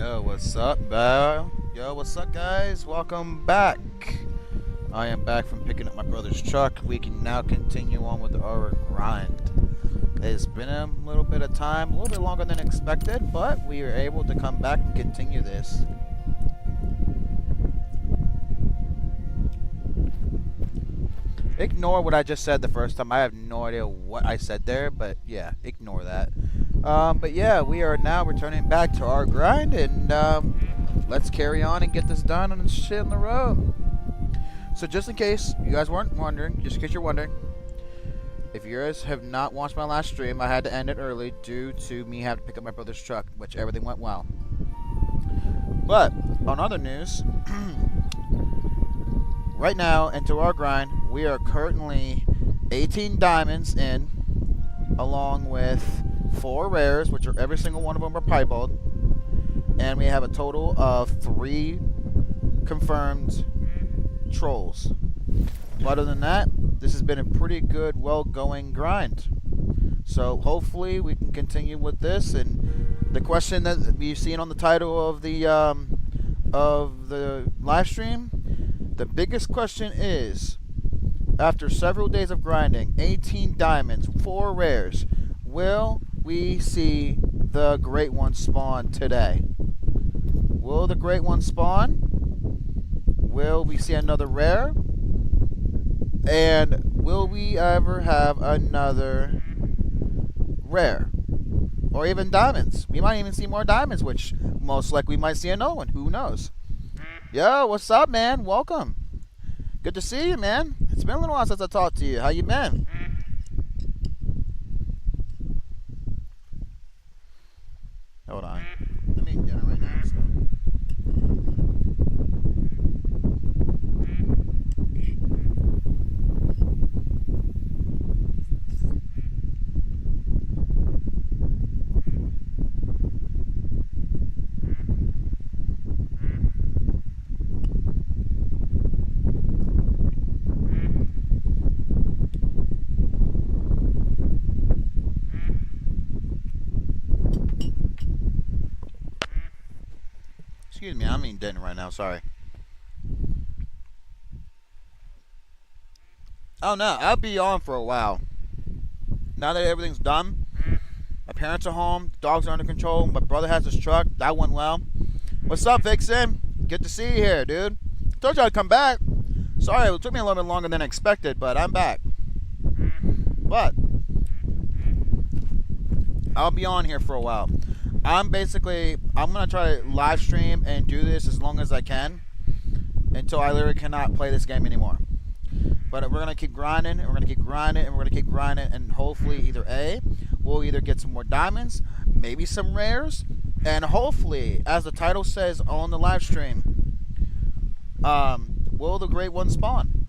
Yo, what's up, bro? Yo, what's up, guys? Welcome back. I am back from picking up my brother's truck. We can now continue on with our grind. It's been a little bit of time, a little bit longer than expected, but we are able to come back and continue this. Ignore what I just said the first time. I have no idea what I said there, but yeah, ignore that. But yeah, we are now returning back to our grind, and let's carry on and get this done and shit on the road. So just in case you guys weren't wondering, just in case you're wondering, if you guys have not watched my last stream, I had to end it early due to me having to pick up my brother's truck, which everything went well. But on other news, right now into our grind, we are currently 18 diamonds in, along with 4 rares, which are every single one of them are piebald, and we have a total of 3 confirmed trolls. But other than that, this has been a pretty good, well-going grind. So hopefully we can continue with this. And the question that you've seen on the title of the live stream, the biggest question is, after several days of grinding, 18 diamonds, 4 rares, will we see the Great One spawn today? Will the Great One spawn? Will we see another rare? And will we ever have another rare? Or even diamonds? We might even see more diamonds, which most likely we might see another one. Who knows? Yo, what's up, man? Welcome. Good to see you, man. It's been a little while since I talked to you. How you been? Hold on. I'm eating dinner right now, so. Excuse me, I'm eating dinner right now, sorry. Oh no, I'll be on for a while. Now that everything's done, my parents are home, dogs are under control, my brother has his truck, that went well. What's up, Vixen? Good to see you here, dude. Told you I'd come back. Sorry, it took me a little bit longer than expected, but I'm back. But I'll be on here for a while. I'm going to try to live stream and do this as long as I can until I literally cannot play this game anymore. But we're going to keep grinding, and we're going to keep grinding, and we're going to keep grinding, and hopefully either A, we'll either get some more diamonds, maybe some rares, and hopefully, as the title says on the live stream, will the Great One spawn?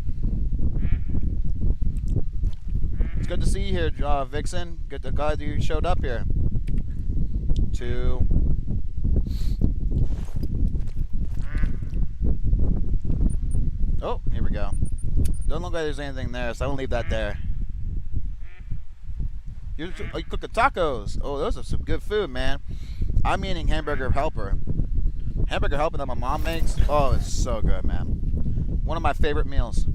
It's good to see you here, Vixen. Glad you showed up here. 2. Oh, here we go. Doesn't look like there's anything there, so I won't leave that there. You cooking tacos. Oh, those are some good food, man. I'm eating hamburger helper. Hamburger helper that my mom makes. Oh, it's so good, man. One of my favorite meals.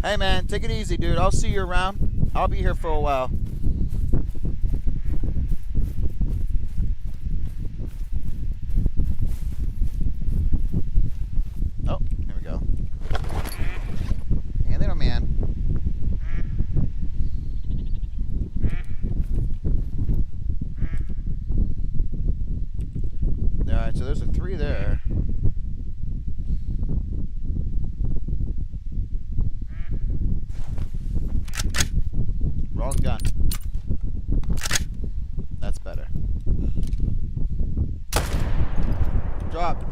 Hey man, take it easy, dude. I'll see you around. I'll be here for a while. Oh, here we go. Hey, little man. Alright, so there's a 3 there. Wrong gun. That's better. Drop.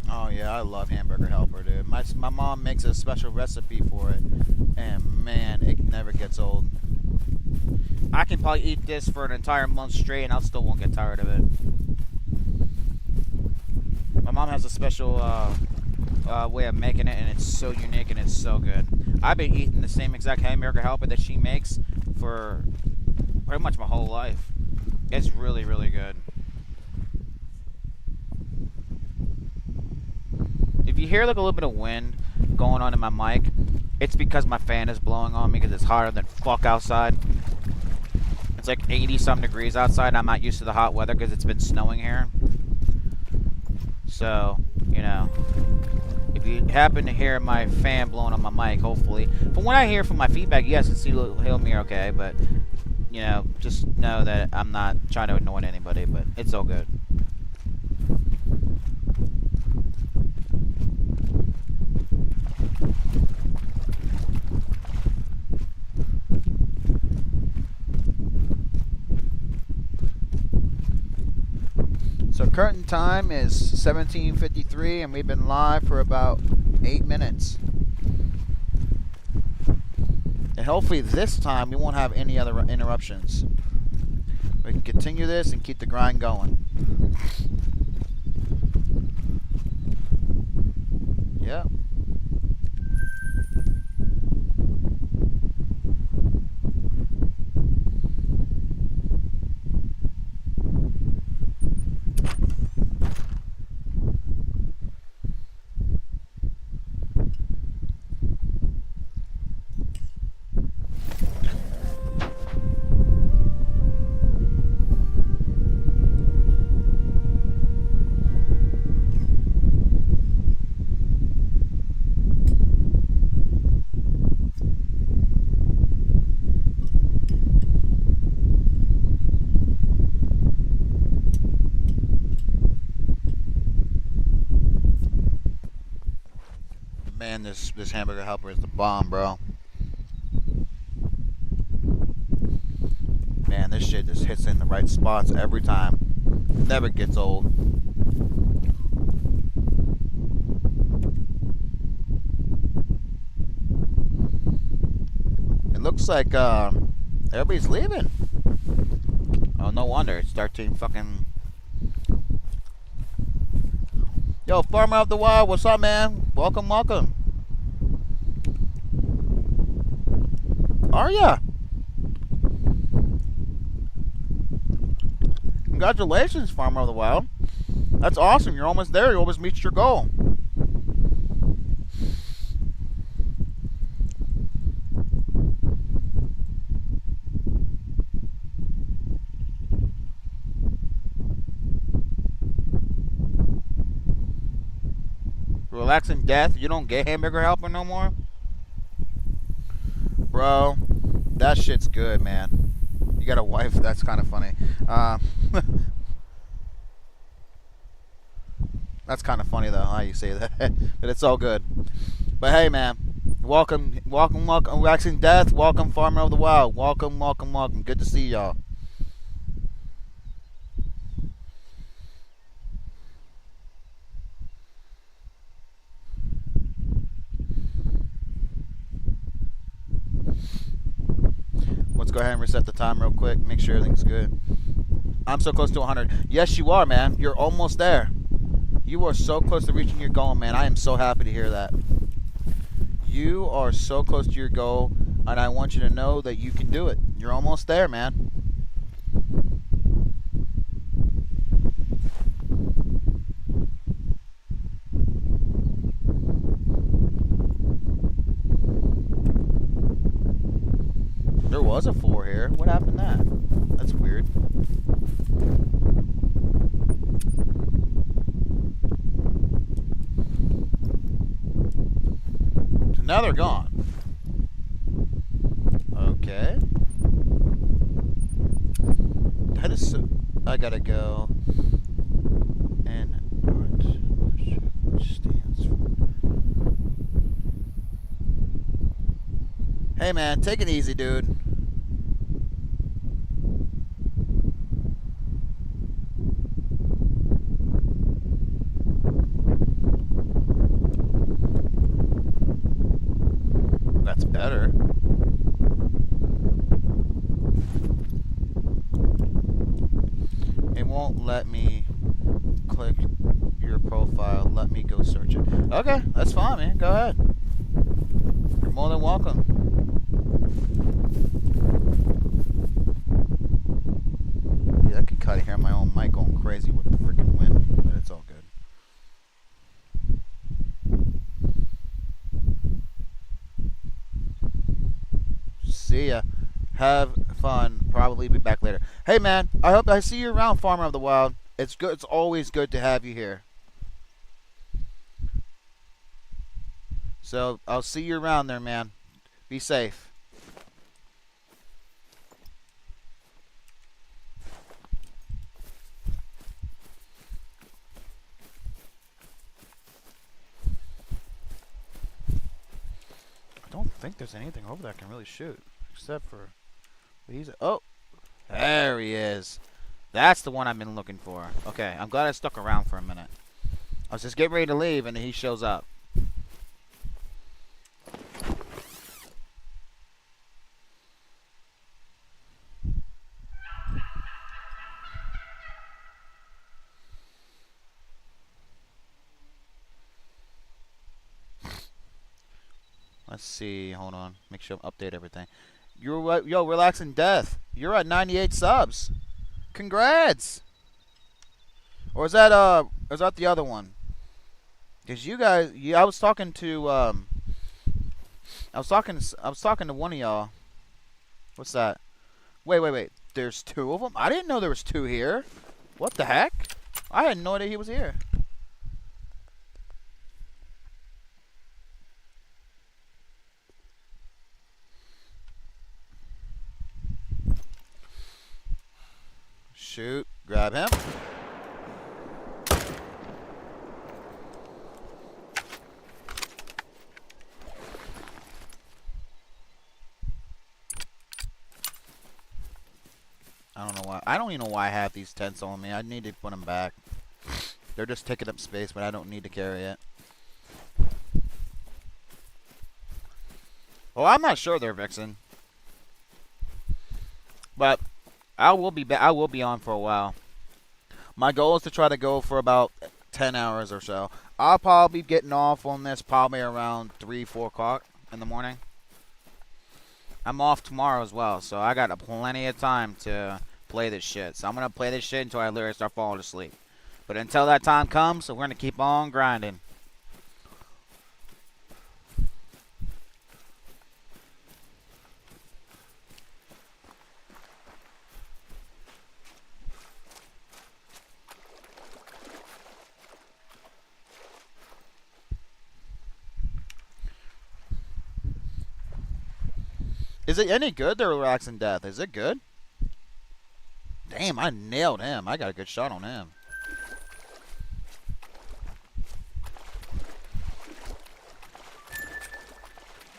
Oh yeah, I love hamburger helper, dude. My mom makes a special recipe for it, and man, it never gets old. I can probably eat this for an entire month straight and I still won't get tired of it. My mom has a special way of making it, and it's so unique and it's so good. I've been eating the same exact hamburger helper that she makes for pretty much my whole life. It's really, really good. If you hear like a little bit of wind going on in my mic, it's because my fan is blowing on me because it's hotter than fuck outside. It's like 80-some degrees outside, and I'm not used to the hot weather because it's been snowing here. So, you know, if you happen to hear my fan blowing on my mic, hopefully, from what I hear from my feedback, yes, it's still hear me okay, but, you know, just know that I'm not trying to annoy anybody, but it's all good. So current time is 17:53 and we've been live for about 8 minutes. And hopefully this time we won't have any other interruptions. We can continue this and keep the grind going. Yeah. Man, this hamburger helper is the bomb, bro. Man, this shit just hits in the right spots every time. Never gets old. It looks like everybody's leaving. Oh, no wonder. It's 13 fucking... Yo, Farmer of the Wild, what's up, man? Welcome, welcome. Are ya? Congratulations, Farmer of the Wild. That's awesome. You're almost there. You almost reached your goal. Relaxing death. You don't get hamburger helper no more? Bro, that shit's good, man. You got a wife? That's kind of funny. That's kind of funny, though, how you say that. But it's all good. But hey, man. Welcome, welcome, welcome. Relaxing death. Welcome, Farmer of the Wild. Welcome, welcome, welcome. Good to see y'all. Let's go ahead and reset the time real quick. Make sure everything's good. I'm so close to 100. Yes, you are, man. You're almost there. You are so close to reaching your goal, man. I am so happy to hear that. You are so close to your goal, and I want you to know that you can do it. You're almost there, man. There was a 4 here. What happened to that? That's weird. So now they're gone. Okay. That is so... I gotta go. And art stands for... Hey man, take it easy, dude. That's better. won't let me click your profile. Let me go search it. Okay, that's fine, man. Go ahead. You're more than welcome. Yeah, I can kind of hear my own mic going crazy with the freaking wind, but it's all good. See ya. Have fun. Probably be back later. Hey, man. I hope I see you around, Farmer of the Wild. It's good. It's always good to have you here. So I'll see you around there, man. Be safe. I don't think there's anything over there I can really shoot, except for he's. Oh, there he is. That's the one I've been looking for. Okay, I'm glad I stuck around for a minute. I was just getting ready to leave, and he shows up. Let's see. Hold on. Make sure I update everything. Yo, Relaxing Death. You're at 98 subs. Congrats. Or is that the other one? Cause you guys, I was talking to I was talking to one of y'all. What's that? Wait. There's two of them? I didn't know there was two here. What the heck? I had no idea he was here. Shoot. Grab him. I don't know why. I don't even know why I have these tents on me. I need to put them back. They're just taking up space, but I don't need to carry it. Well, I'm not sure there, Vixen. But I will be on for a while. My goal is to try to go for about 10 hours or so. I'll probably be getting off on this probably around 3, 4 o'clock in the morning. I'm off tomorrow as well, so I got plenty of time to play this shit. So I'm going to play this shit until I literally start falling asleep. But until that time comes, we're going to keep on grinding. Is it any good, the Relaxing Death? Is it good? Damn, I nailed him. I got a good shot on him.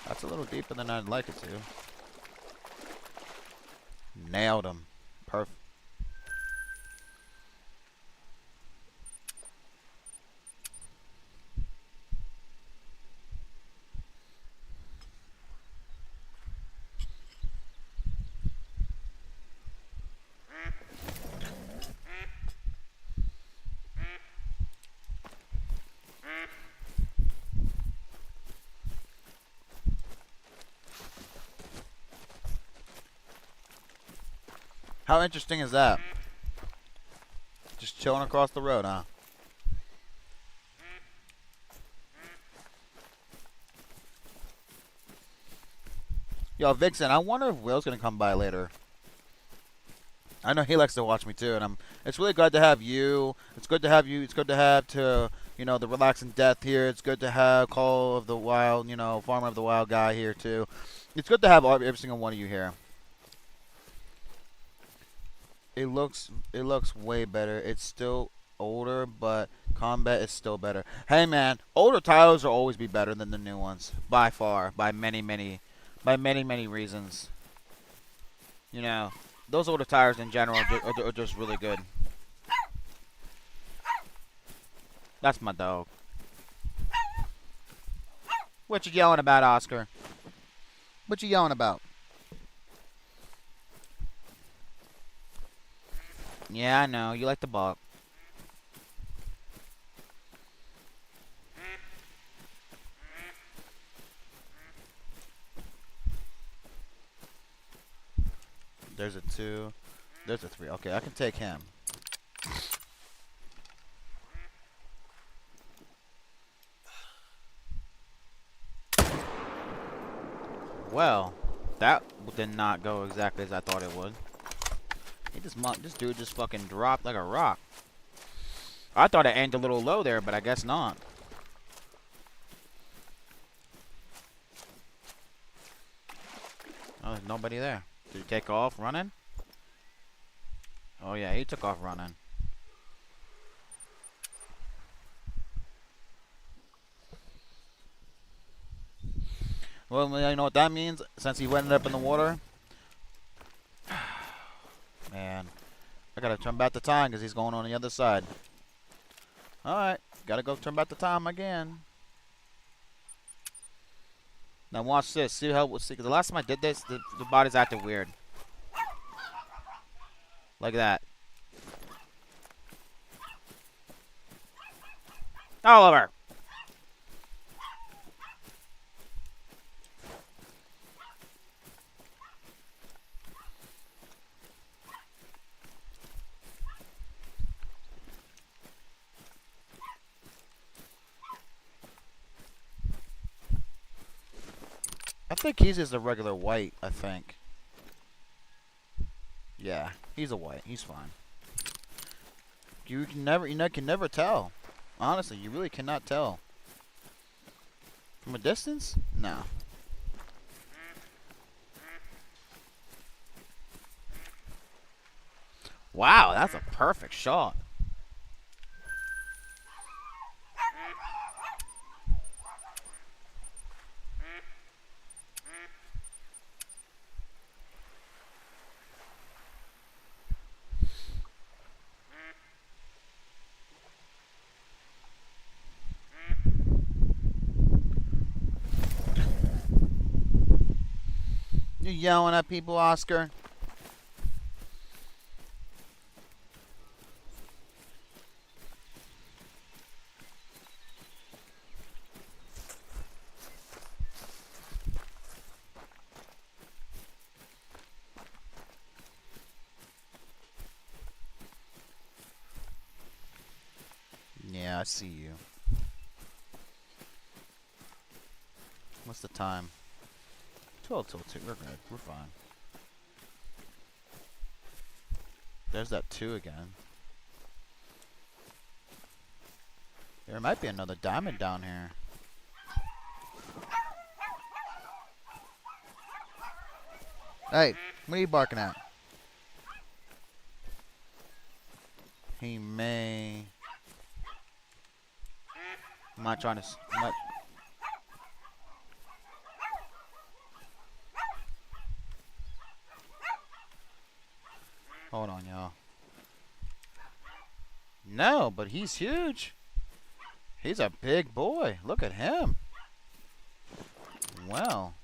That's a little deeper than I'd like it to. Nailed him. Perfect. How interesting is that? Just chilling across the road, huh? Yo, Vixen, I wonder if Will's gonna come by later. I know he likes to watch me too, and it's really good to have you. It's good to have you. It's good to have the Relaxing Death here. It's good to have Call of the Wild, Farmer of the Wild guy here too. It's good to have every single one of you here. It looks way better. It's still older, but combat is still better. Hey man, older titles will always be better than the new ones, by far, by many reasons. Those older tires in general are just really good. That's my dog. What you yelling about, Oscar? What you yelling about? Yeah, I know. You like the bug. There's a 2. There's a 3. Okay, I can take him. Well, that did not go exactly as I thought it would. This dude just fucking dropped like a rock. I thought it aimed a little low there, but I guess not. Oh, there's nobody there. Did he take off running? Oh yeah, he took off running. Well, you know what that means? Since he ended up in the water. Man, I gotta turn back the time because he's going on the other side. Alright, gotta go turn back the time again. Now watch this. See how? See, cause the last time I did this, the body's acting weird. Like that. Oliver. I think he's just a regular white, I think. Yeah, he's a white. He's fine. You can never tell. Honestly, you really cannot tell. From a distance? No. Wow, that's a perfect shot. You yelling at people, Oscar? Yeah, I see you. What's the time? 12 till 2. We're good. We're fine. There's that 2 again. There might be another diamond down here. Hey, what are you barking at? He may... I'm not trying to... Hold on, y'all. No, but he's huge. He's a big boy. Look at him. Well.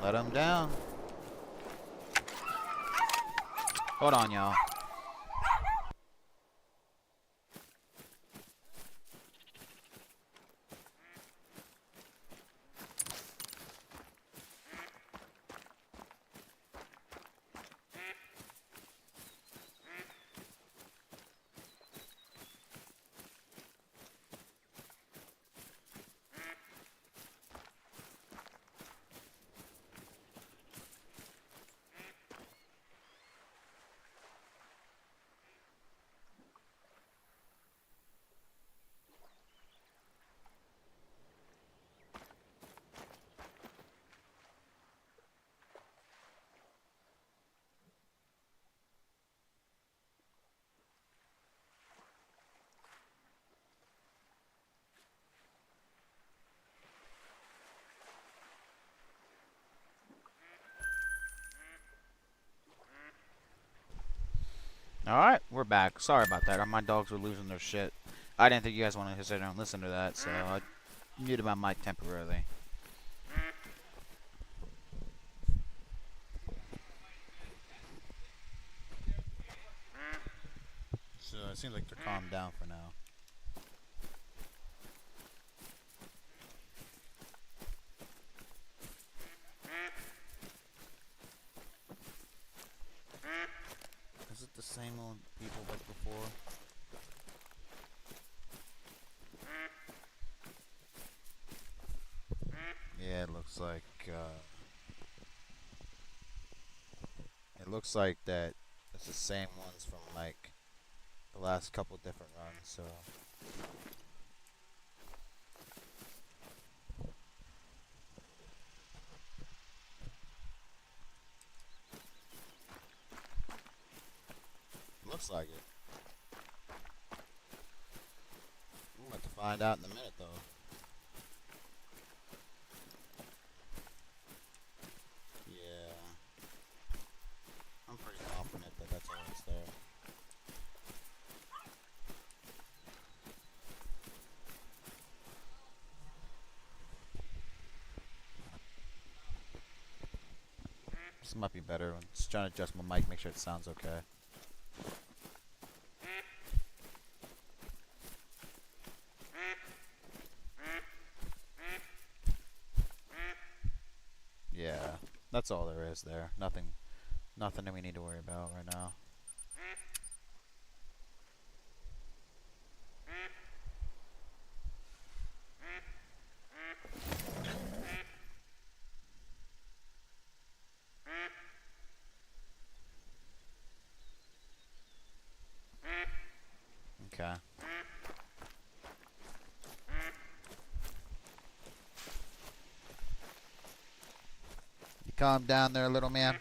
Let him down. Hold on, y'all. Alright, we're back. Sorry about that. My dogs were losing their shit. I didn't think you guys wanted to sit down and listen to that, so I muted my mic temporarily. It seems like they're calmed down for now. Is it the same old people like before? Yeah, it looks like that it's the same ones from like the last couple different runs, so looks like it. We'll have to find out in a minute though. Yeah. I'm pretty confident that that's always there. This might be better. I'm just trying to adjust my mic, make sure it sounds okay. Yeah, that's all there is there. Nothing that we need to worry about right now. Okay. You calm down there, little man.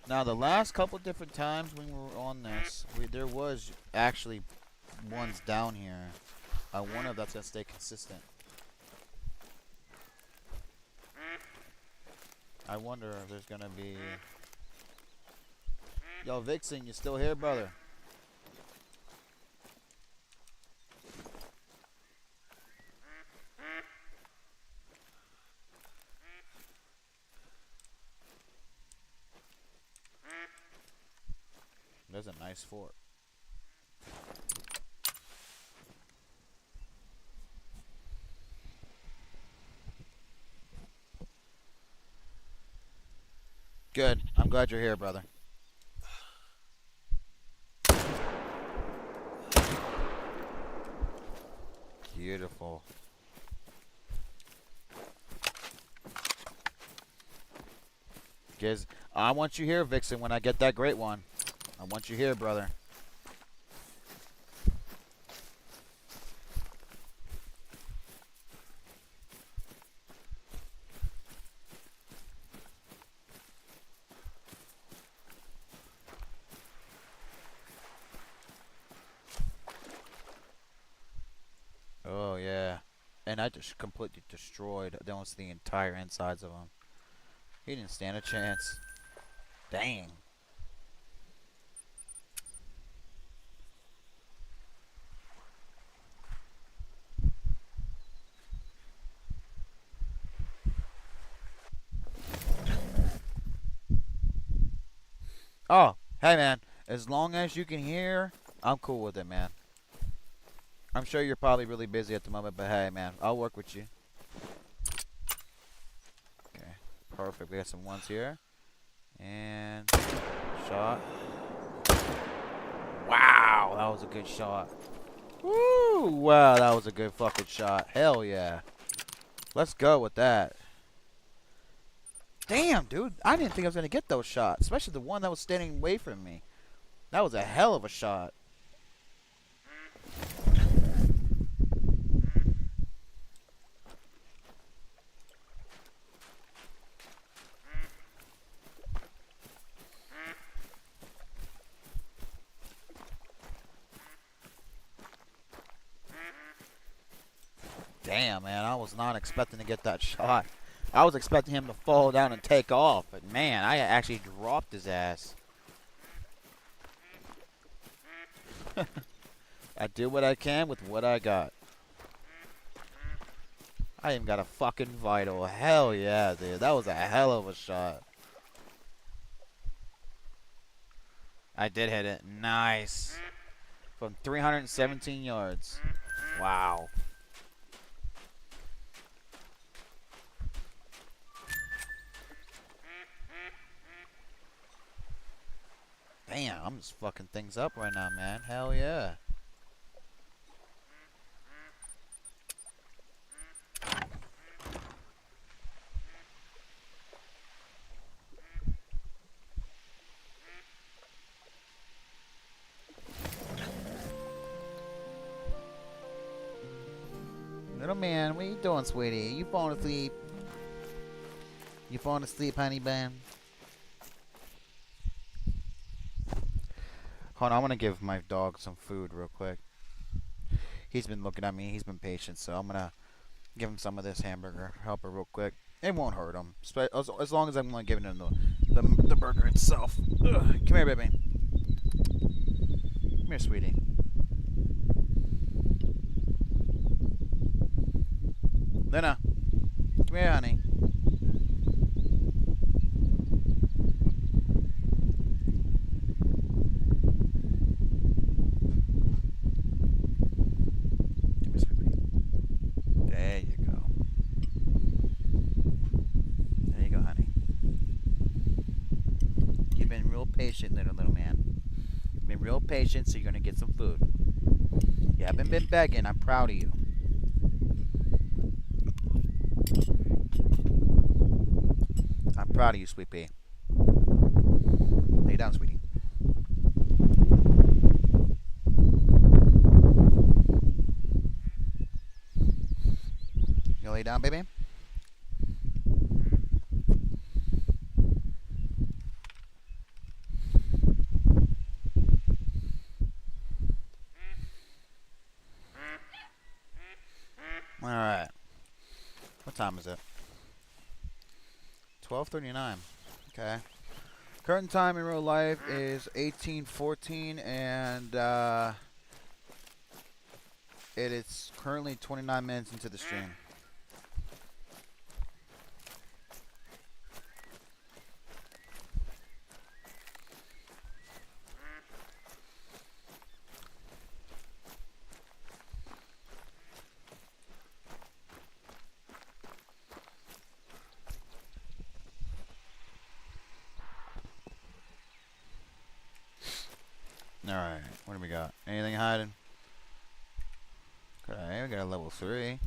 Now, the last couple different times when we were on this, there was actually ones down here. I wonder if that's going to stay consistent. I wonder if there's going to be... Yo, Vixen, you still here, brother? There's a nice fort. Good. I'm glad you're here, brother. Beautiful. Giz, I want you here, Vixen, when I get that great one. I want you here, brother. Oh, yeah. And I just completely destroyed almost the entire insides of him. He didn't stand a chance. Dang. Oh, hey, man. As long as you can hear, I'm cool with it, man. I'm sure you're probably really busy at the moment, but hey, man, I'll work with you. Okay, perfect. We got some ones here. And shot. Wow, that was a good shot. Woo! Wow, that was a good fucking shot. Hell yeah. Let's go with that. Damn, dude. I didn't think I was going to get those shots, especially the one that was standing away from me. That was a hell of a shot. Damn, man, I was not expecting to get that shot. I was expecting him to fall down and take off, but man, I actually dropped his ass. I do what I can with what I got. I even got a fucking vital. Hell yeah, dude. That was a hell of a shot. I did hit it. Nice. From 317 yards. Wow. Damn, I'm just fucking things up right now, man. Hell yeah. Little man, what you doing, sweetie? You falling asleep? You falling asleep, honey bun? Hold on, I want to give my dog some food real quick. He's been looking at me. He's been patient, so I'm gonna give him some of this hamburger helper real quick. It won't hurt him, as long as I'm gonna give him the burger itself. Ugh. Come here, baby. Come here, sweetie. Lena, come here, honey. Come here, sweetie. There you go. There you go, honey. You've been real patient, little man. You've been real patient, so you're gonna get some food. You haven't been begging. I'm proud of you. I'm proud of you, sweet pea. Lay down, sweetie. You lay down, baby? Alright. What time is it? 12:39. Okay. Current time in real life is 18:14, and it is currently 29 minutes into the stream. Alright, what do we got? Anything hiding? Okay, we got a level 3.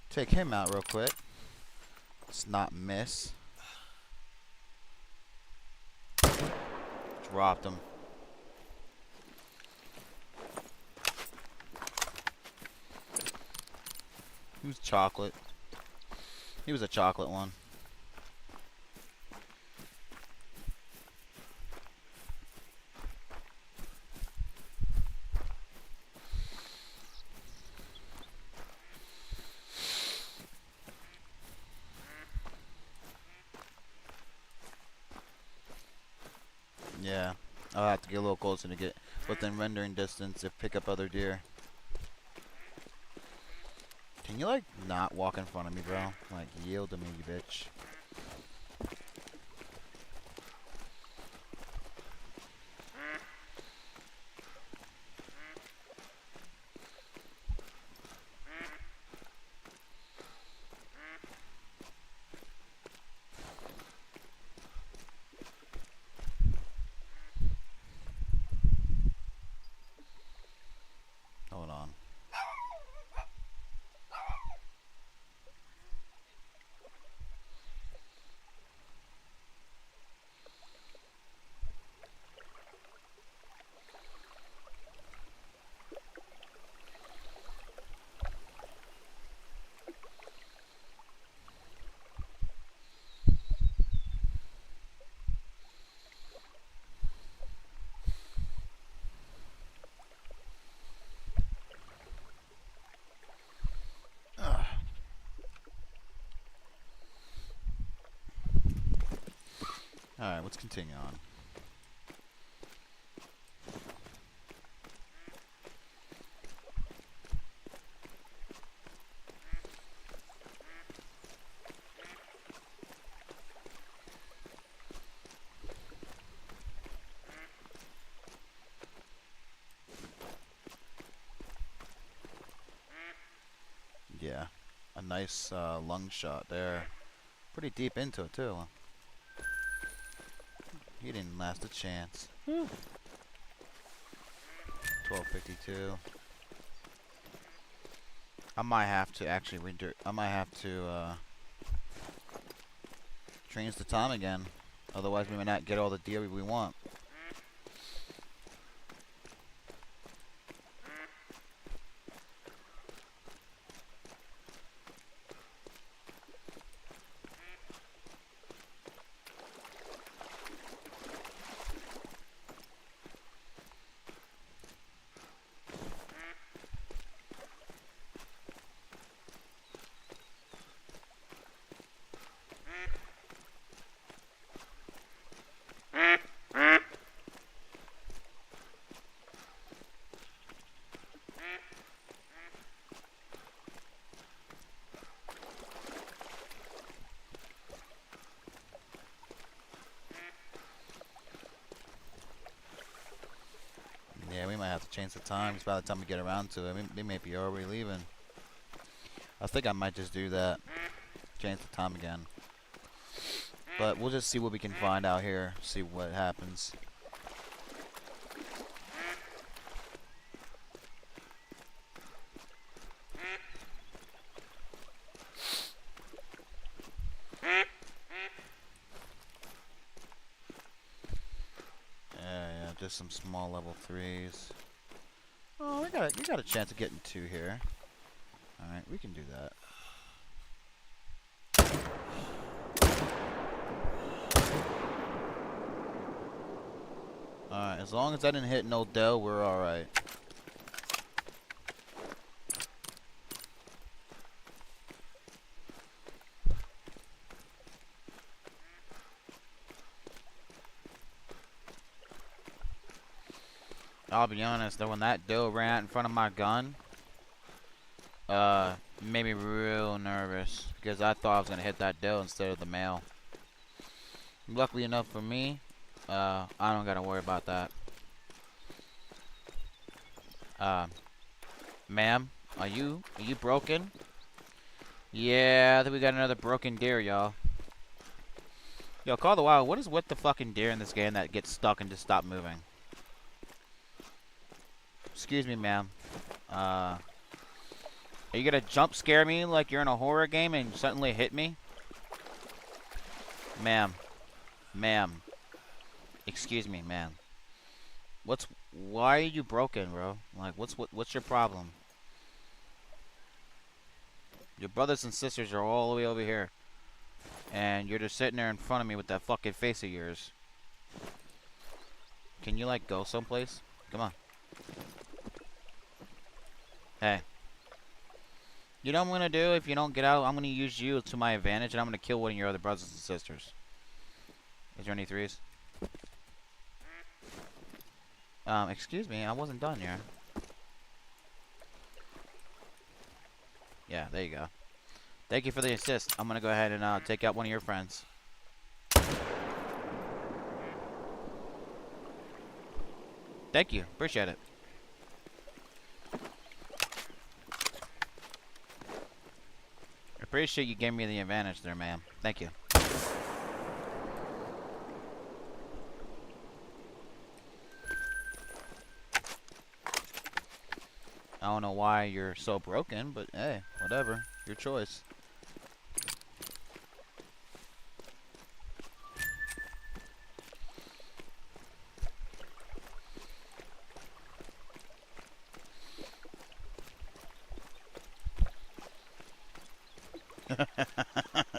Take him out real quick. Let's not miss. Dropped him. He was chocolate. He was a chocolate one. Yeah, I'll have to get a little closer to get within rendering distance to pick up other deer. Can you, like, not walk in front of me, bro? Like, yield to me, you bitch. Hold on. Alright, let's continue on. a nice lung shot there. Pretty deep into it too. He didn't last a chance. 1252. I might have to actually change the time again. Otherwise we may not get all the deer we want. Yeah, we might have to change the times by the time we get around to it. They may be already leaving. I think I might just do that. Change the time again. But we'll just see what we can find out here. See what happens. Yeah, just some small level 3s. Oh, we got a chance of getting 2 here. Alright, we can do that. Alright, as long as I didn't hit no doe, we're alright. I'll be honest, though, when that doe ran out in front of my gun, made me real nervous because I thought I was gonna hit that doe instead of the male. Luckily enough for me, I don't gotta worry about that. Ma'am, are you broken? Yeah, I think we got another broken deer, y'all. Yo, Call the Wild, what is with the fucking deer in this game that gets stuck and just stop moving? Excuse me, ma'am. Are you gonna jump scare me like you're in a horror game and suddenly hit me? Ma'am. Ma'am. Excuse me, ma'am. Why are you broken, bro? Like, what's your problem? Your brothers and sisters are all the way over here. And you're just sitting there in front of me with that fucking face of yours. Can you, like, go someplace? Come on. Hey. You know what I'm gonna do if you don't get out? I'm gonna use you to my advantage and I'm gonna kill one of your other brothers and sisters. Is there any 3s? Excuse me, I wasn't done here. Yeah, there you go. Thank you for the assist. I'm gonna go ahead and take out one of your friends. Thank you, appreciate it. Appreciate you giving me the advantage there, ma'am. Thank you. I don't know why you're so broken, but hey, whatever. Your choice.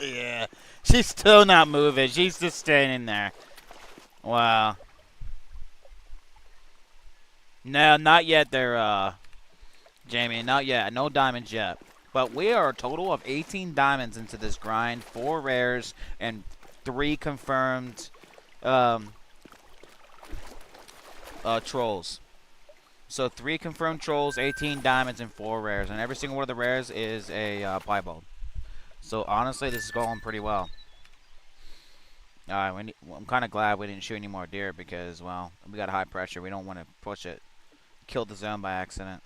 Yeah. She's still not moving. She's just standing there. Wow. No, not yet there, Jamie. Not yet. No diamonds yet. But we are a total of 18 diamonds into this grind. 4 rares and 3 confirmed trolls. So 3 confirmed trolls, 18 diamonds, and 4 rares. And every single one of the rares is a piebald. So honestly, this is going pretty well. I'm kind of glad we didn't shoot any more deer because, well, we got high pressure. We don't want to push it. Kill the zone by accident.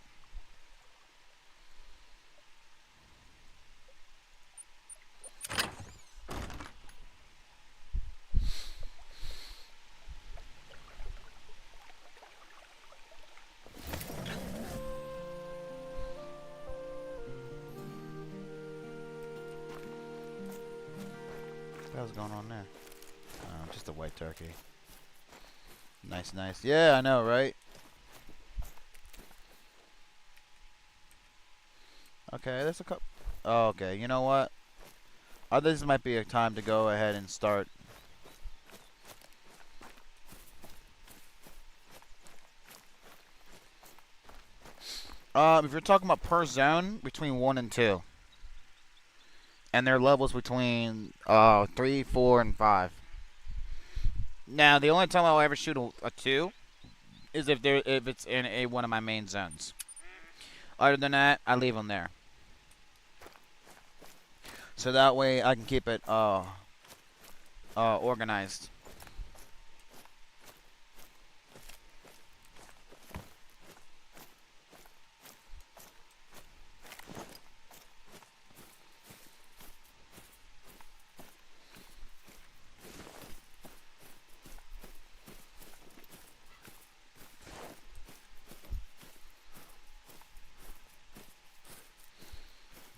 hell's going on there? Oh, just a white turkey. Nice, nice. Yeah, I know, right? Okay, there's a couple. Oh, okay, you know what? This might be a time to go ahead and start. If you're talking about per zone, between 1 and 2. And their levels between 3, 4, and 5. Now, the only time I'll ever shoot a 2 is if it's in one of my main zones. Other than that, I leave them there. So that way I can keep it organized.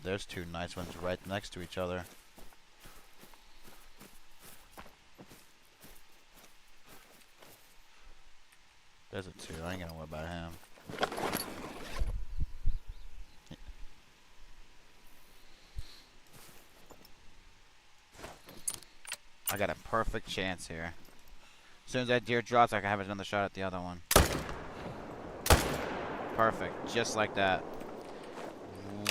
There's 2 nice ones right next to each other. There's a 2. I ain't gonna worry about him. I got a perfect chance here. As soon as that deer drops, I can have another shot at the other one. Perfect. Just like that.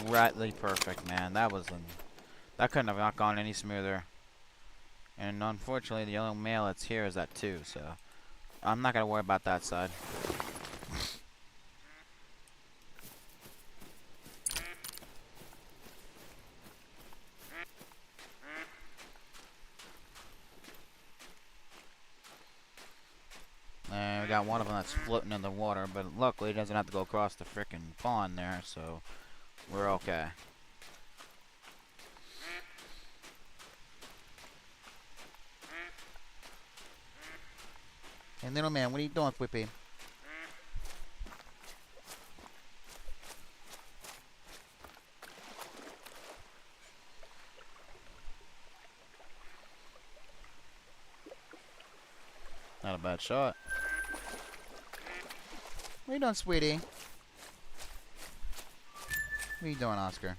Rightly perfect, man. That couldn't have not gone any smoother. And unfortunately, the only male that's here is that 2, so I'm not gonna worry about that side. And we got one of them that's floating in the water, but luckily he doesn't have to go across the frickin' pond there, so we're okay. Hey, little man, what are you doing, Whippy? Not a bad shot. What are you doing, sweetie? What are you doing, Oscar?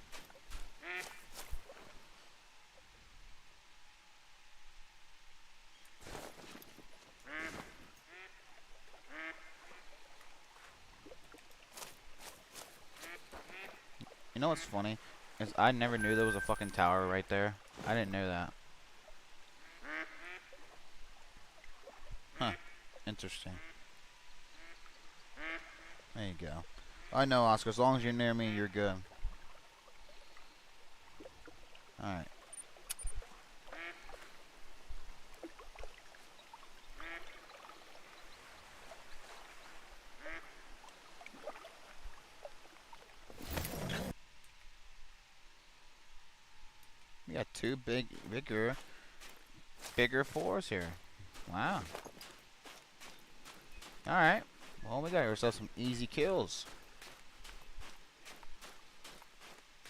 You know what's funny? Is I never knew there was a fucking tower right there. I didn't know that. Huh. Interesting. There you go. I know, Oscar. As long as you're near me, you're good. Alright. We got 2 bigger 4s here. Wow. Alright. Well, we got ourselves some easy kills.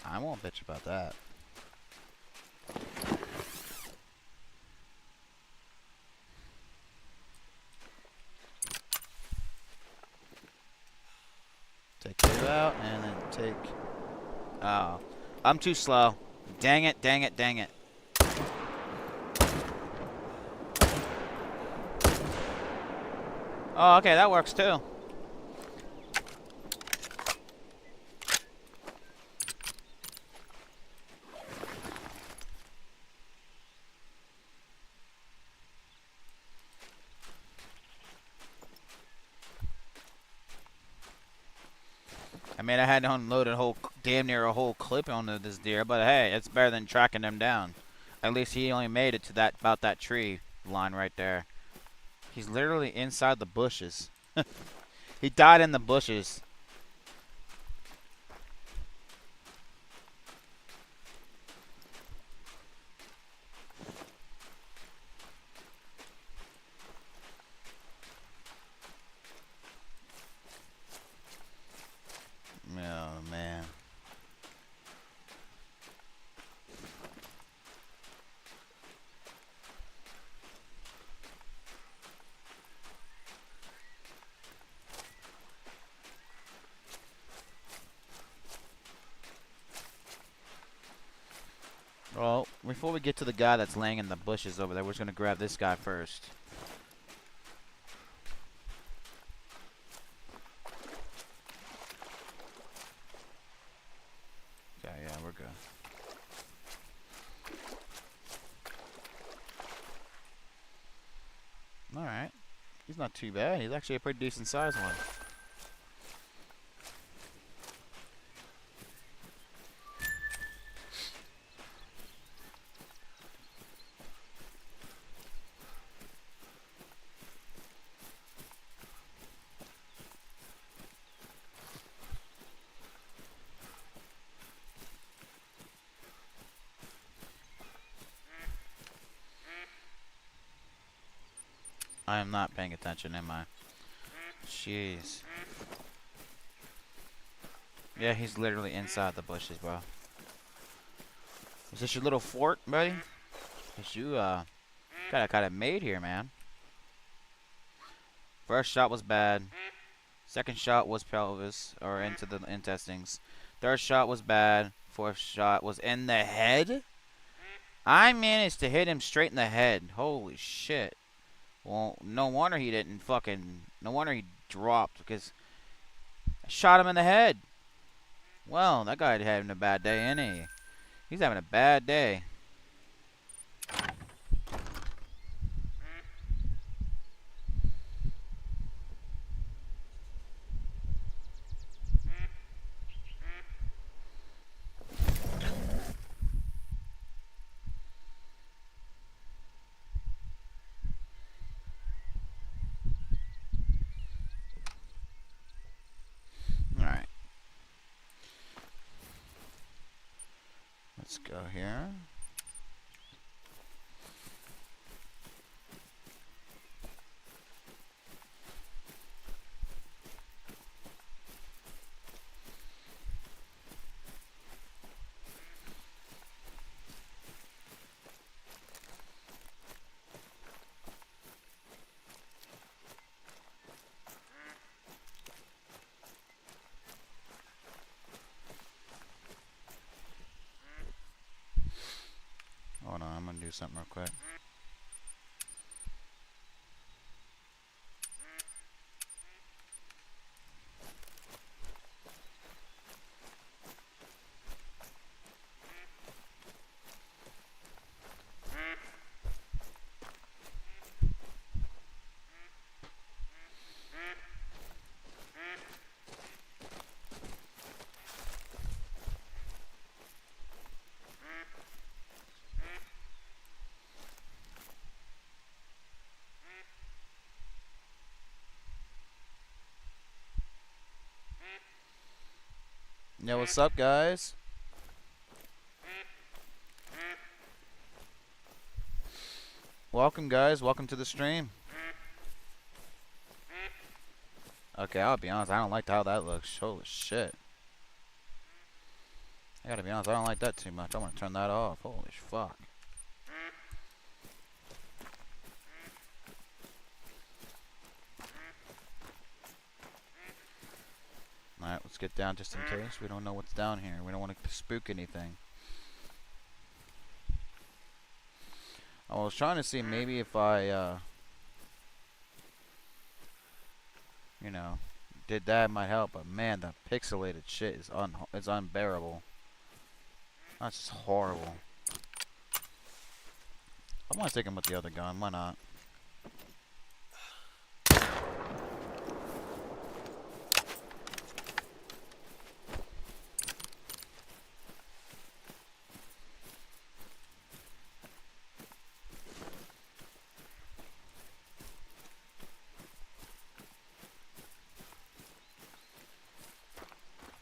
I won't bitch about that. Take you out, and then take... Oh. I'm too slow. Dang it, dang it, dang it. Oh, okay, that works too. I mean, I had to unload damn near a whole clip onto this deer, but hey, it's better than tracking him down. At least he only made it to about that tree line right there. He's literally inside the bushes. He died in the bushes. Oh, man. before we get to the guy that's laying in the bushes over there, we're just gonna grab this guy first. Okay, yeah, we're good. Alright. He's not too bad. He's actually a pretty decent sized one. I am not paying attention, am I? Jeez. Yeah, he's literally inside the bushes, bro. Is this your little fort, buddy? Cause you, got it made here, man. First shot was bad. Second shot was pelvis, or into the intestines. Third shot was bad. Fourth shot was in the head? I managed to hit him straight in the head. Holy shit. Well, no wonder he didn't fucking... No wonder he dropped, because I shot him in the head. Well, that guy having a bad day, ain't he? He's having a bad day. Alright. Let's go here. Hold on, I'm gonna do something real quick. Yo, what's up, guys? Welcome, guys. Welcome to the stream. Okay, I'll be honest. I don't like how that looks. Holy shit. I gotta be honest. I don't like that too much. I'm gonna turn that off. Holy fuck. Alright, let's get down just in case. We don't know what's down here. We don't want to spook anything. I was trying to see maybe if I, you know, did that might help. But man, the pixelated shit is unbearable. That's just horrible. I want to take him with the other gun. Why not?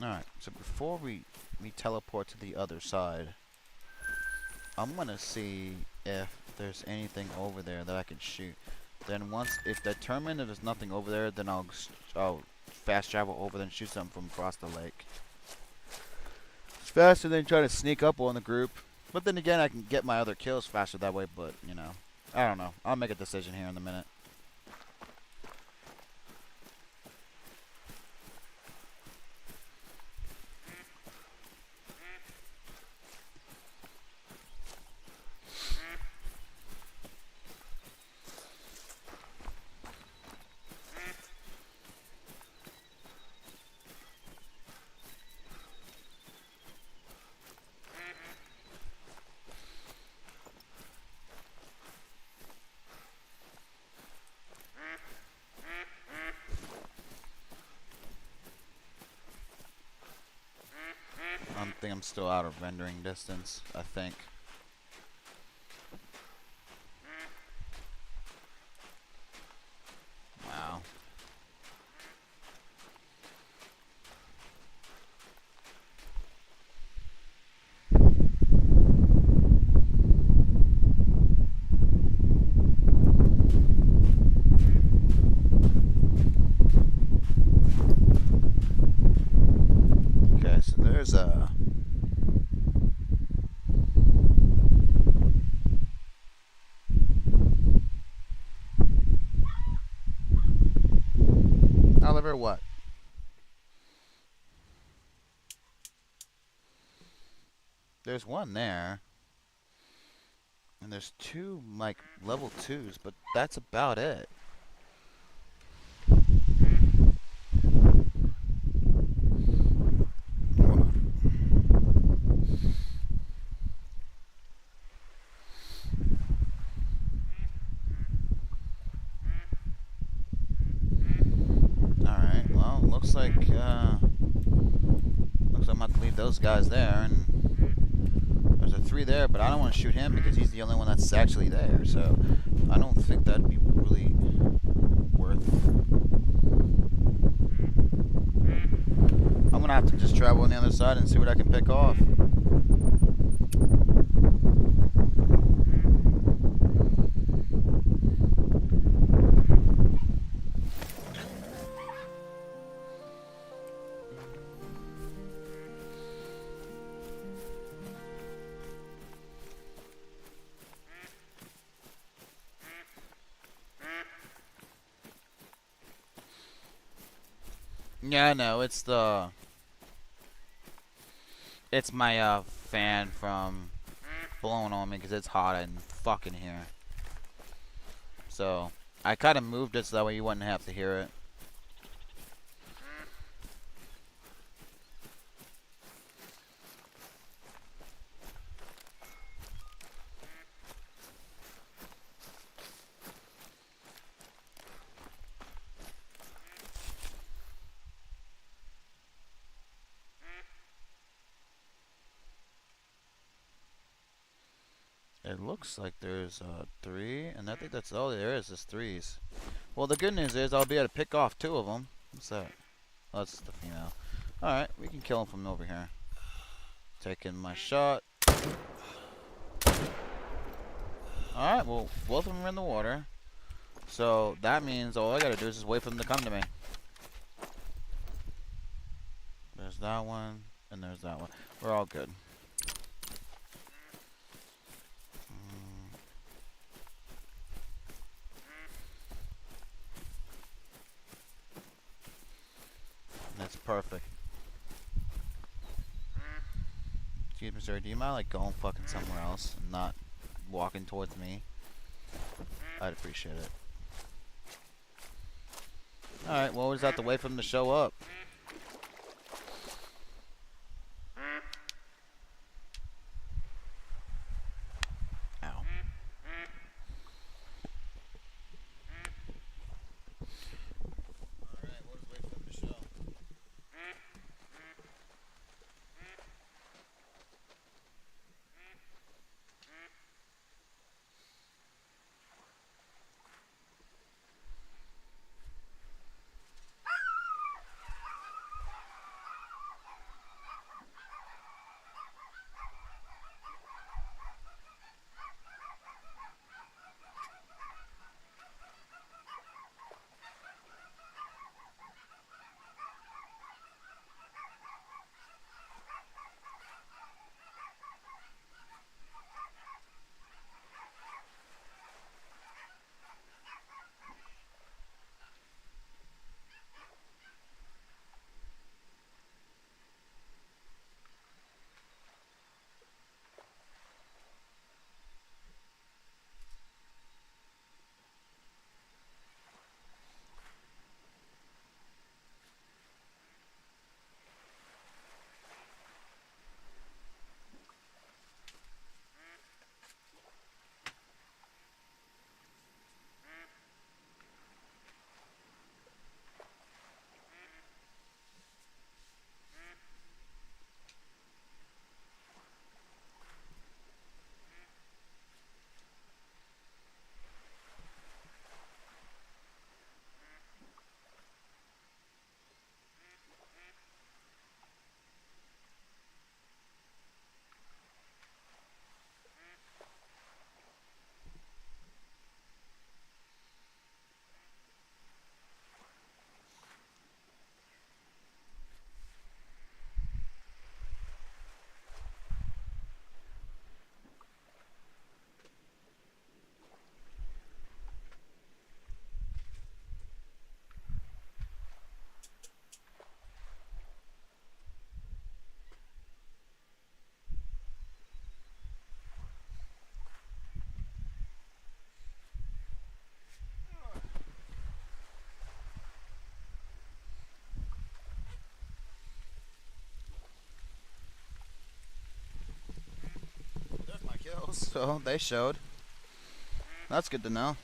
Alright, so before we teleport to the other side, I'm gonna see if there's anything over there that I can shoot. Then if determined that there's nothing over there, then I'll fast travel over there and shoot something from across the lake. It's faster than trying to sneak up on the group. But then again, I can get my other kills faster that way, but, you know. I don't know. I'll make a decision here in a minute. think I'm still out of rendering distance, I think. Wow. Okay, so there's a... Oliver, what? There's one there. And there's two, like, level 2s, but that's about it. Hold on. Alright, well, looks like I'm gonna have to leave those guys there, and there's a 3 there, but I don't want to shoot him because he's the only one that's actually there, so I don't think that'd be really worth. I'm gonna have to just travel on the other side and see what I can pick off. Yeah, no, it's my fan from blowing on me because it's hot and fucking here. So I kind of moved it so that way you wouldn't have to hear it. It looks like there's 3, and I think that's all there is 3s. Well, the good news is I'll be able to pick off 2 of them. What's that? Oh, that's the female. Alright, we can kill him from over here. Taking my shot. Alright, well, both of them are in the water. So that means all I gotta do is just wait for them to come to me. There's that one, and there's that one. We're all good. That's perfect. Excuse me, sir. Do you mind like going fucking somewhere else and not walking towards me? I'd appreciate it. Alright, well, we just have to wait for them to show up. Ow. Alright, we'll just wait for them to show. So they showed. That's good to know.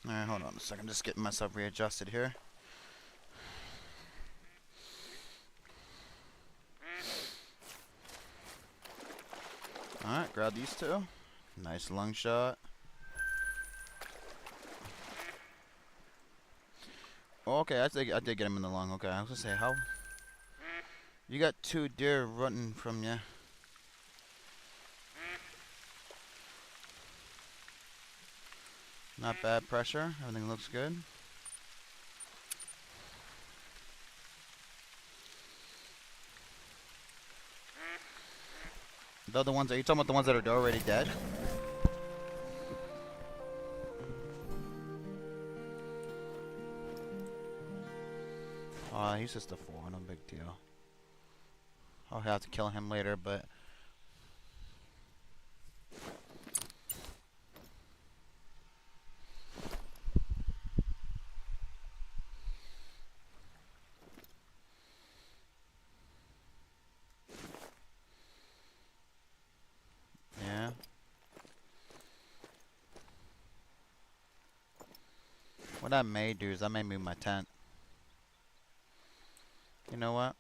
Alright, hold on a second. Just getting myself readjusted here. Alright, grab these two. Nice lung shot. Oh, okay, I did get him in the lung. Okay, I was gonna say, how? You got 2 deer running from you. Not bad pressure. Everything looks good. The other ones, are you talking about the ones that are already dead? He's just a 4, no big deal. I'll have to kill him later, but... yeah. What I may do is I may move my tent. You know what?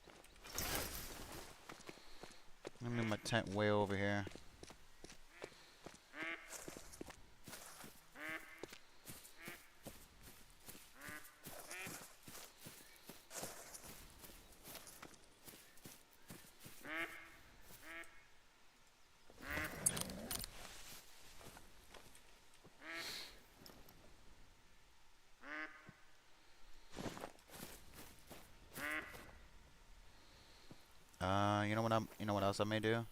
Let me move my tent way over here. You know what else I may do?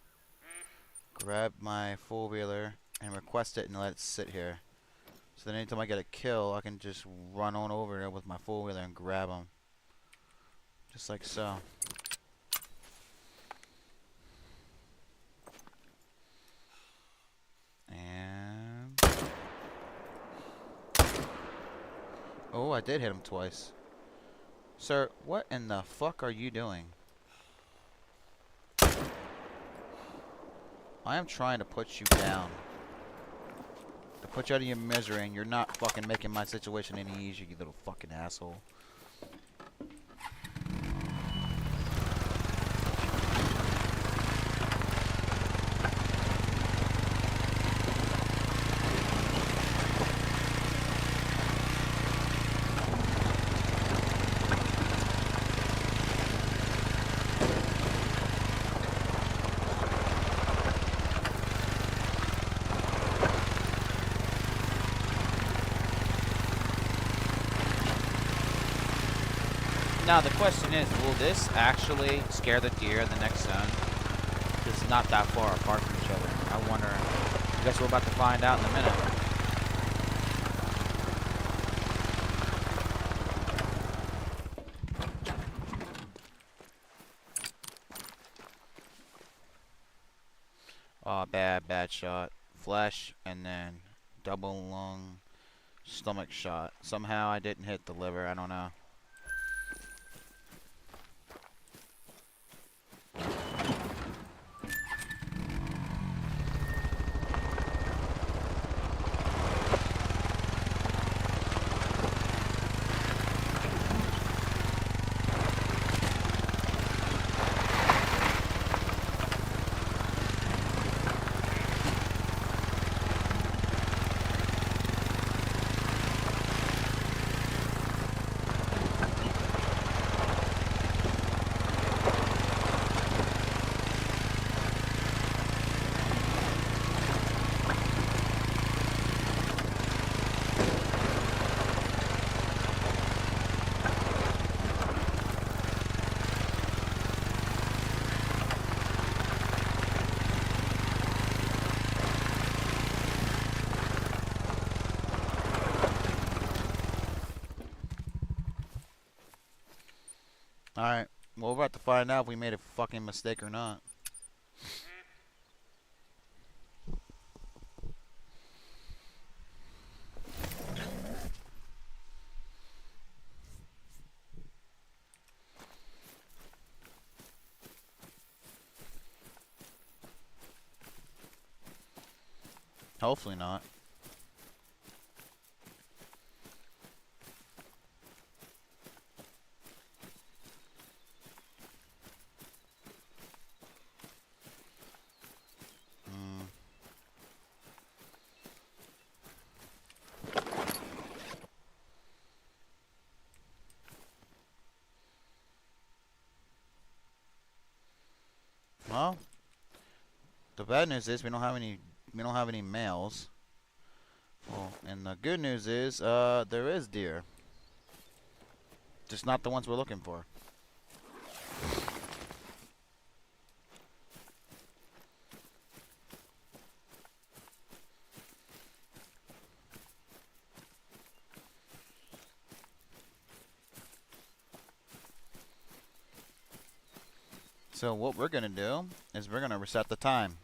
Grab my 4-wheeler and request it and let it sit here. So then anytime I get a kill, I can just run on over there with my 4-wheeler and grab them. Just like so. And... oh, I did hit him twice. Sir, what in the fuck are you doing? I am trying to put you down. To put you out of your misery, and you're not fucking making my situation any easier, you little fucking asshole. Now the question is, will this actually scare the deer in the next zone? It's not that far apart from each other. I wonder. I guess we're about to find out in a minute. Oh, bad shot. Flesh, and then double lung stomach shot. Somehow I didn't hit the liver. I don't know. Alright, Well, we're about to find out if we made a fucking mistake or not. Hopefully not. Mm. Well, the bad news is we don't have any males. Well, and the good news is there is deer. Just not the ones we're looking for. So what we're gonna do is we're gonna reset the time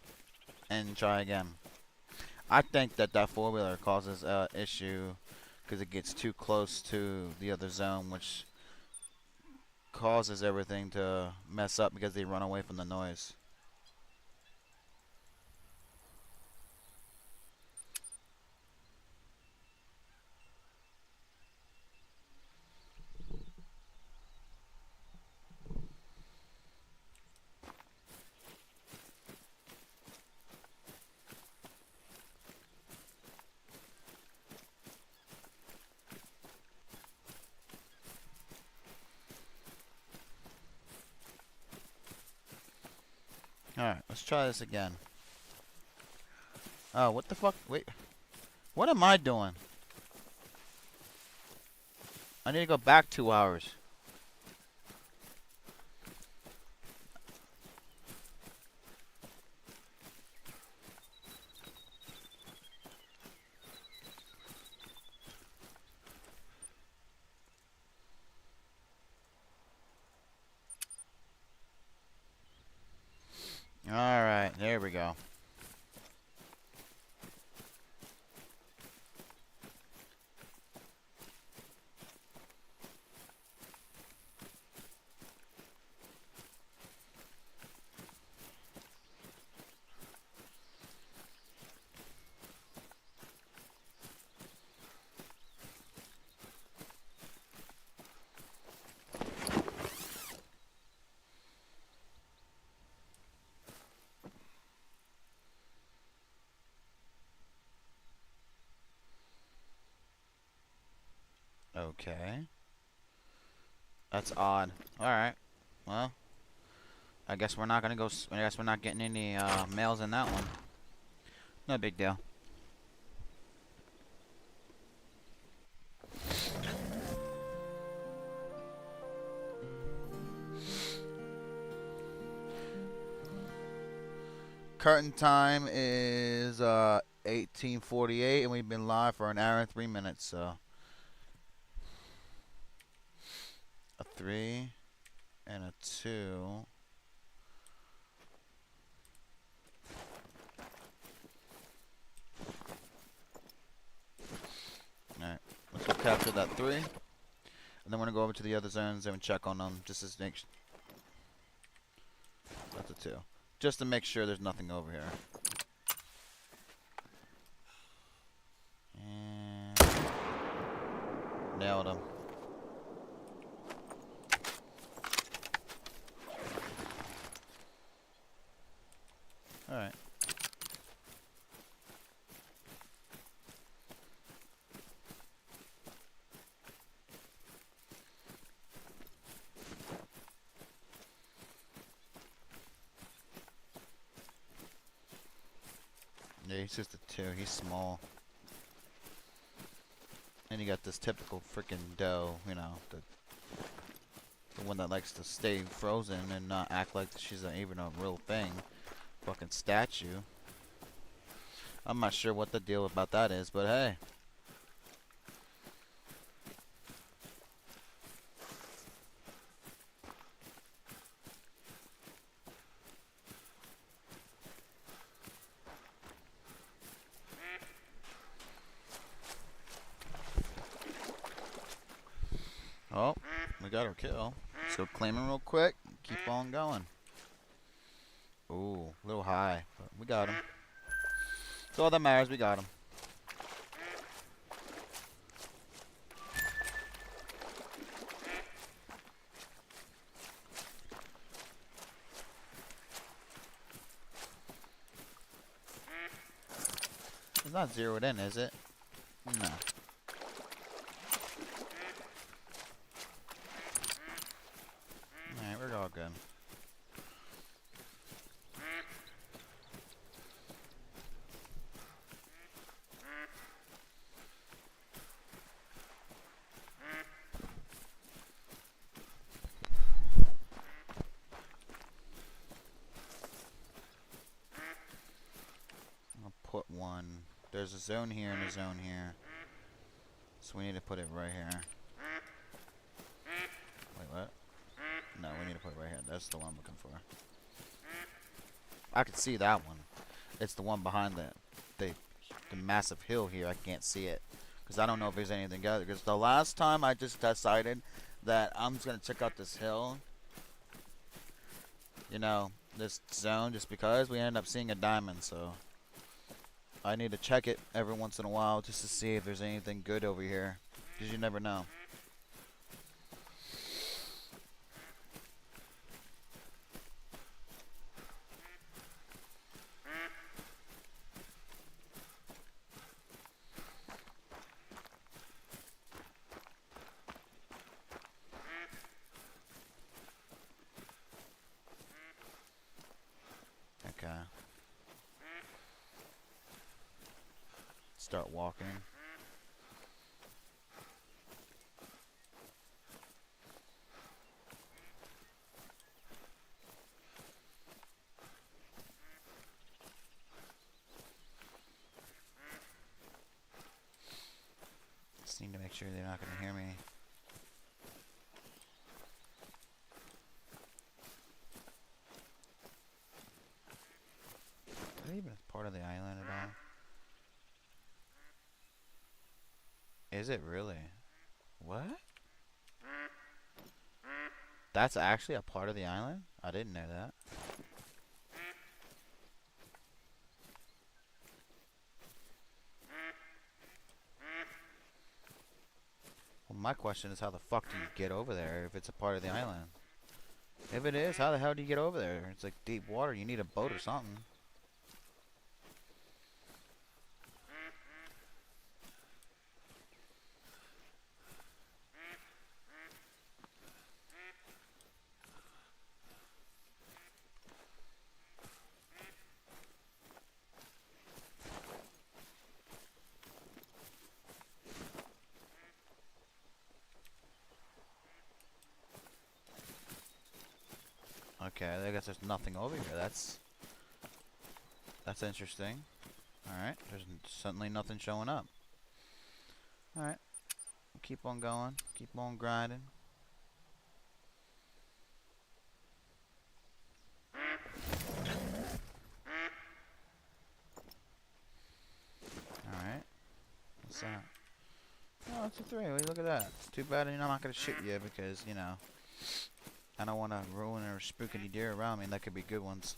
and try again. I think that four-wheeler causes issue because it gets too close to the other zone, which causes everything to mess up because they run away from the noise. Alright, let's try this again. Oh, what the fuck? Wait. What am I doing? I need to go back 2 hours. Alright, there we go. Okay. That's odd. Alright. Well, I guess we're not gonna go. I guess we're not getting any males in that one. No big deal. Curtain time is 18:48, and we've been live for an hour and 3 minutes. So a 3 and a 2. Alright, let's go capture that 3. And then we're going to go over to the other zones and check on them just to make that's a 2. Just to make sure there's nothing over here. And nailed him. Alright. Yeah, he's just a 2. He's small. And you got this typical freaking doe, you know, the one that likes to stay frozen and not act like she's even a real thing. Fucking statue. I'm not sure what the deal about that is, but hey. Oh, we got our kill. Let's go claim him real quick. Keep on going. Ooh, a little high, but we got him. That's all that matters. We got him. It's not zeroed in, is it? No. Alright, we're all good. I'll put one. There's a zone here and a zone here. So we need to put it right here. Wait, what? No, we need to put it right here. That's the one I'm looking for. I can see that one. It's the one behind the massive hill here. I can't see it. Because I don't know if there's anything other. Because the last time I just decided that I'm just going to check out this hill. You know, this zone just because we ended up seeing a diamond. So I need to check it every once in a while just to see if there's anything good over here. Because you never know. Okay. Start walking. Just need to make sure they're not going to hear me. Is that even part of the island at all? Is it really? What? That's actually a part of the island? I didn't know that. Well, my question is how the fuck do you get over there if it's a part of the island? If it is, how the hell do you get over there? It's like deep water. You need a boat or something. Okay, I guess there's nothing over here. That's interesting. Alright, there's certainly nothing showing up. Alright, keep on going. Keep on grinding. Alright. What's that? Oh, it's a 3. Look at that. Too bad I'm not going to shoot you because, you know, I don't want to ruin or spook any deer around me. That could be good ones.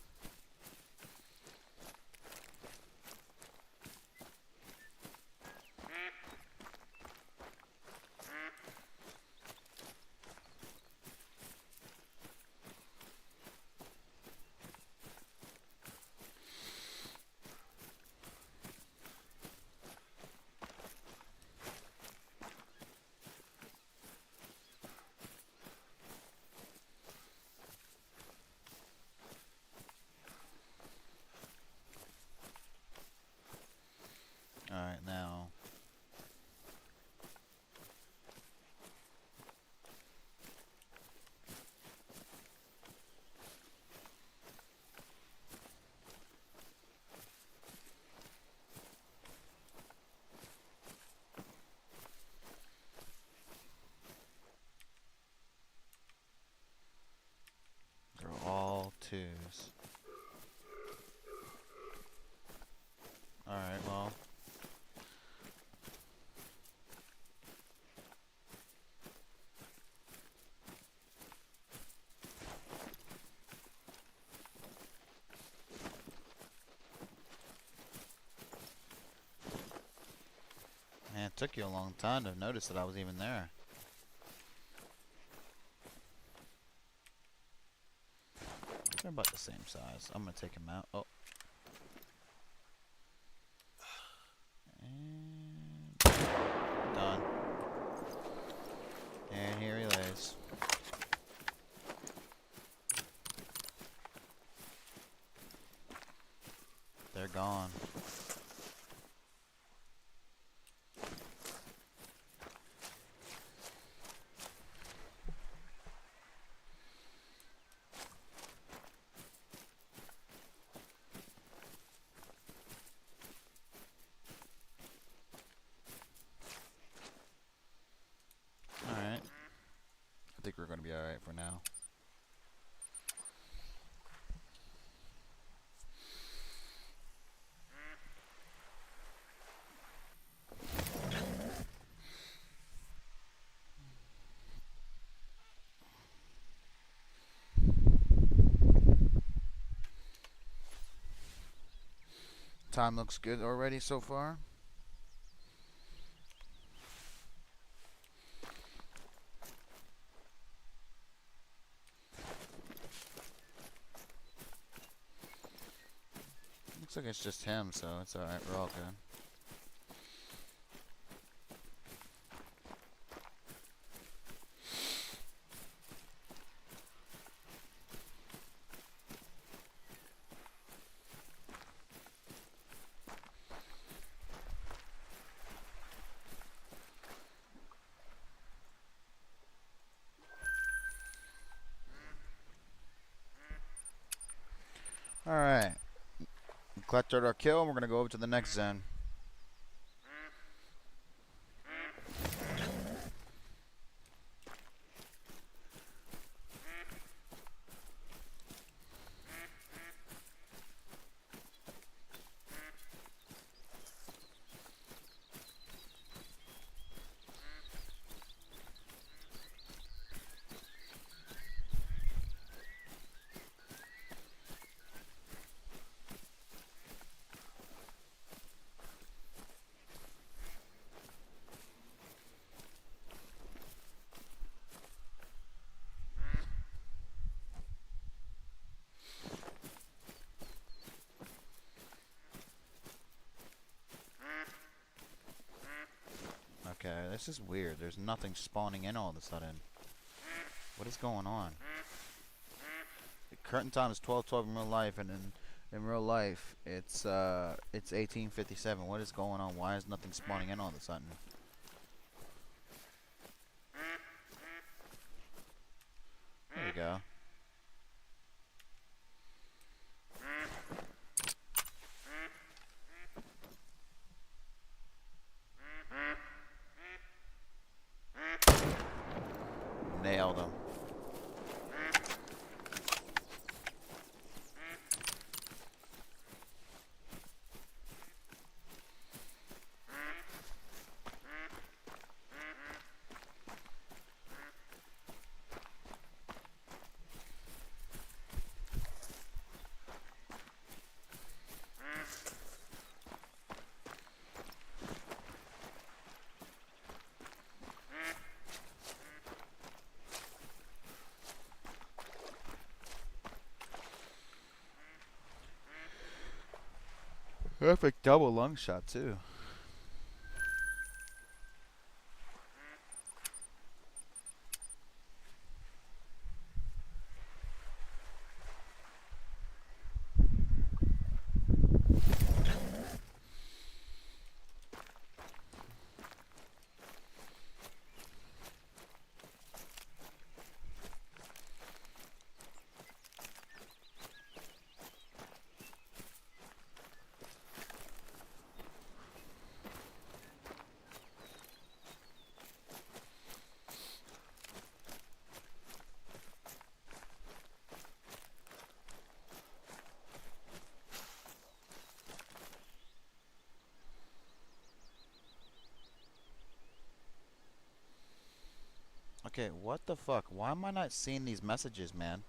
It took you a long time to notice that I was even there. They're about the same size. I'm gonna take him out. Oh. And done. And here he lays. They're gone. Alright. I think we're gonna be alright for now. Time looks good already so far. Looks like it's just him, so it's alright. We're all good. Alright. We collected our kill, and we're gonna go over to the next zone. Okay, this is weird. There's nothing spawning in all of a sudden. What is going on? The current time is 12:12 in real life, and in real life, it's 18:57. What is going on? Why is nothing spawning in all of a sudden? There we go. Nailed him. Perfect double lung shot too. Okay, what the fuck? Why am I not seeing these messages, man?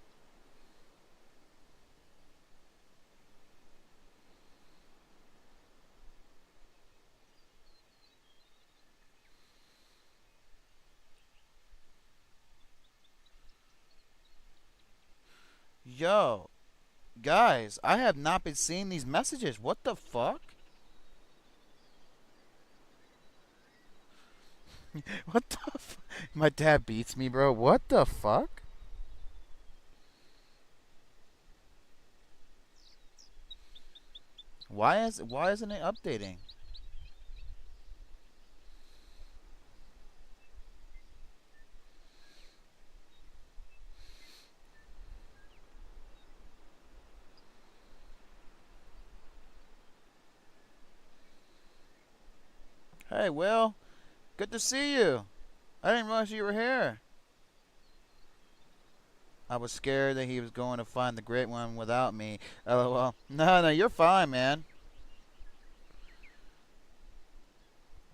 Yo, guys, I have not been seeing these messages. What the fuck? What the f My dad beats me, bro. What the fuck? Why isn't it updating? Hey, Will. Good to see you. I didn't realize you were here. I was scared that he was going to find the great one without me. LOL. No, you're fine, man.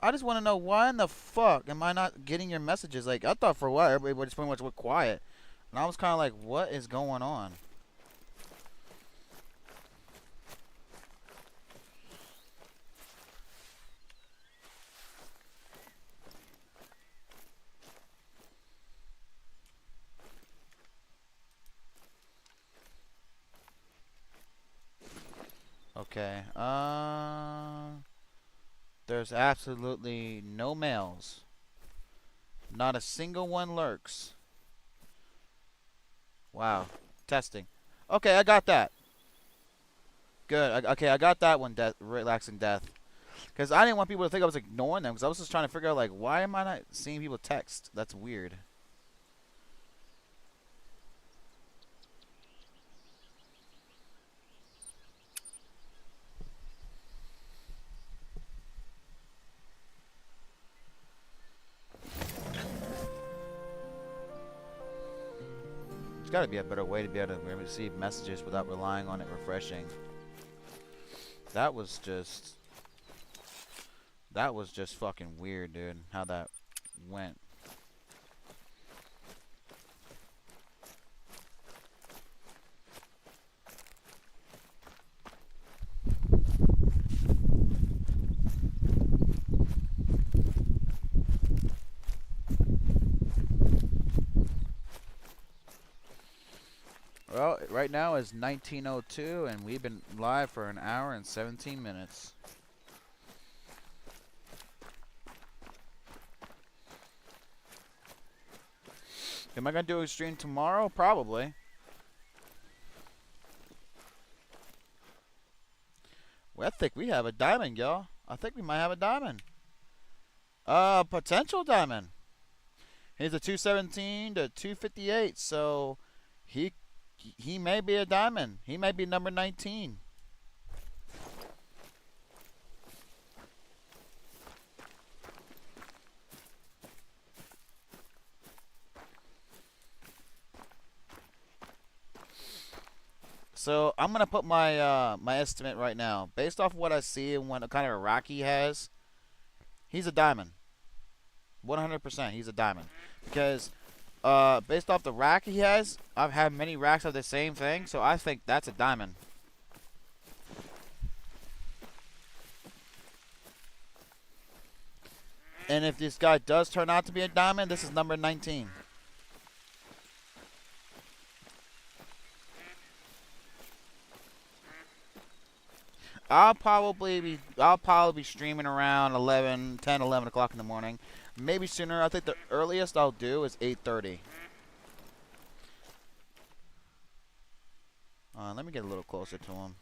I just want to know why in the fuck am I not getting your messages? Like, I thought for a while everybody just pretty much went quiet. And I was kind of like, what is going on? Okay. There's absolutely no males. Not a single one lurks. Wow. Testing. Okay, I got that. Good. Okay, I got that one. Relaxing death. Because I didn't want people to think I was ignoring them. Because I was just trying to figure out, like, why am I not seeing people text? That's weird. There's got to be a better way to be able to receive messages without relying on it refreshing. That was just fucking weird, dude. How that went. Well, right now is 19:02, and we've been live for an hour and 17 minutes. Am I gonna do a stream tomorrow? Probably. Well, I think we have a diamond, y'all. I think we might have a diamond. Potential diamond. He's a 217 to 258, so he may be a diamond. He may be number 19. So I'm gonna put my my estimate right now, based off of what I see and what kind of rack he has. He's a diamond. 100%. He's a diamond because based off the rack he has, I've had many racks of the same thing, so I think that's a diamond. And if this guy does turn out to be a diamond, this is number 19. I'll probably be streaming around 10, 11 o'clock in the morning. Maybe sooner. I think the earliest I'll do is 8:30. Let me get a little closer to him.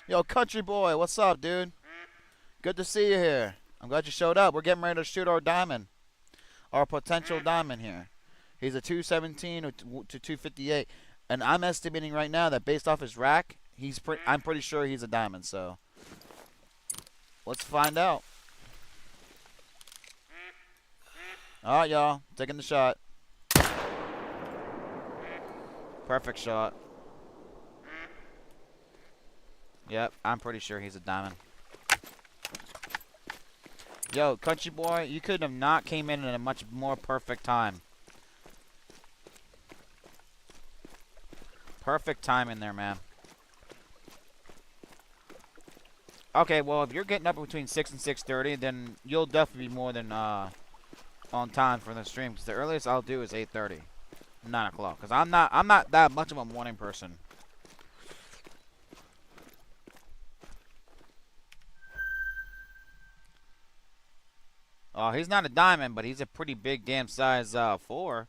Yo, country boy, what's up, dude? Good to see you here. I'm glad you showed up. We're getting ready to shoot our diamond. Our potential diamond here. He's a 217 to 258. And I'm estimating right now that based off his rack, I'm pretty sure he's a diamond, so let's find out. Alright, y'all. Taking the shot. Perfect shot. Yep, I'm pretty sure he's a diamond. Yo, country boy, you could have not came in at a much more perfect time. Perfect time in there, man. Okay, well, if you're getting up between 6 and 6:30, then you'll definitely be more than on time for the stream. Because the earliest I'll do is 8:30, 9 o'clock. Because I'm not that much of a morning person. Oh, he's not a diamond, but he's a pretty big damn size 4.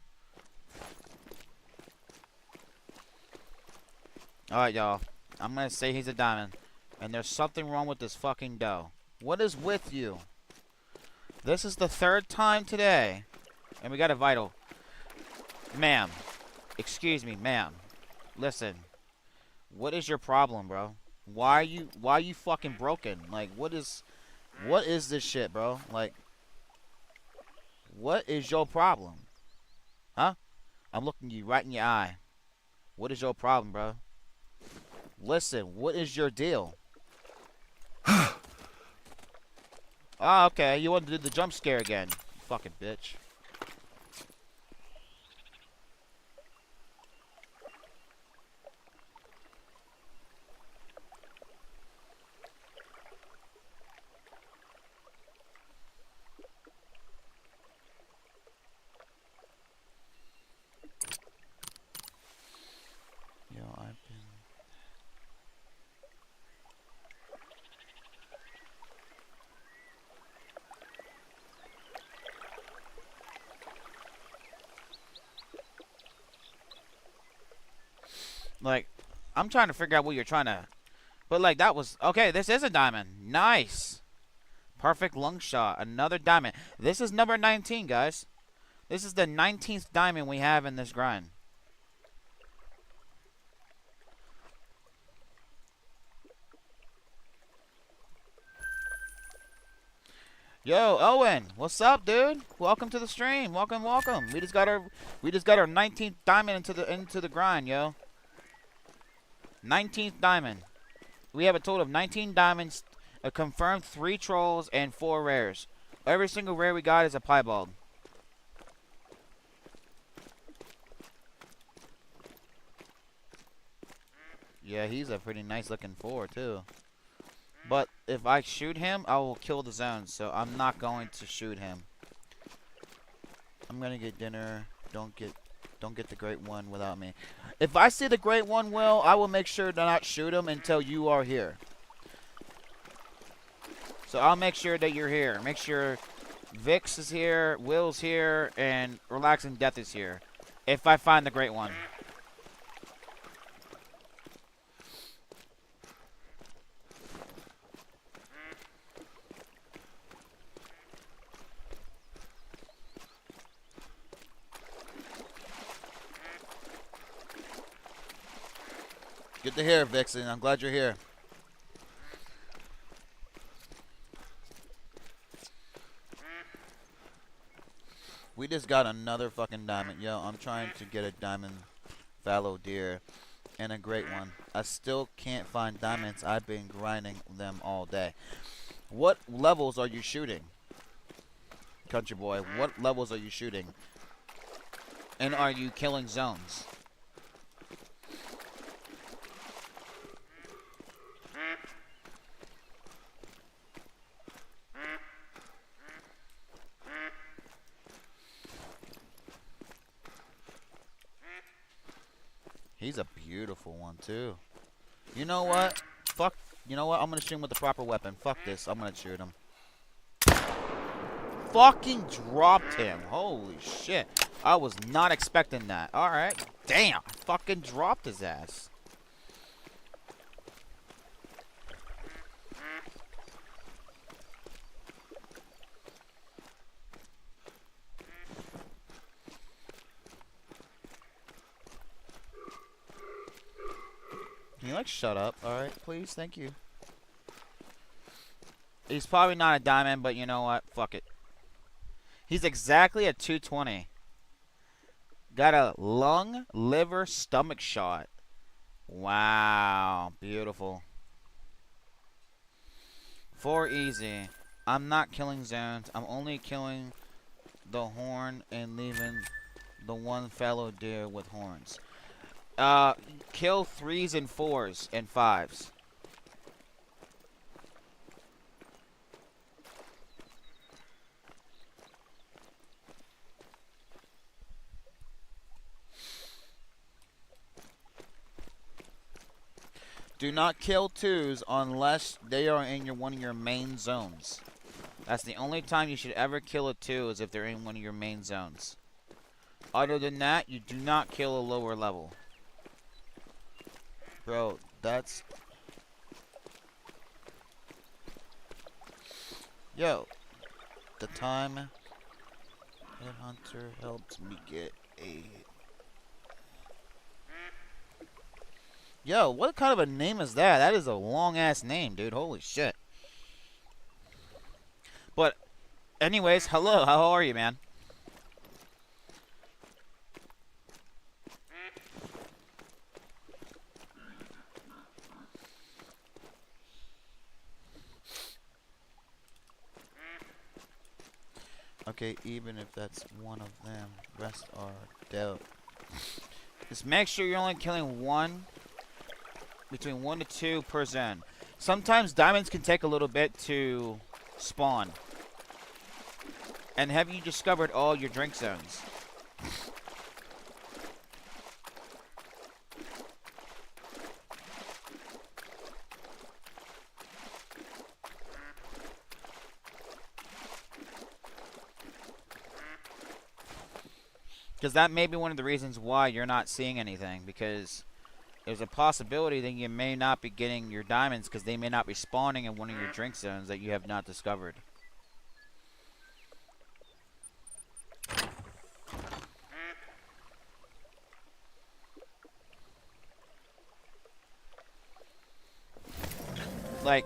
Alright, y'all. I'm gonna say he's a diamond. And there's something wrong with this fucking dough. What is with you? This is the 3rd time today. And we got a vital. Ma'am. Excuse me, ma'am. Listen. What is your problem, bro? Why are you fucking broken? Like, what is this shit, bro? Like, what is your problem? Huh? I'm looking you right in your eye. What is your problem, bro? Listen, what is your deal? Ah, okay. You want to do the jump scare again. You fucking bitch. Yo, I've been... Like, I'm trying to figure out what you're trying to... But, like, that was... Okay, this is a diamond. Nice. Perfect lung shot. Another diamond. This is number 19, guys. This is the 19th diamond we have in this grind. Yo, Owen, what's up, dude? Welcome to the stream. Welcome, welcome. We just got our 19th diamond into the grind, yo. 19th diamond. We have a total of 19 diamonds, a confirmed 3 trolls, and 4 rares. Every single rare we got is a piebald. Yeah, he's a pretty nice looking 4 too. But if I shoot him, I will kill the zone, so I'm not going to shoot him. I'm gonna get dinner. Don't get the great one without me. If I see the great one, Will, I will make sure to not shoot him until you are here. So I'll make sure that you're here. Make sure Vix is here, Will's here, and Relaxing Death is here. If I find the great one. Good to hear, Vixen. I'm glad you're here. We just got another fucking diamond. Yo, I'm trying to get a diamond fallow deer and a great one. I still can't find diamonds. I've been grinding them all day. What levels are you shooting? Country boy, what levels are you shooting? And are you killing zones? He's a beautiful one, too. You know what? Fuck. You know what? I'm gonna shoot him with the proper weapon. Fuck this. I'm gonna shoot him. Fucking dropped him. Holy shit. I was not expecting that. Alright. Damn. Fucking dropped his ass. Can you, like, shut up? Alright, please? Thank you. He's probably not a diamond, but you know what? Fuck it. He's exactly a 220. Got a lung, liver, stomach shot. Wow. Beautiful. 4 easy. I'm not killing zones. I'm only killing the horn and leaving the one fallow deer with horns. Kill 3s and 4s and 5s. Do not kill twos unless they are in one of your main zones. That's the only time you should ever kill a two is if they're in one of your main zones. Other than that, you do not kill a lower level. Bro, that's... Yo, the time Headhunter helped me get a... Yo, what kind of a name is that? That is a long-ass name, dude. Holy shit. But, anyways, hello. How are you, man? Okay, even if that's one of them, rest are dealt. Just make sure you're only killing one, between 1 to 2 per zone. Sometimes diamonds can take a little bit to spawn. And have you discovered all your drink zones? Because that may be one of the reasons why you're not seeing anything. Because there's a possibility that you may not be getting your diamonds because they may not be spawning in one of your drink zones that you have not discovered. Like,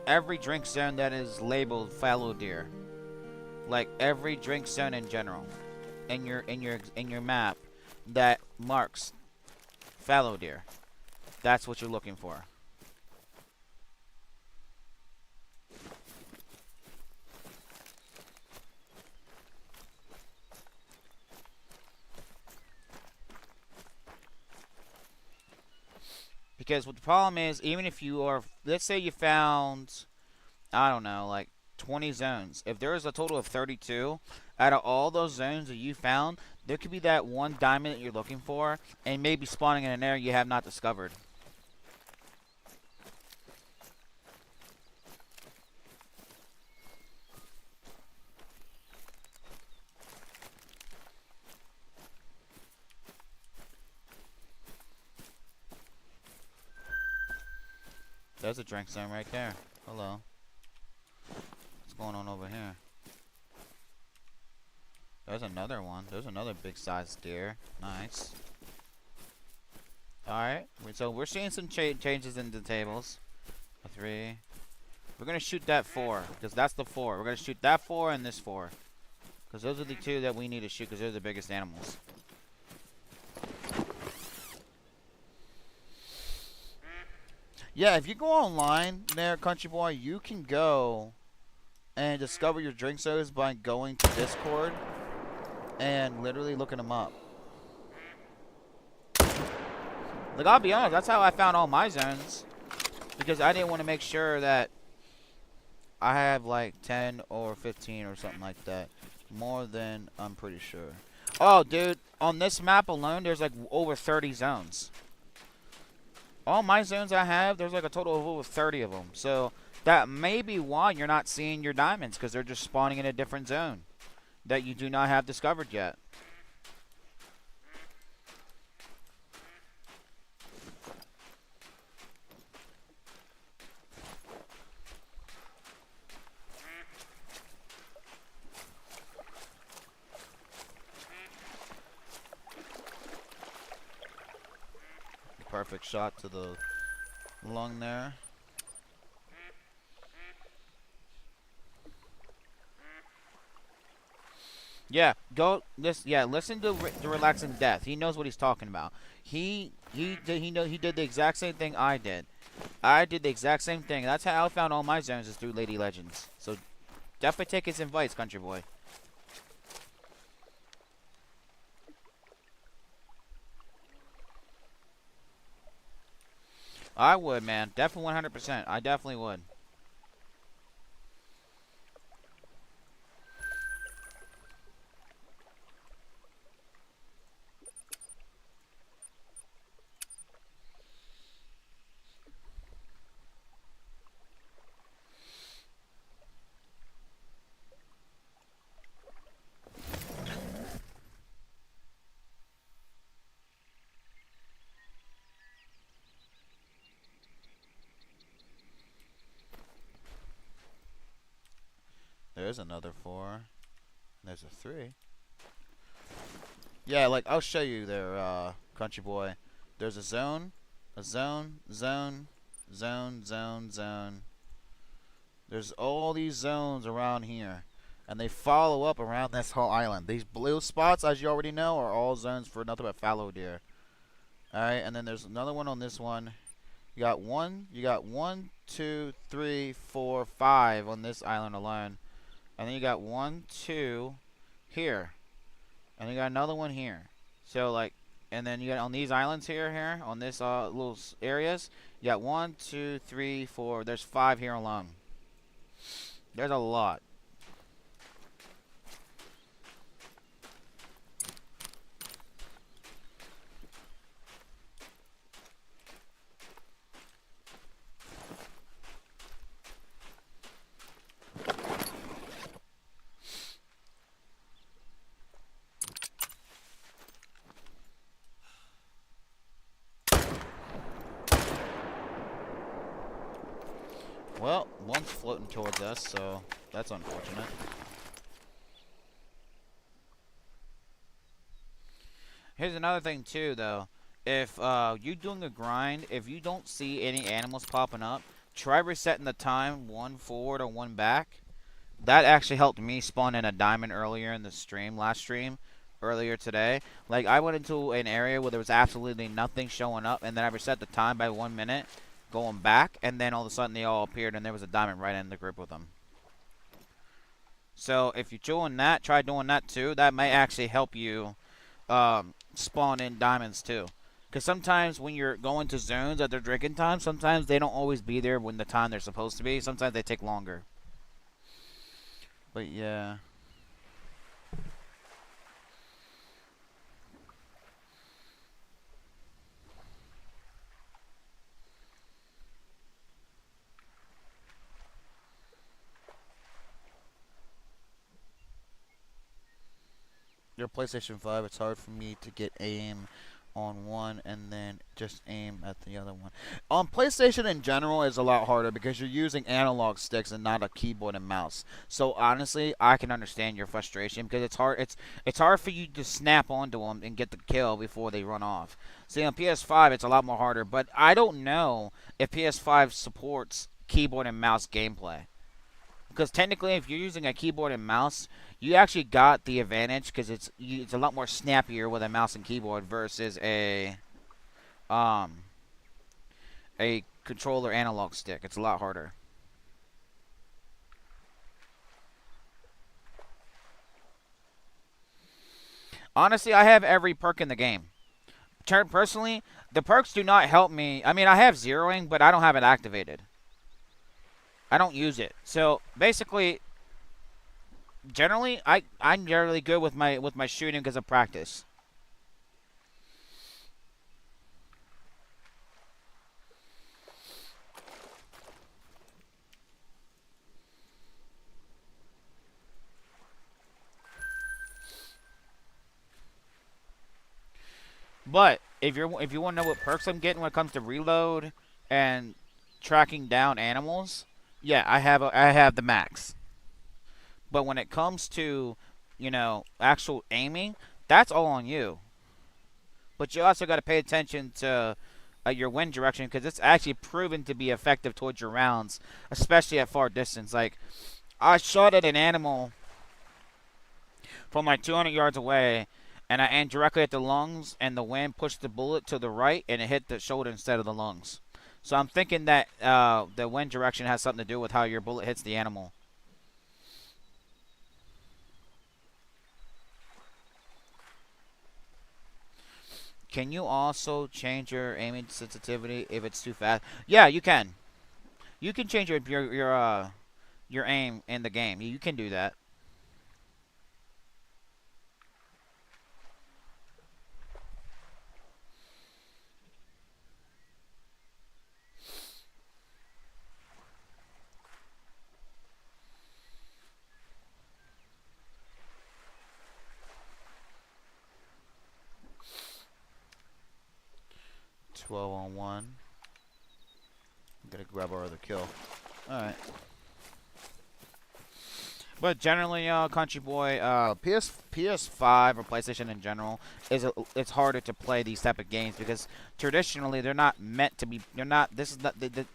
every drink zone that is labeled fallow deer. Like, every drink zone in general. In your map that marks fallow deer. That's what you're looking for. Because what the problem is, even if you are, let's say you found, I don't know, like 20 zones. If there is a total of 32, out of all those zones that you found, there could be that one diamond that you're looking for, and maybe spawning in an area you have not discovered. There's a drink zone right there. Hello. What's going on over here? There's another one. There's another big sized deer. Nice. Alright. So we're seeing some changes in the tables. A 3. We're going to shoot that 4. Because that's the 4. We're going to shoot that 4 and this 4. Because those are the 2 that we need to shoot. Because they're the biggest animals. Yeah, if you go online there, Country Boy, you can go and discover your drink zones by going to Discord and literally looking them up. Like, I'll be honest, that's how I found all my zones. Because I didn't want to make sure that I have like 10 or 15 or something like that. More than I'm pretty sure. Oh, dude, on this map alone, there's like over 30 zones. All my zones I have, there's like a total of over 30 of them. So that may be why you're not seeing your diamonds, because they're just spawning in a different zone that you do not have discovered yet. Perfect shot to the lung there. Yeah, listen to the Relaxing Death. He knows what he's talking about. He did the exact same thing I did. I did the exact same thing. That's how I found all my zones, is through Lady Legends. So definitely take his advice, Country Boy. I would, man. Definitely 100%. I definitely would. There's another 4. There's a 3. Yeah, like, I'll show you there, country boy. There's a zone, zone, zone. There's all these zones around here. And they follow up around this whole island. These blue spots, as you already know, are all zones for nothing but fallow deer. Alright, and then there's another one on this one. You got one, 2, 3, 4, 5 on this island alone. And then you got 1, 2 here. And you got another one here. So, like, and then you got on these islands here, on this little areas, you got 1, 2, 3, 4. There's 5 here alone. There's a lot. Well, one's floating towards us, so that's unfortunate. Here's another thing too, though. If you're doing a grind, if you don't see any animals popping up, try resetting the time 1 forward or 1 back. That actually helped me spawn in a diamond earlier in the stream, last stream, earlier today. Like, I went into an area where there was absolutely nothing showing up, and then I reset the time by 1 minute, going back, and then all of a sudden they all appeared, and there was a diamond right in the group with them. So if you're doing that, try doing that too. That might actually help you spawn in diamonds too. Because sometimes when you're going to zones at their drinking time, sometimes they don't always be there when the time they're supposed to be. Sometimes they take longer. But yeah. Your PlayStation 5, it's hard for me to get aim on one and then just aim at the other one. On PlayStation in general is a lot harder because you're using analog sticks and not a keyboard and mouse. So honestly, I can understand your frustration because it's hard. It's hard for you to snap onto them and get the kill before they run off. See, on PS5 it's a lot more harder, but I don't know if PS5 supports keyboard and mouse gameplay. Because technically, if you're using a keyboard and mouse, you actually got the advantage because it's a lot more snappier with a mouse and keyboard versus a controller analog stick. It's a lot harder. Honestly, I have every perk in the game. Personally, the perks do not help me. I mean, I have zeroing, but I don't have it activated. I don't use it. So basically, generally, I'm generally good with my shooting because of practice. But if you want to know what perks I'm getting when it comes to reload and tracking down animals, yeah, I have the max. But when it comes to, actual aiming, that's all on you. But you also got to pay attention to your wind direction because it's actually proven to be effective towards your rounds, especially at far distance. Like, I shot at an animal from like 200 yards away, and I aimed directly at the lungs, and the wind pushed the bullet to the right, and it hit the shoulder instead of the lungs. So I'm thinking that the wind direction has something to do with how your bullet hits the animal. Can you also change your aiming sensitivity if it's too fast? Yeah, you can. You can change your aim in the game. You can do that. Twelve on one. I'm gonna grab our other kill. All right. But generally, Country Boy, PS5 or PlayStation in general it's harder to play these type of games because traditionally they're not meant to be. They're not. This is not.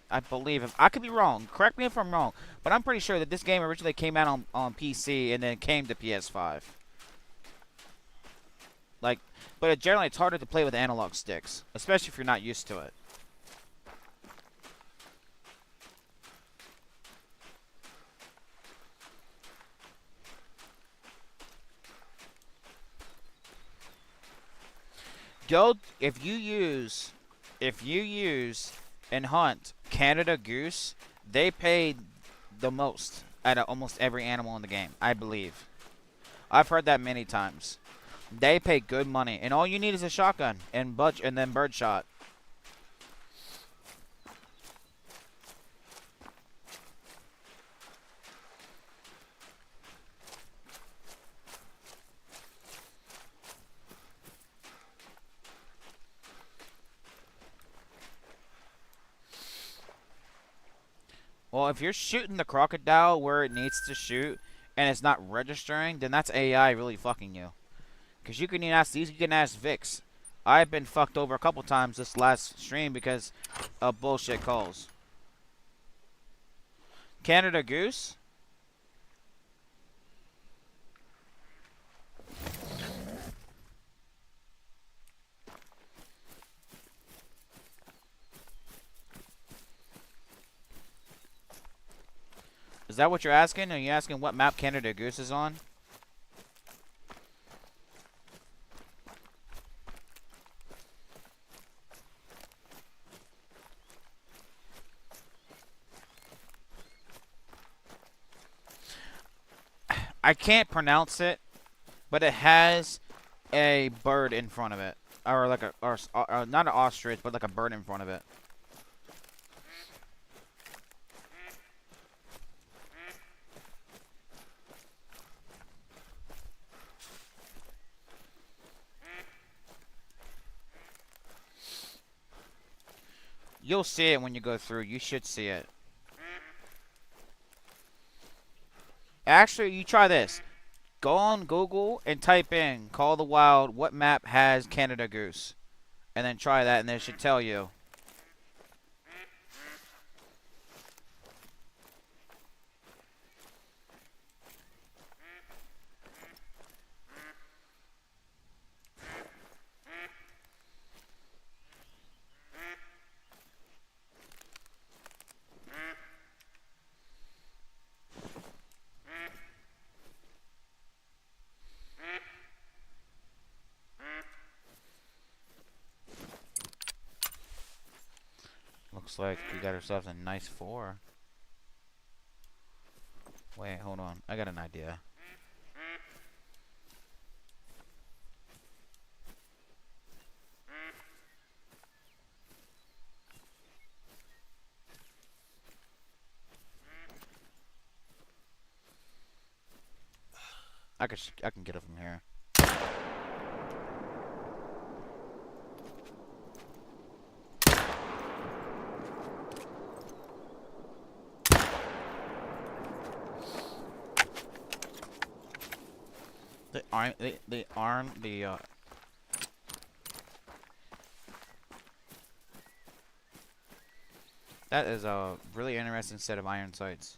I believe. If, I could be wrong. Correct me if I'm wrong. But I'm pretty sure that this game originally came out on PC and then came to PS5. Like, but generally it's harder to play with analog sticks, especially if you're not used to it. Go if you use and hunt Canada goose, they pay the most out of almost every animal in the game, I believe. I've heard that many times. They pay good money, and all you need is a shotgun and then bird shot. Well, if you're shooting the crocodile where it needs to shoot and it's not registering, then that's AI really fucking you. Because you can ask Vix. I've been fucked over a couple times this last stream because of bullshit calls. Canada Goose? Is that what you're asking? Are you asking what map Canada Goose is on? I can't pronounce it, but it has a bird in front of it, or like or not an ostrich, but like a bird in front of it. You'll see it when you go through. You should see it. Actually, you try this. Go on Google and type in Call the Wild, what map has Canada Goose? And then try that, and it should tell you. Looks like we got ourselves a nice 4. Wait, hold on. I got an idea. I can get it from here. They arm the that is a really interesting set of iron sights.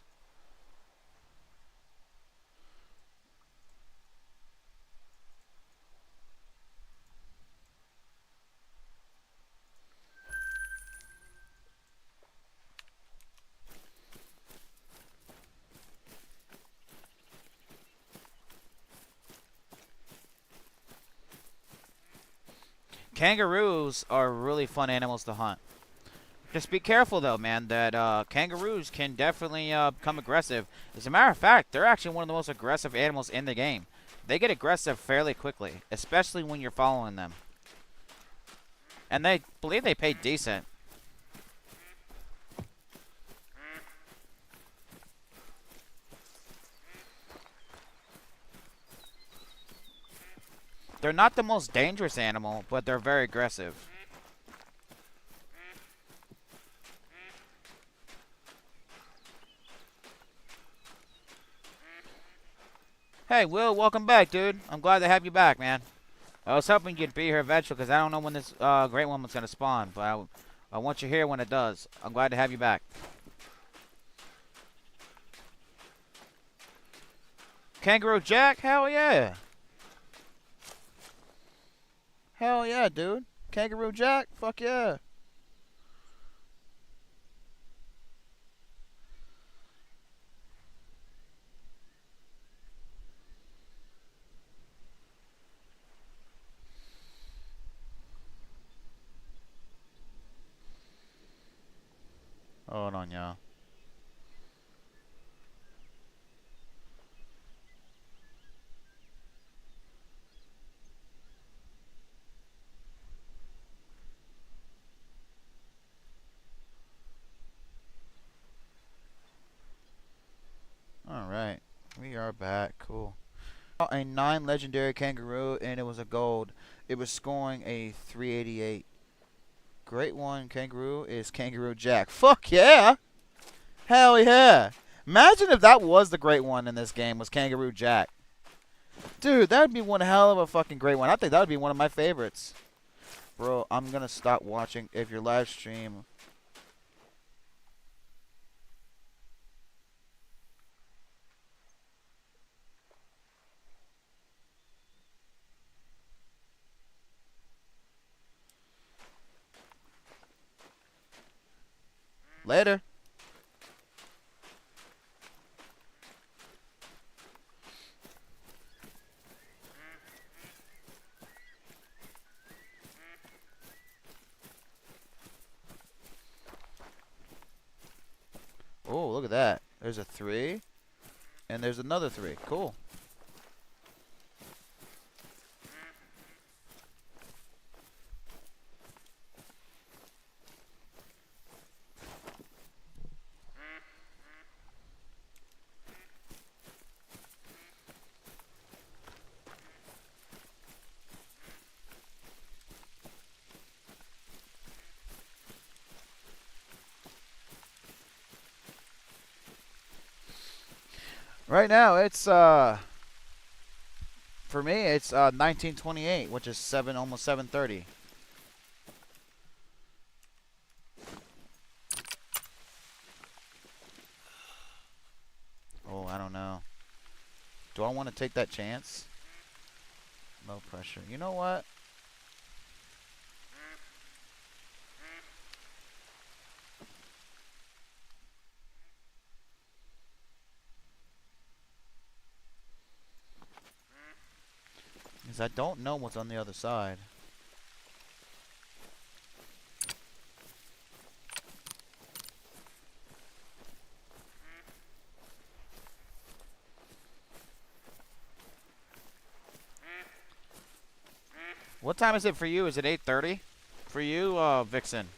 Kangaroos are really fun animals to hunt. Just be careful though, man, that kangaroos can definitely become aggressive. As a matter of fact, they're actually one of the most aggressive animals in the game. They get aggressive fairly quickly, especially when you're following them. And they believe they pay decent. They're not the most dangerous animal, but they're very aggressive. Hey, Will, welcome back, dude. I'm glad to have you back, man. I was hoping you'd be here eventually because I don't know when this great one was going to spawn, but I want you here when it does. I'm glad to have you back. Kangaroo Jack? Hell yeah. Hell yeah, dude. Kangaroo Jack? Fuck yeah. Hold on, y'all. Alright. We are back. Cool. A 9 legendary kangaroo, and it was a gold. It was scoring a 388. Great one kangaroo is Kangaroo Jack. Fuck yeah! Hell yeah! Imagine if that was the great one in this game, was Kangaroo Jack. Dude, that would be one hell of a fucking great one. I think that would be one of my favorites. Bro, I'm gonna stop watching if your live stream. Later. Oh, look at that. There's a 3. And there's another 3. Cool. Right now, it's, for me, it's 1928, which is almost 7:30. Oh, I don't know. Do I want to take that chance? Low pressure. You know what? Because I don't know what's on the other side. What time is it for you? Is it 8:30? For you, Vixen?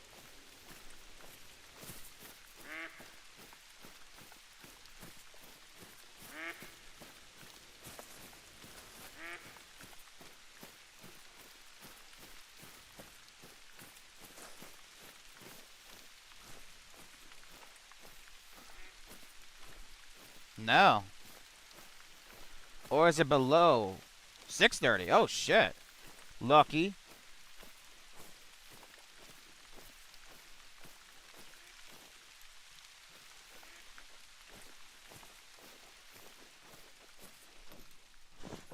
No. Or is it below 6:30? Oh shit. Lucky.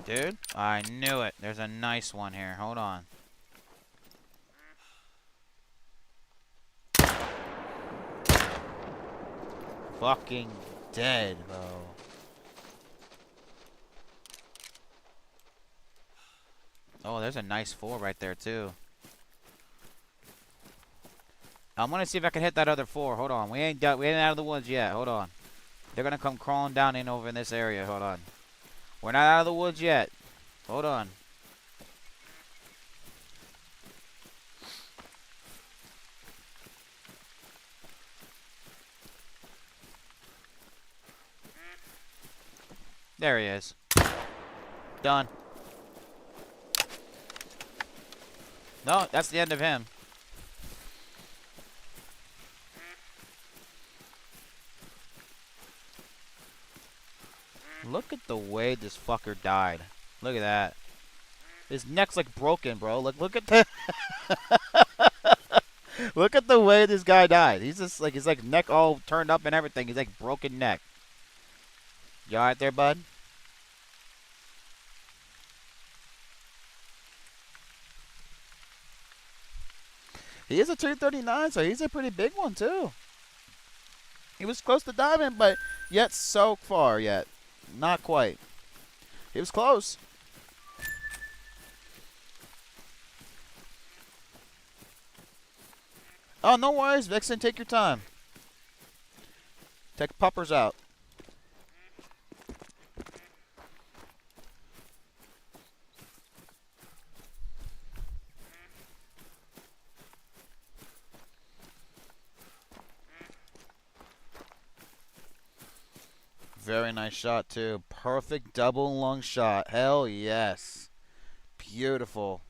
Dude, I knew it. There's a nice one here. Hold on. Fucking dead, bro. Oh, there's a nice 4 right there, too. I'm gonna see if I can hit that other 4. Hold on. We ain't done. We ain't out of the woods yet. Hold on. They're gonna come crawling down in over in this area. Hold on. We're not out of the woods yet. Hold on. There he is. Done. No, that's the end of him. Look at the way this fucker died. Look at that. His neck's like broken, bro. Look at the look at the way this guy died. He's just like his like neck all turned up and everything. He's like broken neck. You alright there, bud? He is a 239, so he's a pretty big one too. He was close to diamond, but yet so far yet. Not quite. He was close. Oh, no worries, Vixen. Take your time. Take puppers out. Very nice shot, too. Perfect double lung shot. Hell yes. Beautiful.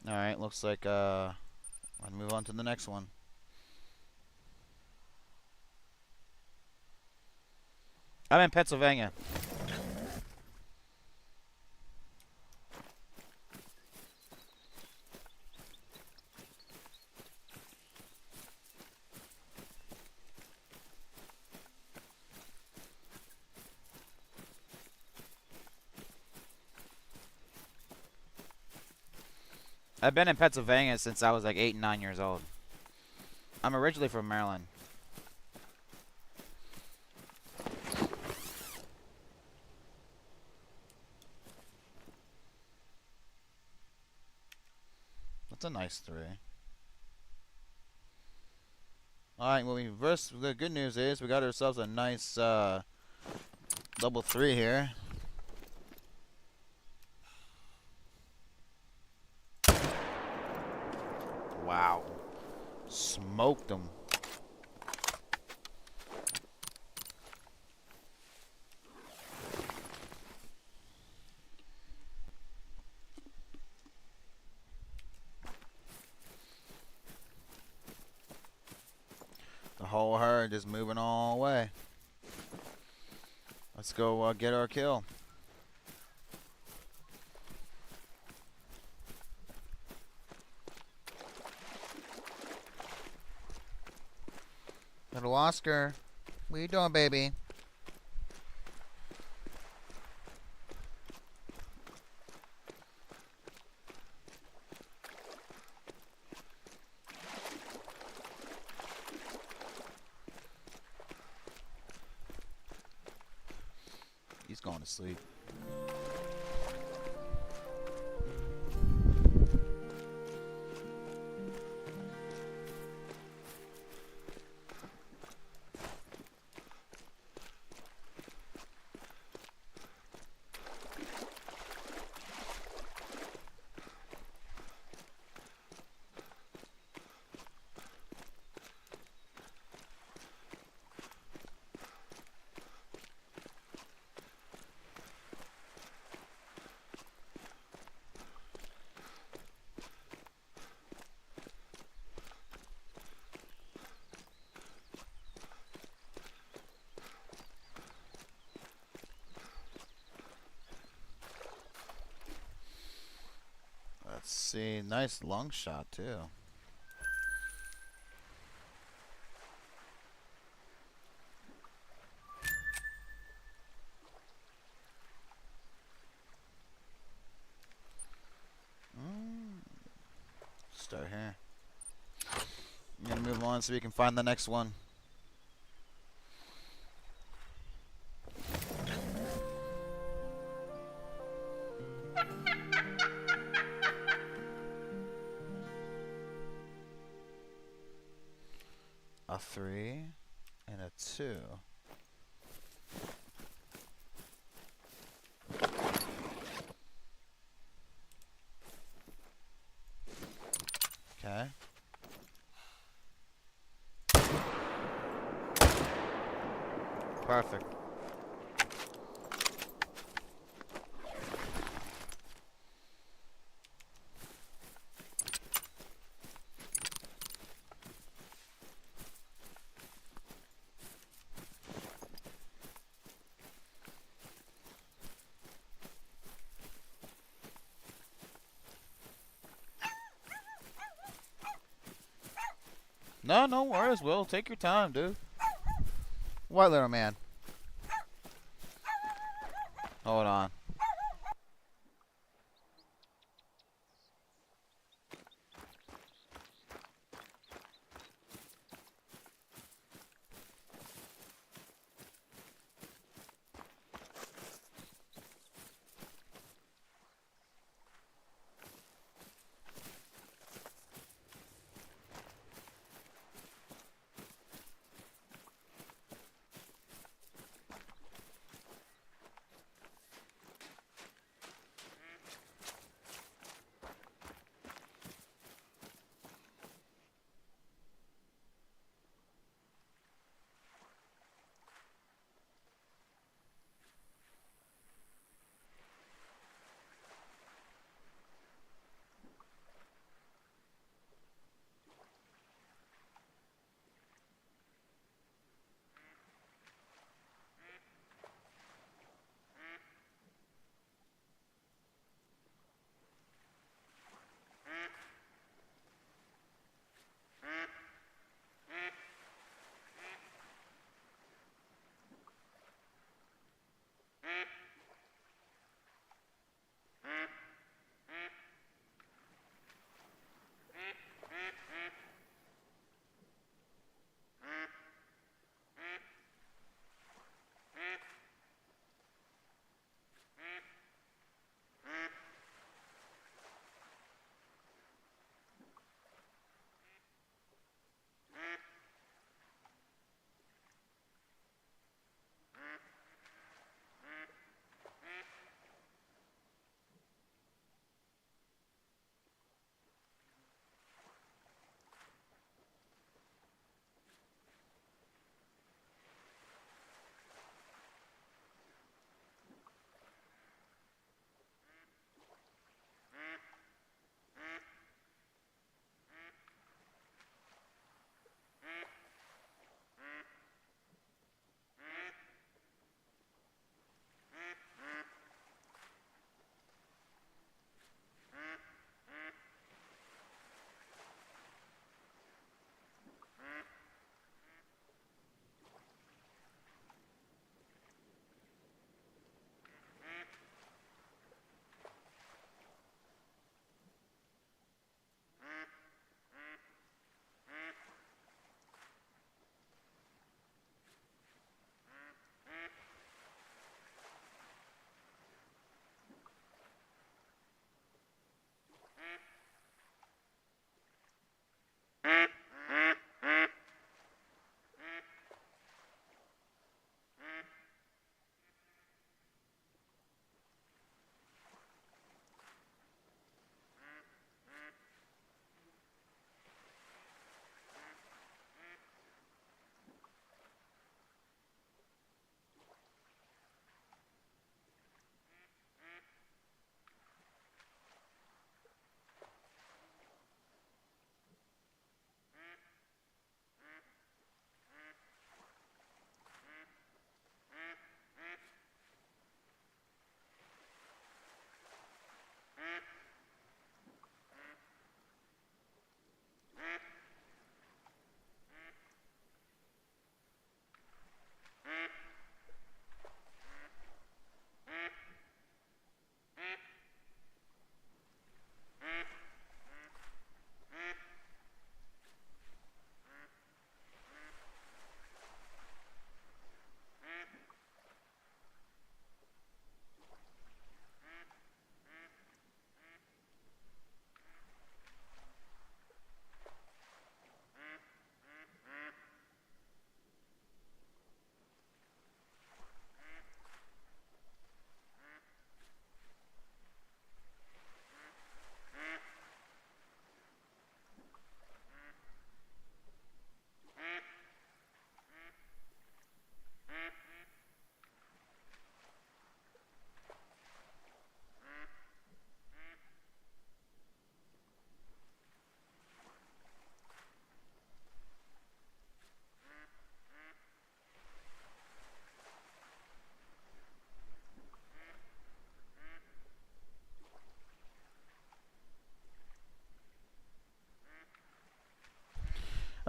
Alright, looks like I'll move on to the next one. I'm in Pennsylvania. I've been in Pennsylvania since I was like 8 and 9 years old. I'm originally from Maryland. That's a nice 3. Alright, well, the good news is we got ourselves a nice double 3 here. Wow. Smoked him. The whole herd is moving all the way. Let's go get our kill. Little Oscar, what you doing, baby? He's going to sleep. Let's see, nice long shot too. Start here. I'm gonna move on so we can find the next one. A 3 and a 2. Okay. Perfect. No, no worries, Will. Take your time, dude. What, little man? Hold on.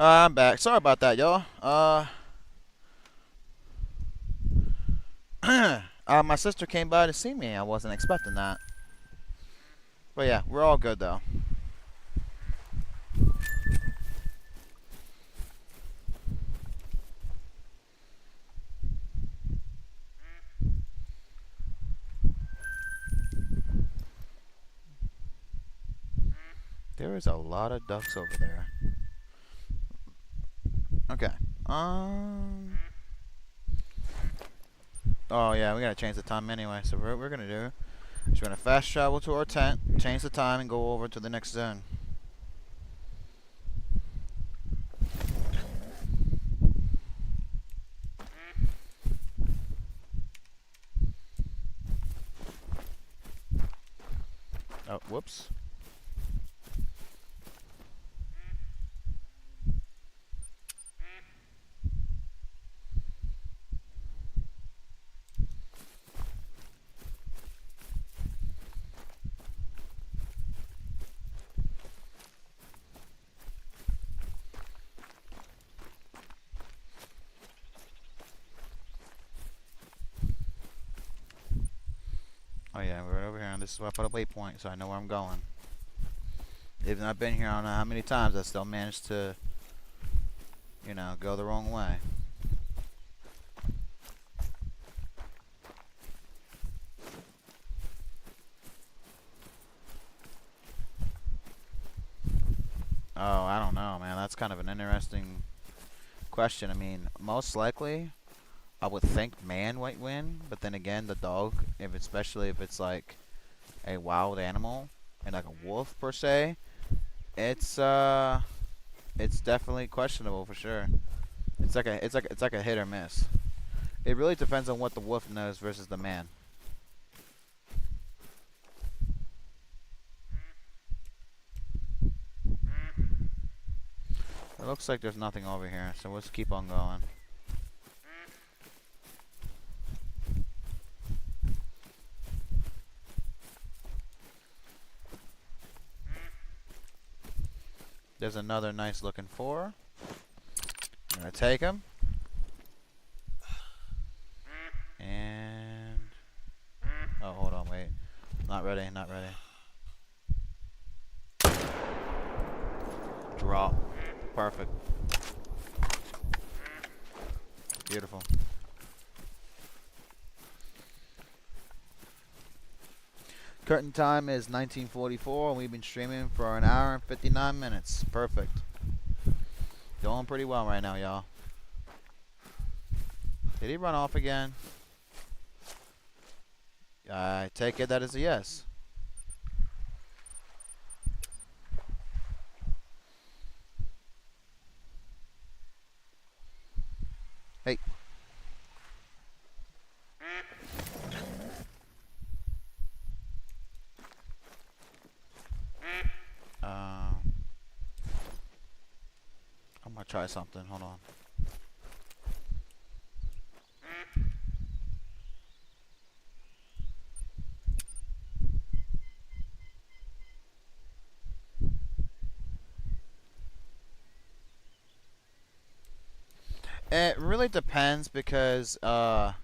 I'm back. Sorry about that, y'all. My sister came by to see me. I wasn't expecting that. But yeah, we're all good though. There is a lot of ducks over there. Okay. Oh yeah, we gotta change the time anyway. So what we're gonna do is we're gonna fast travel to our tent, change the time, and go over to the next zone. Oh, whoops. Oh yeah, we're over here, and this is where I put a waypoint, so I know where I'm going. Even though I've been here, I don't know how many times I still managed to, you know, go the wrong way. Oh, I don't know, man. That's kind of an interesting question. I mean, most likely, I would think man might win, but then again, the dog, if especially if it's like a wild animal and like a wolf per se, it's definitely questionable for sure. It's like a hit or miss. It really depends on what the wolf knows versus the man. It looks like there's nothing over here, so let's keep on going. There's another nice looking four. I'm gonna take him. And oh, hold on, wait. Not ready, not ready. Drop. Perfect. Beautiful. Curtain time is 1944, and we've been streaming for an hour and 59 minutes. Perfect. Going pretty well right now, y'all. Did he run off again? I take it that is a yes. Hey. I'm gonna try something. Hold on. It really depends because a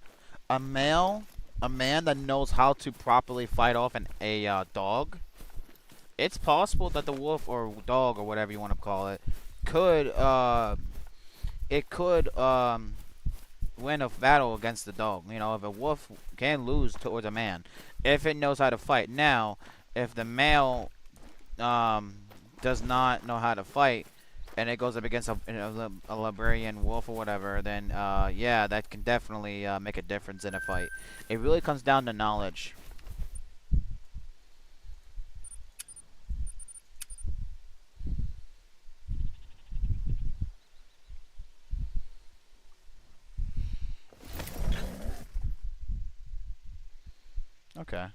man that knows how to properly fight off a dog, it's possible that the wolf or dog or whatever you want to call it could win a battle against the dog. You know, if a wolf can lose towards a man, if it knows how to fight. Now, if the male does not know how to fight, and it goes up against a librarian wolf or whatever, then yeah, that can definitely make a difference in a fight. It really comes down to knowledge. Okay.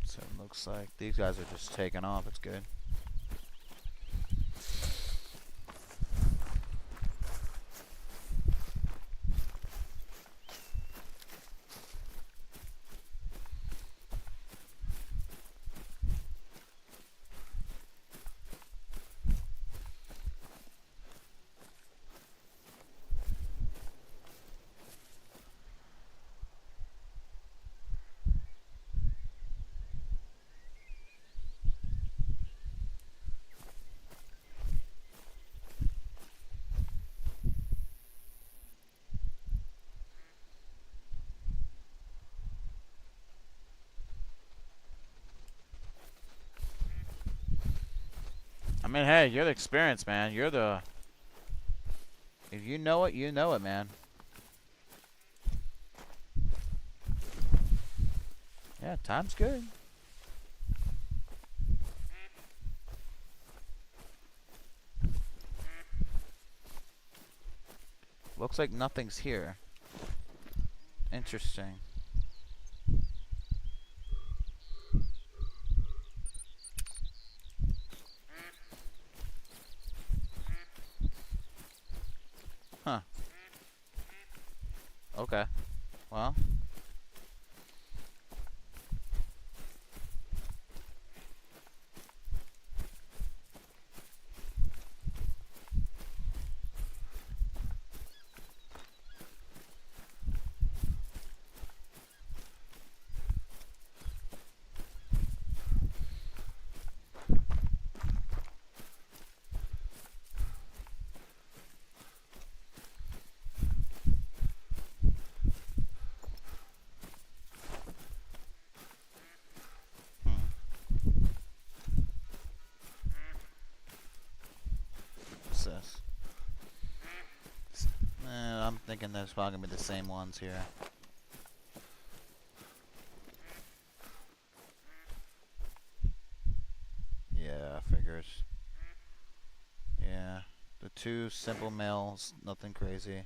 So it looks like these guys are just taking off. It's good. mean, hey, you're the experience, man. You're the... If you know it, you know it, man. Yeah, time's good. Looks like nothing's here. Interesting. Huh. Okay. Well. What's this? I'm thinking there's probably gonna be the same ones here. Yeah, figures. Yeah. The two simple males, nothing crazy.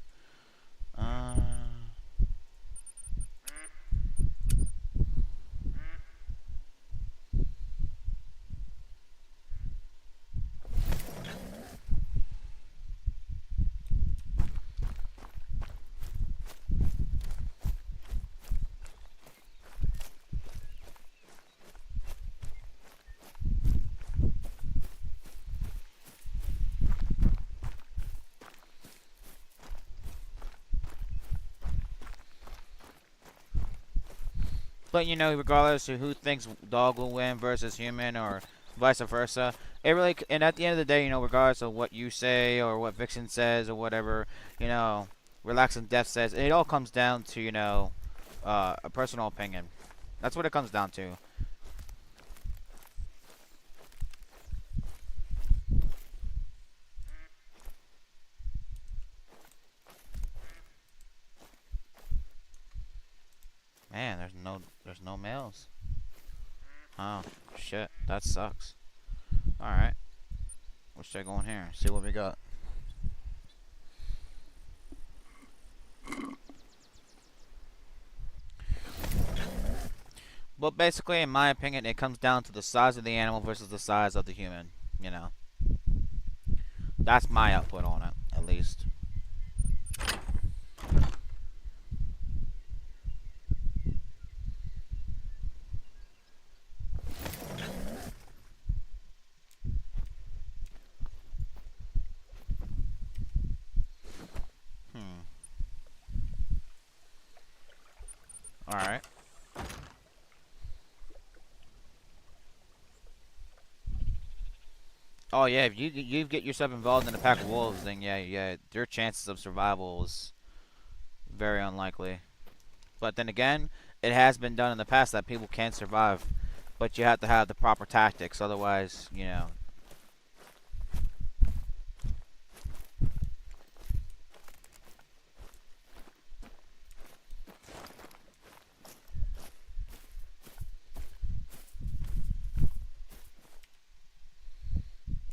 But you know, regardless of who thinks dog will win versus human or vice versa, it really, and at the end of the day, you know, regardless of what you say or what Vixen says or whatever, you know, Relaxing Death says, it all comes down to, you know, a personal opinion. That's what it comes down to. Man, there's no males. Oh, shit, that sucks. Alright. Let's check on here, see what we got. But basically, in my opinion, it comes down to the size of the animal versus the size of the human, you know. That's my output on it, at least. Alright. Oh yeah, if you get yourself involved in a pack of wolves, then yeah, your chances of survival is very unlikely. But then again, it has been done in the past that people can survive, but you have to have the proper tactics, otherwise, you know.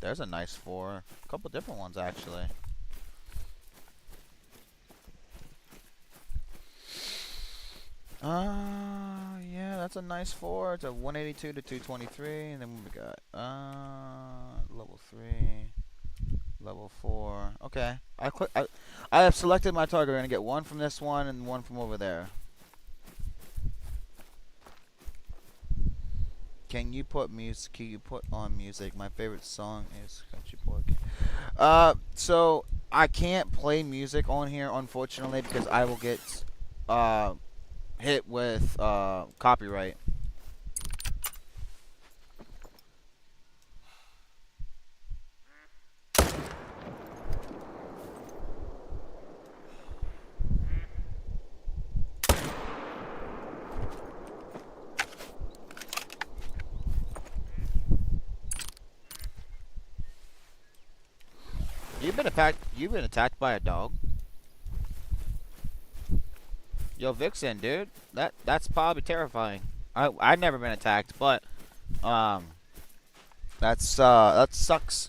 There's a nice 4. A couple different ones, actually. Yeah, that's a nice 4. It's a 182 to 223. And then what we got? Level 3. Level 4. Okay. I have selected my target. We're going to get one from this one and one from over there. Can you put on music? My favorite song is Country Boy. So I can't play music on here, unfortunately, because I will get hit with copyright. You've been attacked by a dog. Yo, Vixen, dude. That's probably terrifying. I've never been attacked, but um, that sucks.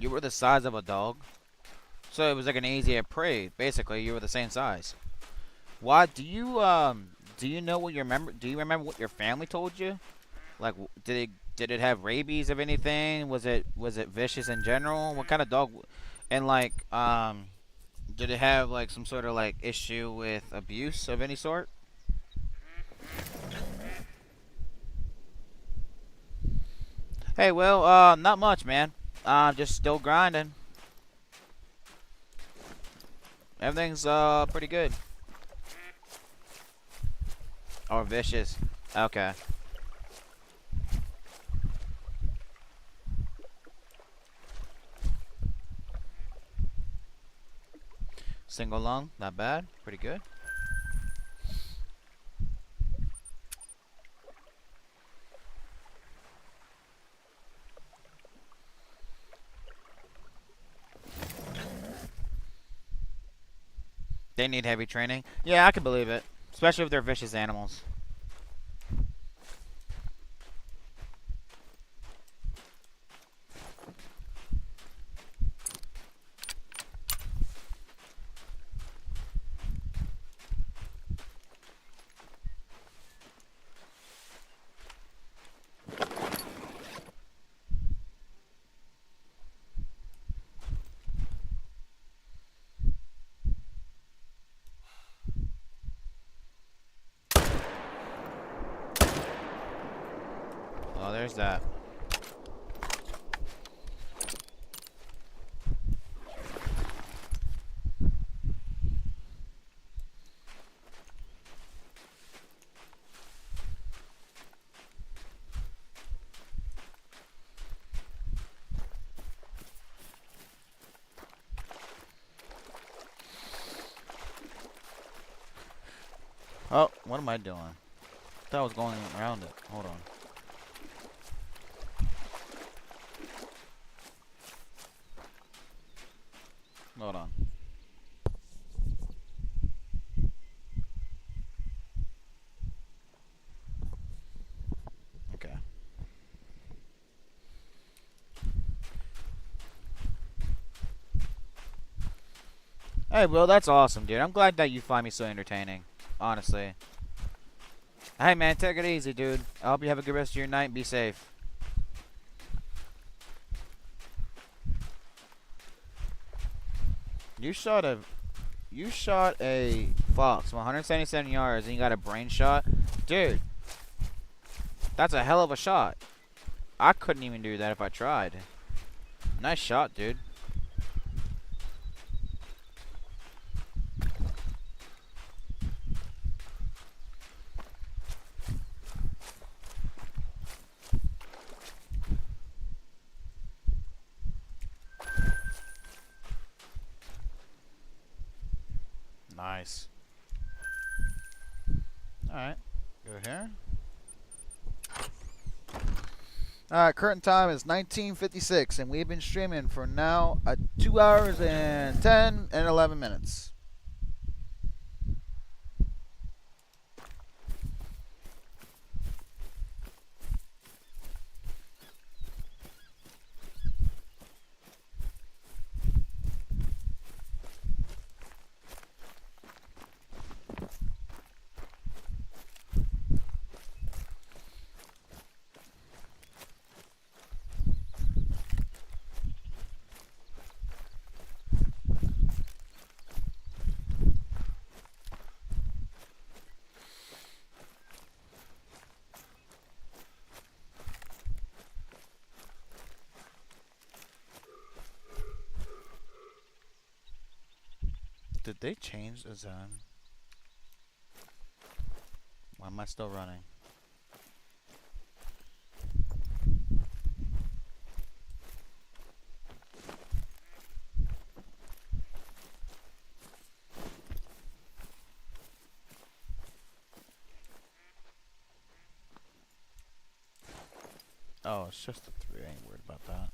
You were the size of a dog, so it was like an easier prey. Basically, you were the same size. Why do you know what your member? Do you remember what your family told you? Like, did it have rabies of anything? Was it vicious in general? What kind of dog? And like, did it have like some sort of like issue with abuse of any sort? Hey, well, not much, man. Just still grinding. Everything's pretty good. Or vicious. Okay. Single lung, not bad. Pretty good. They need heavy training. Yeah, I can believe it. Especially if they're vicious animals. Oh, there's that. Oh, what am I doing? I thought I was going around it. Hold on. Hold on. Okay. Hey, Will, that's awesome, dude. I'm glad that you find me so entertaining. Honestly. Hey, man, take it easy, dude. I hope you have a good rest of your night. Be safe. You shot a fox from 177 yards and you got a brain shot? Dude, that's a hell of a shot. I couldn't even do that if I tried. Nice shot, dude. Nice. Alright. Go here. Alright, current time is 19:56, and we've been streaming for now 2 hours and 10 and 11 minutes. Did they change the zone? Why am I still running? Oh, it's just a 3. I ain't worried about that.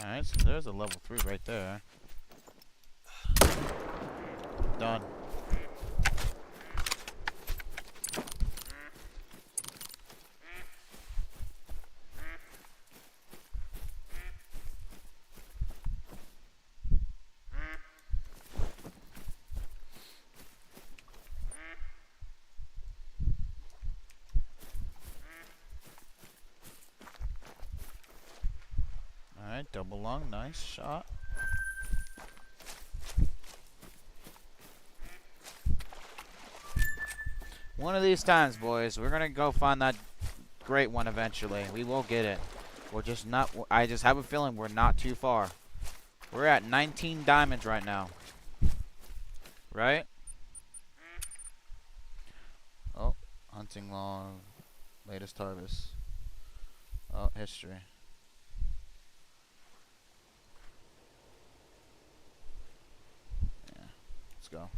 Alright, so there's a level 3 right there. Done. Alright, double lung, nice shot. One of these times, boys, we're gonna go find that great one eventually. We will get it. We're just not. I just have a feeling we're not too far. We're at 19 diamonds right now. Right? Oh, hunting log, latest harvest. Oh, history. Yeah, let's go.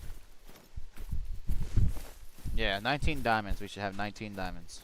Yeah, 19 diamonds. We should have 19 diamonds.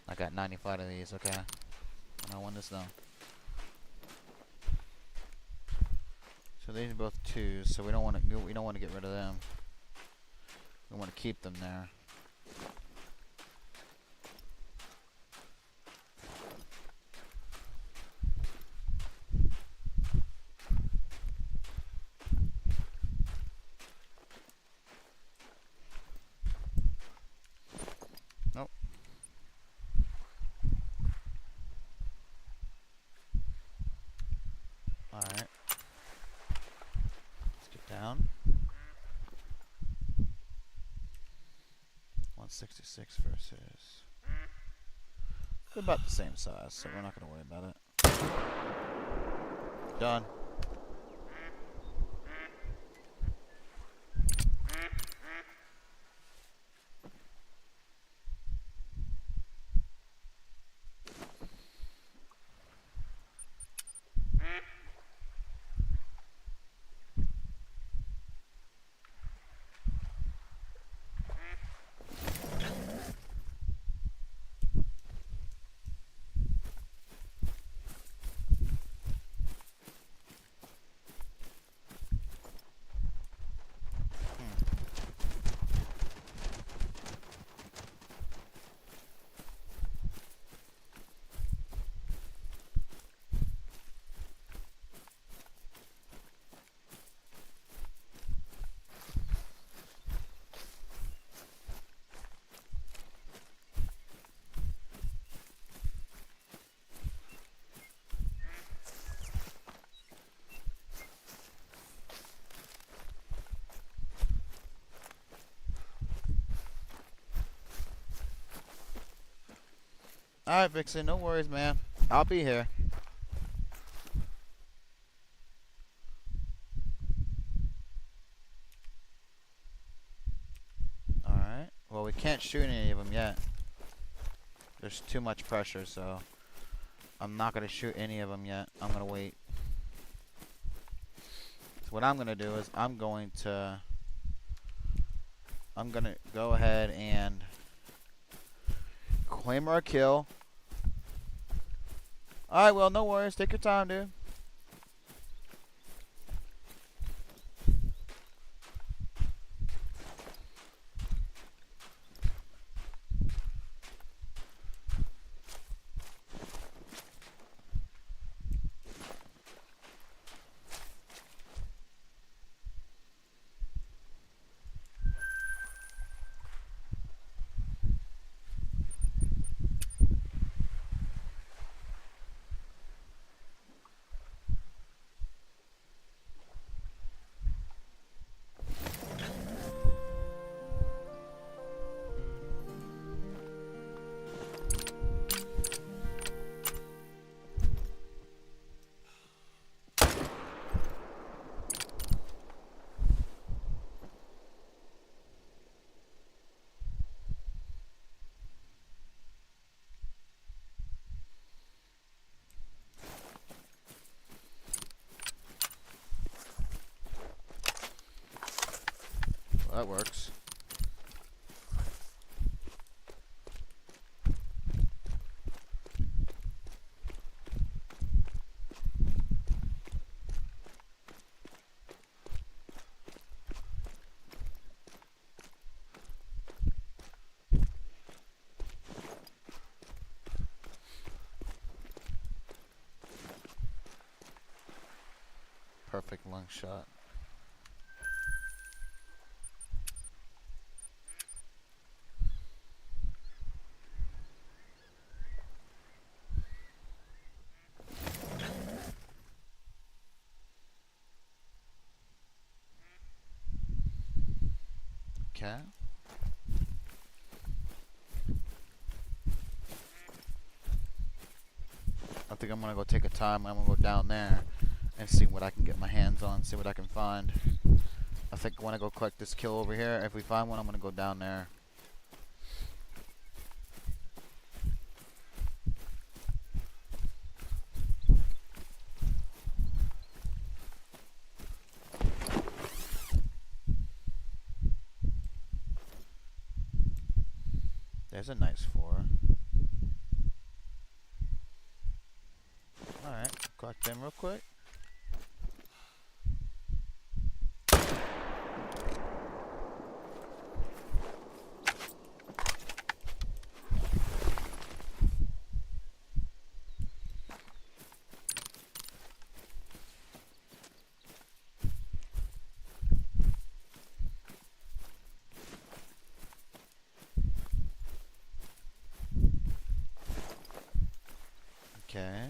I got 95 of these, okay. I want this though. So these are both 2s, so we don't want to get rid of them. We want to keep them there. Nope. Alright. Let's get down. 166 versus... They're about the same size, so we're not going to worry about it. Done. Alright, Vixen, no worries, man. I'll be here. Alright. Well, we can't shoot any of them yet. There's too much pressure, so I'm not going to shoot any of them yet. I'm going to wait. So what I'm going to do is I'm going to go ahead and claim our kill. Alright, well, no worries. Take your time, dude. That works. Perfect lung shot. Okay. I think I'm gonna go take a time. I'm gonna go down there and see what I can get my hands on, see what I can find. I think I wanna go collect this kill over here. If we find one, I'm gonna go down there. There's a nice 4. Alright, collect them real quick. Okay.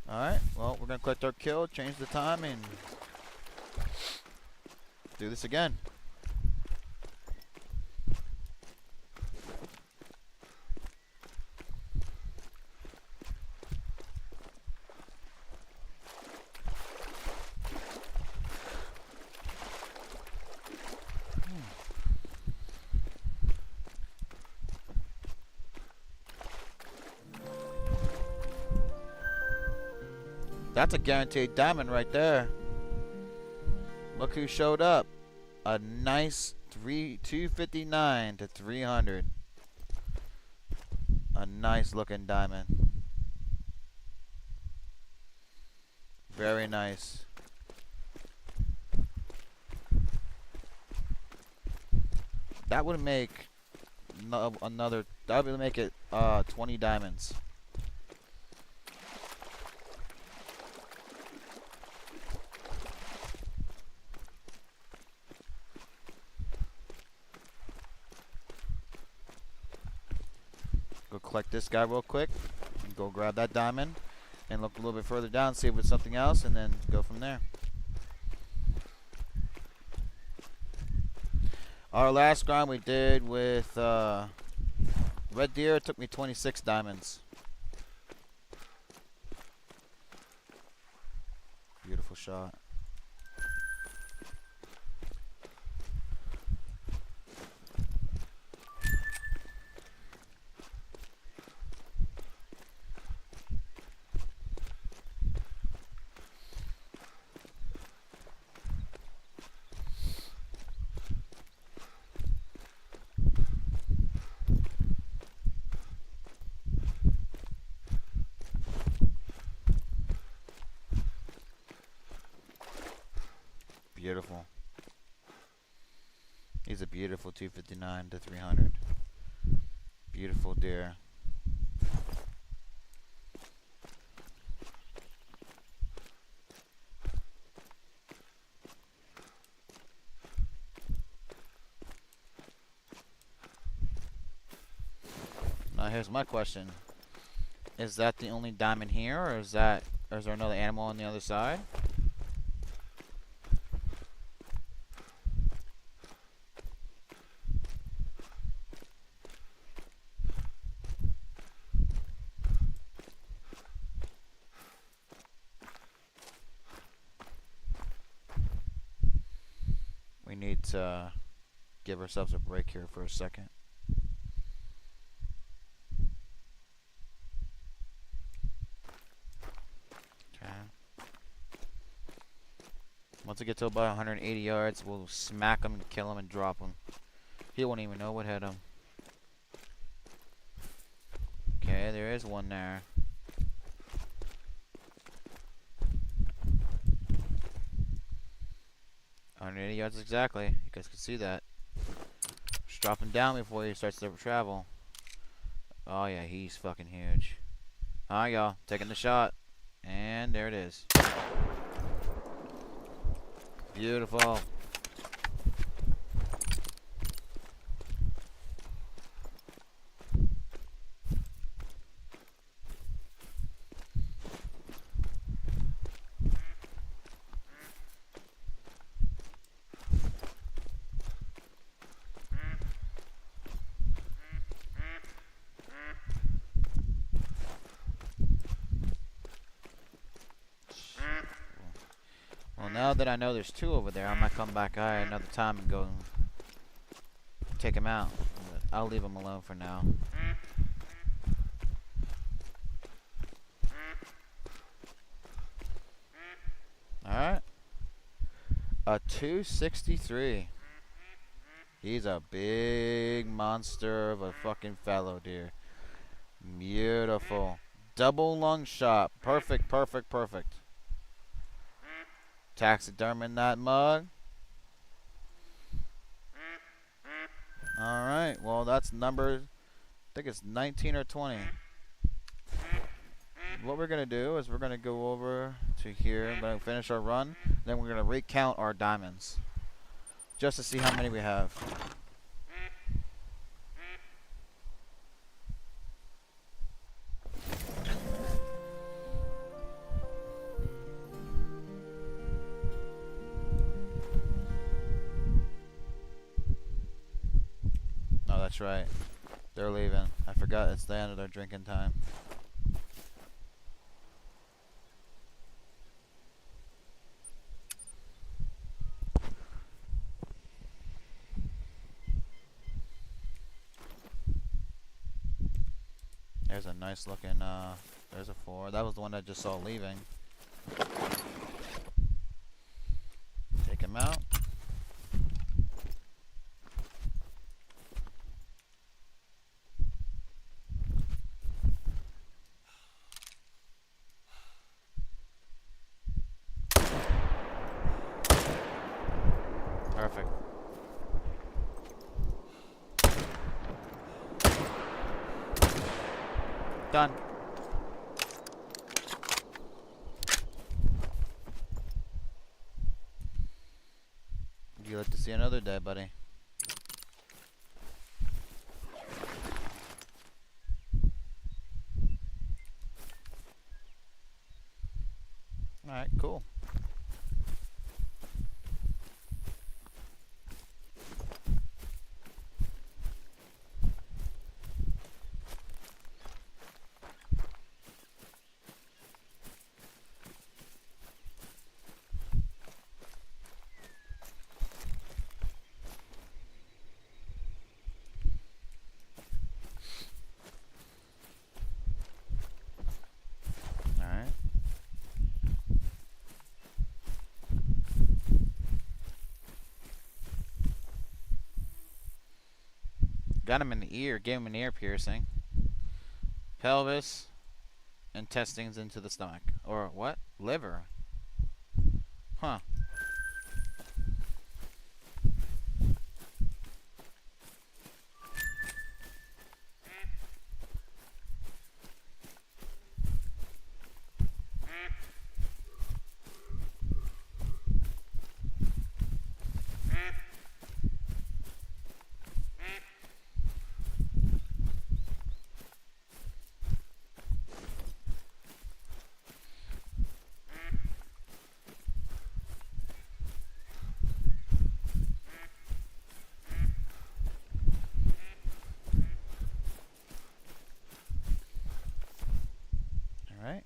Alright, well, we're gonna collect our kill, change the time, and do this again. That's a guaranteed diamond right there. Look who showed up. A nice 259 to 300. A nice looking diamond. Very nice. That would make another. That would make it 20 diamonds. Go collect this guy real quick and go grab that diamond and look a little bit further down, see if it's something else, and then go from there. Our last grind we did with Red Deer, it took me 26 diamonds. beautiful shot. Beautiful. He's a beautiful 259 to 300. Beautiful deer. Now here's my question. Is that the only diamond here, or is there another animal on the other side? We need to give ourselves a break here for a second. Okay. Once we get to about 180 yards, we'll smack him and kill him and drop him. He won't even know what hit him. Okay, there is one there. 180 yards exactly. You guys can see that. Just drop him down before he starts to travel. Oh yeah, he's fucking huge. Alright y'all, taking the shot. And there it is. Beautiful. Well, now that I know there's two over there, I might come back another time and go take him out. But I'll leave him alone for now. Alright. A 263. He's a big monster of a fucking fallow deer. Beautiful. Double lung shot. Perfect, perfect, perfect. Taxiderming that mug. Alright, well that's number, I think it's 19 or 20. What we're going to do is we're going to go over to here. I'm going to finish our run. Then we're going to recount our diamonds. Just to see how many we have. Oh, that's right. They're leaving. I forgot it's the end of their drinking time. There's a nice looking, there's a 4. That was the one I just saw leaving. Take him out. Perfect. Done. You like to see another day, buddy? Alright, cool. Got him in the ear. Gave him an ear piercing. Pelvis. Intestines into the stomach. Or what? Liver. Huh. Alright.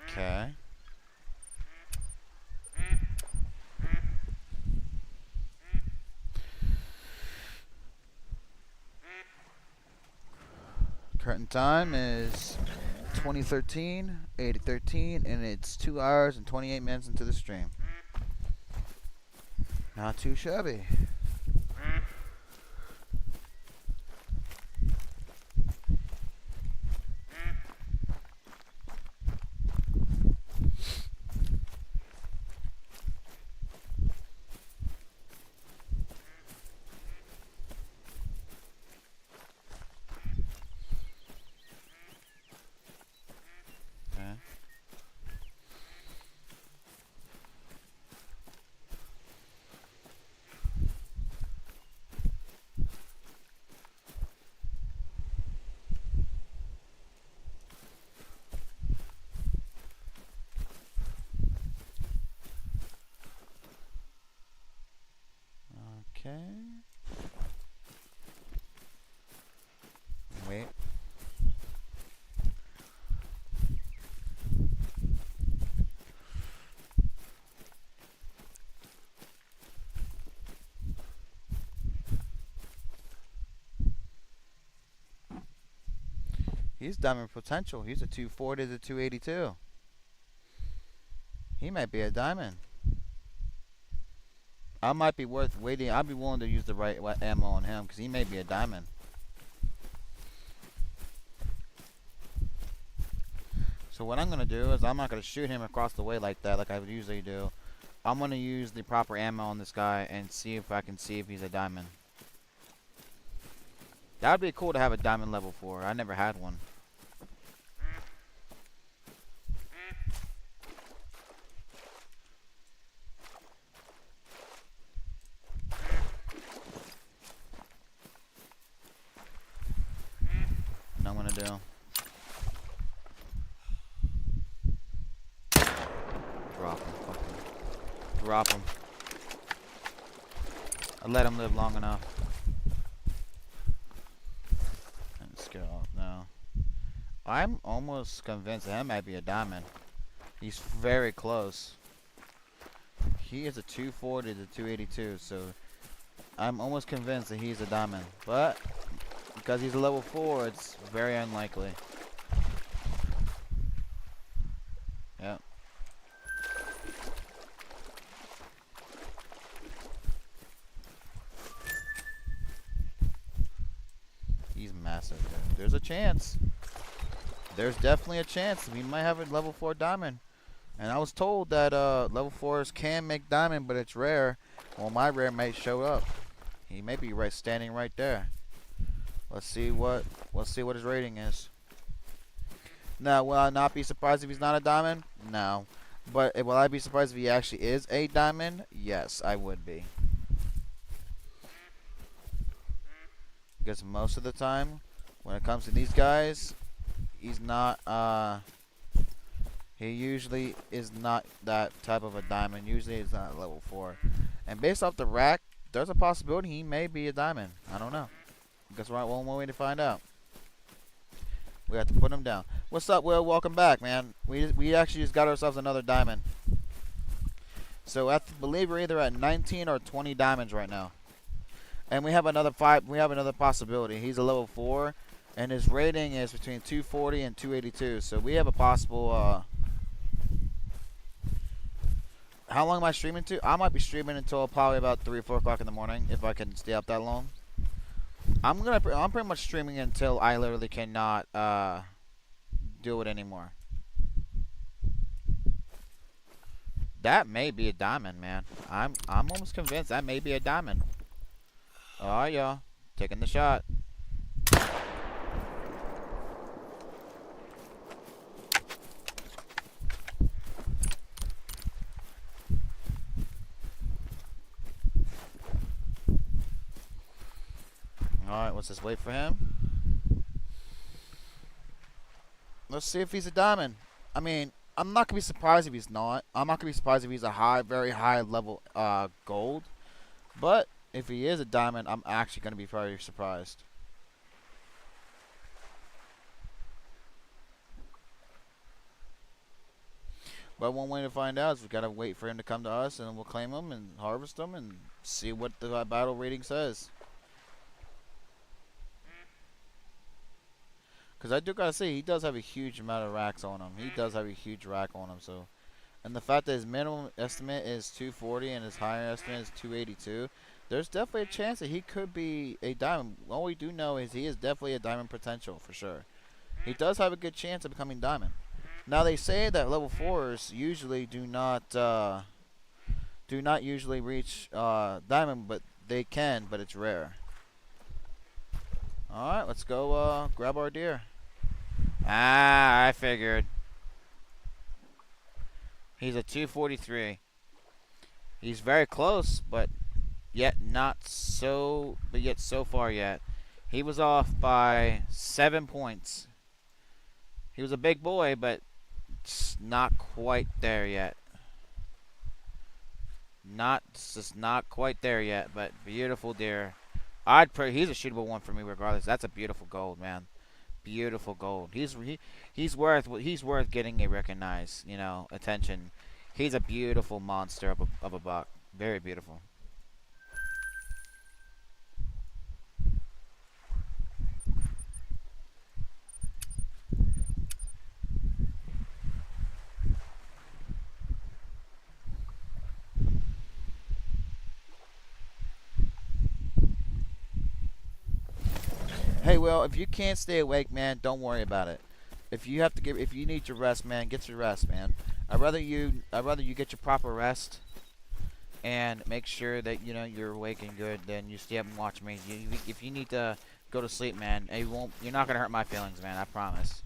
Okay. Current time is 2013, 8013, and it's 2 hours and 28 minutes into the stream. Not too shabby. Okay. Wait. He's diamond potential. He's a 240 to 282. He might be a diamond. I might be worth waiting. I'd be willing to use the right ammo on him because he may be a diamond. So what I'm going to do is I'm not going to shoot him across the way like that like I would usually do. I'm going to use the proper ammo on this guy and see if I can see if he's a diamond. That would be cool to have a diamond level 4. I never had one. What I'm going to do. Drop him. Drop him. I let him live long enough. And scare off now. I'm almost convinced that might be a diamond. He's very close. He is a 240 to 282, so I'm almost convinced that he's a diamond. But because he's a level 4, it's very unlikely. Yep. He's massive, dude. There's a chance. There's definitely a chance. We might have a level 4 diamond. And I was told that level 4s can make diamond, but it's rare. Well, my rare might show up. He may be standing right there. Let's see what his rating is. Now, will I not be surprised if he's not a diamond? No. But will I be surprised if he actually is a diamond? Yes, I would be. Because most of the time, when it comes to these guys, he's not, he usually is not that type of a diamond. Usually he's not level 4. And based off the rack, there's a possibility he may be a diamond. I don't know. Guess we're one more way to find out. We have to put him down. What's up, Will? Welcome back, man. We actually just got ourselves another diamond. So I believe we're either at 19 or 20 diamonds right now. And we have another five. We have another possibility. He's a level 4, and his rating is between 240 and 282. So we have a possible. How long am I streaming to? I might be streaming until probably about 3 or 4 o'clock in the morning if I can stay up that long. I'm pretty much streaming until I literally cannot do it anymore. That may be a diamond, man. I'm almost convinced that may be a diamond. Oh yeah, taking the shot. Alright, let's just wait for him. Let's see if he's a diamond. I mean, I'm not gonna be surprised if he's not. I'm not gonna be surprised if he's a very high level gold. But if he is a diamond, I'm actually gonna be very surprised. But one way to find out is we gotta wait for him to come to us, and we'll claim him and harvest him and see what the battle rating says. Because I do gotta say, he does have a huge amount of racks on him. He does have a huge rack on him. So, and the fact that his minimum estimate is 240 and his higher estimate is 282, there's definitely a chance that he could be a diamond. All we do know is he is definitely a diamond potential for sure. He does have a good chance of becoming diamond. Now they say that level 4s usually do not usually reach diamond, but they can, but it's rare. Alright, let's go grab our deer. Ah, I figured. He's a 243. He's very close, but yet so far yet. He was off by 7 points. He was a big boy, but not quite there yet. Just not quite there yet, but beautiful deer. He's a shootable one for me regardless. That's a beautiful gold, man. Beautiful gold. He's worth getting a recognized, attention. He's a beautiful monster of a buck. Very beautiful. Hey, well, if you can't stay awake, man, don't worry about it. If you need your rest, man, get your rest, man. I'd rather you get your proper rest and make sure that you're awake and good. Then you stay up and watch me. If you need to go to sleep, man, you're not gonna hurt my feelings, man. I promise.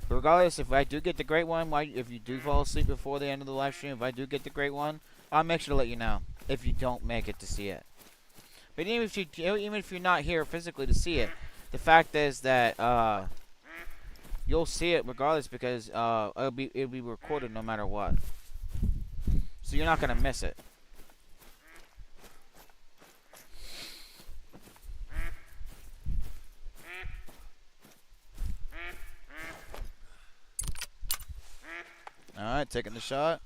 But regardless, if I do get the great one, if you do fall asleep before the end of the live stream, if I do get the great one, I'll make sure to let you know. If you don't make it to see it. But even if you're not here physically to see it, the fact is that you'll see it regardless because it'll be recorded no matter what. So you're not gonna miss it. All right, taking the shot.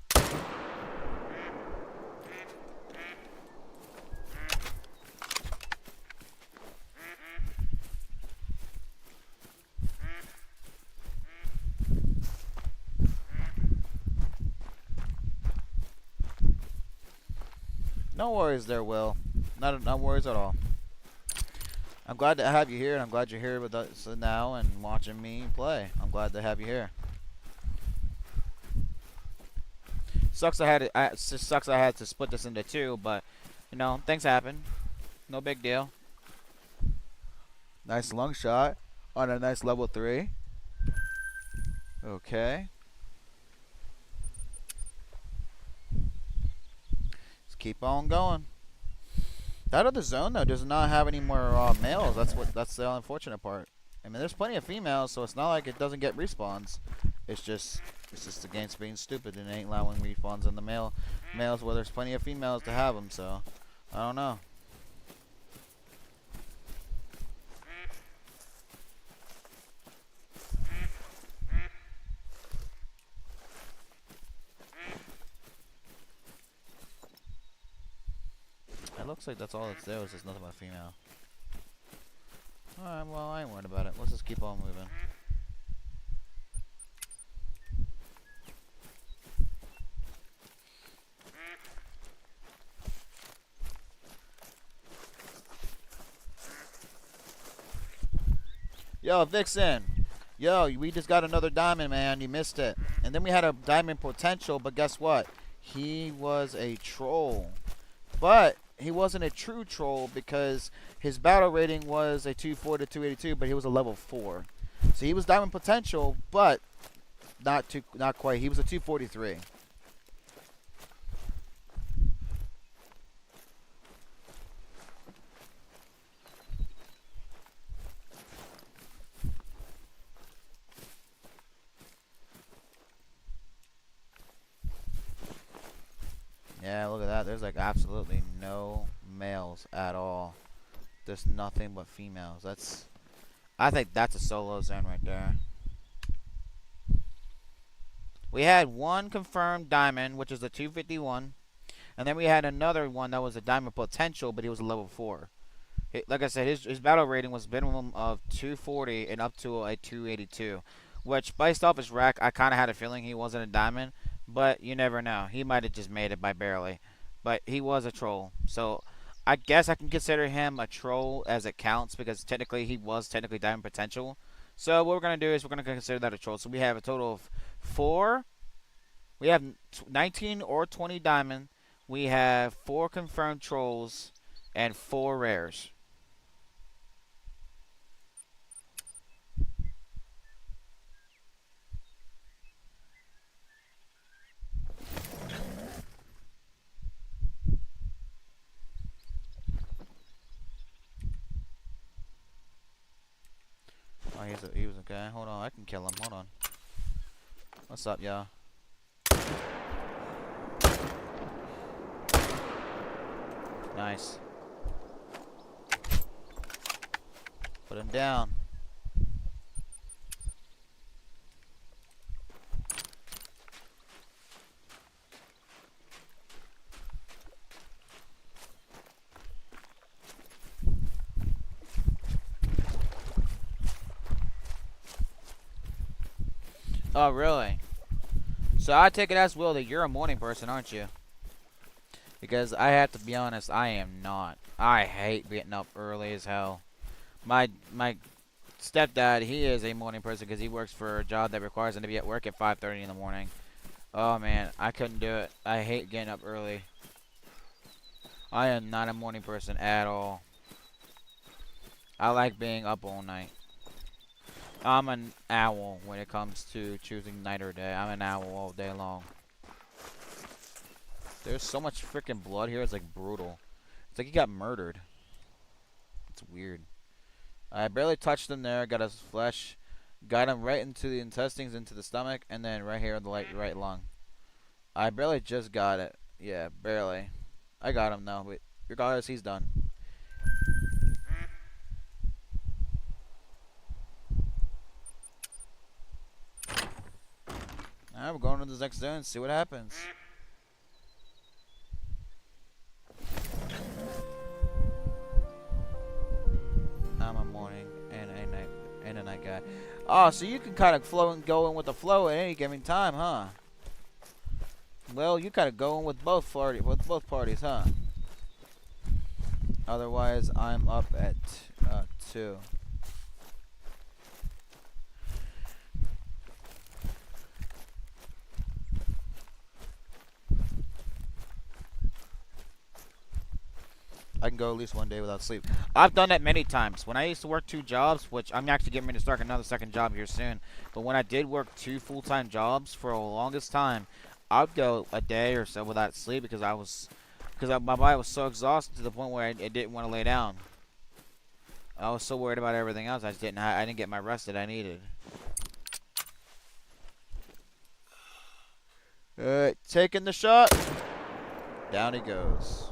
No worries there, Will. No worries at all. I'm glad to have you here, and I'm glad you're here with us now and watching me play. I'm glad to have you here. Sucks I had to split this into two, but things happen. No big deal. Nice lung shot on a nice level 3. Okay. Keep on going. That other zone though does not have any more males. That's the unfortunate part. I mean, there's plenty of females, so it's not like it doesn't get respawns. It's just the game's being stupid and ain't allowing respawns in the males where there's plenty of females to have them. So I don't know. looks like that's all that's there. Was just nothing but female. Alright, well, I ain't worried about it. Let's just keep on moving. Yo, Vixen. Yo, we just got another diamond, man. You missed it. And then we had a diamond potential, but guess what? He was a troll. But he wasn't a true troll because his battle rating was a 240 to 282, but he was a level 4. So he was diamond potential, but not quite. He was a 243. Yeah, look at that. There's like absolutely no males at all. There's nothing but females. I think that's a solo zone right there. We had one confirmed diamond, which is a 251. And then we had another one that was a diamond potential, but he was a level 4. Like I said, his battle rating was minimum of 240 and up to a 282. Which, based off his rack, I kind of had a feeling he wasn't a diamond. But you never know. He might have just made it by barely. But he was a troll. So I guess I can consider him a troll as it counts. Because technically he was technically diamond potential. So what we're going to do is we're going to consider that a troll. So we have a total of 4. We have 19 or 20 diamond. We have 4 confirmed trolls. And 4 rares. Oh, he was okay. Hold on, I can kill him. Hold on. What's up, y'all? Nice. Put him down. Oh, really? So I take it as, Will, that you're a morning person, aren't you? Because I have to be honest, I am not. I hate getting up early as hell. My stepdad, he is a morning person because he works for a job that requires him to be at work at 5:30 in the morning. Oh, man, I couldn't do it. I hate getting up early. I am not a morning person at all. I like being up all night. I'm an owl when it comes to choosing night or day. I'm an owl all day long. There's so much freaking blood here. It's like brutal. It's like he got murdered. It's weird. I barely touched him there. Got his flesh. Got him right into the intestines, into the stomach, and then right here in the right lung. I barely just got it. Yeah, barely. I got him though. But regardless, he's done. Alright, we're going to the next zone and see what happens. I'm a morning and a night guy. Oh, so you can kind of flow and go in with the flow at any given time, huh? Well, you kind of go in with both parties, huh? Otherwise, I'm up at 2. I can go at least one day without sleep. I've done that many times. When I used to work 2 jobs, which I'm actually getting ready to start another second job here soon. But when I did work 2 full-time jobs for the longest time, I'd go a day or so without sleep because my body was so exhausted to the point where I didn't want to lay down. I was so worried about everything else. I didn't get my rest that I needed. Alright, taking the shot. Down he goes.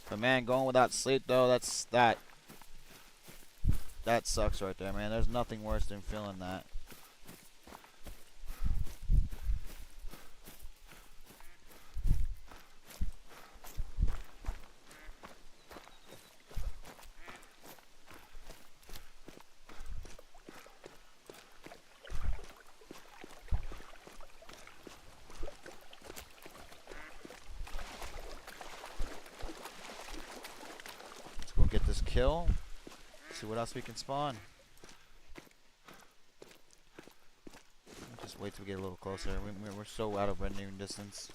But man, going without sleep though, that sucks right there, man. There's nothing worse than feeling that. kill. See what else we can spawn. Just wait till we get a little closer. We're so out of rendering distance.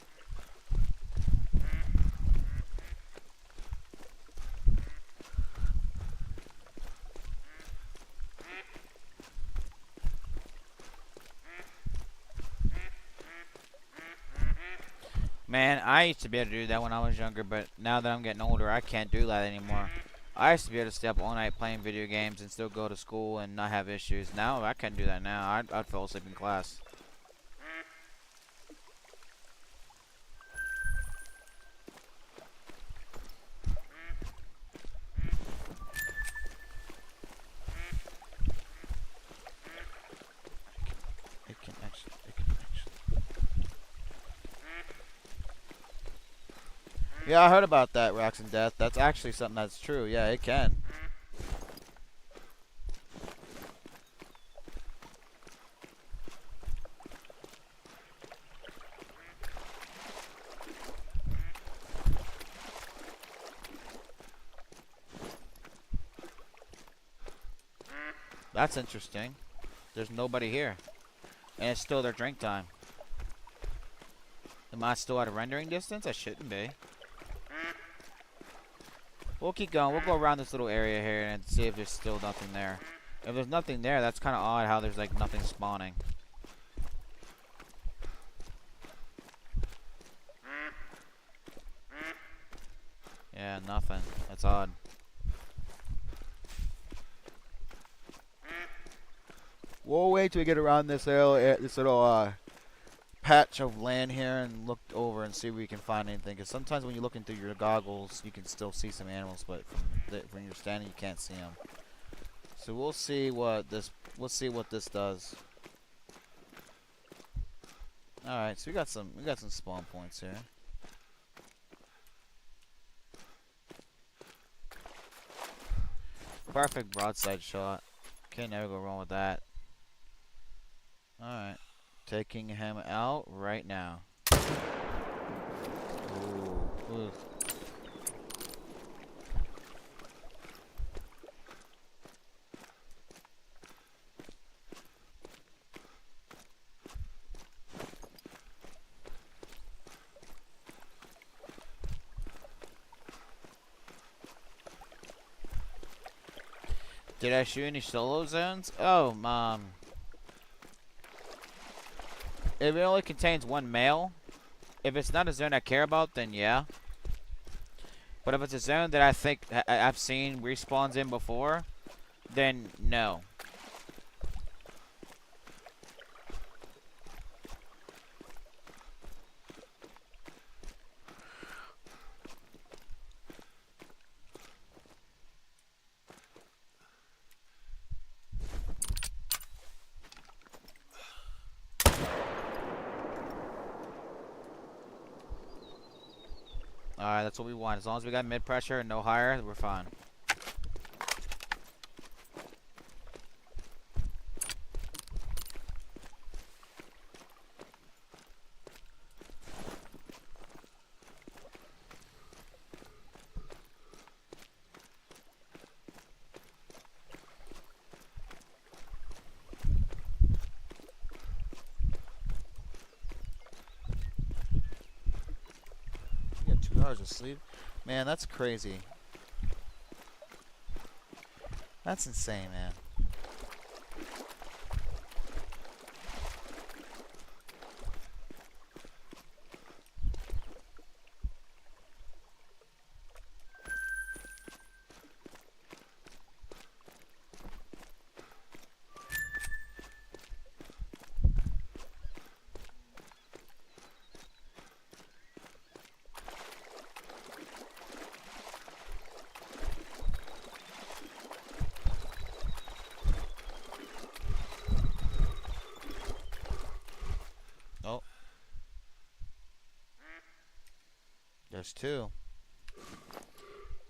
Man, I used to be able to do that when I was younger, but now that I'm getting older, I can't do that anymore. I used to be able to stay up all night playing video games and still go to school and not have issues. Now, I can't do that now. I'd fall asleep in class. It can actually. Yeah, I heard about that, Rocks and Death. That's actually something that's true. Yeah, it can. That's interesting. There's nobody here. And it's still their drink time. Am I still at a rendering distance? I shouldn't be. We'll keep going. We'll go around this little area here and see if there's still nothing there. If there's nothing there, that's kind of odd how there's like nothing spawning. Yeah, nothing. That's odd. We'll wait till we get around this little patch of land here and look over and see if we can find anything. Because sometimes when you look into your goggles, you can still see some animals, but when you're standing, you can't see them. So we'll see what this. We'll see what this does. All right, so we got some spawn points here. Perfect broadside shot. Can't never go wrong with that. Alright. Taking him out right now. Ooh. Did I shoot any solo zones? Oh, if it only contains one male, if it's not a zone I care about, then yeah. But if it's a zone that I think I've seen respawns in before, then no. Alright, that's what we want. As long as we got mid pressure and no higher, we're fine. You got 2 hours of sleep? Man, that's crazy. That's insane, man. Oh. There's 2.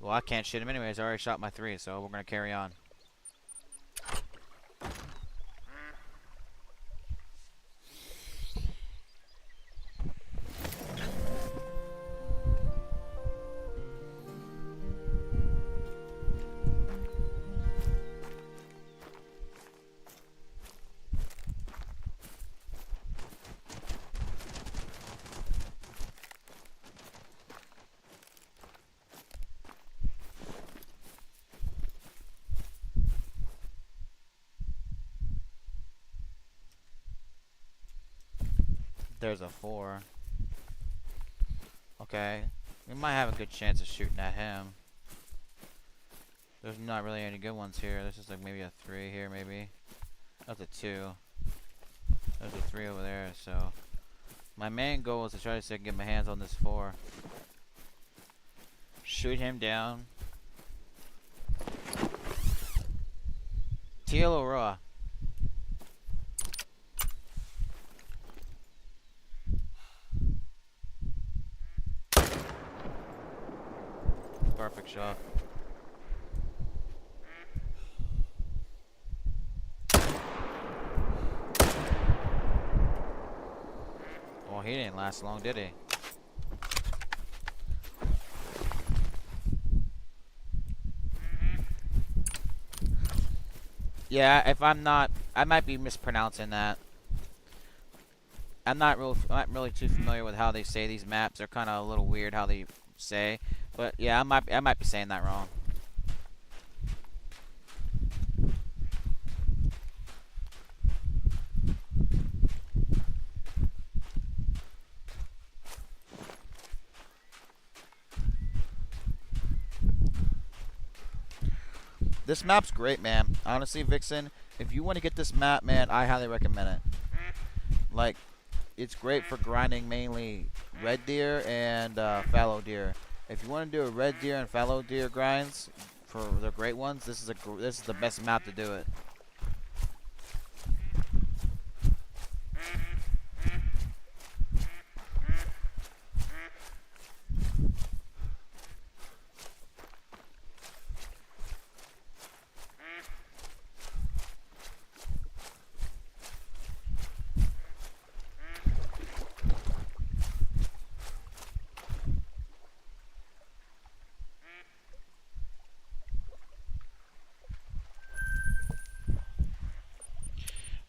Well, I can't shoot him anyways. I already shot my 3, so we're gonna carry on. There's a 4. Okay. We might have a good chance of shooting at him. There's not really any good ones here. This is like maybe a 3 here, maybe. That's a 2. There's a 3 over there, so... My main goal is to try to see if I can get my hands on this 4. Shoot him down. Teal or raw? Perfect shot. Well, he didn't last long, did he? Yeah, if I'm not, I might be mispronouncing that. I'm not really too familiar with how they say these maps. They're kind of a little weird how they say, but yeah, I might be saying that wrong. This map's great, man. Honestly, Vixen, if you want to get this map, man, I highly recommend it. Like, it's great for grinding mainly red deer and fallow deer. If you want to do a red deer and fallow deer grinds for the great ones, this is the best map to do it.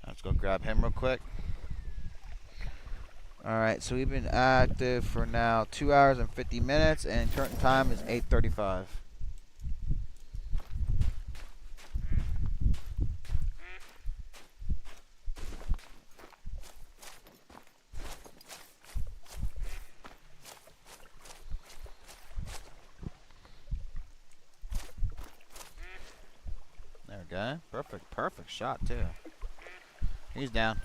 Let's go grab him real quick. Alright, so we've been active for now 2 hours and 50 minutes, and current time is 8:35. There we go. Perfect shot too. He's down.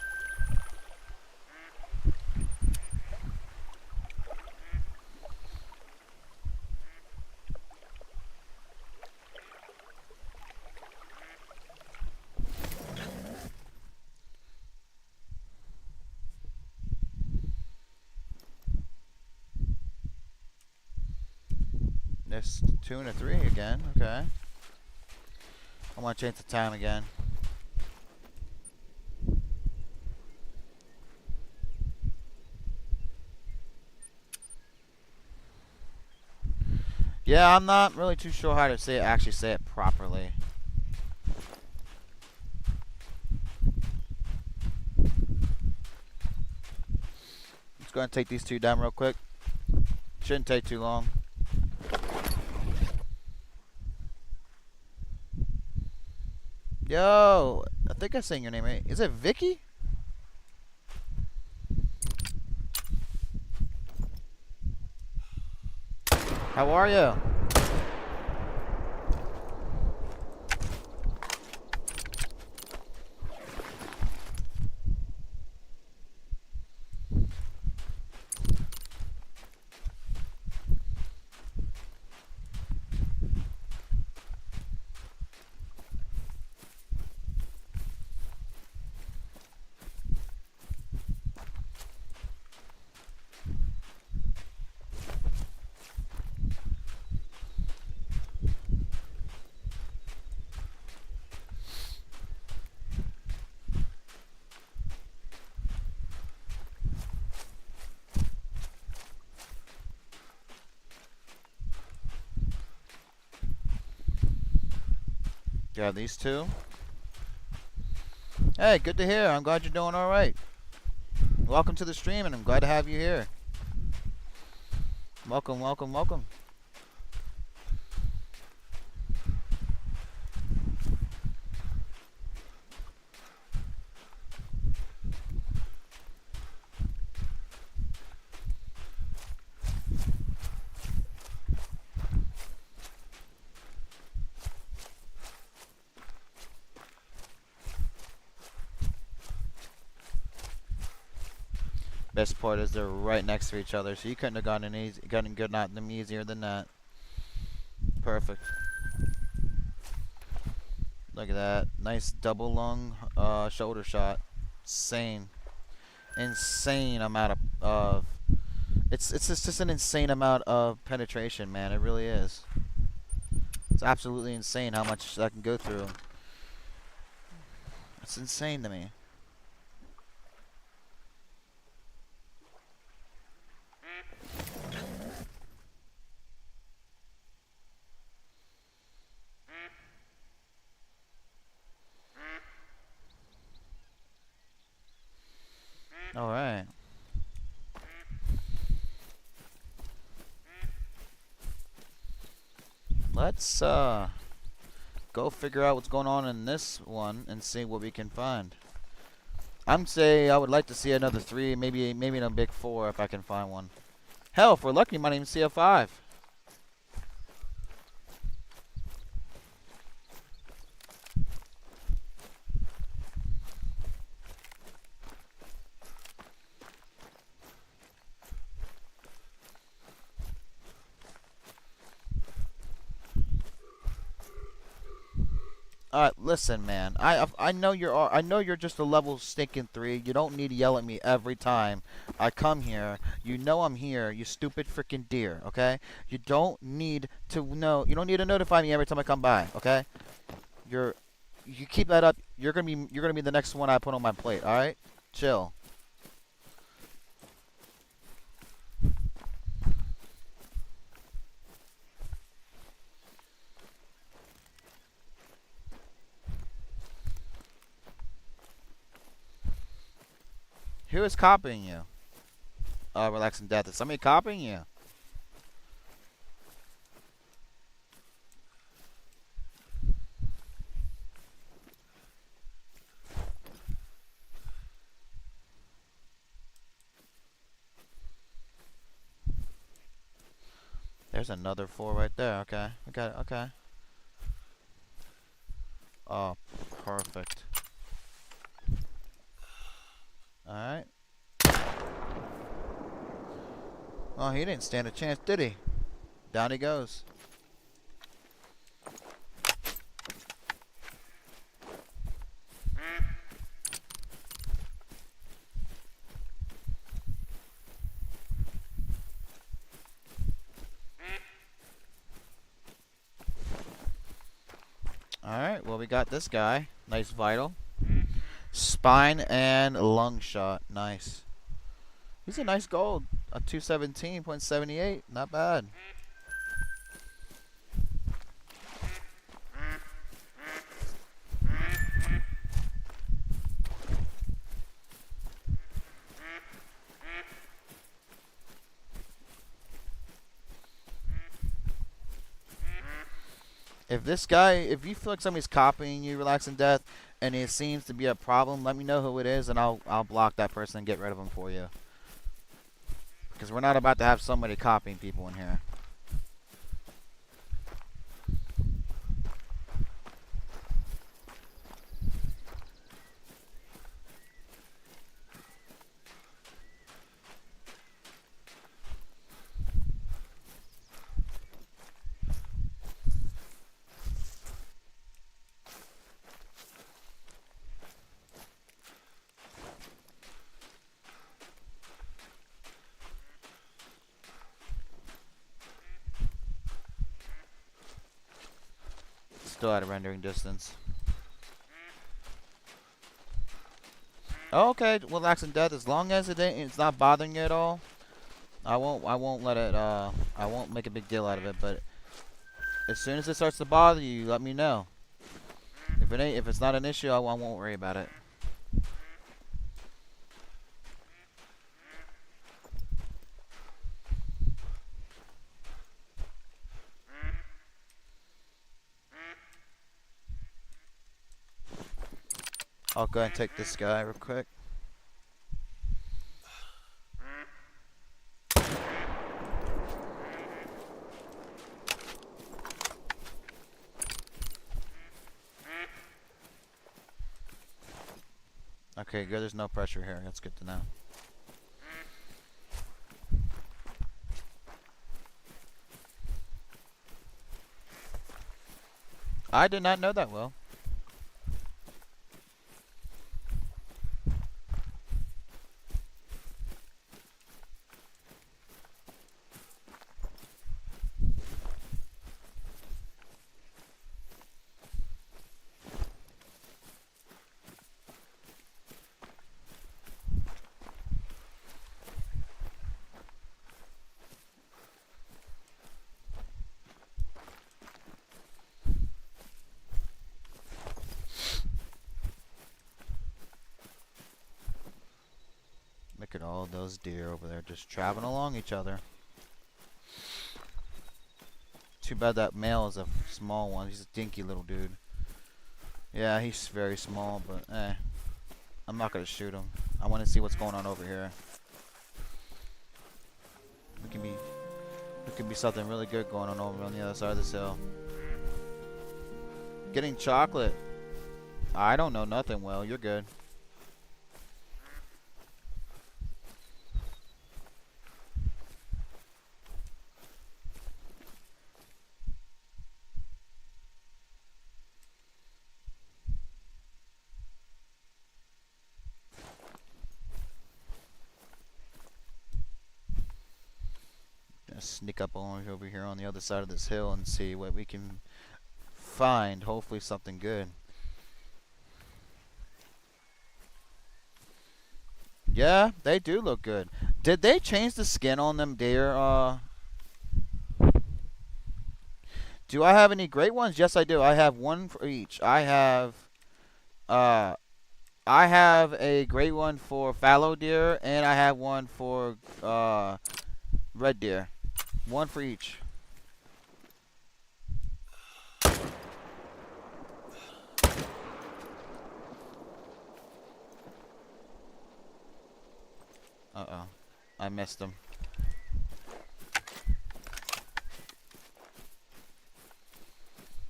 There's 2 and a 3 again. Okay. I want to change the time again. Yeah, I'm not really too sure how to actually say it properly. Just going to take these 2 down real quick. Shouldn't take too long. Yo, I think I'm saying your name right. Is it Vicky? How are you? Got these 2. Hey, good to hear. I'm glad you're doing alright. Welcome to the stream, and I'm glad to have you here. Welcome. Best part is they're right next to each other, so you couldn't have gotten good at them easier than that. Perfect. Look at that. Nice double lung shoulder shot. Insane amount of it's just an insane amount of penetration, man. It really is. It's absolutely insane how much that can go through. It's insane to me. All right. Let's go figure out what's going on in this one and see what we can find. I'm say I would like to see another 3, maybe in a big 4 if I can find one. Hell, if we're lucky, might even see a 5. Listen, man. I know you're just a level stinking 3. You don't need to yell at me every time I come here. You know I'm here. You stupid freaking deer. Okay. You don't need to know. You don't need to notify me every time I come by. Okay. You keep that up. You're gonna be the next one I put on my plate. All right. Chill. Who is copying you? Relaxing death. Is somebody copying you? There's another 4 right there. Okay. I got it. Okay. Oh, perfect. Alright. Oh, he didn't stand a chance, did he? Down he goes. Alright, well, we got this guy. Nice vital. Spine and lung shot. Nice. He's a nice gold. A 217.78. Not bad. If you feel like somebody's copying you, Relaxing Death, and it seems to be a problem, let me know who it is, and I'll block that person and get rid of them for you. Because we're not about to have somebody copying people in here. Still out of rendering distance. Okay, Relaxing Death. As long as it's not bothering you at all, I won't let it. I won't make a big deal out of it. But as soon as it starts to bother you, let me know. If it's not an issue, I won't worry about it. I'll go ahead and take this guy real quick. Okay, good. There's no pressure here. That's good to know. I did not know that, Will. Look at all those deer over there just traveling along each other. Too bad that male is a small one. He's a dinky little dude. Yeah, he's very small, but I'm not gonna shoot him. I want to see what's going on over here. It could be something really good going on over on the other side of this hill. Getting chocolate. I don't know nothing, Will. You're good. Sneak up on over here on the other side of this hill and see what we can find. Hopefully something good. Yeah, they do look good. Did they change the skin on them deer? Do I have any great ones? Yes, I do. I have one for each. I have a great one for fallow deer, and I have one for red deer. One for each. Uh-oh. I missed him.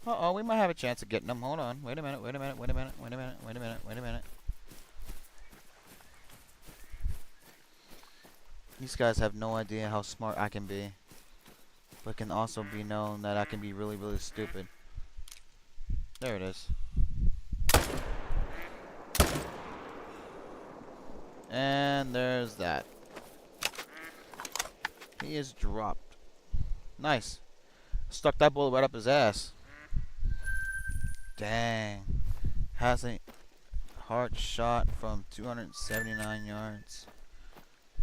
Uh-oh, we might have a chance of getting them. Hold on. Wait a minute, wait a minute, wait a minute, wait a minute, wait a minute, wait a minute. These guys have no idea how smart I can be. But can also be known that I can be really, really stupid. There it is. And there's that. He is dropped. Nice. Stuck that bullet right up his ass. Dang. Has a heart shot from 279 yards.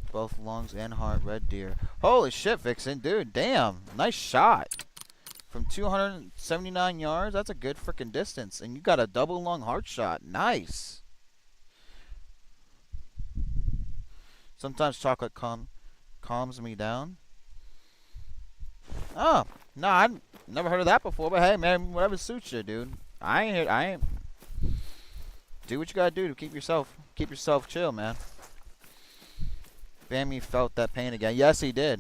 Both lungs and heart, red deer. Holy shit, Vixen, dude, damn. Nice shot. From 279 yards, that's a good freaking distance. And you got a double lung heart shot. Nice. Sometimes chocolate calms me down. Oh, no, I never heard of that before. But hey, man, whatever suits you, dude. I ain't. Do what you gotta do to keep yourself chill, man. Bambi felt that pain again. Yes, he did.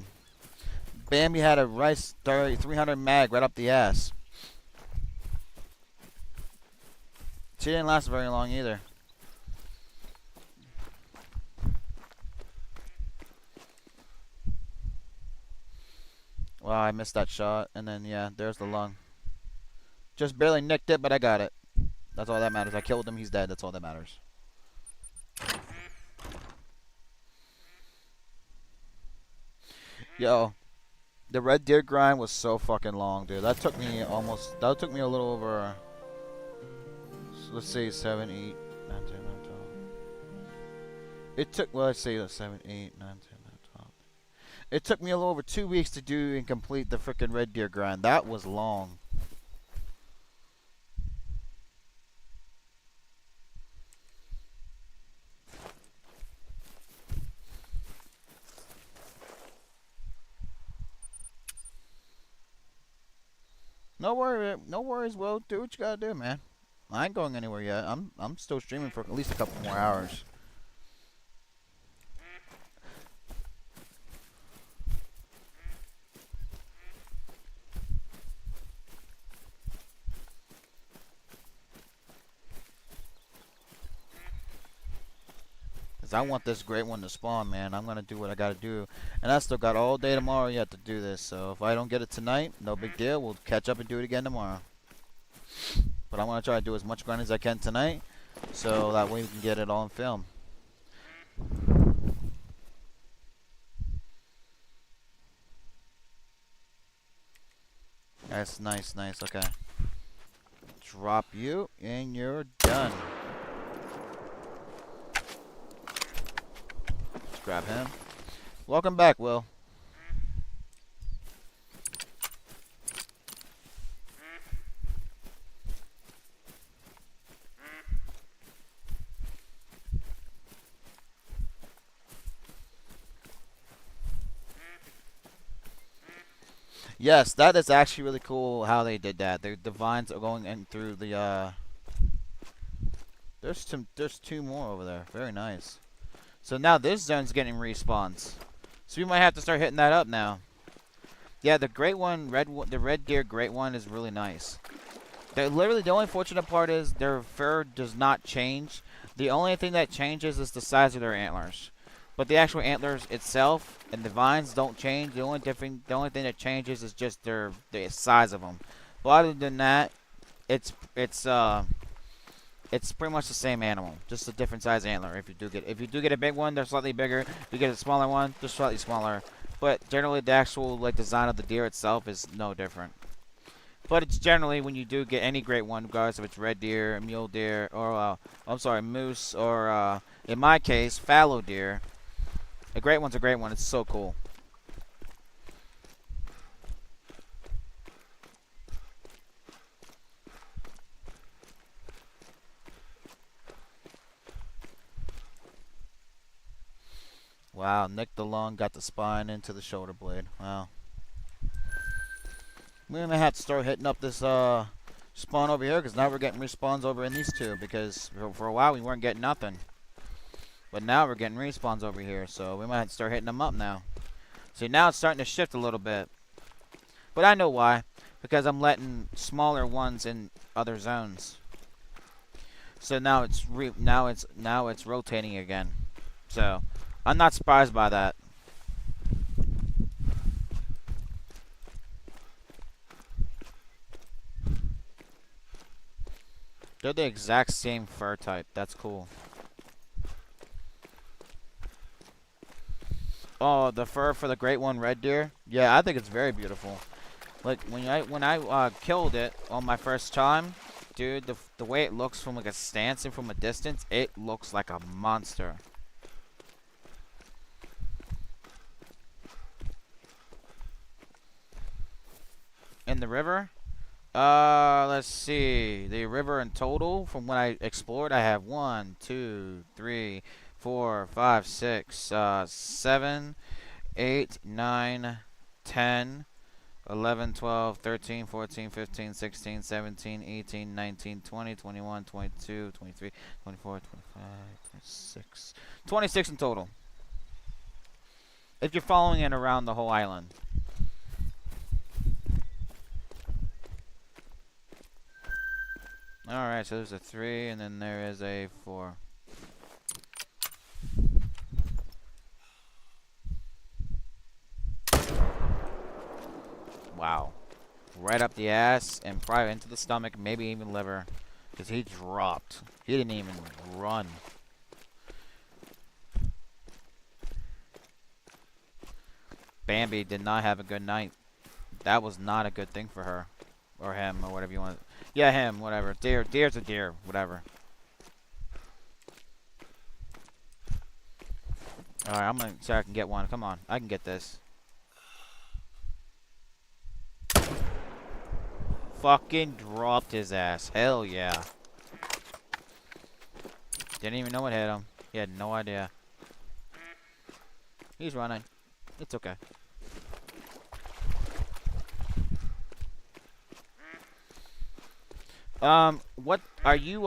Bambi had a rice 300 mag right up the ass. She didn't last very long either. Wow, I missed that shot. And then, yeah, there's the lung. Just barely nicked it, but I got it. That's all that matters. I killed him. He's dead. That's all that matters. Yo, the red deer grind was so fucking long, dude. That took me a little over, let's say 7, 8, 9, 10, 11, 12. It took, well, let's say 7, 8, 9, 10, 11, 12. It took me a little over 2 weeks to do and complete the freaking red deer grind. That was long. No worries, Will. Do what you gotta do, man. I ain't going anywhere yet. I'm still streaming for at least a couple more hours. Cause I want this great one to spawn, man. I'm gonna do what I gotta do, and I still got all day tomorrow yet to do this. So if I don't get it tonight, no big deal. We'll catch up and do it again tomorrow. But I'm going to try to do as much grinding as I can tonight, so that way we can get it all on film. That's nice, nice. Okay. Drop you, and you're done. Let's grab him. Welcome back, Will. Yes, that is actually really cool how they did that. The vines are going in through the there's two more over there. Very nice. So now this zone's getting respawns. So we might have to start hitting that up now. Yeah, the great one, the red deer great one is really nice. Literally the only fortunate part is their fur does not change. The only thing that changes is the size of their antlers. But the actual antlers itself and the vines don't change. The only thing that changes is just the size of them. But other than that, it's pretty much the same animal, just a different size antler. If you do get a big one, they're slightly bigger. If you get a smaller one, they're slightly smaller. But generally, the actual design of the deer itself is no different. But it's generally, when you do get any great one, regardless if it's red deer, mule deer, or I'm sorry, moose, or in my case, fallow deer. A great one's a great one. It's so cool. Wow, Nick DeLong got the spine into the shoulder blade. Wow. We may have to start hitting up this spawn over here, because now we're getting respawns over in these two, because for a while we weren't getting nothing. But now we're getting respawns over here, so we might have to start hitting them up now. See, now it's starting to shift a little bit. But I know why. Because I'm letting smaller ones in other zones. So now it's rotating again. So I'm not surprised by that. They're the exact same fur type. That's cool. Oh, the fur for the great one red deer? Yeah, I think it's very beautiful. Like when I killed it on my first time, dude, the way it looks from like a stance and from a distance, it looks like a monster. In the river? Let's see. The river in total, from when I explored, I have 1, 2, 3, 4, 5, 6, 7, 8, 9, 10, 11, 12, 13, 14, 15, 16, 17, 18, 19, 20, 21, 22, 23, 24, 25, 26. 26 in total. If you're following it around the whole island. Alright, so there's a 3 and then there is a 4. Wow. Right up the ass and probably into the stomach, maybe even liver. Because he dropped. He didn't even run. Bambi did not have a good night. That was not a good thing for her. Or him, or whatever you want. Yeah, him, whatever. Deer's a deer, whatever. Alright, I'm gonna see if I can get one. Come on, I can get this. Fucking dropped his ass. Hell yeah. Didn't even know what hit him. He had no idea. He's running. It's okay. What are you,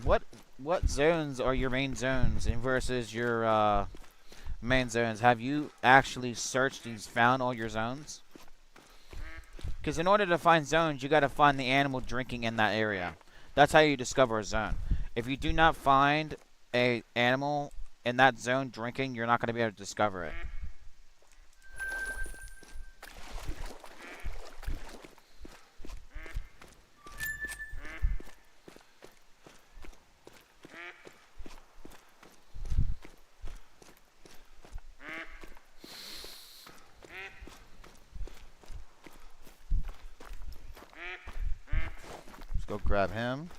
what zones are your main zones versus your, main zones? Have you actually searched and found all your zones? Because in order to find zones, you gotta find the animal drinking in that area. That's how you discover a zone. If you do not find a animal in that zone drinking, you're not gonna be able to discover it. Grab him.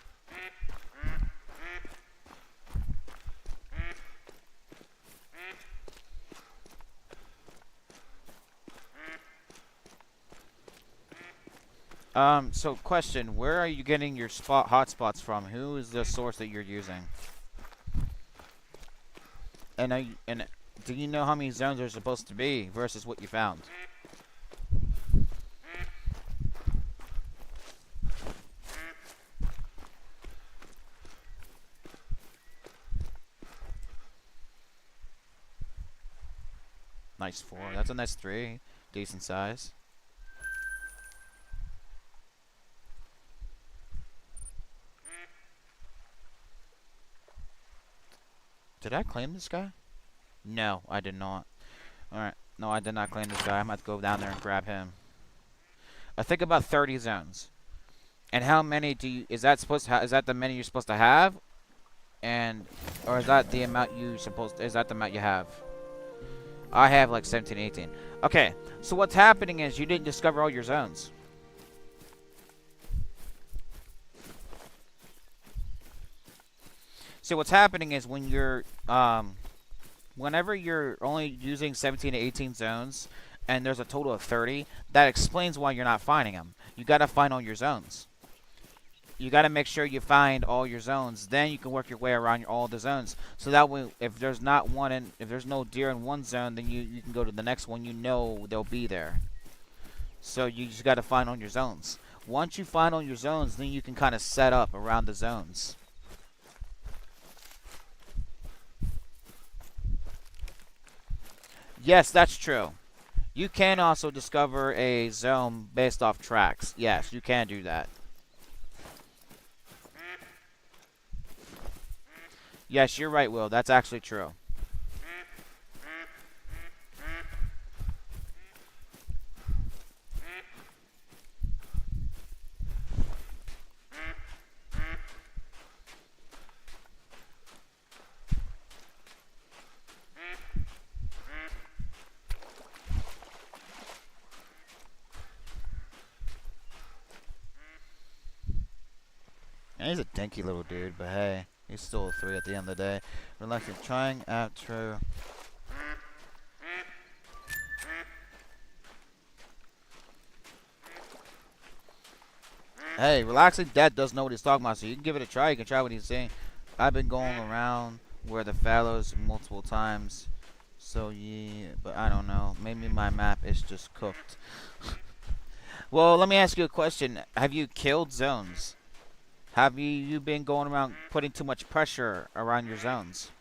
So question, where are you getting your hotspots from? Who is the source that you're using? And do you know how many zones are supposed to be versus what you found? Nice 4. That's a nice 3. Decent size. Did I claim this guy? No, I did not. Alright. No, I did not claim this guy. I'm going to have to go down there and grab him. I think about 30 zones. And how many do you... Is that supposed to is that the many you're supposed to have? And... Or is that the amount you supposed... Is that the amount you have? I have like 17, 18. Okay. So what's happening is you didn't discover all your zones. So what's happening is when you're, whenever you're only using 17 to 18 zones, and there's a total of 30, that explains why you're not finding them. You gotta find all your zones. You gotta make sure you find all your zones. Then you can work your way around all the zones. So that way, if there's not one, if there's no deer in one zone, then you can go to the next one. You know they'll be there. So you just gotta find all your zones. Once you find all your zones, then you can kind of set up around the zones. Yes, that's true. You can also discover a zone based off tracks. Yes, you can do that. Yes, you're right, Will. That's actually true. And he's a dinky little dude, but hey, he's still a 3 at the end of the day. Relaxing, trying after. Hey, Relaxing Dad does know what he's talking about, so you can give it a try. You can try what he's saying. I've been going around where the Fallows multiple times, so yeah, but I don't know. Maybe my map is just cooked. Well, let me ask you a question. Have you killed zones? Have you been going around putting too much pressure around your zones?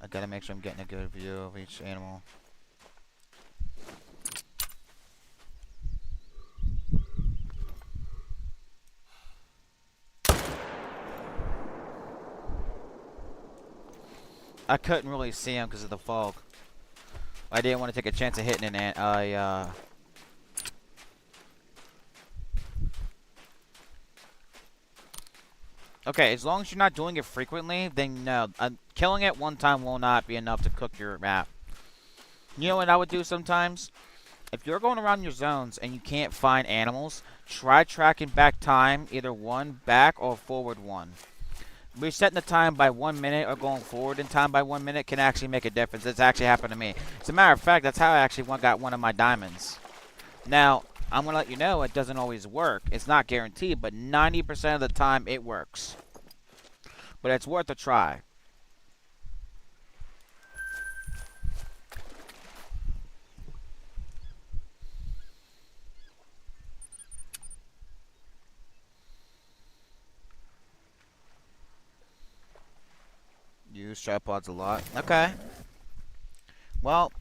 I gotta make sure I'm getting a good view of each animal. I couldn't really see him because of the fog. I didn't want to take a chance of hitting an ant. Okay, as long as you're not doing it frequently, then no. Killing it one time will not be enough to cook your map. You know what I would do sometimes? If you're going around your zones and you can't find animals, try tracking back time, either one back or forward one. Resetting the time by 1 minute or going forward in time by 1 minute can actually make a difference. It's actually happened to me. As a matter of fact, that's how I actually got one of my diamonds. Now, I'm going to let you know it doesn't always work. It's not guaranteed, but 90% of the time it works. But it's worth a try. Use tripods a lot. Okay. Well,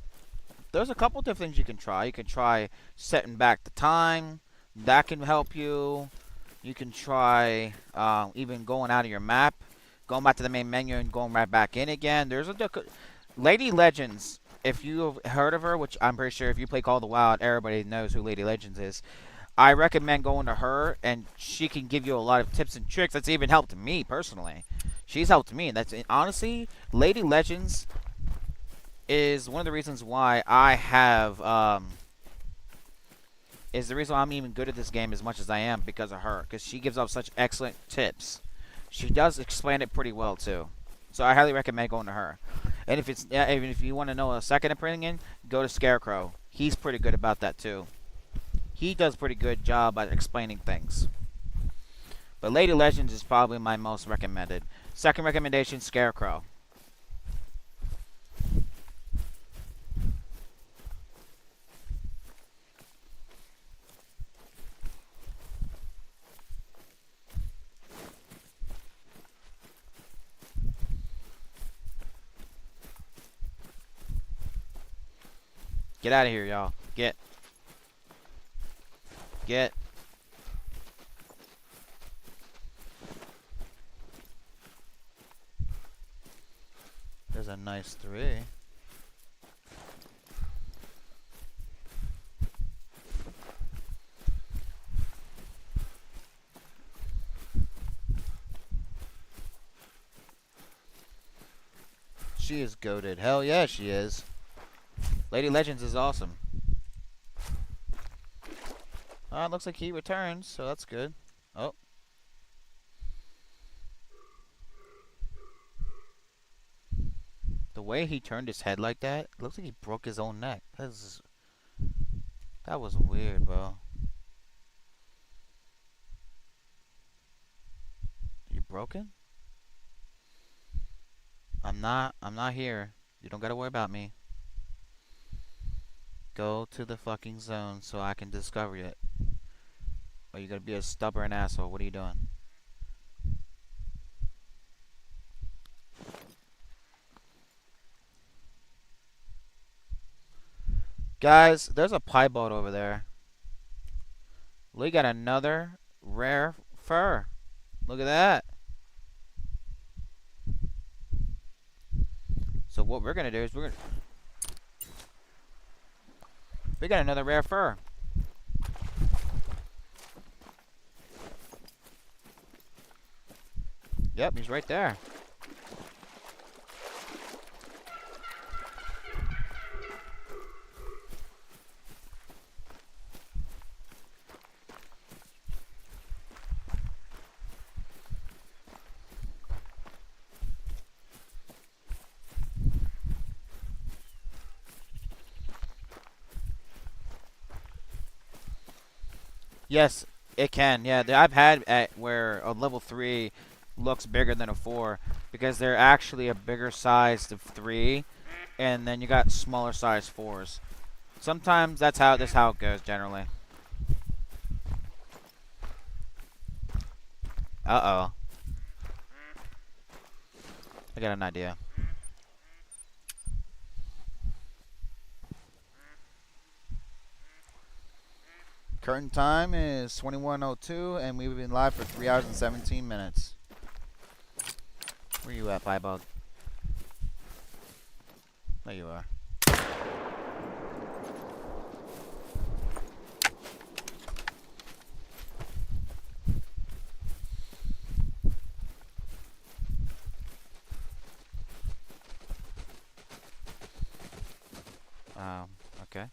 there's a couple different things you can try. You can try setting back the time. That can help you. You can try even going out of your map, going back to the main menu and going right back in again. There's a Lady Legends if you've heard of her, which I'm pretty sure if you play Call of the Wild, everybody knows who Lady Legends is. I recommend going to her, and she can give you a lot of tips and tricks. That's even helped me personally. She's helped me. That's honestly, Lady Legends is one of the reasons why I have is the reason why I'm even good at this game as much as I am because of her. Because she gives out such excellent tips. She does explain it pretty well too. So I highly recommend going to her. And if it's even if you want to know a second opinion, go to Scarecrow. He's pretty good about that too. He does a pretty good job at explaining things. But Lady Legends is probably my most recommended. Second recommendation, Scarecrow. Get out of here, y'all. Get. There's a nice 3. She is goated. Hell yeah, she is. Lady Legends is awesome. It looks like he returns, so that's good. Oh. The way he turned his head like that, it looks like he broke his own neck. That was weird, bro. You broken? I'm not here. You don't gotta worry about me. Go to the fucking zone so I can discover it. Or you gonna be a stubborn asshole. What are you doing? Guys, there's a piebald over there. We got another rare fur. Look at that. So what we're gonna do is we got another rare fur. Yep, he's right there. Yes, it can. Yeah, I've had at where a level 3 looks bigger than a 4 because they're actually a bigger size of 3, and then you got smaller size 4s. Sometimes that's how it goes generally. Uh-oh. I got an idea. Current time is 21:02, and we've been live for 3 hours and 17 minutes. Where you at, Piebald? There you are. Okay.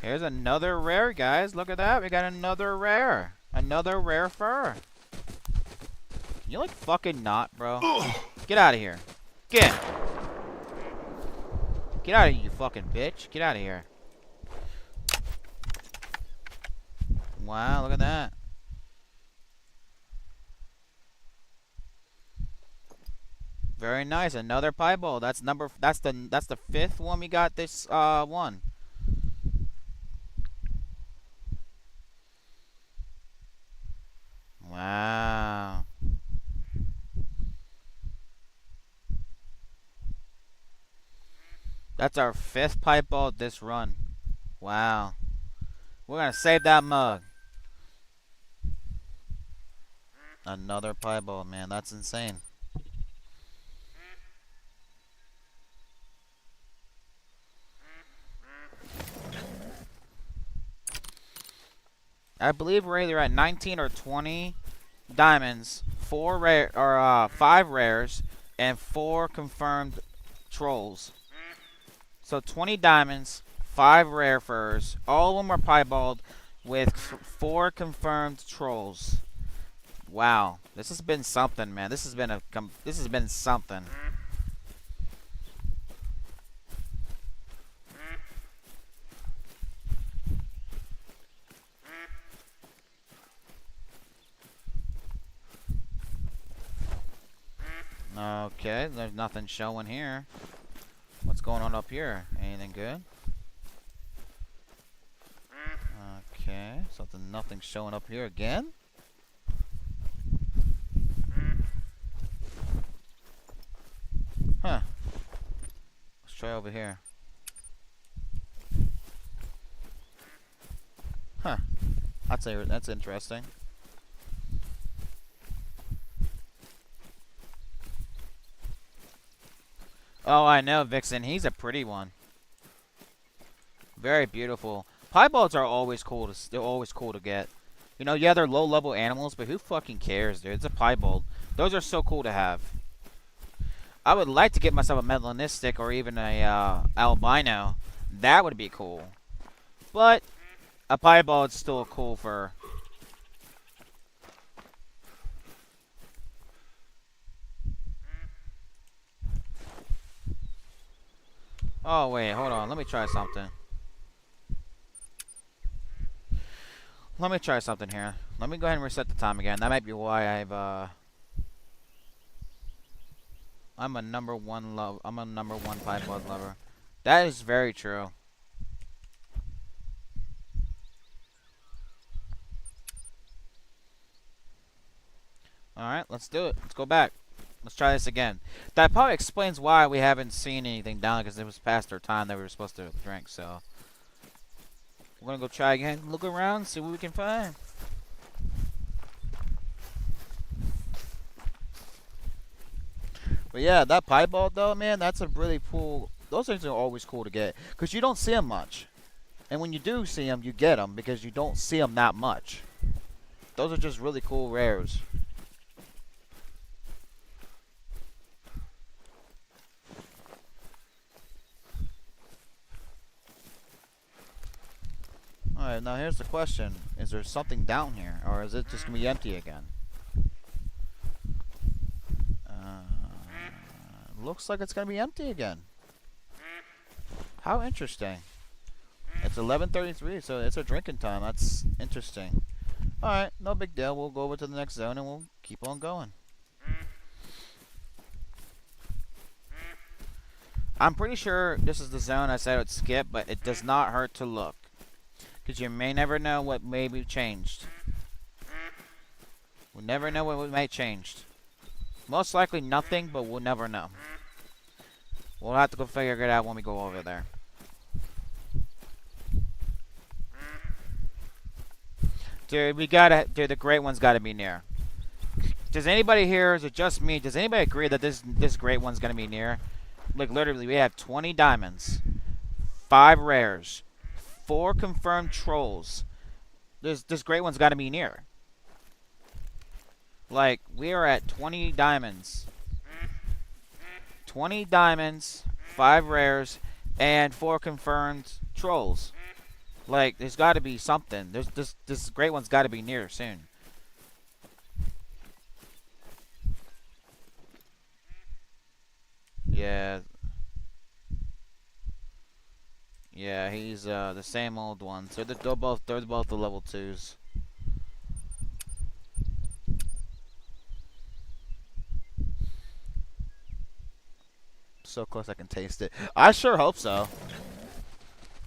Here's another rare, guys. Look at that. We got another rare. Another rare fur. You like fucking not, bro? Get out of here. Get. Get out of here, you fucking bitch. Get out of here. Wow, look at that. Very nice. Another piebald. That's the 5th one we got this one. Wow. That's our 5th piebald this run. Wow. We're gonna save that mug. Another piebald, man. That's insane. I believe we're either at 19 or 20 diamonds, 5 rares, and 4 confirmed trolls. So 20 diamonds, 5 rare furs. All of them are piebald with 4 confirmed trolls. Wow, this has been something, man. This has been something. Okay, there's nothing showing here. What's going on up here? Anything good? Okay, nothing showing up here again. Huh. Let's try over here. Huh. That's interesting. Oh, I know, Vixen. He's a pretty one. Very beautiful. Piebalds are always cool they're always cool to get. You know, yeah, they're low-level animals, but who fucking cares, dude? It's a piebald. Those are so cool to have. I would like to get myself a melanistic or even a albino. That would be cool. But a piebald's still cool for... Oh, wait, hold on. Let me try something. Let me try something here. Let me go ahead and reset the time again. That might be why I'm a number one piebald lover. That is very true. Alright, let's do it. Let's go back. Let's try this again. That probably explains why we haven't seen anything down, because it was past our time that we were supposed to drink, so. We're gonna go try again. Look around, see what we can find. But yeah, that piebald though, man, that's a really cool. Those things are always cool to get, because you don't see them much. And when you do see them, you get them, because you don't see them that much. Those are just really cool rares. Alright, now here's the question. Is there something down here? Or is it just going to be empty again? Looks like it's going to be empty again. How interesting. It's 11:33, so it's a drinking time. That's interesting. Alright, no big deal. We'll go over to the next zone and we'll keep on going. I'm pretty sure this is the zone I said I would skip, but it does not hurt to look. Because you may never know what may be changed. We'll never know what may have changed. Most likely nothing, but we'll never know. We'll have to go figure it out when we go over there. Dude, dude, the great one's gotta be near. Does anybody here, is it just me, does anybody agree that this great one's gonna be near? Like, literally, we have 20 diamonds, 5 rares, 4 confirmed trolls. This great one's gotta be near. Like, we are at 20 diamonds. 20 diamonds, 5 rares, and 4 confirmed trolls. Like, there's gotta be something. This great one's gotta be near soon. Yeah. Yeah, he's the same old ones. They're both the level 2s. So close I can taste it. I sure hope so.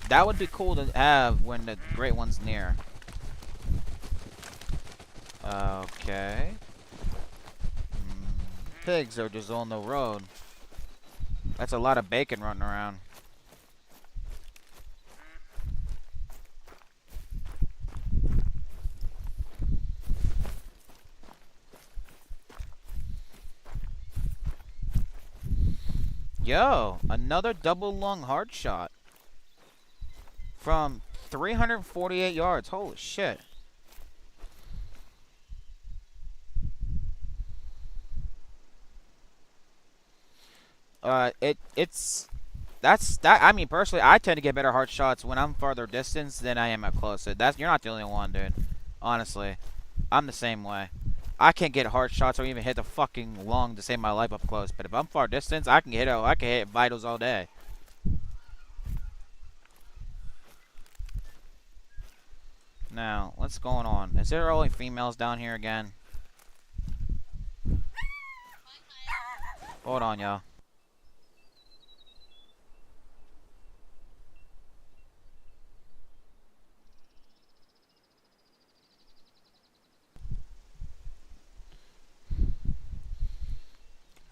That would be cool to have when the great one's near. Okay. Pigs are just on the road. That's a lot of bacon running around. Yo, another double lung hard shot. From 348 yards. Holy shit. I mean, personally, I tend to get better heart shots when I'm farther distance than I am at close. You're not the only one, dude. Honestly, I'm the same way. I can't get heart shots or even hit the fucking lung to save my life up close. But if I'm far distance, I can hit vitals all day. Now, what's going on? Is there only females down here again? Hold on, y'all.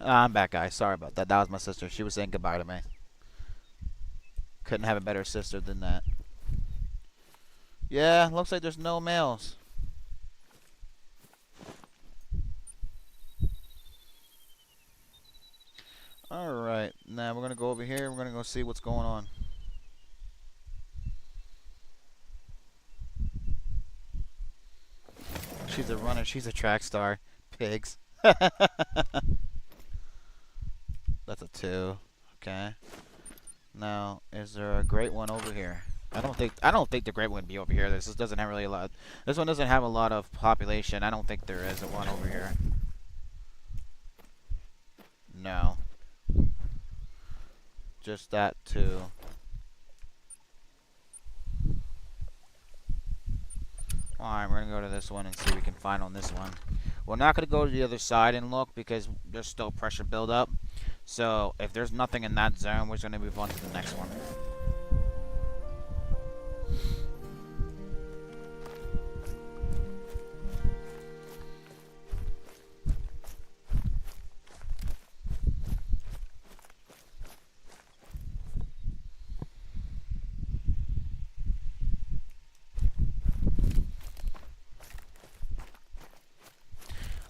I'm back, guys. Sorry about that. That was my sister. She was saying goodbye to me. Couldn't have a better sister than that. Yeah, looks like there's no males. Alright, now we're gonna go over here. We're gonna go see what's going on. She's a runner. She's a track star. Pigs. That's a 2. Okay. Now, is there a great one over here? I don't think the great one would be over here. This doesn't have really a lot. This one doesn't have a lot of population. I don't think there is a one over here. No. Just that 2. Alright, we're gonna go to this one and see what we can find on this one. We're not gonna go to the other side and look because there's still pressure buildup. So if there's nothing in that zone, we're just gonna move on to the next one.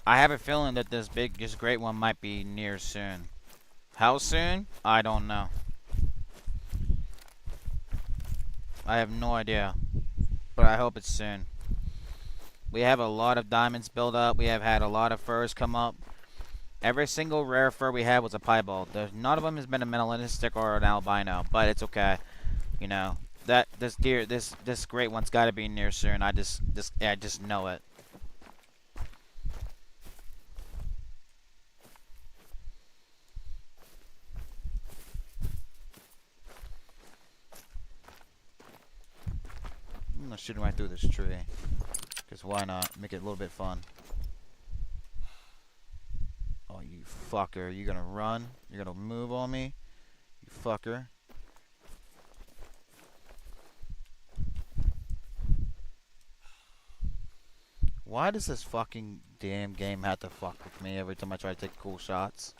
I have a feeling that this great one might be near soon. How soon? I don't know. I have no idea. But I hope it's soon. We have a lot of diamonds built up. We have had a lot of furs come up. Every single rare fur we had was a piebald. None of them has been a melanistic or an albino. But it's okay. You know, this great one's got to be near soon. I just know it. I'm gonna shoot him right through this tree. Because why not? Make it a little bit fun. Oh, you fucker. You gonna run? You're gonna move on me? You fucker. Why does this fucking damn game have to fuck with me every time I try to take cool shots?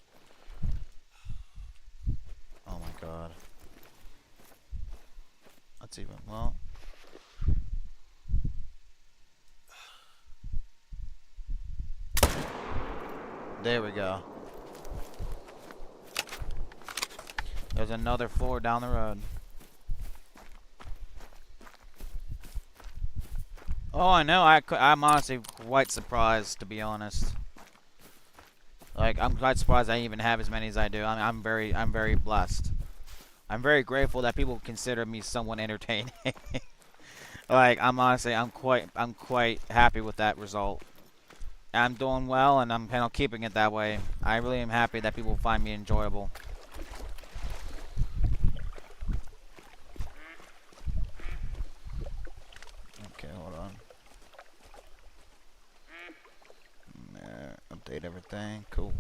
Oh my god. That's even, well... There we go. There's another 4 down the road. Oh, I know. I'm honestly quite surprised, to be honest. Like, I'm quite surprised I even have as many as I do. I'm very blessed. I'm very grateful that people consider me somewhat entertaining. Like, I'm quite happy with that result. I'm doing well, and I'm kind of keeping it that way. I really am happy that people find me enjoyable. Okay, hold on. There, update everything. Cool.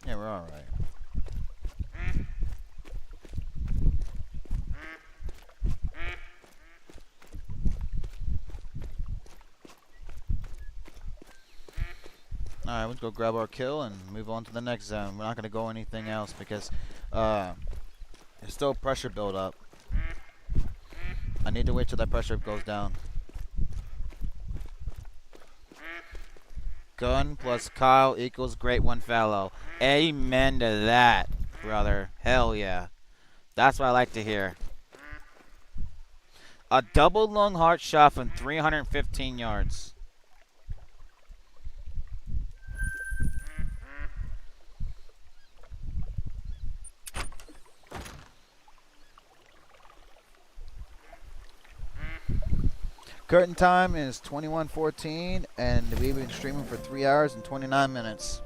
Yeah, we're alright. Alright, let's go grab our kill and move on to the next zone. We're not going to go anything else because there's still pressure build up. I need to wait till that pressure goes down. Gun plus Kyle equals great one Fallow. Amen to that, brother. Hell yeah. That's what I like to hear. A double lung heart shot from 315 yards. Curtain time is 21:14, and we've been streaming for 3 hours and 29 minutes.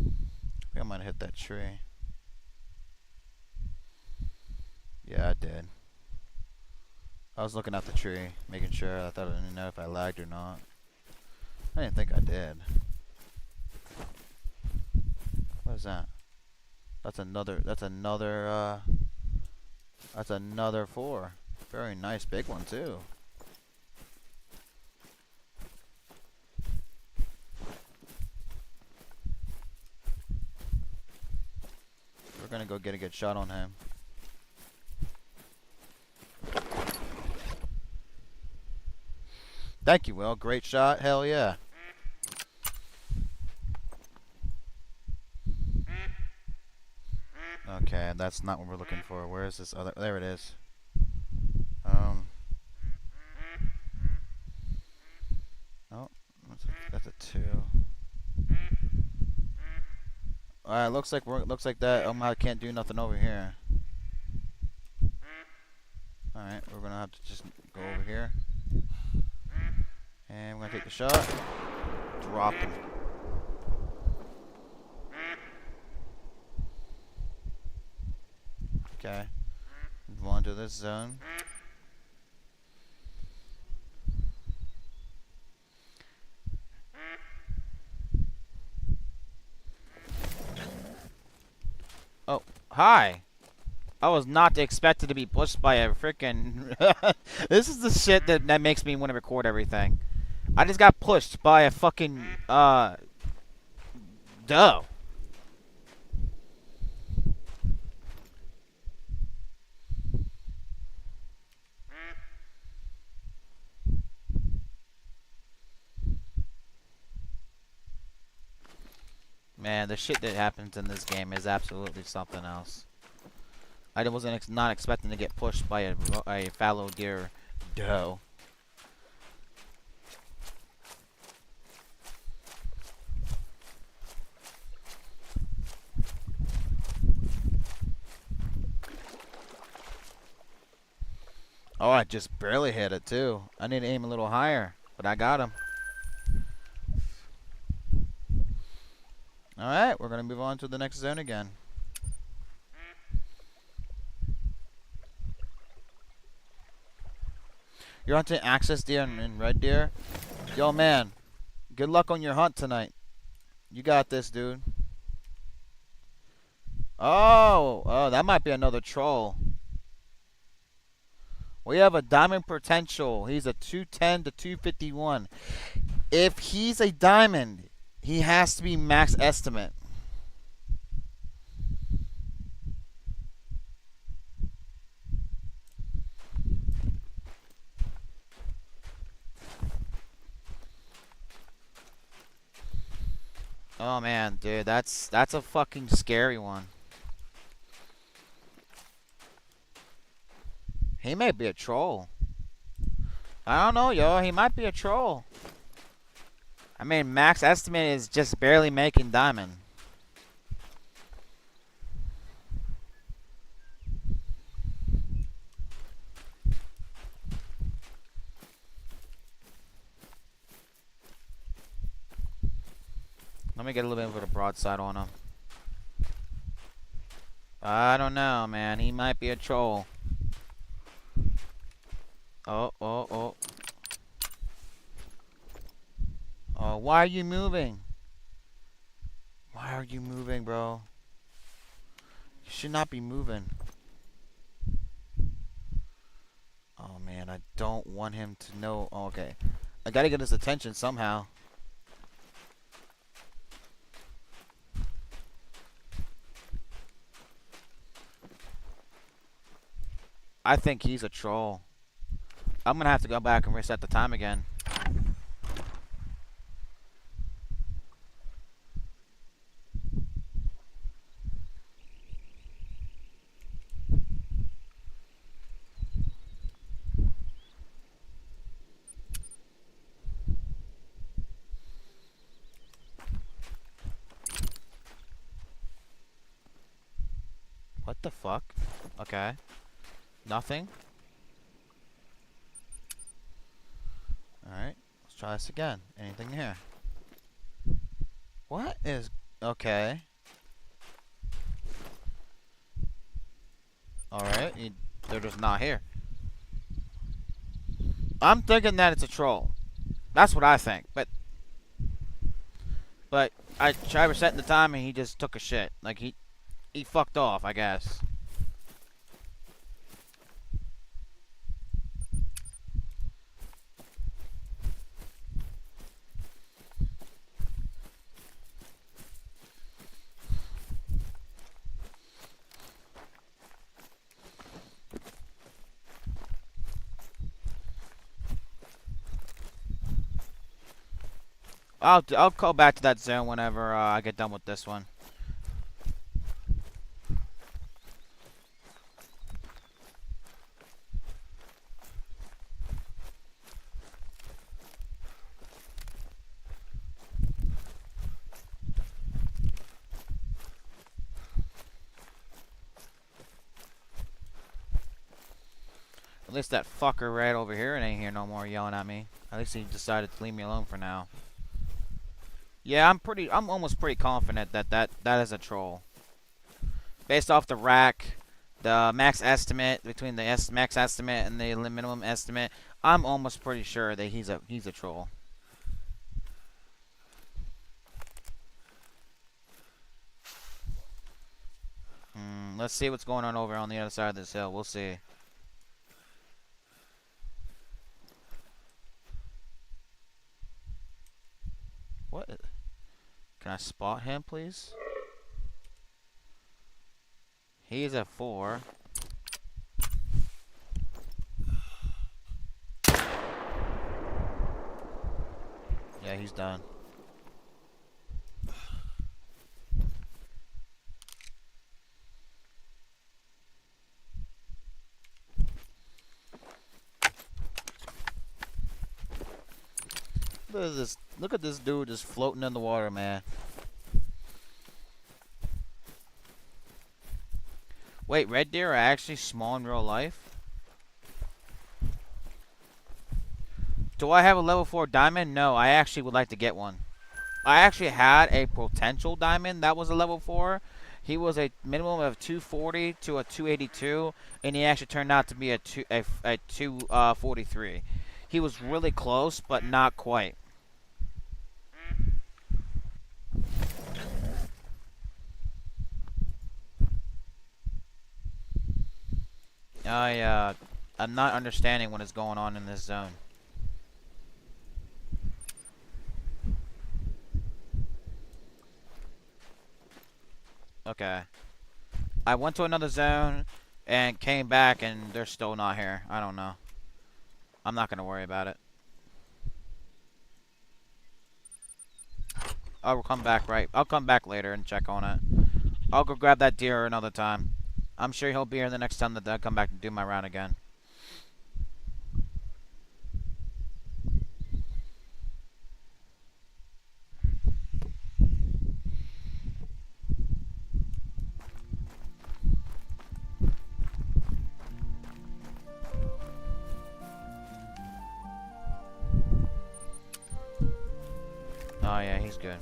I think I might have hit that tree. Yeah, I did. I was looking at the tree, making sure. I thought I didn't know if I lagged or not. I didn't think I did. What is that? That's another, that's another 4. Very nice big one too. We're gonna go get a good shot on him. Thank you, Will. Great shot. Hell yeah. Okay, that's not what we're looking for. Where is this other? There it is. Oh, that's a 2. Alright, looks like that. I can't do nothing over here. Alright, we're gonna have to just go over here. And we're gonna take the shot. Dropped him. Okay. Move on to this zone. Oh, hi. I was not expected to be pushed by a freaking... This is the shit that makes me want to record everything. I just got pushed by a fucking, doe. Man, the shit that happens in this game is absolutely something else. I wasn't not expecting to get pushed by a fallow deer doe. Oh, I just barely hit it too. I need to aim a little higher, but I got him. Alright, we're going to move on to the next zone again. You're hunting access deer and red deer? Yo, man, good luck on your hunt tonight. You got this, dude. Oh, that might be another troll. We have a diamond potential. He's a 210 to 251. If he's a diamond, he has to be max estimate. Oh man, dude, that's a fucking scary one. He may be a troll. I don't know, yo. He might be a troll. I mean, max estimate is just barely making diamond. Let me get a little bit of a broadside on him. I don't know, man. He might be a troll. Oh. Oh, why are you moving? Why are you moving, bro? You should not be moving. Oh, man, I don't want him to know. Oh, okay. I gotta get his attention somehow. I think he's a troll. I'm gonna have to go back and reset the time again. What the fuck? Okay. Nothing. Alright. Let's try this again. Anything here? What is... Okay. Alright. They're just not here. I'm thinking that it's a troll. That's what I think. But I tried resetting the time and he just took a shit. Like he fucked off, I guess. I'll call back to that zone whenever I get done with this one. At least that fucker right over here ain't here no more yelling at me. At least he decided to leave me alone for now. Yeah, I'm almost pretty confident that is a troll. Based off the rack, the max estimate between the max estimate and the minimum estimate, I'm almost pretty sure that he's a troll. Let's see what's going on over on the other side of this hill. We'll see. What? Can I spot him, please? He's a 4. Yeah, he's done. Look at this. Look at this dude just floating in the water, man. Wait, red deer are actually small in real life? Do I have a level 4 diamond? No, I actually would like to get one. I actually had a potential diamond that was a level 4. He was a minimum of 240 to a 282, and he actually turned out to be a 243. He was really close, but not quite. I'm not understanding what is going on in this zone. Okay. I went to another zone and came back and they're still not here. I don't know. I'm not gonna worry about it. I'll come back later and check on it. I'll go grab that deer another time. I'm sure he'll be here the next time that I come back and do my round again. Oh yeah, he's good.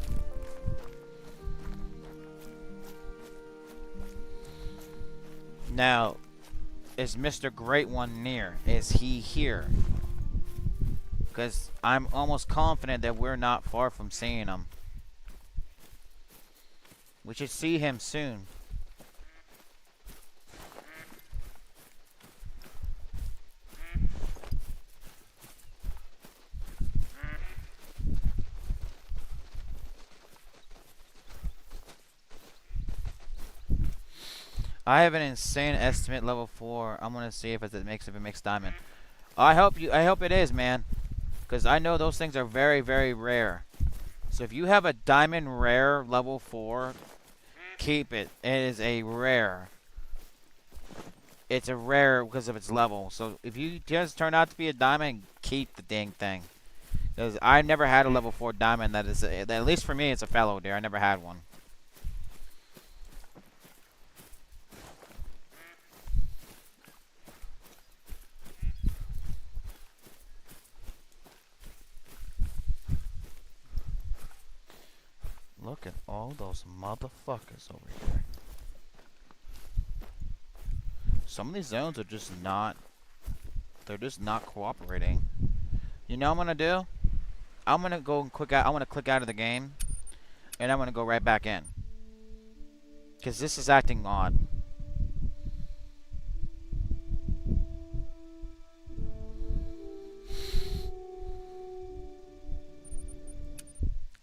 Now, is Mr. Great One near? Is he here? Because I'm almost confident that we're not far from seeing him. We should see him soon. I have an insane estimate level 4. I'm gonna see if it makes diamond. I hope it is, man. Because I know those things are very, very rare. So if you have a diamond rare level 4, keep it. It is a rare. It's a rare because of its level. So if you just turn out to be a diamond, keep the dang thing. Because I never had a level 4 diamond that is, at least for me, it's a fallow deer. I never had one. Look at all those motherfuckers over here. Some of these zones are just not, they're just not cooperating. You know what I'm gonna do? I'm gonna go and click out, I'm gonna click out of the game, and I'm gonna go right back in. Because this is acting odd.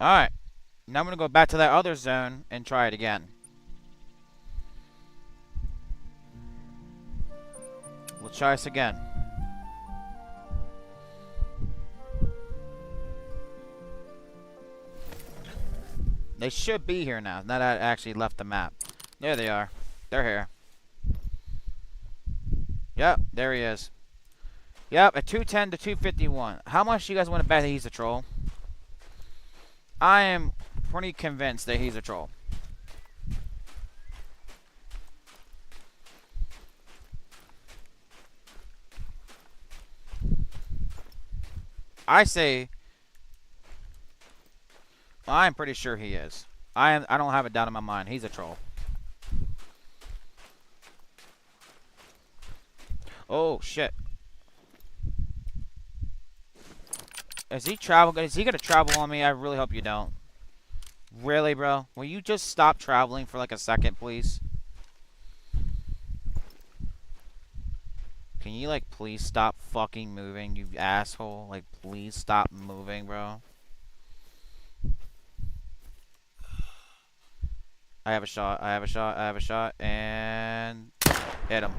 Alright. Now I'm gonna go back to that other zone and try it again. Let's try this again. They should be here now. Now that I actually left the map. There they are. They're here. Yep, there he is. Yep, a 210 to 251. How much do you guys want to bet that he's a troll? I am pretty convinced that he's a troll. I say, I'm pretty sure he is. I don't have a doubt in my mind. He's a troll. Oh shit. Is he gonna travel on me? I really hope you don't. Really, bro? Will you just stop traveling for like a second, please? Can you, like, please stop fucking moving, you asshole? Like, please stop moving, bro. I have a shot, I have a shot, I have a shot, and hit him.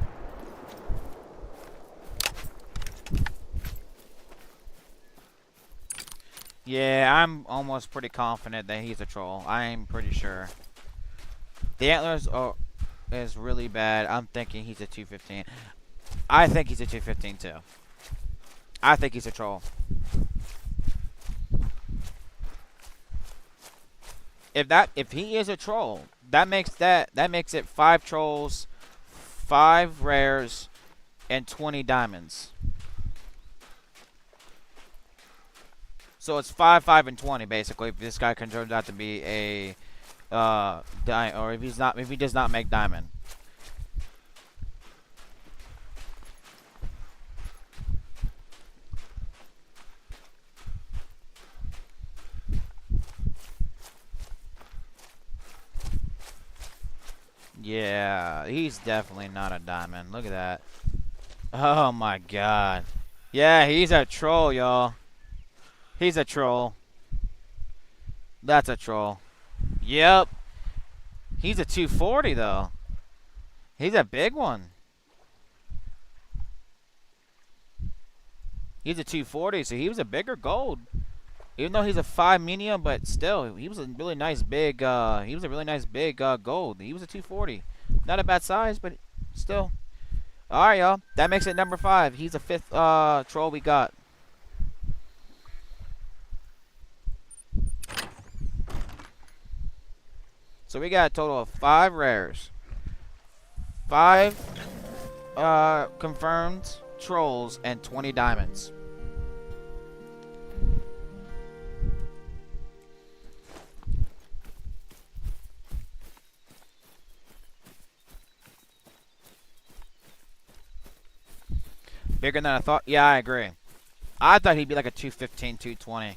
Yeah, I'm almost pretty confident that he's a troll. I'm pretty sure. The antlers is really bad. I'm thinking he's a 215. I think he's a 215 too. I think he's a troll. If he is a troll, that makes it 5 trolls, 5 rares, and 20 diamonds. So it's 5, 5, and 20 basically. If this guy turns out to be a or if he does not make diamond. Yeah, he's definitely not a diamond. Look at that. Oh my god. Yeah, he's a troll, y'all. He's a troll. That's a troll. Yep. He's a 240 though. He's a big one. He's a 240, so he was a bigger gold. Even though he's a 5 medium, but still, he was a really nice big. Gold. He was a 240. Not a bad size, but still. All right, y'all. That makes it number 5. He's the 5th troll we got. So we got a total of 5 rares, 5 confirmed trolls, and 20 diamonds. Bigger than I thought? Yeah, I agree. I thought he'd be like a 215, 220.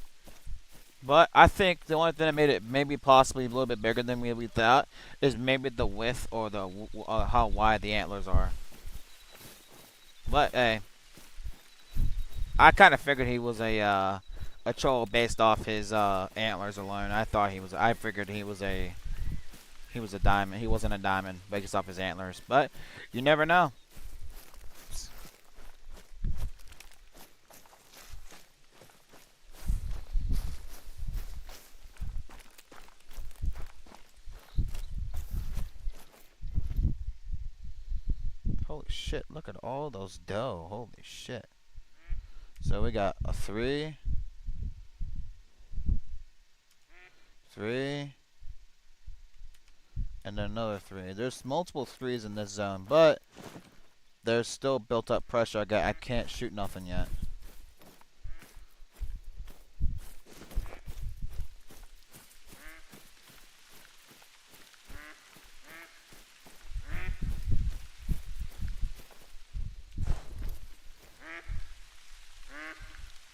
But I think the only thing that made it maybe possibly a little bit bigger than we thought is maybe the width or the how wide the antlers are. But hey, I kind of figured he was a troll based off his antlers alone. I figured he was a he was a diamond. He wasn't a diamond based off his antlers. But you never know. Holy shit, look at all those dough. Holy shit. So we got a 3, 3, and then another 3. There's multiple 3s in this zone, but there's still built up pressure. I can't shoot nothing yet.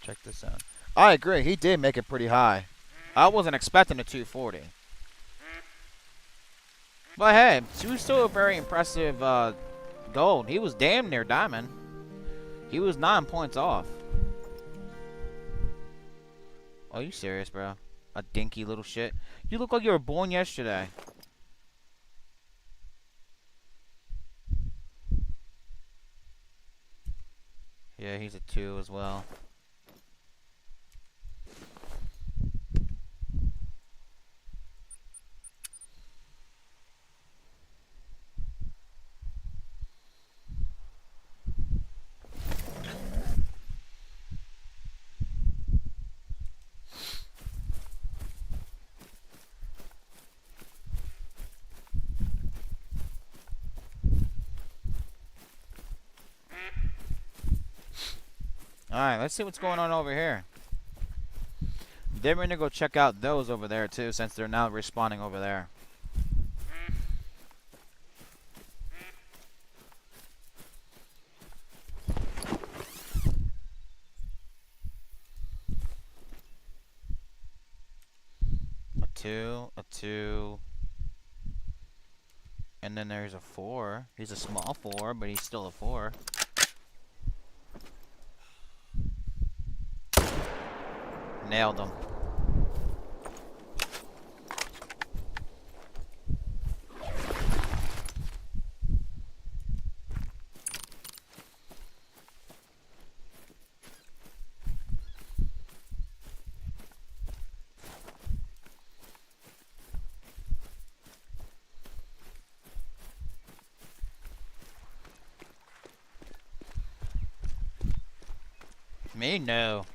Check this out. I agree. He did make it pretty high. I wasn't expecting a 240. But hey, she was still a very impressive gold. He was damn near diamond. He was 9 points off. Are you serious, bro? A dinky little shit. You look like you were born yesterday. Yeah, he's a 2 as well. Alright, let's see what's going on over here. Then we're gonna go check out those over there too, since they're now respawning over there. A 2, a 2. And then there's a 4. He's a small 4, but he's still a 4. Nailed him. Me? No.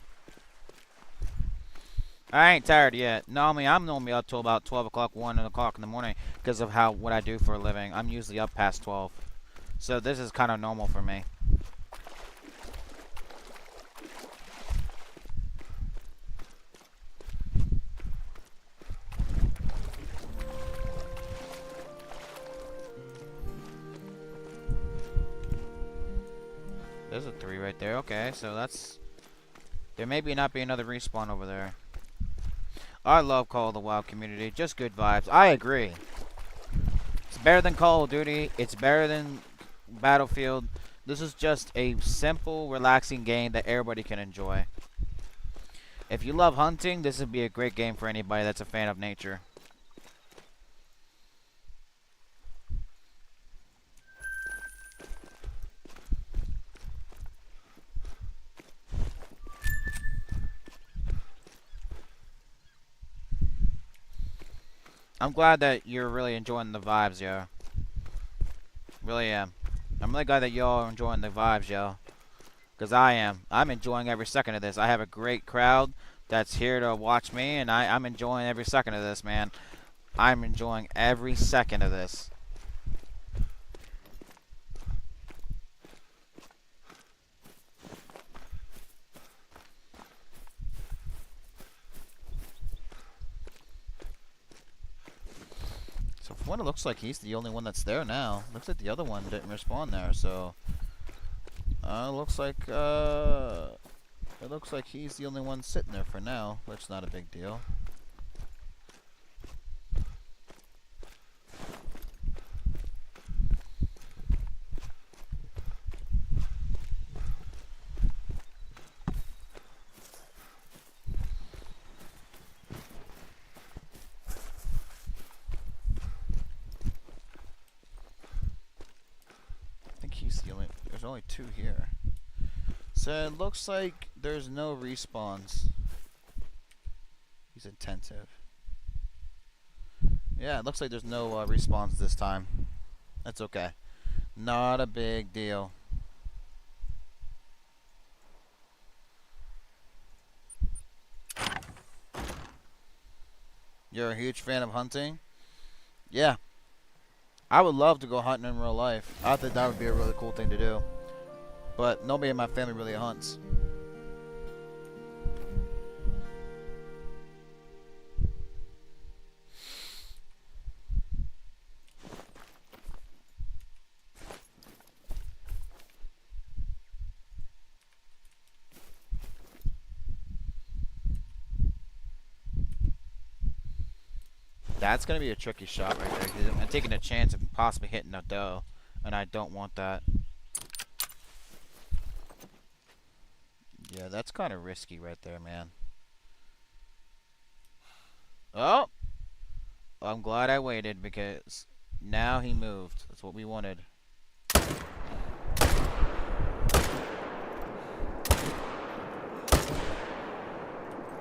I ain't tired yet. Normally, I'm normally up till about 12 o'clock, 1 o'clock in the morning because of what I do for a living. I'm usually up past 12. So this is kind of normal for me. There's a 3 right there. Okay, so that's... There may not be another respawn over there. I love Call of the Wild community. Just good vibes. I agree. It's better than Call of Duty. It's better than Battlefield. This is just a simple, relaxing game that everybody can enjoy. If you love hunting, this would be a great game for anybody that's a fan of nature. I'm glad that you're really enjoying the vibes, yo. Really am. I'm really glad that y'all are enjoying the vibes, yo. Because I am. I'm enjoying every second of this. I have a great crowd that's here to watch me, and I'm enjoying every second of this, man. I'm enjoying every second of this. So from what it looks like, he's the only one that's there now. Looks like the other one didn't respawn there, so... it looks like he's the only one sitting there for now, which is not a big deal. There's only 2 here. So it looks like there's no respawns. He's attentive. Yeah, it looks like there's no respawns this time. That's okay. Not a big deal. You're a huge fan of hunting? Yeah. I would love to go hunting in real life. I think that would be a really cool thing to do. But nobody in my family really hunts. That's going to be a tricky shot right there. 'Cause I'm taking a chance of possibly hitting a doe. And I don't want that. Yeah, that's kind of risky right there, man. Oh! I'm glad I waited because now he moved. That's what we wanted.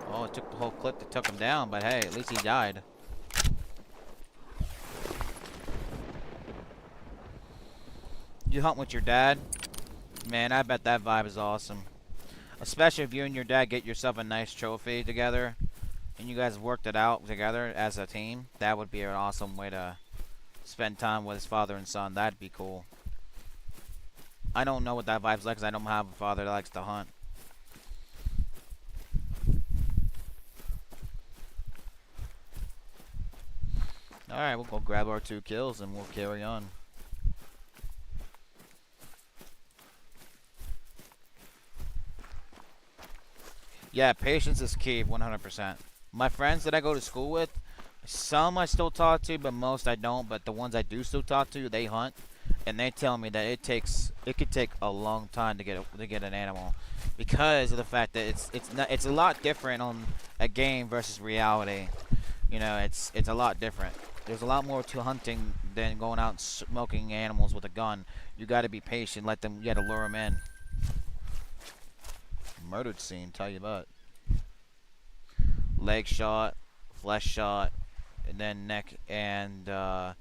Oh, it took the whole clip that took him down, but hey, at least he died. You hunt with your dad? Man, I bet that vibe is awesome. Especially if you and your dad get yourself a nice trophy together and you guys worked it out together as a team. That would be an awesome way to spend time with his father and son. That'd be cool. I don't know what that vibe's like because I don't have a father that likes to hunt. Alright, we'll go grab our 2 kills and we'll carry on. Yeah, patience is key, 100%. My friends that I go to school with, some I still talk to, but most I don't. But the ones I do still talk to, they hunt, and they tell me that it could take a long time to get an animal, because of the fact that it's a lot different on a game versus reality. You know, it's a lot different. There's a lot more to hunting than going out and smoking animals with a gun. You got to be patient. You got to lure them in. Murdered scene, tell you about. Leg shot, flesh shot, and then neck and oh,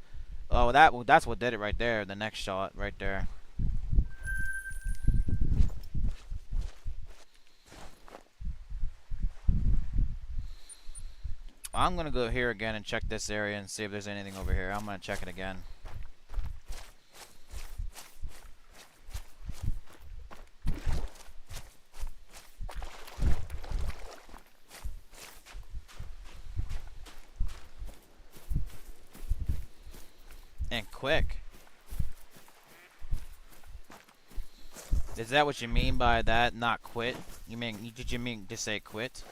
that's what did it right there. The neck shot right there. I'm gonna go here again and check this area and see if there's anything over here. I'm gonna check it again. And quick. Is that what you mean by that? Not quit? Did you mean to say quit?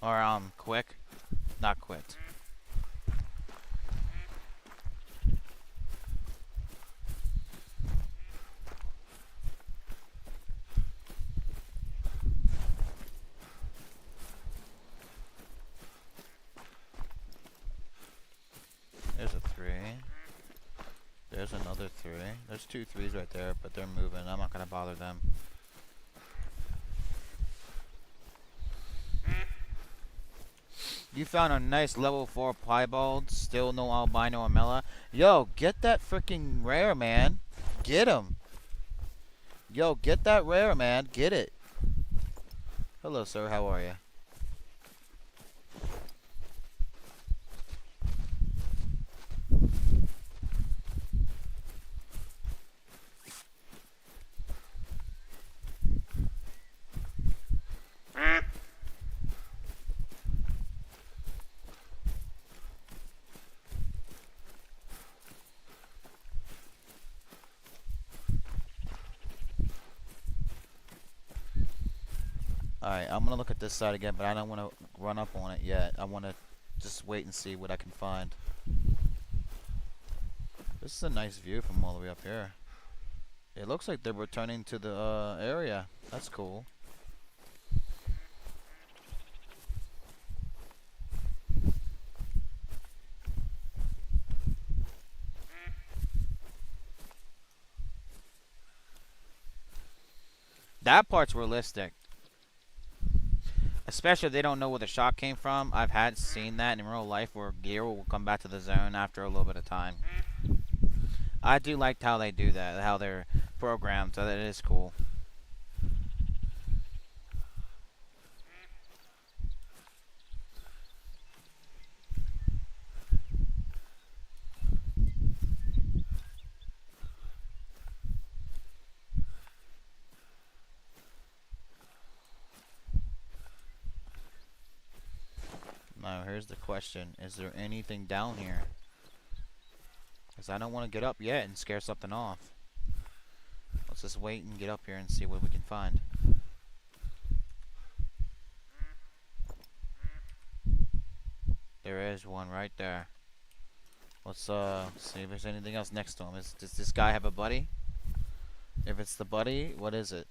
Or quick? Not quit. There's a 3. There's another 3. There's 2 3s right there, but they're moving. I'm not gonna bother them. You found a nice level 4 piebald. Still no albino amella. Yo, get that freaking rare, man. Get him. Yo, get that rare, man. Get it. Hello, sir. How are you? Alright, I'm gonna look at this side again, but I don't want to run up on it yet. I want to just wait and see what I can find. This is a nice view from all the way up here. It looks like they're returning to the area. That's cool. That part's realistic. Especially if they don't know where the shot came from. I've had seen that in real life where gear will come back to the zone after a little bit of time. I do like how they do that, how they're programmed, so that is cool. Now, here's the question. Is there anything down here? Because I don't want to get up yet and scare something off. Let's just wait and get up here and see what we can find. There is one right there. Let's see if there's anything else next to him. Does this guy have a buddy? If it's the buddy, what is it?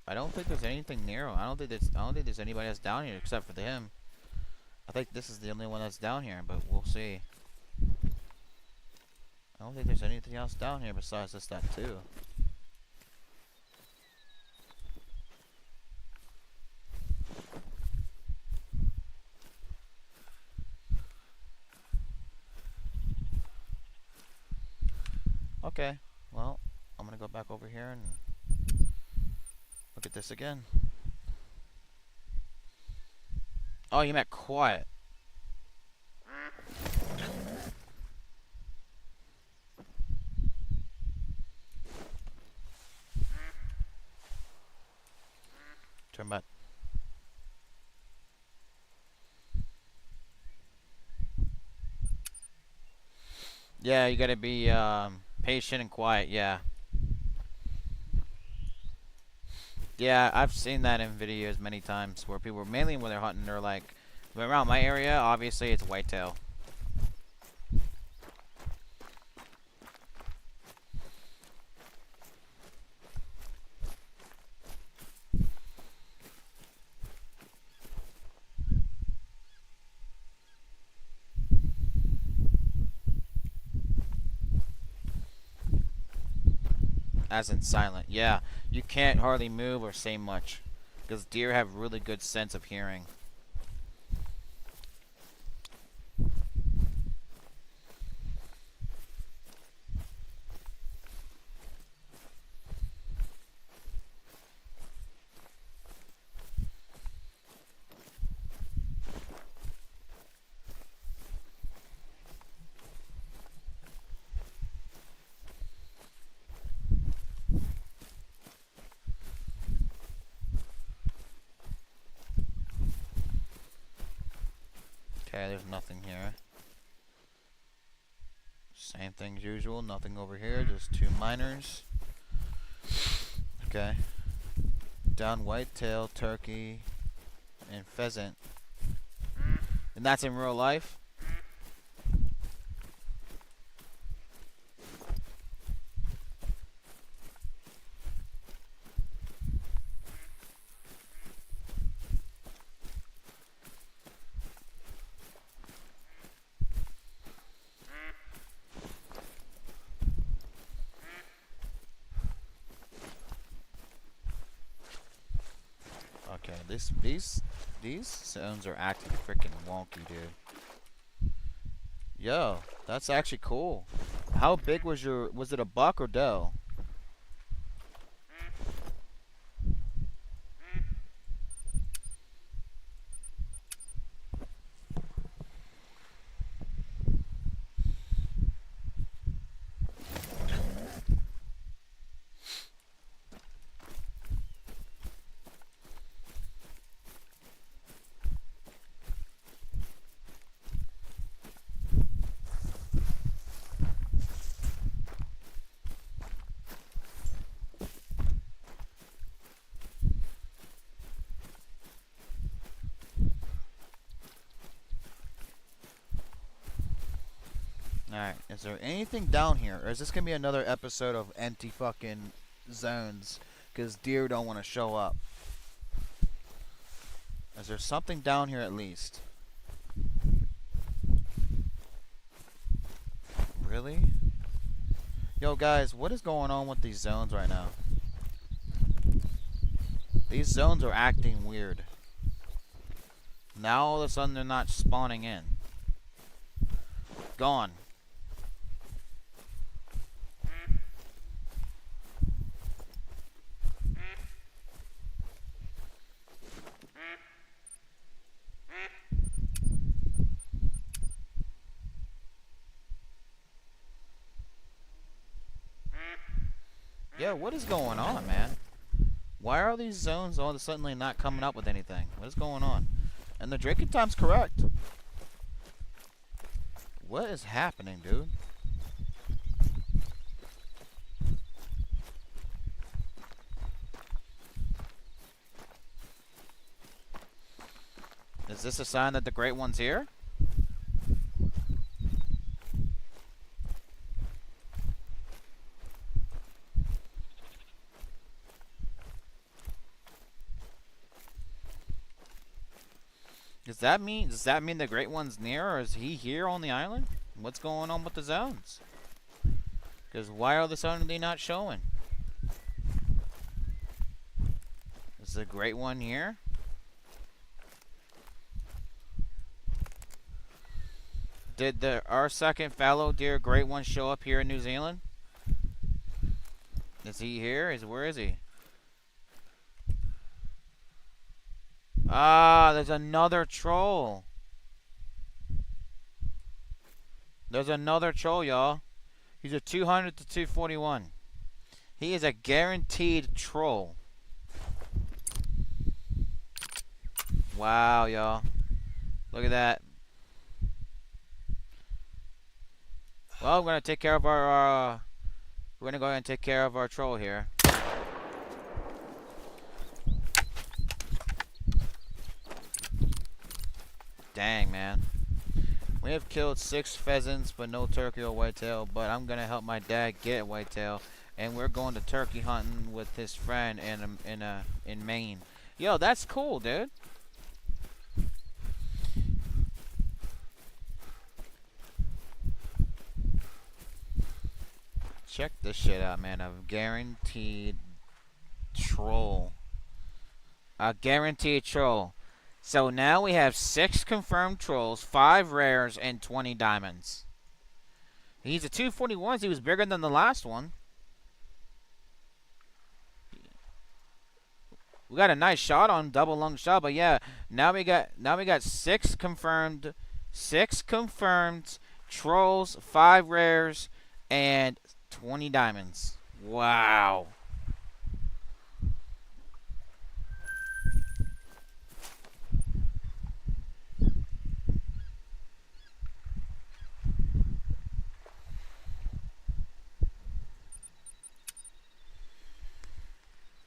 I don't think there's anything near him. I don't think there's anybody else down here except for him. I think this is the only one that's down here, but we'll see. I don't think there's anything else down here besides just that too. Okay, well, I'm gonna go back over here and look at this again. Oh, you meant quiet. Turn back. Yeah, you gotta be patient and quiet, yeah. Yeah, I've seen that in videos many times where people, mainly when they're hunting, they're like, around my area, obviously it's whitetail. As in silent, yeah. You can't hardly move or say much because deer have really good sense of hearing. Okay, there's nothing here. Same thing as usual, nothing over here, just two miners. Okay. Down whitetail, turkey, and pheasant. And that's in real life? Okay, these zones are acting freaking wonky, dude. Yo, that's actually cool. How big was was it a buck or doe? Alright, is there anything down here? Or is this gonna be another episode of empty fucking zones? Because deer don't want to show up. Is there something down here at least? Really? Yo, guys, what is going on with these zones right now? These zones are acting weird. Now all of a sudden they're not spawning in. Gone. Yo, what is going on, man? Why are these zones all of a sudden not coming up with anything? What is going on? And the drinking time's correct. What is happening, dude? Is this a sign that the Great One's here? Does that mean the Great One's near, or is he here on the island? What's going on with the zones? Because why are the suddenly not showing? Is the Great One here? Did our second fallow deer Great One show up here in New Zealand? Is he here? Where is he? Ah, there's another troll. There's another troll, y'all. He's a 200 to 241. He is a guaranteed troll. Wow, y'all. Look at that. Well, we're gonna take care of our. We're gonna go ahead and take care of our troll here. Dang, man. We have killed 6 pheasants, but no turkey or whitetail. But I'm gonna help my dad get whitetail, and we're going to turkey hunting with his friend in Maine. Yo, that's cool, dude. Check this shit out, man. A guaranteed troll. A guaranteed troll. So now we have 6 confirmed trolls, 5 rares, and 20 diamonds. He's a 241. He was bigger than the last one. We got a nice shot on double lung shot, but yeah, now we got 6 confirmed trolls, 5 rares, and 20 diamonds. Wow.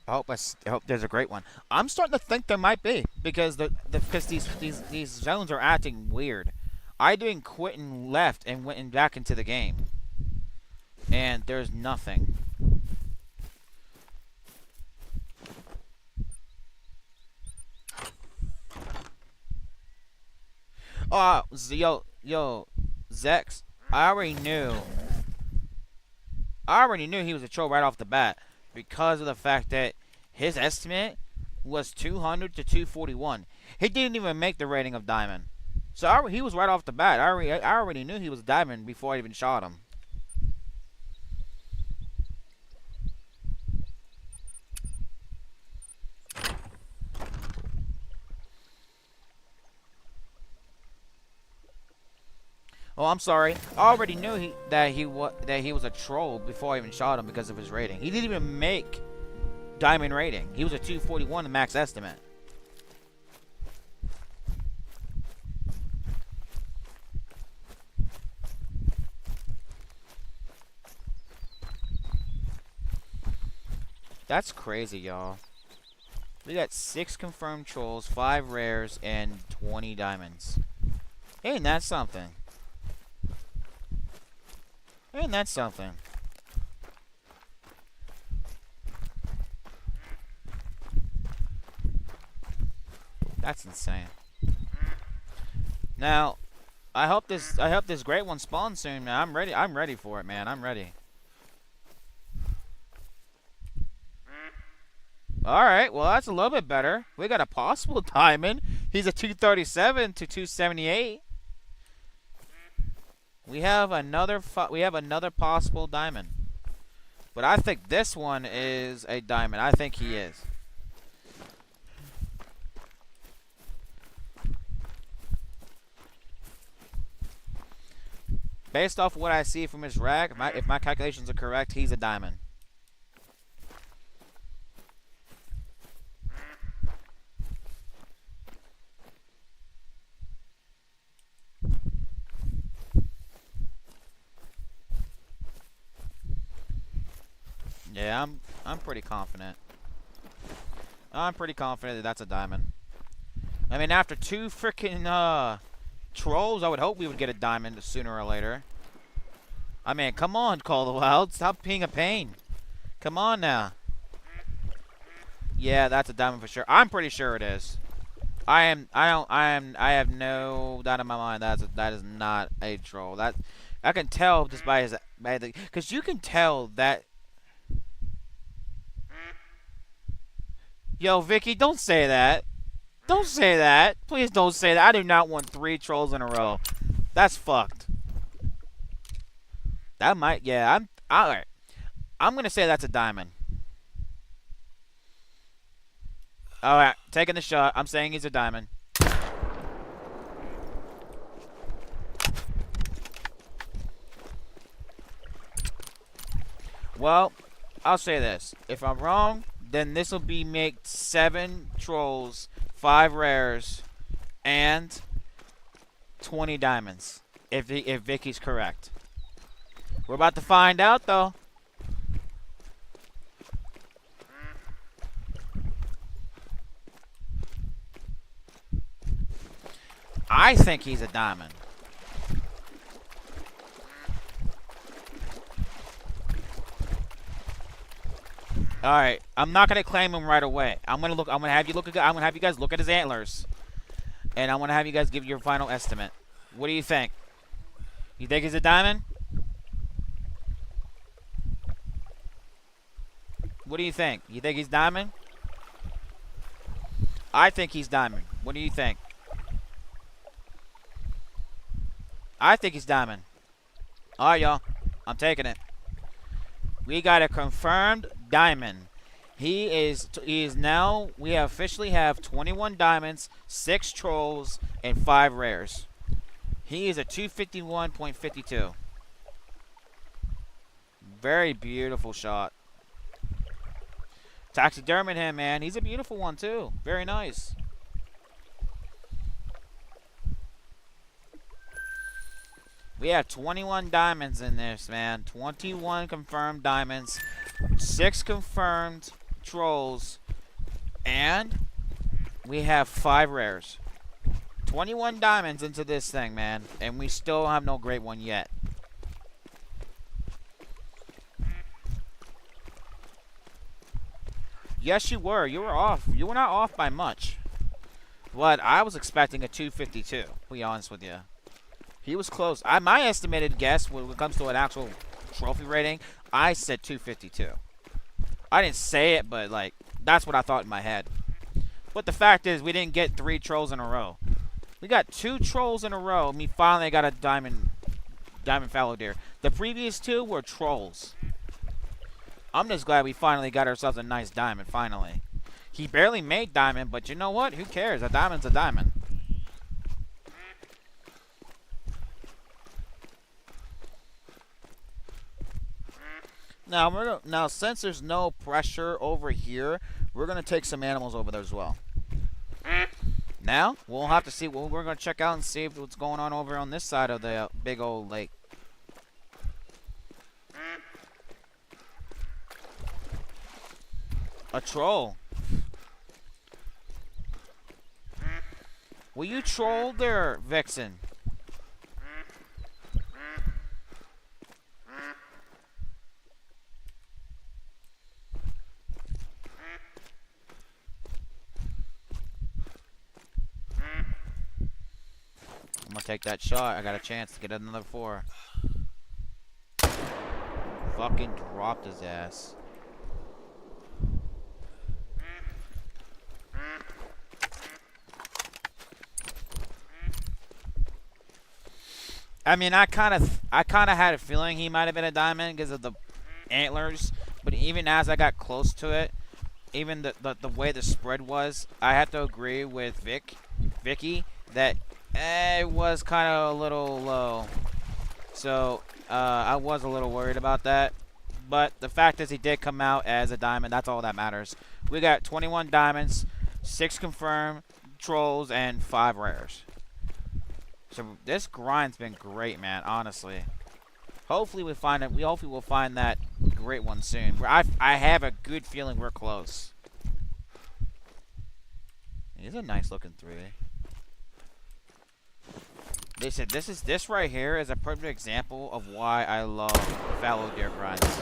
I hope there's a great one. I'm starting to think there might be because these zones are acting weird. I doing quit and left and went back into the game, and there's nothing. Oh, yo, Zex, I already knew he was a troll right off the bat because of the fact that his estimate was 200 to 241. He didn't even make the rating of diamond. So he was right off the bat. I already knew he was diamond before I even shot him. Oh, I'm sorry. I already knew that he was a troll before I even shot him because of his rating. He didn't even make diamond rating. He was a 241, the max estimate. That's crazy, y'all. We got 6 confirmed trolls, 5 rares, and 20 diamonds. Ain't that something? Ain't that something? That's insane. Now, I hope this great one spawns soon, man. I'm ready for it, man. I'm ready. Alright, well that's a little bit better. We got a possible diamond. He's a 237 to 278. We have another possible diamond. But I think this one is a diamond. I think he is. Based off what I see from his rack, if my calculations are correct, he's a diamond. Yeah, I'm pretty confident. I'm pretty confident that that's a diamond. I mean, after 2 freaking trolls, I would hope we would get a diamond sooner or later. I mean, come on, Call the Wild, stop being a pain. Come on now. Yeah, that's a diamond for sure. I'm pretty sure it is. I have no doubt in my mind that is not a troll. That I can tell just by because you can tell that. Yo, Vicky, don't say that. Don't say that. Please don't say that. I do not want 3 trolls in a row. That's fucked. That might, yeah. Alright. I'm gonna say that's a diamond. Alright, taking the shot. I'm saying he's a diamond. Well, I'll say this. If I'm wrong, then this will be make 7 trolls, 5 rares, and 20 diamonds. If Vicky's correct. We're about to find out, though. I think he's a diamond. All right, I'm not gonna claim him right away. I'm gonna have you guys look at his antlers, and I'm gonna have you guys give your final estimate. What do you think? You think he's a diamond? What do you think? You think he's diamond? I think he's diamond. What do you think? I think he's diamond. All right, y'all. I'm taking it. We got a confirmed diamond. He is now, we officially have 21 diamonds, 6 trolls, and 5 rares. He is a 251.52. Very beautiful shot. Taxiderming him, man. He's a beautiful one, too. Very nice. We have 21 diamonds in this, man. 21 confirmed diamonds. 6 confirmed trolls. And we have 5 rares. 21 diamonds into this thing, man. And we still have no great one yet. Yes, you were. You were off. You were not off by much. But I was expecting a 252, to be honest with you. He was close. My estimated guess when it comes to an actual trophy rating, I said 252. I didn't say it, but like that's what I thought in my head. But the fact is, we didn't get 3 trolls in a row. We got 2 trolls in a row, and we finally got a diamond fallow deer. The previous 2 were trolls. I'm just glad we finally got ourselves a nice diamond, finally. He barely made diamond, but you know what? Who cares? A diamond's a diamond. Now, since there's no pressure over here, we're going to take some animals over there as well. Now, we'll have to see. We're going to check out and see what's going on over on this side of the big old lake. A troll. Will you troll there, Vixen? I'm gonna take that shot. I got a chance to get another 4. Fucking dropped his ass. I mean, I kind of had a feeling he might have been a diamond because of the antlers, but even as I got close to it, even the way the spread was, I have to agree with Vicky that it was kind of a little low. So I was a little worried about that. But the fact is he did come out as a diamond. That's all that matters. We got 21 diamonds, 6 confirmed trolls, and 5 rares. So this grind's been great, man, honestly. Hopefully we find it. Hopefully we'll find that great one soon. I have a good feeling we're close. He's a nice looking 3. They said this right here is a perfect example of why I love fallow deer grinds.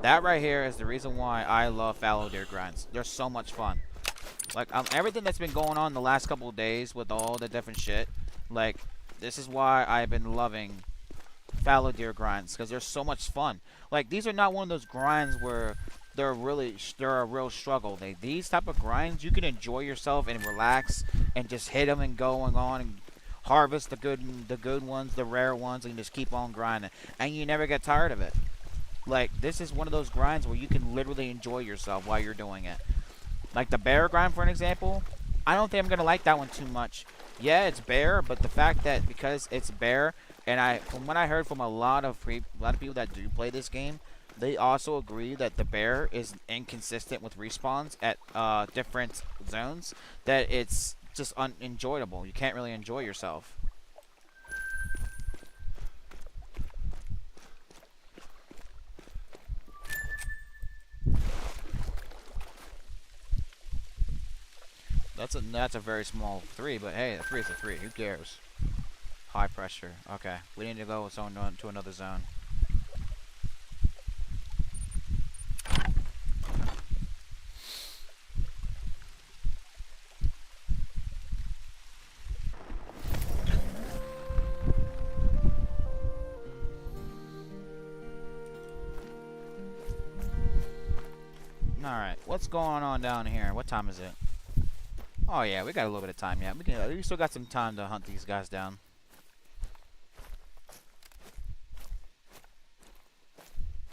That right here is the reason why I love fallow deer grinds. They're so much fun. Like everything that's been going on the last couple of days with all the different shit. Like this is why I've been loving fallow deer grinds because they're so much fun. Like these are not one of those grinds where they're a real struggle. These type of grinds you can enjoy yourself and relax and just hit them and going on and harvest the good ones, the rare ones, and just keep on grinding. And you never get tired of it. Like this is one of those grinds where you can literally enjoy yourself while you're doing it. Like the bear grind, for an example, I don't think I'm gonna like that one too much. Yeah, it's bear, but the fact that because it's bear, and from what I heard from a lot of people that do play this game, they also agree that the bear is inconsistent with respawns at different zones. That it's just unenjoyable. You can't really enjoy yourself. That's a very small 3, but hey, a 3 is a 3. Who cares? High pressure. Okay, we need to go to another zone. Alright, what's going on down here? What time is it? Oh yeah, we got a little bit of time yet. We still got some time to hunt these guys down.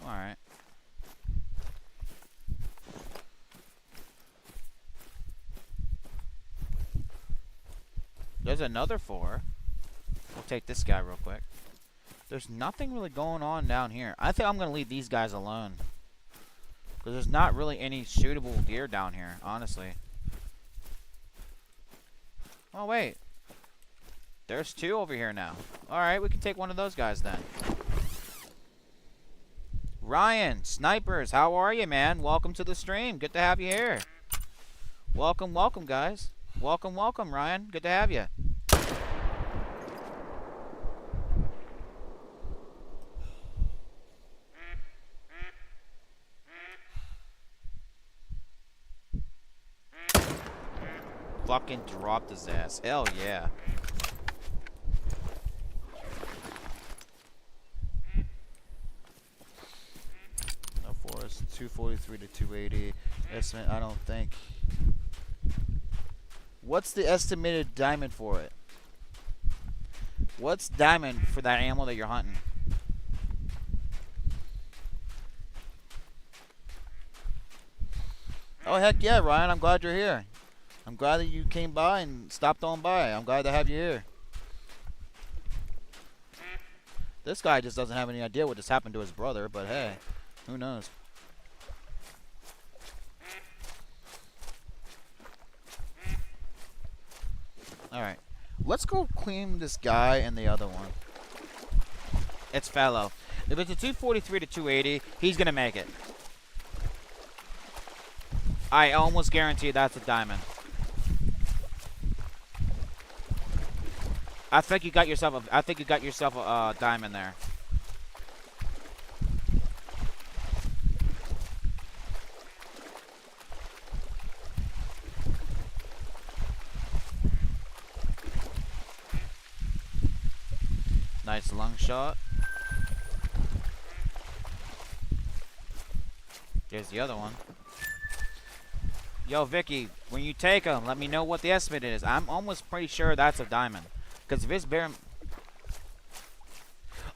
Alright. There's another 4. We'll take this guy real quick. There's nothing really going on down here. I think I'm going to leave these guys alone. Because there's not really any suitable deer down here, honestly. Oh, wait. There's 2 over here now. Alright, we can take one of those guys then. Ryan, Snipers, how are you, man? Welcome to the stream. Good to have you here. Welcome, welcome, guys. Welcome, welcome, Ryan. Good to have you. Fucking dropped his ass. Hell yeah. No forest. 243 to 280. Estimate, I don't think. What's the estimated diamond for it? What's diamond for that animal that you're hunting? Oh, heck yeah, Ryan. I'm glad you're here. I'm glad that you came by and stopped on by. I'm glad to have you here. This guy just doesn't have any idea what just happened to his brother, but hey, who knows? Alright. Let's go clean this guy and the other one. It's Fallow. If it's a 243 to 280, he's going to make it. I almost guarantee that's a diamond. I think you got yourself a diamond there. Nice lung shot. There's the other one. Yo, Vicky, when you take them, let me know what the estimate is. I'm almost pretty sure that's a diamond. Because if it's bare...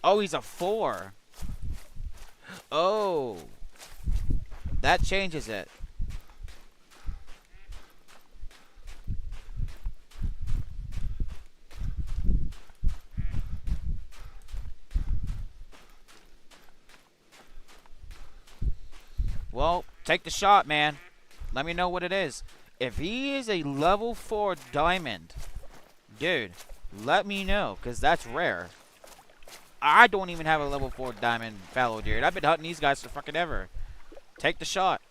Oh, he's a 4. Oh. That changes it. Well, take the shot, man. Let me know what it is. If he is a level 4 diamond, dude, let me know, because that's rare. I don't even have a level 4 diamond fallow deer. I've been hunting these guys for fucking ever. Take the shot.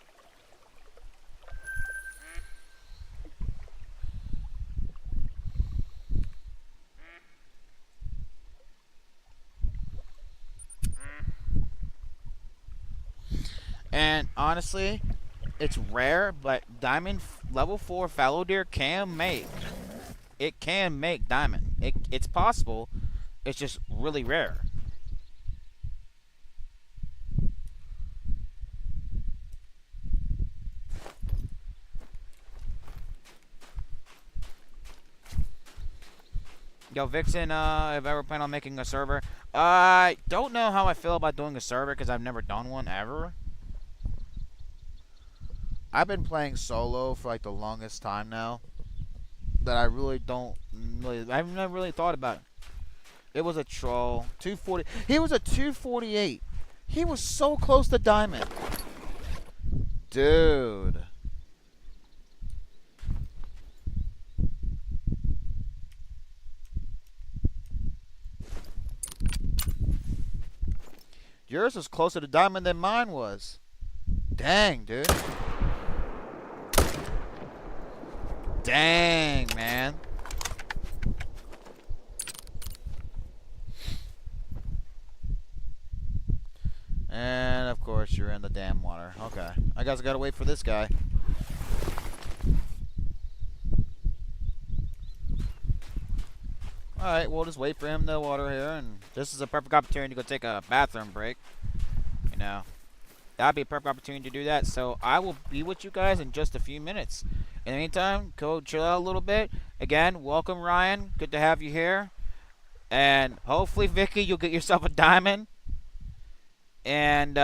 And honestly, it's rare, but diamond level 4 fallow deer can make. It can make diamond. It's possible. It's just really rare. Yo, Vixen, have ever planned on making a server? I don't know how I feel about doing a server because I've never done one ever. I've been playing solo for like the longest time now. That I really don't I've never really thought about it. It was a troll. 240. He was a 248. He was so close to diamond. Dude. Yours was closer to diamond than mine was. Dang, dude. Dang, man. And of course you're in the damn water. Okay. I guess I gotta wait for this guy. Alright, we'll just wait for him to water here, and this is a perfect opportunity to go take a bathroom break. You know, that'd be a perfect opportunity to do that, so I will be with you guys in just a few minutes. In the meantime, go chill out a little bit. Again, welcome, Ryan. Good to have you here. And hopefully, Vicky, you'll get yourself a diamond. And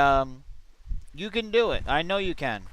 you can do it. I know you can.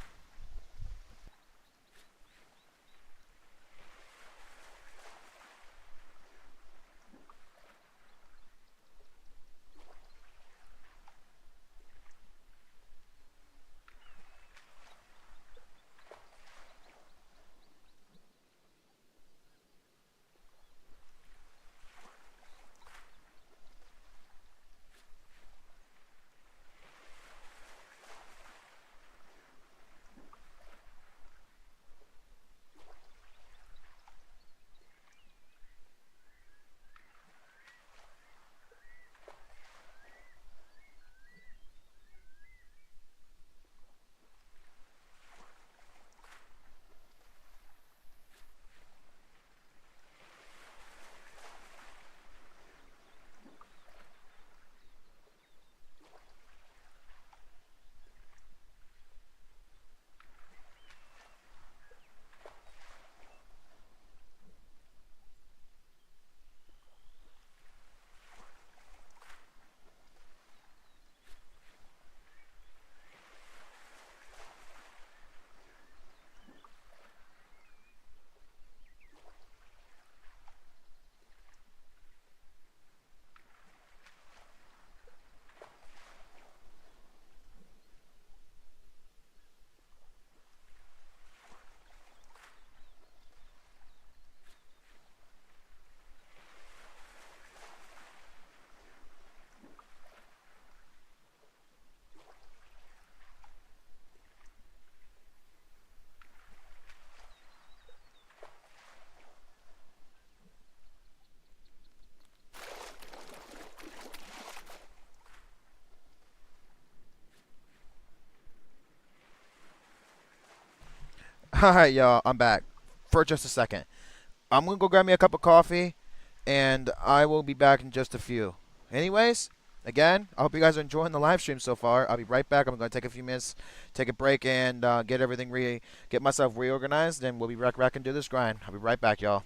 Alright, y'all. I'm back. For just a second. I'm gonna go grab me a cup of coffee. And I will be back in just a few. Anyways, again, I hope you guys are enjoying the live stream so far. I'll be right back. I'm going to take a few minutes, take a break, and get myself reorganized, and we'll be right back and do this grind. I'll be right back, y'all.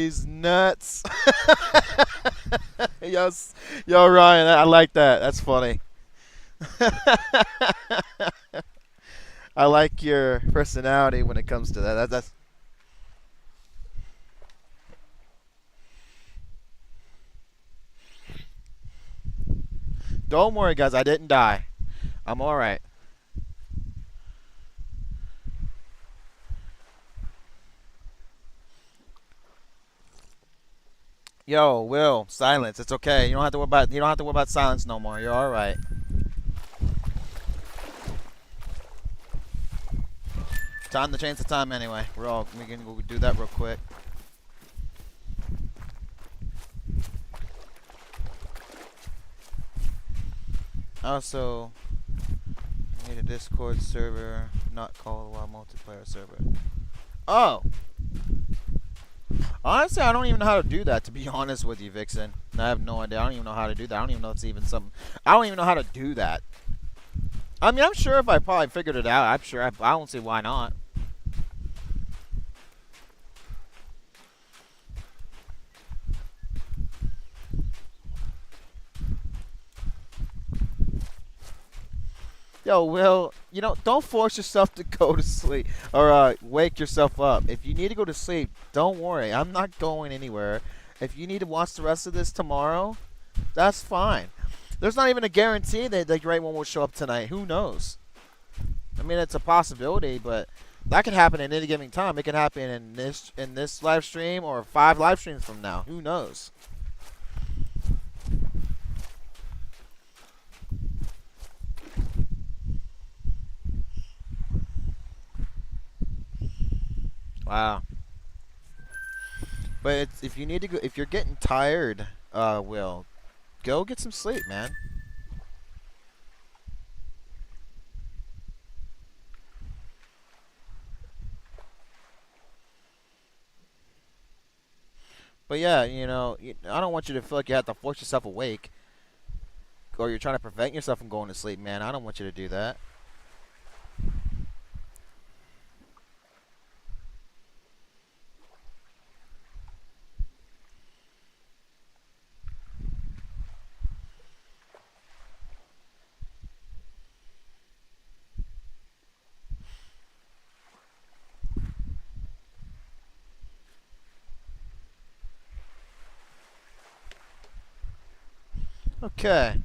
these nuts. yo, yo, Ryan, I like that. That's funny. I like your personality when it comes to that. That's. Don't worry, guys. I didn't die. I'm all right. Yo, Will, silence. It's okay. You don't have to worry about. You don't have to worry about silence no more. You're all right. Time to change the time anyway. We can go do that real quick. Also, I need a Discord server, not Call of Duty multiplayer server. Oh! Honestly, I don't even know how to do that, to be honest with you, Vixen. I have no idea. I don't even know how to do that. I don't even know if it's even something. I don't even know how to do that. I mean, I'm sure if I probably figured it out, I'm sure. I don't see why not. Yo, Will, you know, don't force yourself to go to sleep or wake yourself up. If you need to go to sleep, don't worry. I'm not going anywhere. If you need to watch the rest of this tomorrow, that's fine. There's not even a guarantee that the great one will show up tonight. Who knows? I mean, it's a possibility, but that could happen at any given time. It can happen in this live stream or 5 live streams from now. Who knows? Wow. But it's, if you need to go, if you're getting tired, Will, go get some sleep, man. But yeah, you know, I don't want you to feel like you have to force yourself awake, or you're trying to prevent yourself from going to sleep, man. I don't want you to do that. Okay.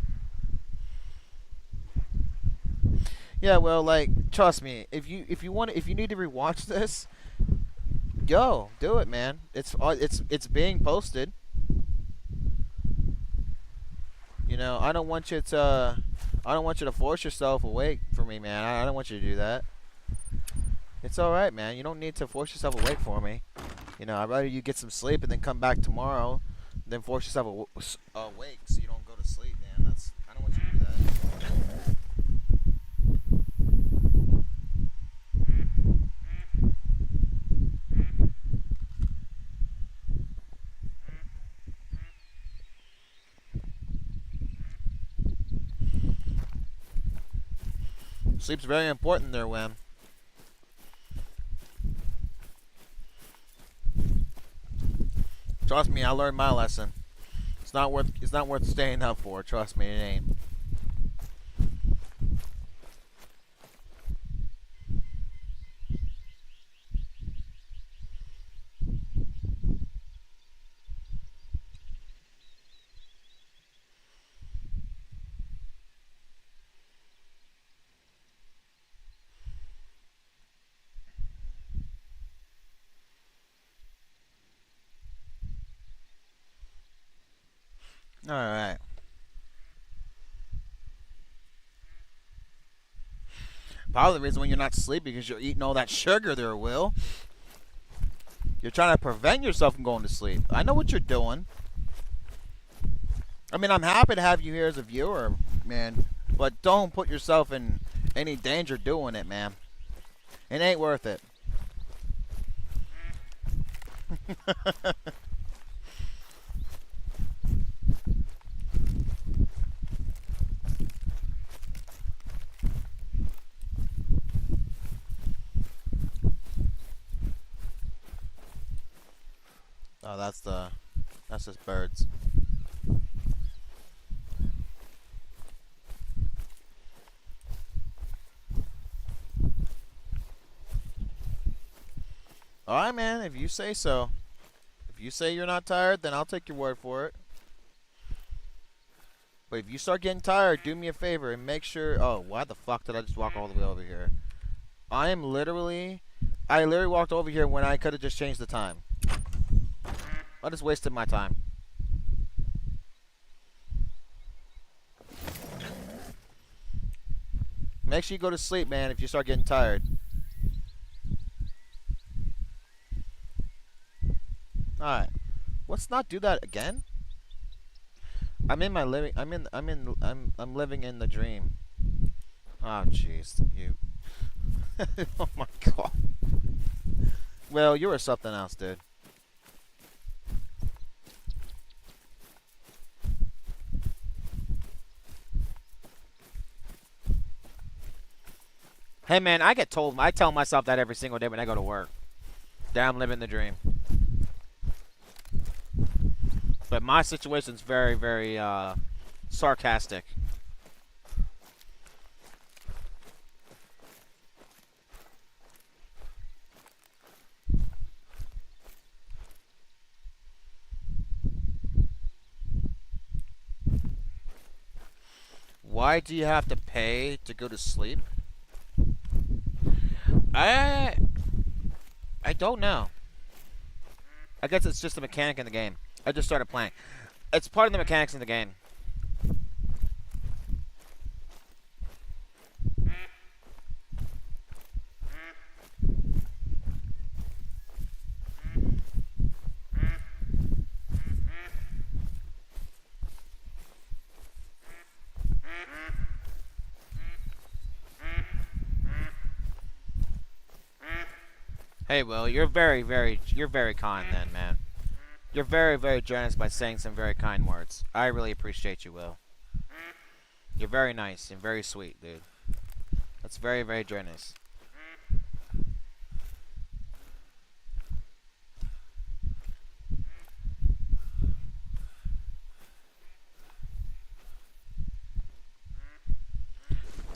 Yeah, well, like, trust me. If you need to rewatch this, go do it, man. It's being posted. You know, I don't want you to force yourself awake for me, man. I don't want you to do that. It's all right, man. You don't need to force yourself awake for me. You know, I'd rather you get some sleep and then come back tomorrow than force yourself awake so you don't go to sleep, man. I don't want you to do that. Sleep's very important there, Wham. Trust me, I learned my lesson. It's not worth staying up for. Trust me, it ain't. All right. Probably the reason why you're not sleeping because you're eating all that sugar there, Will. You're trying to prevent yourself from going to sleep. I know what you're doing. I mean, I'm happy to have you here as a viewer, man. But don't put yourself in any danger doing it, man. It ain't worth it. Oh, that's just birds. All right, man. If you say so. If you say you're not tired, then I'll take your word for it. But if you start getting tired, do me a favor and make sure. Oh, why the fuck did I just walk all the way over here? I literally walked over here when I could have just changed the time. I just wasted my time. Make sure you go to sleep, man, if you start getting tired. Alright. Let's not do that again. I'm in my living I'm living in the dream. Oh jeez. You oh my god. Well, you were something else, dude. Hey man, I tell myself that every single day when I go to work. That I'm living the dream. But my situation's very, very sarcastic. Why do you have to pay to go to sleep? I don't know. I guess it's just a mechanic in the game. I just started playing. It's part of the mechanics in the game. Hey, Will, you're very kind then, man. You're very, very generous by saying some very kind words. I really appreciate you, Will. You're very nice and very sweet, dude. That's very, very generous.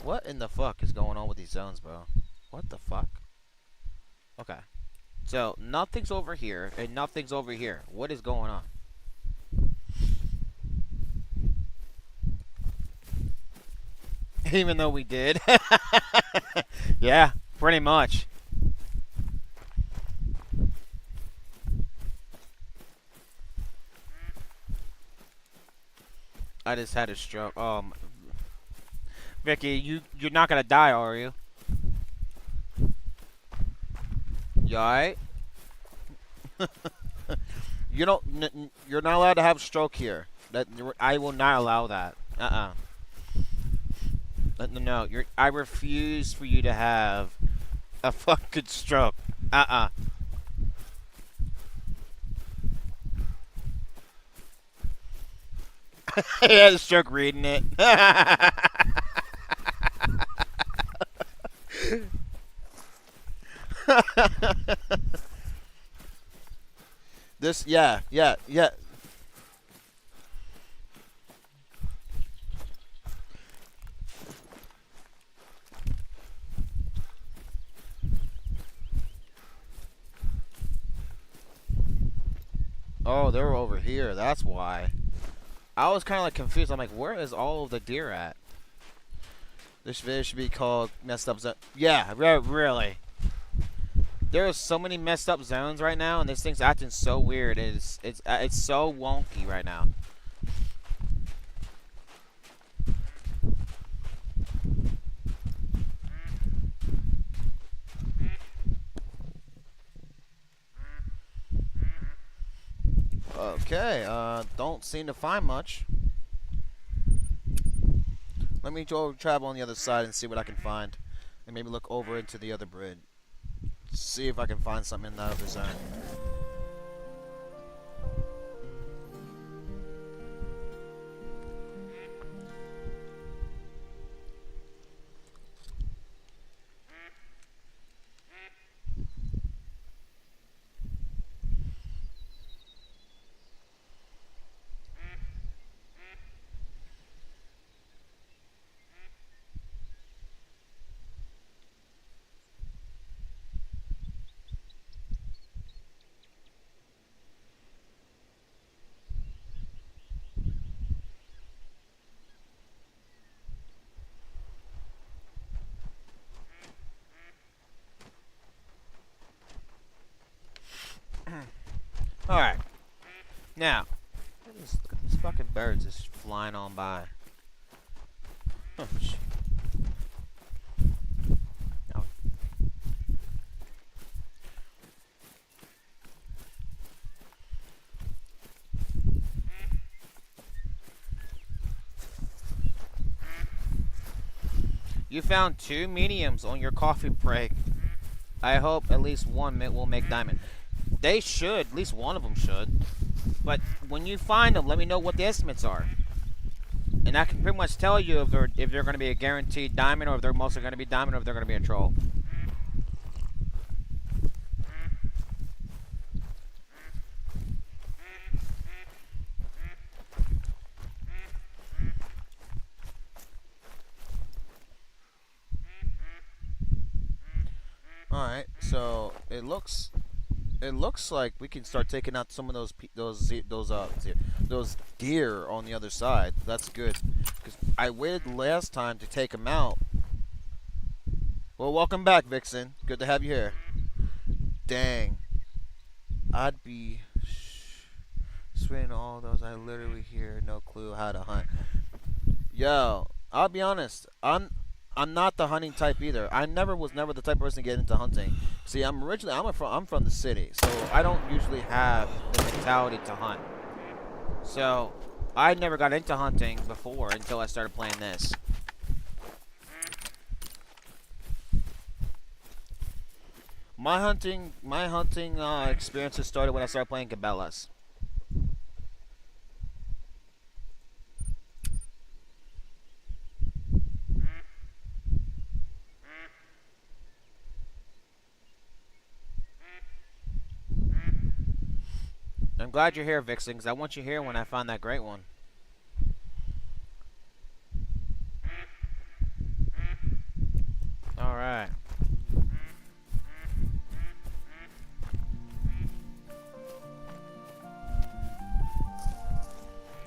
What in the fuck is going on with these zones, bro? What the fuck? Okay. So, nothing's over here, and nothing's over here. What is going on? Even though we did. Yeah, pretty much. I just had a stroke. Vicky, you're not gonna die, are you? You alright? You're not allowed to have a stroke here. I will not allow that. No, I refuse for you to have a fucking stroke. He had a stroke reading it. Yeah. Oh, they're over here. That's why. I was kind of like confused. I'm like, where is all of the deer at? This video should be called Messed Up Zone. Yeah, Really. There are so many messed up zones right now, and this thing's acting so weird. It's so wonky right now. Okay, don't seem to find much. Let me go travel on the other side and see what I can find. And maybe look over into the other bridge. See if I can find something in that other zone. Oh, shit. Oh. You found 2 mediums on your coffee break. I hope at least one will make diamond. They should. At least one of them should. But when you find them, let me know what the estimates are. And I can pretty much tell you if they're going to be a guaranteed diamond, or if they're mostly going to be diamond, or if they're going to be a troll. All right, so it looks like we can start taking out some of those deer on the other side. That's good, because I waited last time to take them out. Well, welcome back, Vixen. Good to have you here. Dang, I'd be swinging all those. I literally hear no clue how to hunt. Yo, I'll be honest. I'm not the hunting type either. I was never the type of person to get into hunting. See, I'm from the city, so I don't usually have the mentality to hunt. So I never got into hunting before until I started playing this. My hunting experiences started when I started playing Cabela's. I'm glad you're here, Vixen, because I want you here when I find that great one. Alright.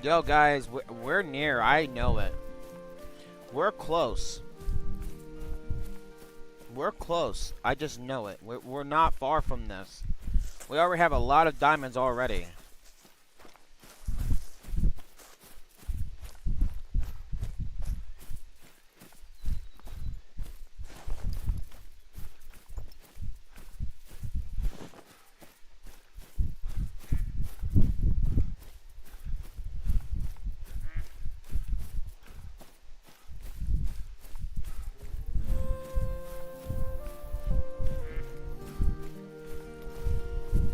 Yo, guys, we're near. I know it. We're close. We're close. I just know it. We're not far from this. We already have a lot of diamonds already.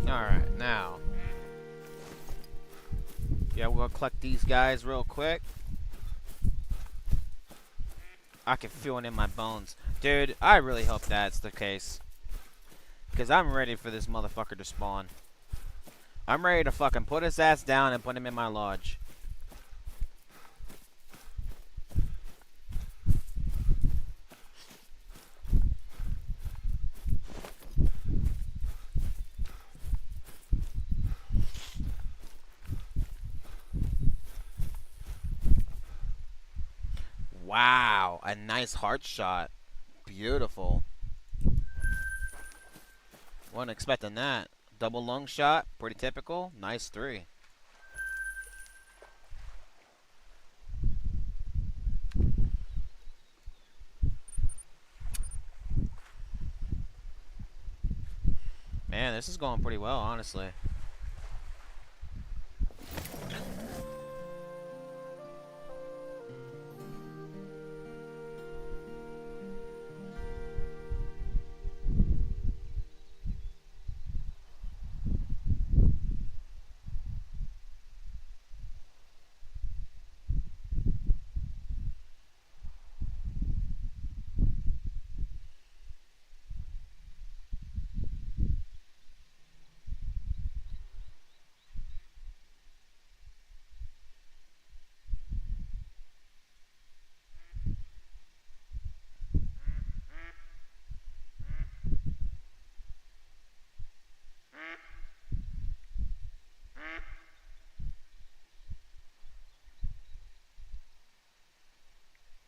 Alright, now. Yeah, we're gonna collect these guys real quick. I can feel it in my bones. Dude, I really hope that's the case. Because I'm ready for this motherfucker to spawn. I'm ready to fucking put his ass down and put him in my lodge. Wow, a nice heart shot. Beautiful. Wasn't expecting that. Double lung shot, pretty typical. Nice 3. Man, this is going pretty well, honestly.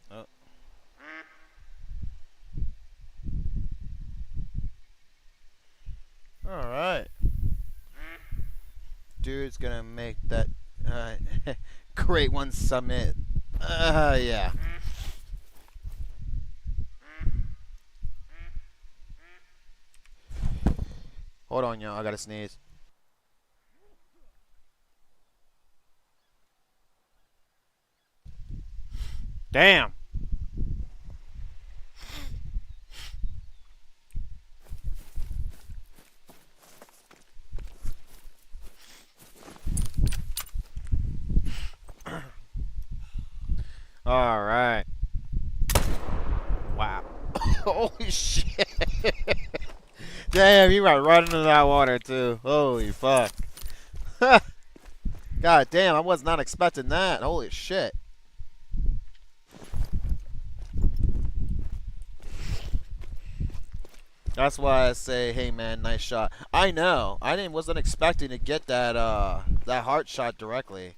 Oh. Alright. Dude's gonna make that great one submit. Yeah. Hold on, y'all. I gotta sneeze. Damn. All right. Wow. Holy shit. Damn, you right right into that water too. Holy fuck. God damn, I was not expecting that. Holy shit. That's why I say, hey man, nice shot. I know. Wasn't expecting to get that heart shot directly.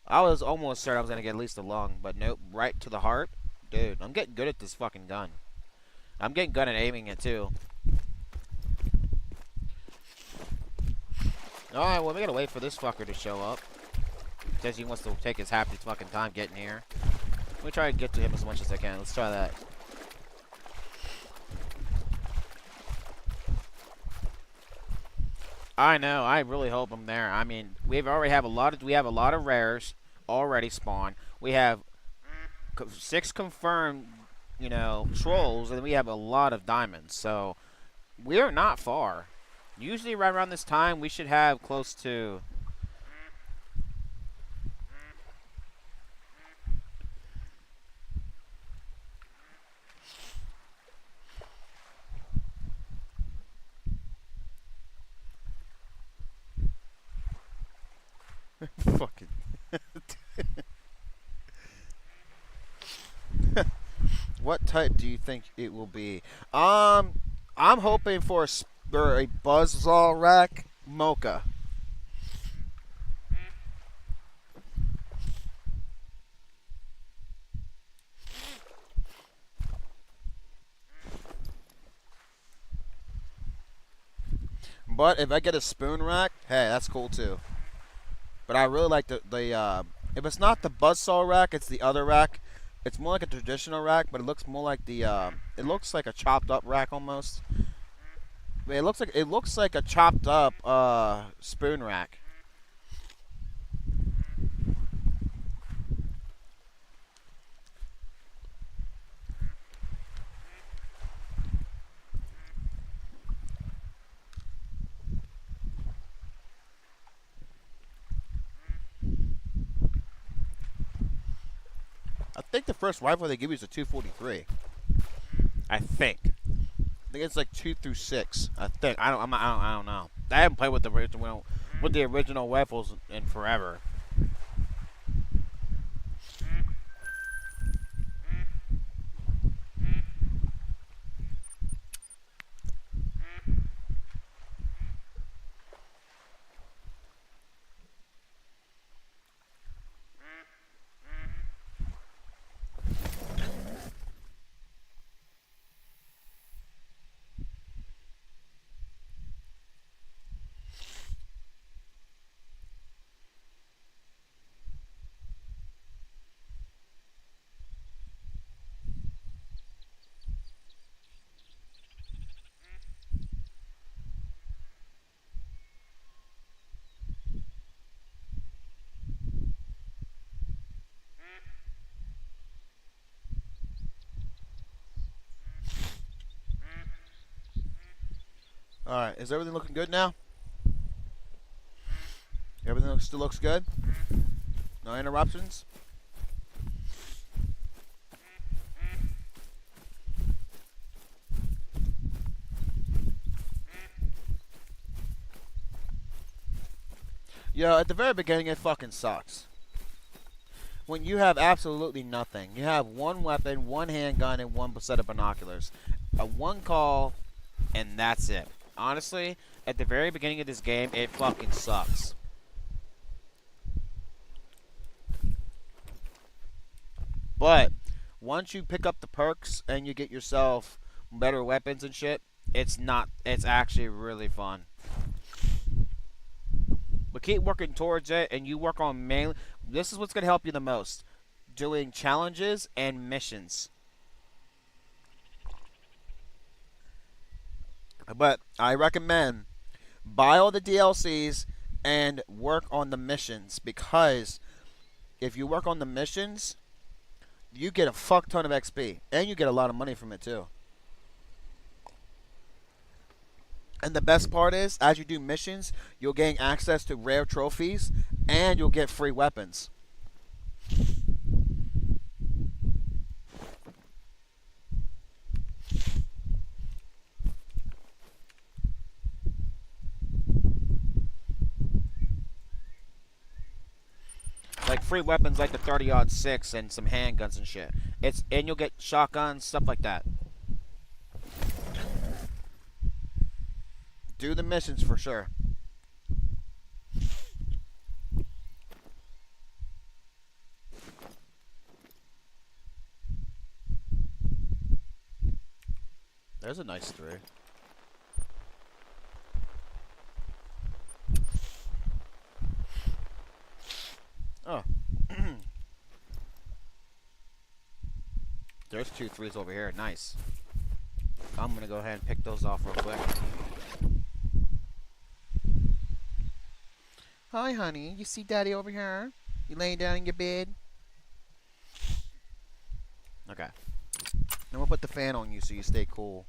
I was almost certain I was gonna get at least a lung, but nope, right to the heart. Dude, I'm getting good at this fucking gun. I'm getting good at aiming it too. Alright, well we gotta wait for this fucker to show up. Says he wants to take his happy fucking time getting here. Let me try and get to him as much as I can. Let's try that. I know. I really hope I'm there. I mean, we already have a lot of rares already spawned. We have 6 confirmed, trolls, and we have a lot of diamonds. So we're not far. Usually, right around this time, we should have close to. Fucking. What type do you think it will be? I'm hoping for a buzzsaw rack mocha. But if I get a spoon rack, hey, that's cool too. But I really like the if it's not the buzzsaw rack, it's the other rack. It's more like a traditional rack, but it looks more like it looks like a chopped up rack almost. It looks like a chopped up spoon rack. I think the first rifle they give you is a 243. I think. I think it's like 2 through 6. I think. I don't know. I haven't played with the original rifles in forever. All right, is everything looking good now? Everything still looks good. No interruptions. Yo, at the very beginning, it fucking sucks. When you have absolutely nothing, you have one weapon, one handgun, and one set of binoculars. A one call, And that's it. Honestly, at the very beginning of this game, it fucking sucks. but once you pick up the perks and you get yourself better weapons and shit, It's not. It's actually really fun. But keep working towards it, and you work on mainly. This is what's gonna help you the most: doing challenges and missions. but I recommend Buy all the DLCs and work on the missions, because if you work on the missions, you get a fuck ton of XP and you get a lot of money from it too. And the best part is, as you do missions, you'll gain access to rare trophies and you'll get free weapons. Like free weapons like the 30-06 and some handguns and shit. And you'll get shotguns, stuff like that. Do the missions for sure. There's a nice 3. Oh. There's 2 3s over here. Nice. I'm gonna go ahead and pick those off real quick. Hi, honey. You see Daddy over here? You laying down in your bed? Okay. Then we'll put the fan on you so you stay cool.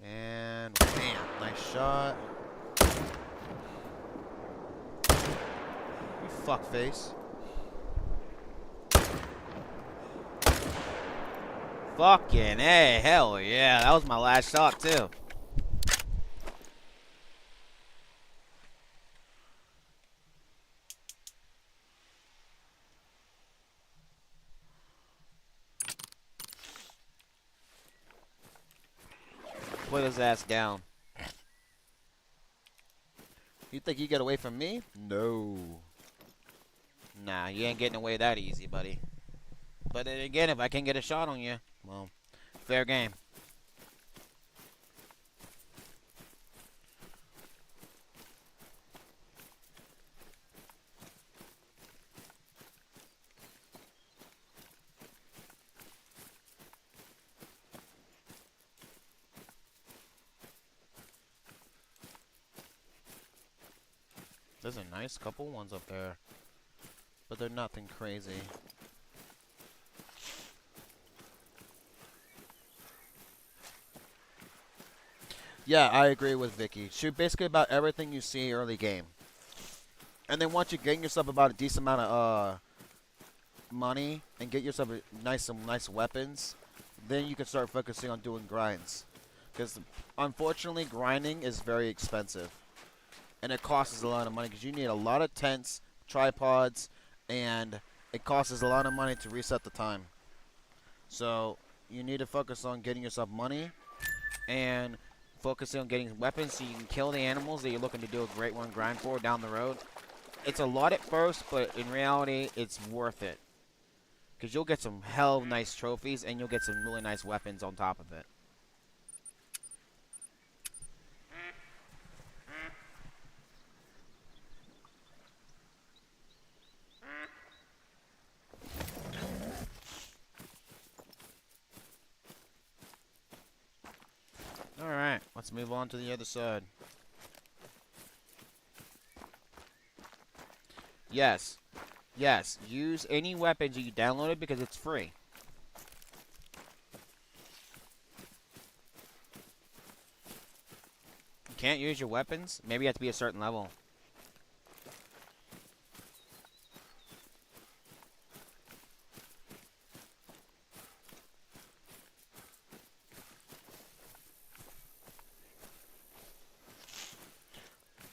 And bam, nice shot. You fuckface. Fucking hey, hell yeah. That was my last shot too. Put his ass down. You think you get away from me? No. Nah, you ain't getting away that easy, buddy. But then again, if I can get a shot on you, well, fair game. There's a nice couple ones up there, but they're nothing crazy. Yeah, I agree with Vicky. Shoot basically about everything you see early game. And then once you gain yourself about a decent amount of money and get yourself some nice weapons, then you can start focusing on doing grinds. Because unfortunately, grinding is very expensive. And it costs a lot of money because you need a lot of tents, tripods, and it costs a lot of money to reset the time. So you need to focus on getting yourself money and focusing on getting weapons so you can kill the animals that you're looking to do a great one grind for down the road. It's a lot at first, but in reality, it's worth it. Because you'll get some hell nice trophies and you'll get some really nice weapons on top of it. Alright, let's move on to the other side. Yes. Yes, use any weapons you downloaded because it's free. You can't use your weapons? Maybe you have to be a certain level.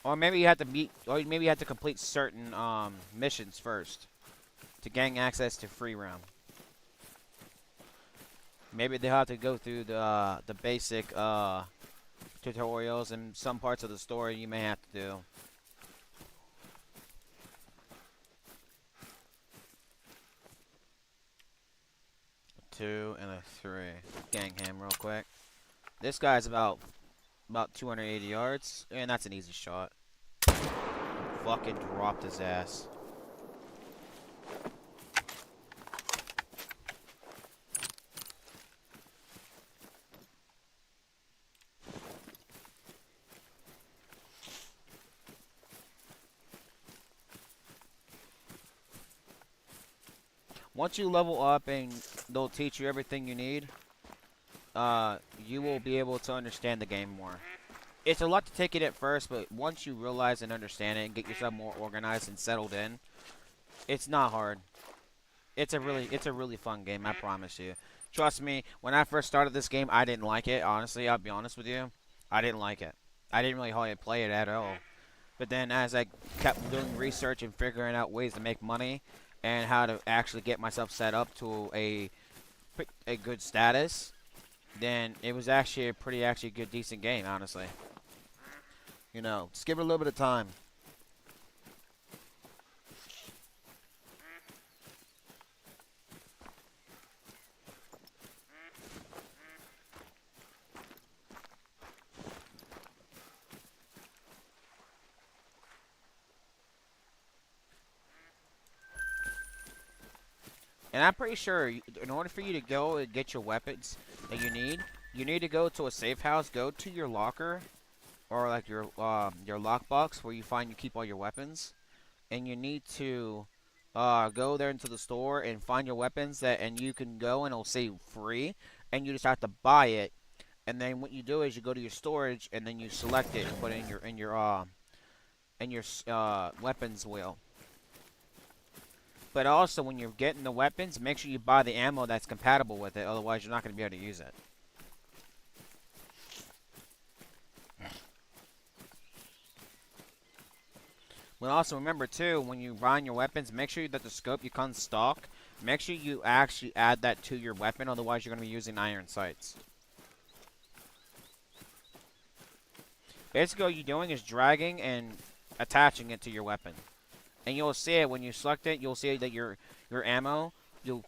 Or maybe you have to meet, or maybe you have to complete certain missions first to gain access to free roam. Maybe they have to go through the basic tutorials, and some parts of the story you may have to do. A 2 and a 3. Gang him real quick. This guy's about 280 yards, and that's an easy shot. Fucking dropped his ass. Once you level up and they'll teach you everything you need, you will be able to understand the game more. It's a lot to take it at first, but once you realize and understand it and get yourself more organized and settled in, it's not hard. It's a really fun game, I promise you. Trust me, when I first started this game, I didn't like it. Honestly, I'll be honest with you. I didn't like it. I didn't really hardly play it at all. But then as I kept doing research and figuring out ways to make money and how to actually get myself set up to a good status, then it was actually a pretty actually good decent game, honestly. You know, just give it a little bit of time. And I'm pretty sure in order for you to go and get your weapons that you need to go to a safe house, go to your locker or like your lockbox where you keep all your weapons, and you need to go there into the store and find your weapons and you can go and it'll say free, and you just have to buy it. And then what you do is you go to your storage and then you select it and put it in your weapons wheel. But also, when you're getting the weapons, make sure you buy the ammo that's compatible with it. Otherwise, you're not going to be able to use it. But also remember, too, when you buy your weapons, make sure that the scope you can stock, make sure you actually add that to your weapon. Otherwise, you're going to be using iron sights. Basically, all you're doing is dragging and attaching it to your weapon. And you'll see it when you select it. You'll see that your ammo. You'll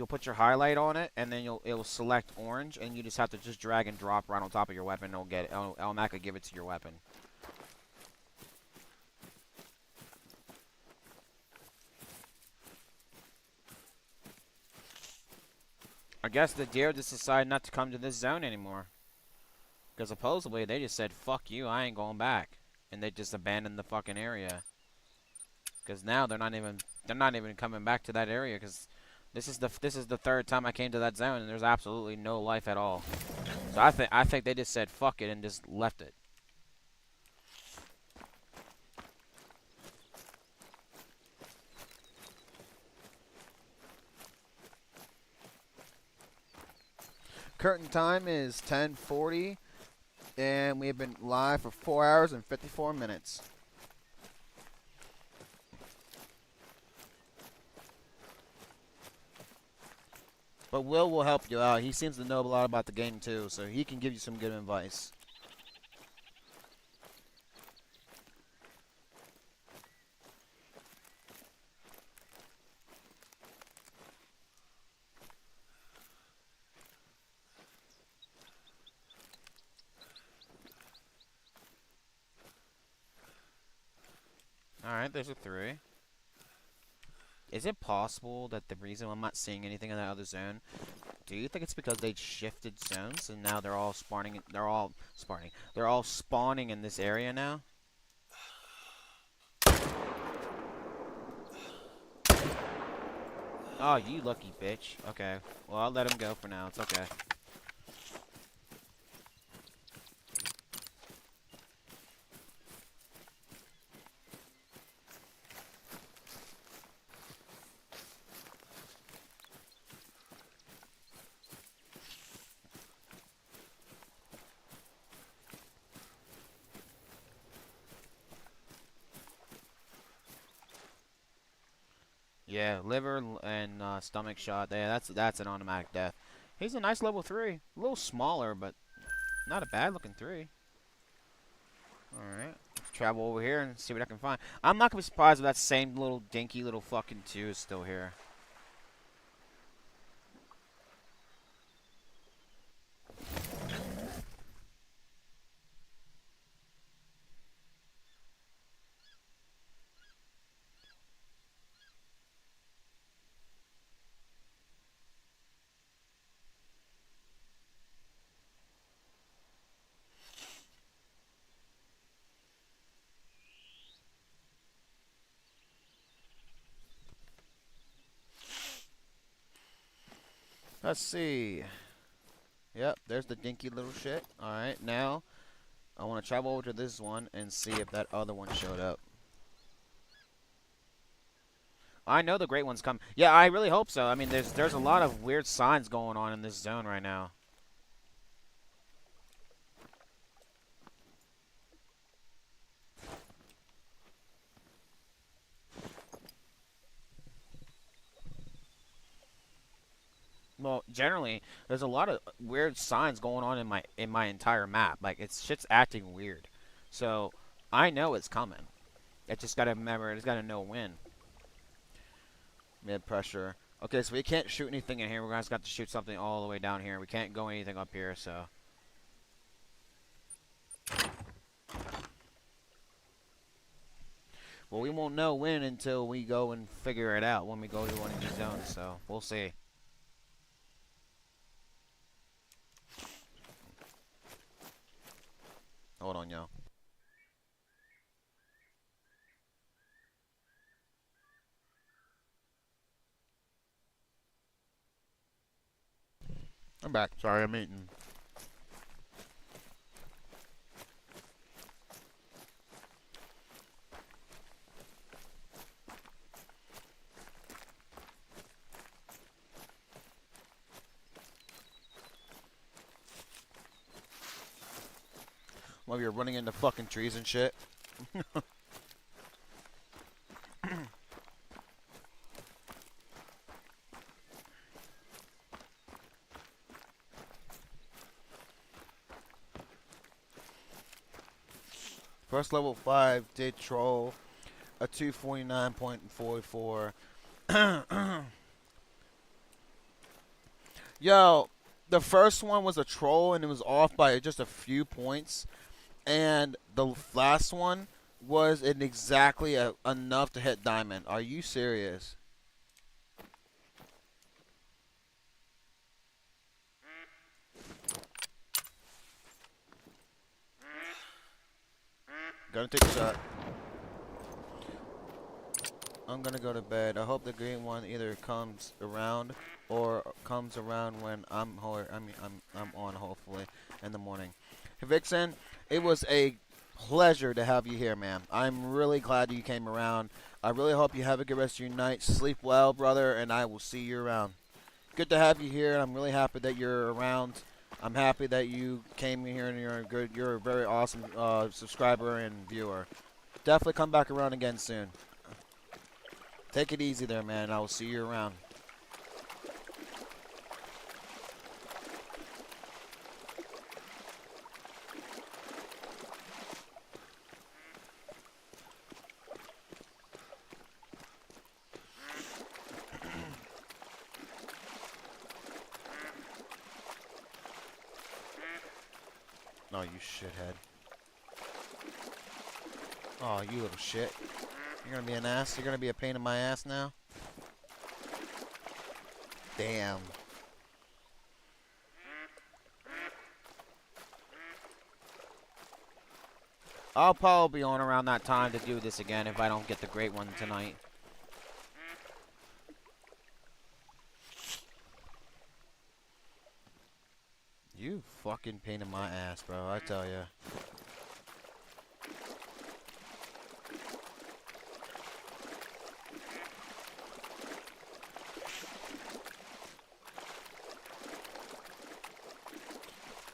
put your highlight on it, and then it'll select orange, and you just have to just drag and drop right on top of your weapon. And it'll automatically give it to your weapon. I guess the deer just decided not to come to this zone anymore, because supposedly they just said "fuck you, I ain't going back," and they just abandoned the fucking area. Because now they're not even coming back to that area. Because this is the third time I came to that zone and there's absolutely no life at all. So I think they just said fuck it and just left it. Current time is 10:40, and we have been live for 4 hours and 54 minutes. But Will help you out. He seems to know a lot about the game too, so he can give you some good advice. Alright, there's a 3. Is it possible that the reason I'm not seeing anything in that other zone, do you think it's because they shifted zones and now they're all spawning in this area now? Oh, you lucky bitch. Okay. Well, I'll let him go for now. It's okay. Yeah, liver and stomach shot. Yeah, that's an automatic death. He's a nice level 3. A little smaller, but not a bad looking 3. Alright. Let's travel over here and see what I can find. I'm not going to be surprised if that same little dinky little fucking 2 is still here. Let's see. Yep, there's the dinky little shit. Alright, now I want to travel over to this one and see if that other one showed up. I know the great ones come. Yeah, I really hope so. I mean, there's a lot of weird signs going on in this zone right now. Well, generally, there's a lot of weird signs going on in my entire map. Like it's shit's acting weird. So I know it's coming. I just gotta remember. I just gotta know when. Mid pressure. Okay, so we can't shoot anything in here. We're gonna have to shoot something all the way down here. We can't go anything up here, so. Well, we won't know when until we go and figure it out when we go to one of these zones, so we'll see. Hold on, yo. I'm back. Sorry, I'm eating. While you're running into fucking trees and shit. First level 5 did troll a 249.44. Yo, the first one was a troll and it was off by just a few points. And the last one was in exactly enough to hit diamond. Are you serious? Gonna take a shot. I'm gonna go to bed. I hope the green one either comes around or comes around when I'm on, hopefully in the morning. Vixen, it was a pleasure to have you here, man. I'm really glad you came around. I really hope you have a good rest of your night. Sleep well, brother, and I will see you around. Good to have you here. I'm really happy that you're around. I'm happy that you came in here and you're a very awesome subscriber and viewer. Definitely come back around again soon. Take it easy there, man. I will see you around. Oh, you shithead. Oh, you little shit. You're gonna be an ass? You're gonna be a pain in my ass now? Damn. I'll probably be on around that time to do this again if I don't get the great one tonight. You fucking pain in my ass, bro. I tell ya.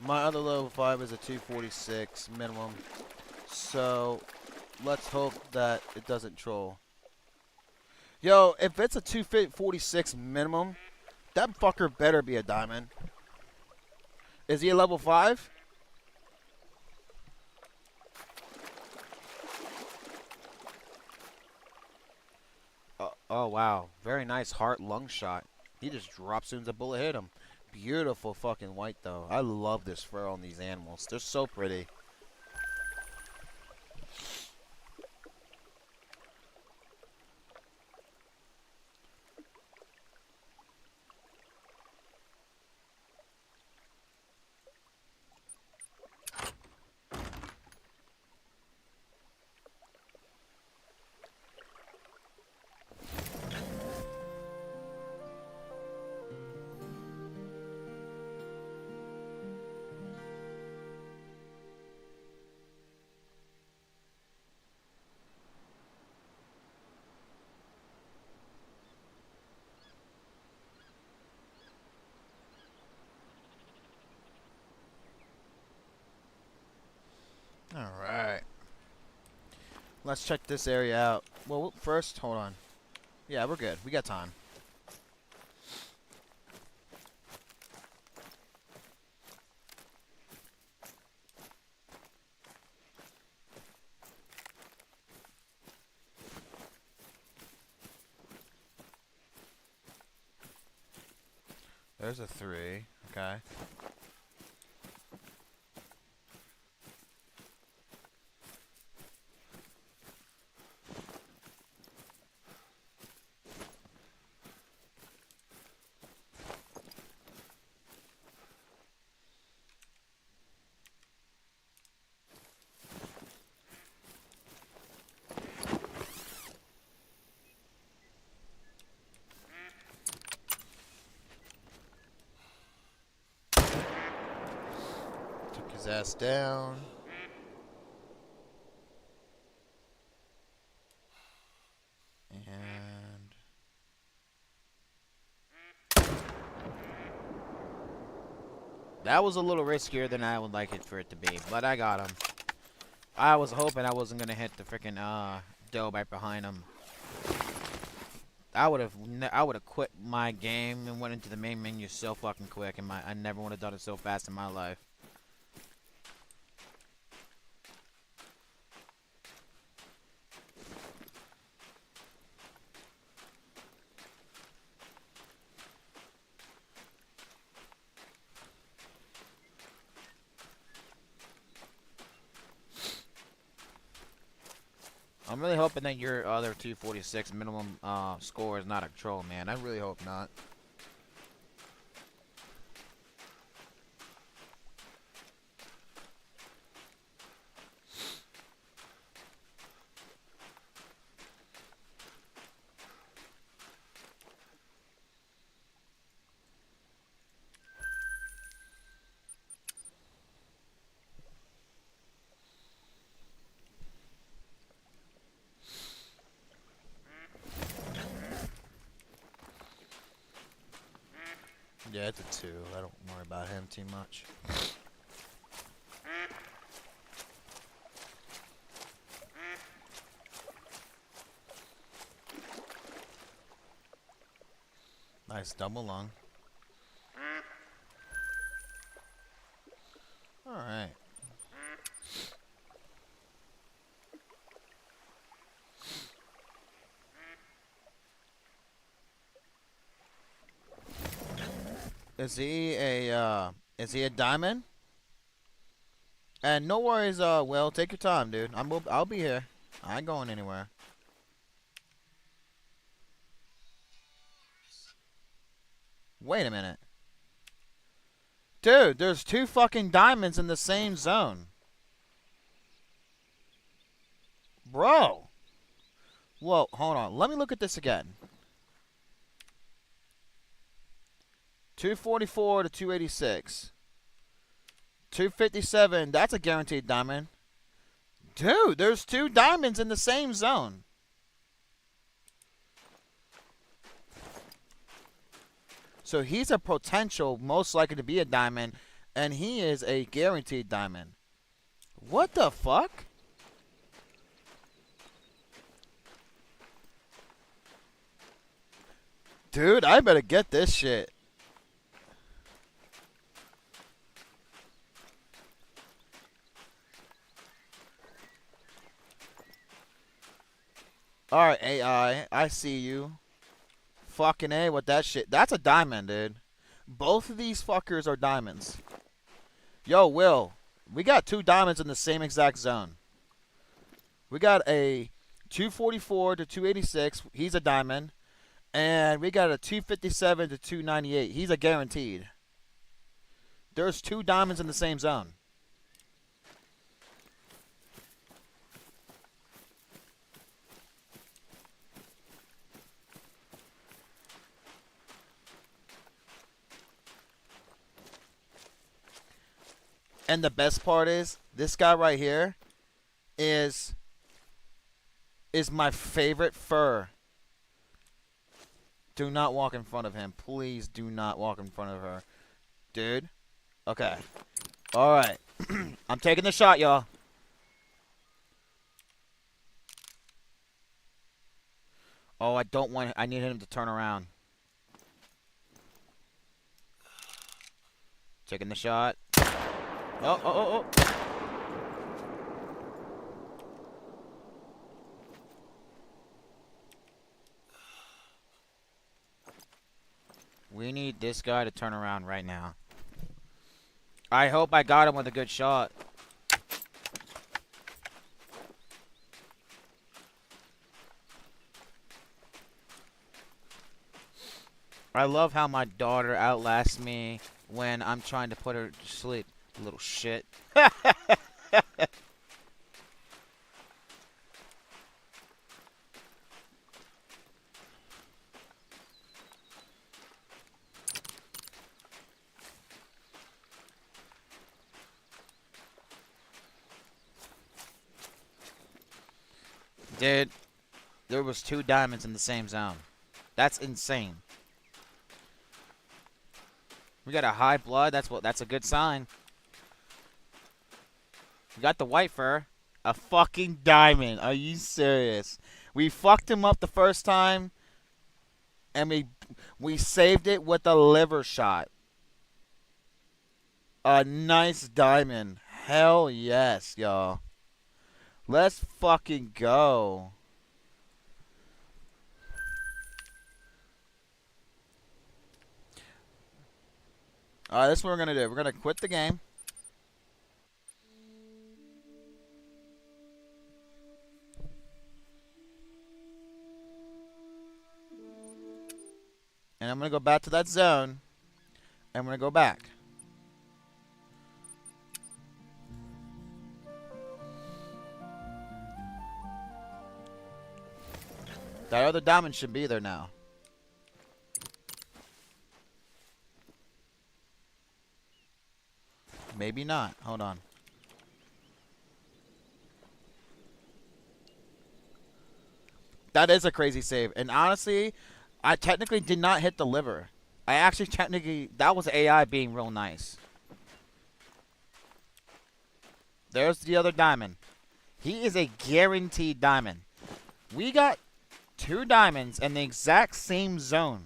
My other level 5 is a 246 minimum. So, let's hope that it doesn't troll. Yo, if it's a 246 minimum, that fucker better be a diamond. Is he a level 5? Oh, wow. Very nice heart lung shot. He just drops soon as a bullet hit him. Beautiful fucking white, though. I love this fur on these animals. They're so pretty. Alright. Let's check this area out. Well, first, hold on. Yeah, we're good. We got time. There's a 3. Okay. Took his ass down. And That was a little riskier than I would like it for it to be, but I got him. I was hoping I wasn't gonna hit the freaking doe right behind him. I would have quit my game and went into the main menu so fucking quick, and I never would have done it so fast in my life. I'm really hoping that your other 246 minimum score is not a troll, man. I really hope not. yeah, it's a 2. I don't worry about him too much. Nice double lung. Alright. Is he a diamond? And no worries, Will, take your time, dude. I'll be here. I ain't going anywhere. Wait a minute. Dude, there's 2 fucking diamonds in the same zone. Bro. Whoa, hold on. Let me look at this again. 244 to 286. 257, that's a guaranteed diamond. Dude, there's 2 diamonds in the same zone. So he's a potential, most likely to be a diamond, and he is a guaranteed diamond. What the fuck? Dude, I better get this shit. Alright, AI, I see you. Fucking A with that shit. That's a diamond, dude. Both of these fuckers are diamonds. Yo, Will, we got 2 diamonds in the same exact zone. We got a 244 to 286. He's a diamond. And we got a 257 to 298. He's a guaranteed. There's 2 diamonds in the same zone. And the best part is, this guy right here is my favorite fur. Do not walk in front of him. Please do not walk in front of her. Dude. Okay. Alright. I'm taking the shot, y'all. Oh, I don't want. I need him to turn around. Taking the shot. Oh, oh, oh, oh. We need this guy to turn around right now. I hope I got him with a good shot. I love how my daughter outlasts me when I'm trying to put her to sleep. Little shit. Dude, there was 2 diamonds in the same zone. That's insane. We got a high blood. That's a good sign. We got the white fur. A fucking diamond. Are you serious? We fucked him up the first time, and we saved it with a liver shot. A nice diamond. Hell yes, y'all. Let's fucking go. Alright, this is what we're gonna do. We're gonna quit the game. And I'm gonna go back to that zone. And I'm gonna go back. That other diamond should be there now. Maybe not. Hold on. That is a crazy save. And honestly, I technically did not hit the liver. I actually technically... That was AI being real nice. There's the other diamond. He is a guaranteed diamond. We got 2 diamonds in the exact same zone.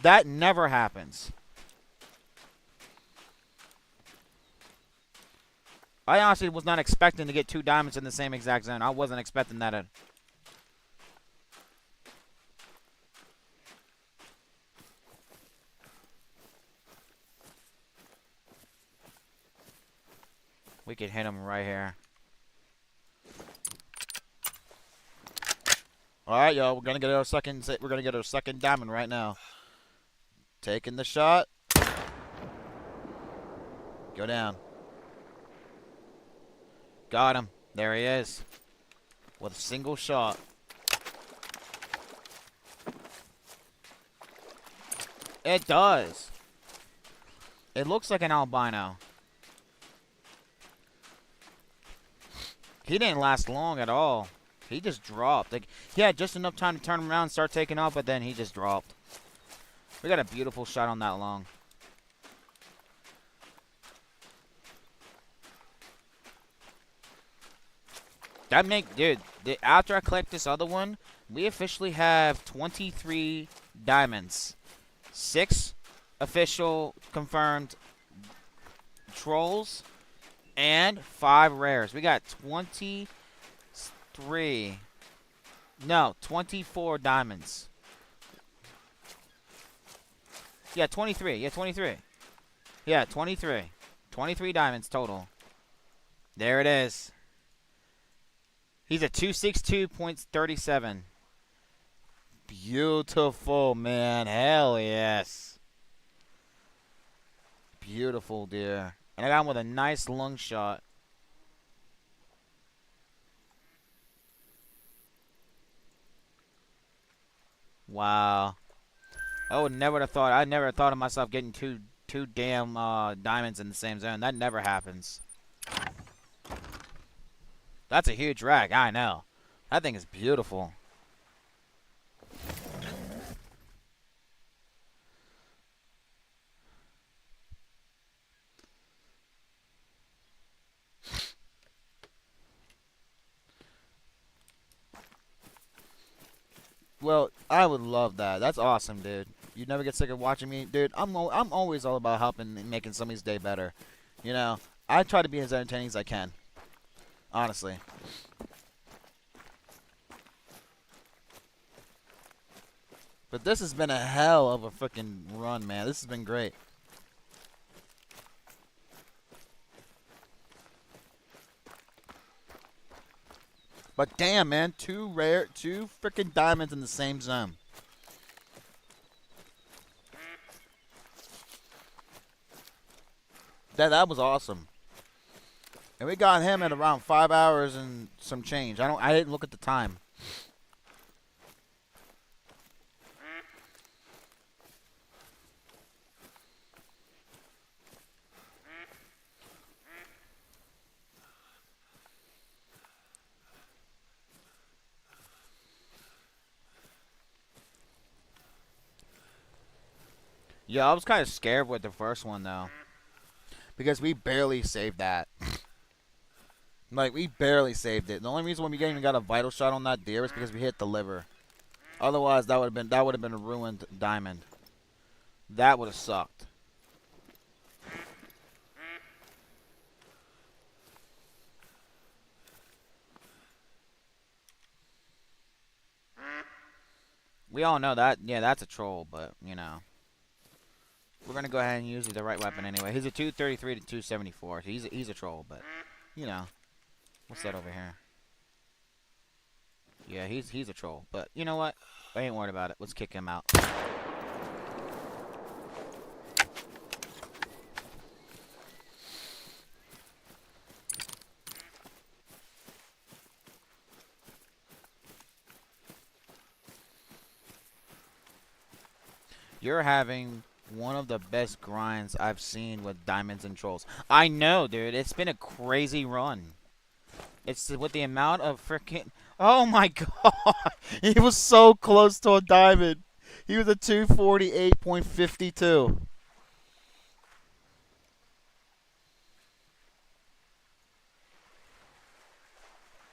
That never happens. I honestly was not expecting to get 2 diamonds in the same exact zone. I wasn't expecting that. We could hit him right here. All right, y'all. We're gonna get our second. We're gonna get our second diamond right now. Taking the shot. Go down. Got him. There he is. With a single shot. It does. It looks like an albino. He didn't last long at all. He just dropped. Like, he had just enough time to turn around and start taking off, but then he just dropped. We got a beautiful shot on that long. That dude, after I collect this other one, we officially have 23 diamonds. 6 official confirmed trolls and 5 rares. We got 23. No, 24 diamonds. Yeah, 23. Yeah, 23. Yeah, 23. 23 diamonds total. There it is. He's a 262.37. Beautiful, man. Hell yes. Beautiful, dear. And I got him with a nice lung shot. Wow. I would never have thought. I never thought of myself getting two damn diamonds in the same zone. That never happens. That's a huge rack. I know. That thing is beautiful. Well, I would love that. That's awesome, dude. You never get sick of watching me, dude. I'm always all about helping and making somebody's day better. You know, I try to be as entertaining as I can. Honestly. But this has been a hell of a freaking run, man. This has been great. But damn, man, two freaking diamonds in the same zone. That was awesome. And we got him at around 5 hours and some change. I didn't look at the time. Yeah, I was kind of scared with the first one though, because we barely saved that. Like, we barely saved it. The only reason why we even got a vital shot on that deer is because we hit the liver. Otherwise, that would have been a ruined diamond. That would have sucked. We all know that. Yeah, that's a troll, but you know, we're gonna go ahead and use the right weapon anyway. He's a 233 to 274. So he's a troll, but you know, what's that over here? Yeah, he's a troll, but you know what? I ain't worried about it. Let's kick him out. You're having one of the best grinds I've seen with diamonds and trolls. I know, dude. It's been a crazy run. It's with the amount of freaking... Oh my god! He was so close to a diamond. He was a 248.52.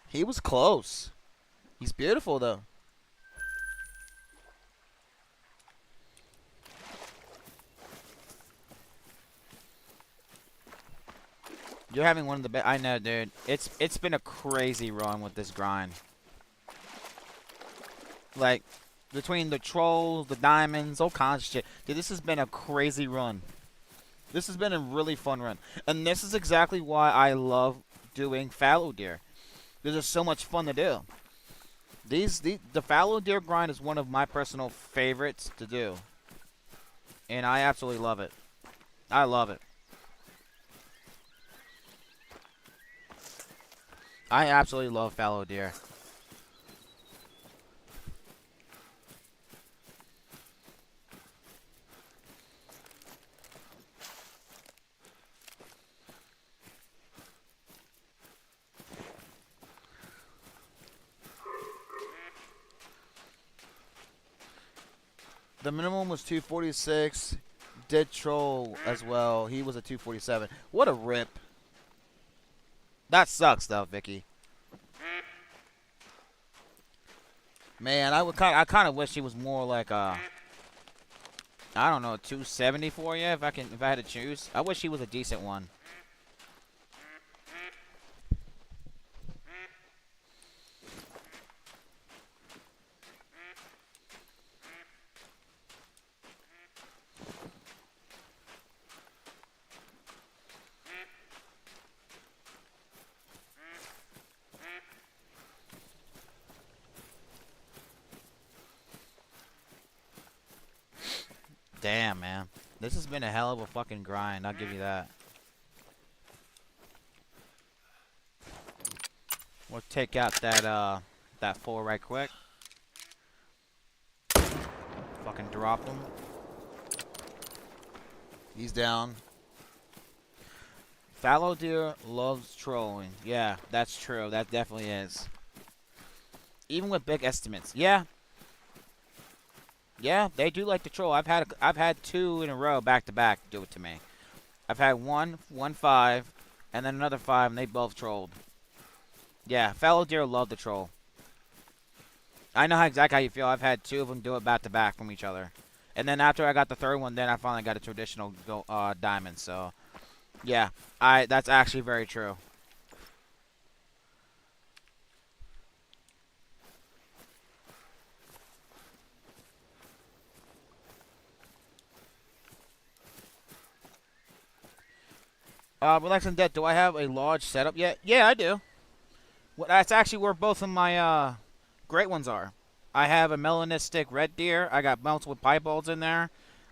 He was close. He's beautiful, though. You're having one of the best. I know, dude. It's been a crazy run with this grind. Like, between the trolls, the diamonds, all kinds of shit. Dude, this has been a crazy run. This has been a really fun run. And this is exactly why I love doing fallow deer. This is so much fun to do. The fallow deer grind is one of my personal favorites to do. And I absolutely love it. I love it. I absolutely love fallow deer. The minimum was 246. Dead troll as well. He was a 247. What a rip. That sucks though, Vicky. Man, I kind of wish he was more like I don't know, 270 for you if I had to choose. I wish he was a decent one. Damn, man. This has been a hell of a fucking grind. I'll give you that. We'll take out that 4 right quick. Fucking drop him. He's down. Fallow deer loves trolling. Yeah, that's true. That definitely is. Even with big estimates. Yeah. Yeah, they do like to troll. I've had 2 in a row back to back do it to me. I've had one 5, and then another 5, and they both trolled. Yeah, fallow deer love the troll. I know exactly how you feel. I've had two of them do it back to back from each other. And then after I got the third one, then I finally got a traditional diamond. So, yeah, that's actually very true. Relax and Dead, do I have a large setup yet? Yeah, I do. Well, that's actually where both of my great ones are. I have a melanistic red deer. I got multiple piebalds in there.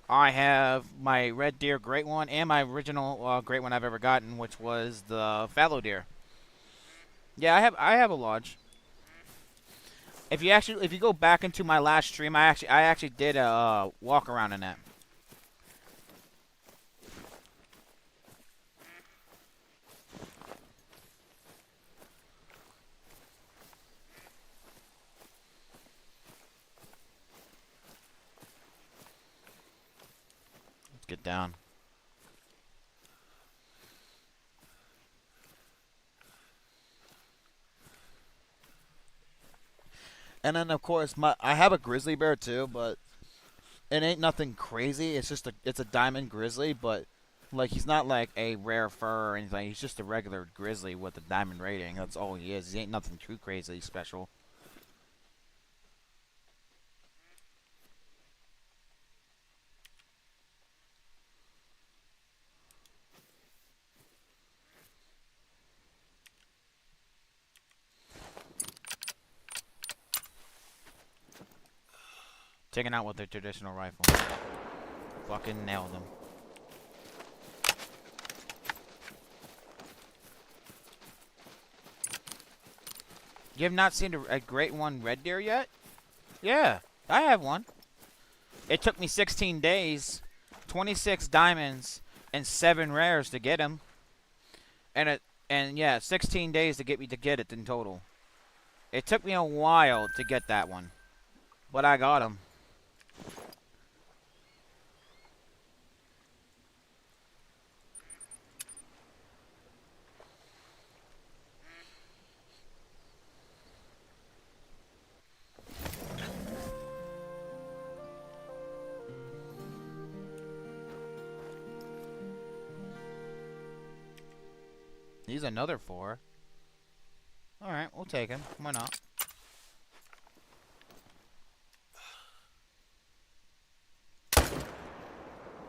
I have my red deer great one and my original great one I've ever gotten, which was the fallow deer. Yeah, I have a lodge. If you go back into my last stream, I actually did a walk around in that. Let's get down. And then of course I have a grizzly bear too, but it ain't nothing crazy. It's a diamond grizzly, but like he's not like a rare fur or anything. He's just a regular grizzly with a diamond rating. That's all he is. He ain't nothing too crazy special. Taking out with the traditional rifle. Fucking nailed him. You have not seen a great one red deer yet? Yeah, I have one. It took me 16 days, 26 diamonds, and 7 rares to get him. And yeah, 16 days to get it in total. It took me a while to get that one, but I got him. He's another 4. Alright, we'll take him. Why not?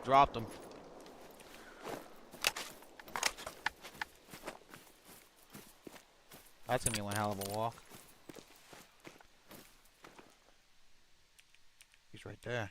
Dropped him. That's gonna be one hell of a walk. He's right there.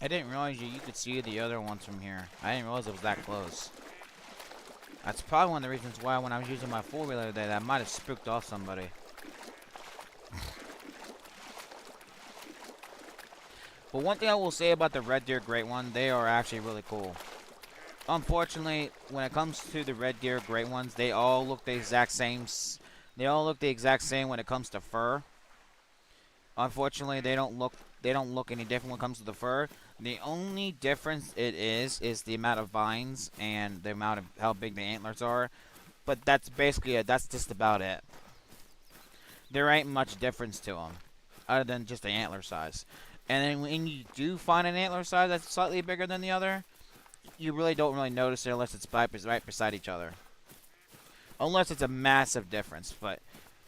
I didn't realize you could see the other ones from here. I didn't realize it was that close. That's probably one of the reasons why when I was using my 4-wheeler today, that might have spooked off somebody. But one thing I will say about the Red Deer Great One, they are actually really cool. Unfortunately, when it comes to the Red Deer Great Ones, they all look the exact same. They all look the exact same when it comes to fur. Unfortunately, they don't look any different when it comes to the fur. The only difference it is the amount of vines and the amount of how big the antlers are. But that's basically it. That's just about it. There ain't much difference to them, other than just the antler size. And then when you do find an antler size that's slightly bigger than the other, you really don't really notice it unless it's right beside each other. Unless it's a massive difference. But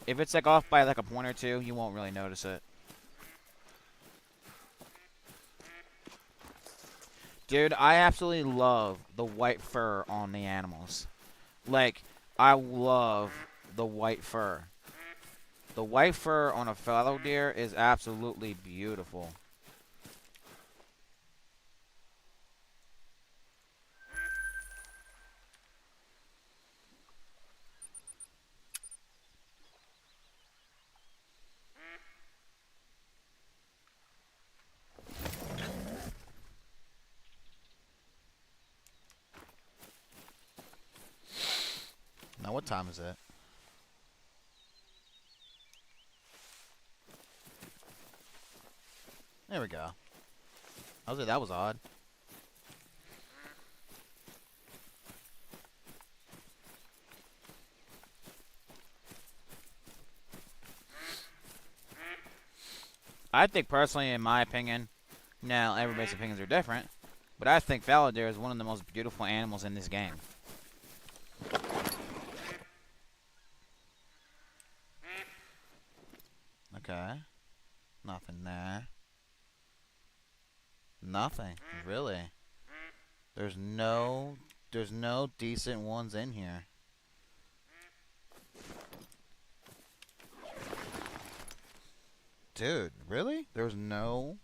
if it's like off by like a point or two, you won't really notice it. Dude, I absolutely love the white fur on the animals. Like, I love the white fur. The white fur on a fallow deer is absolutely beautiful. What time is it? There we go. That was odd. I think personally, in my opinion, now everybody's opinions are different, but I think fallow deer is one of the most beautiful animals in this game. Okay. Nothing there. Nothing, really. There's no decent ones in here. Dude, really? There's no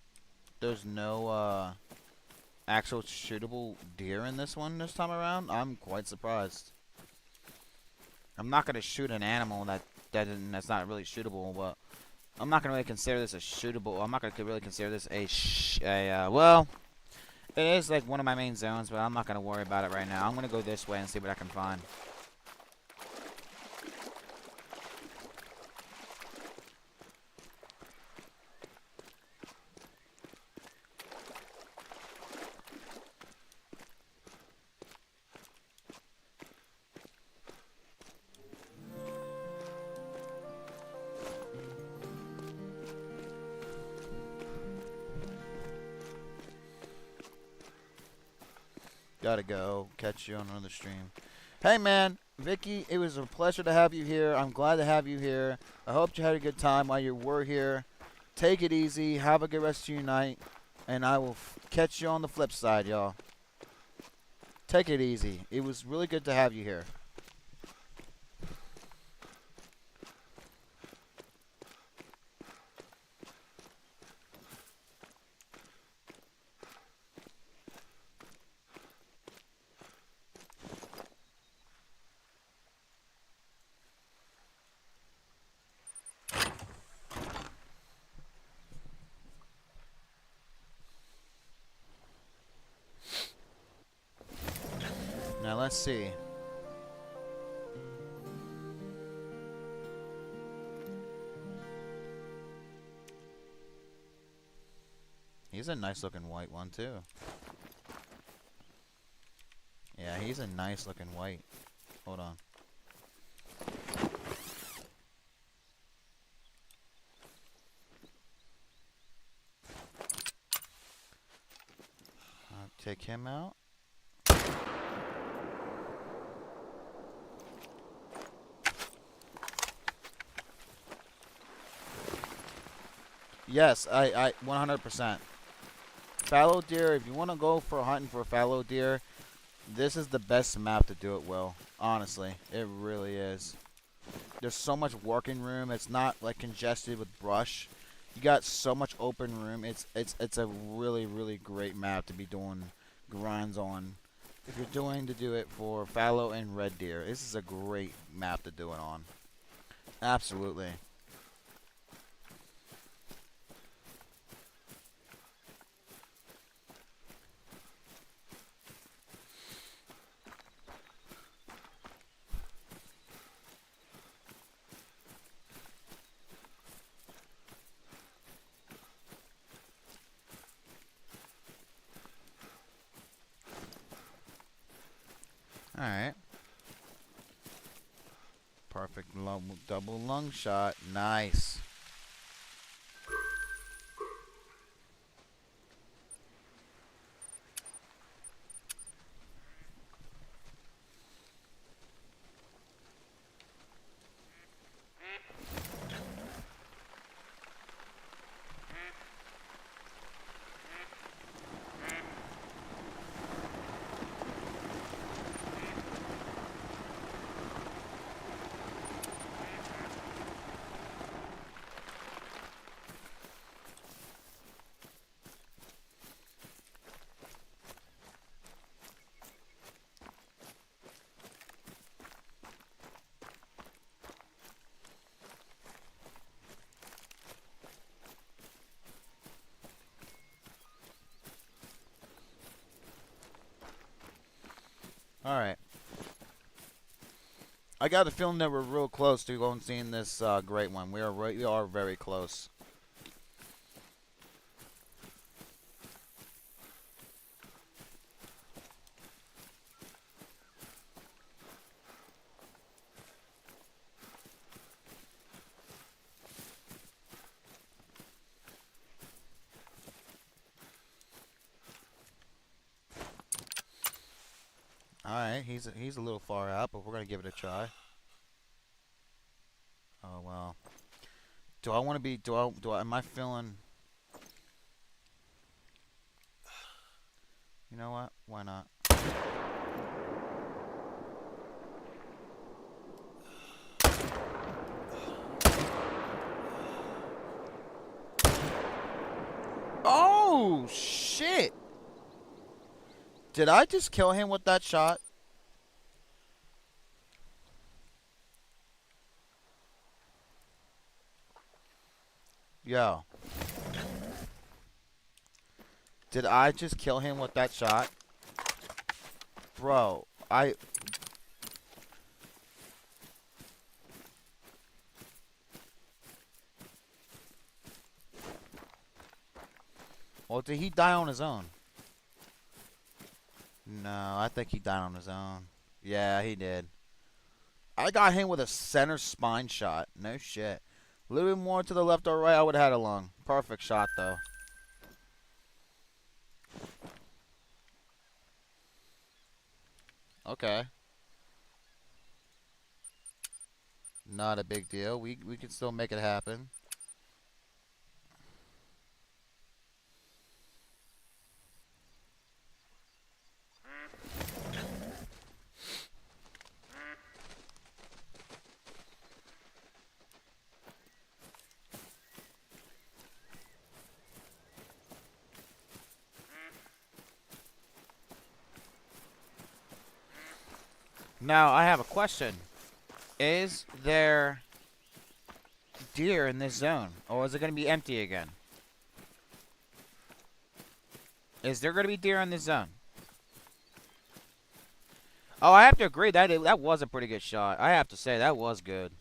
actual shootable deer in this one this time around? I'm quite surprised. I'm not gonna shoot an animal that's not really shootable, but I'm not gonna really consider this a shootable. I'm not gonna really consider this well, it is like one of my main zones, but I'm not gonna worry about it right now. I'm gonna go this way and see what I can find. Gotta go. Catch you on another stream. Hey, man. Vicky, it was a pleasure to have you here. I'm glad to have you here. I hope you had a good time while you were here. Take it easy. Have a good rest of your night. And I will catch you on the flip side, y'all. Take it easy. It was really good to have you here. Now let's see. He's a nice looking white one too. Yeah, he's a nice looking white. Hold on. I'll take him out. Yes, I 100%. Fallow deer, if you want to go for hunting for fallow deer, this is the best map to do it, Will. Honestly, it really is. There's so much working room. It's not like congested with brush. You got so much open room. It's a really great map to be doing grinds on. If you're doing to do it for fallow and red deer, this is a great map to do it on. Absolutely. Alright. Perfect double lung shot. Nice. Alright. I got a feeling that we're real close to going and seeing this great one. We are very close. All right, he's a little far out, but we're gonna give it a try. Oh well. Do I want to be? Am I feeling? You know what? Why not? Oh shit! Did I just kill him with that shot? Yo. Did I just kill him with that shot? Bro, Well, did he die on his own? No, I think he died on his own. Yeah, he did. I got him with a center spine shot. No shit. A little bit more to the left or right, I would have had a lung. Perfect shot, though. Okay. Not a big deal. We can still make it happen. Now, I have a question. Is there deer in this zone? Or is it going to be empty again? Is there going to be deer in this zone? Oh, I have to agree. That was a pretty good shot. I have to say, that was good.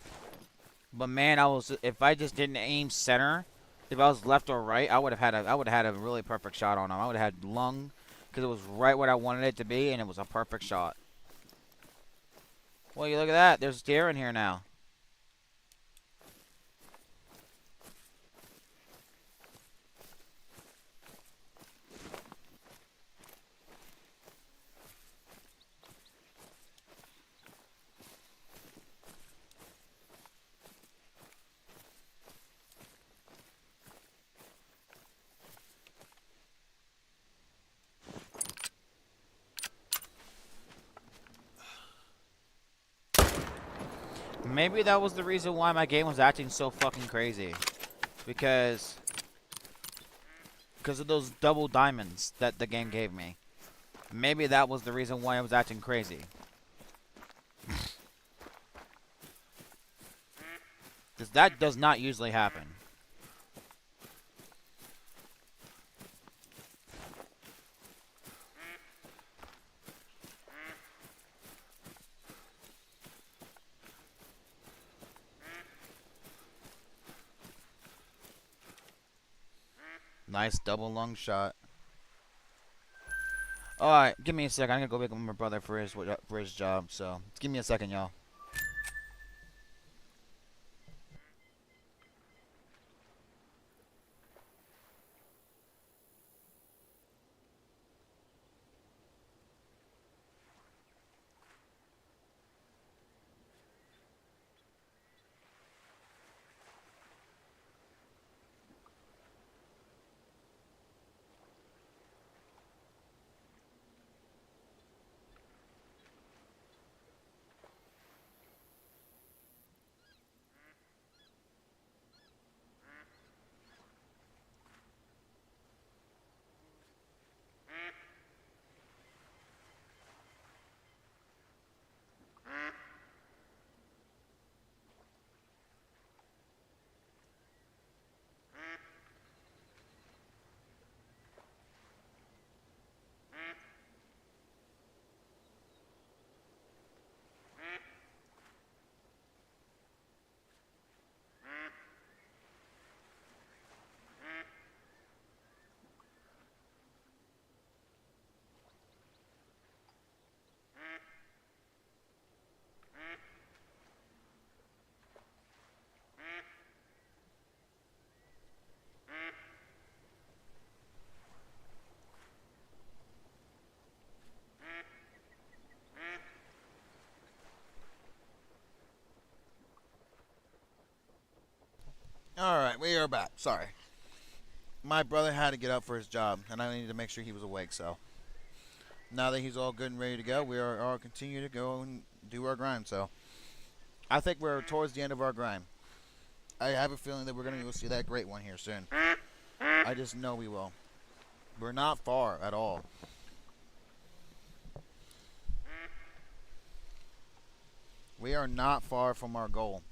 But man, if I just didn't aim center, if I was left or right, I would have had a really perfect shot on him. I would have had lung because it was right where I wanted it to be, and it was a perfect shot. Well, you look at that. There's deer in here now. Maybe that was the reason why my game was acting so fucking crazy. Because of those double diamonds that the game gave me. Maybe that was the reason why I was acting crazy. Because that does not usually happen. Nice double lung shot. Alright, give me a second. I'm gonna go pick up my brother for his job. So, give me a second, y'all. we're back. Sorry. My brother had to get up for his job, and I needed to make sure he was awake, so. Now that he's all good and ready to go, we are all continue to go and do our grind, so. I think we're towards the end of our grind. I have a feeling that we're going to go see that great one here soon. I just know we will. We're not far at all. We are not far from our goal.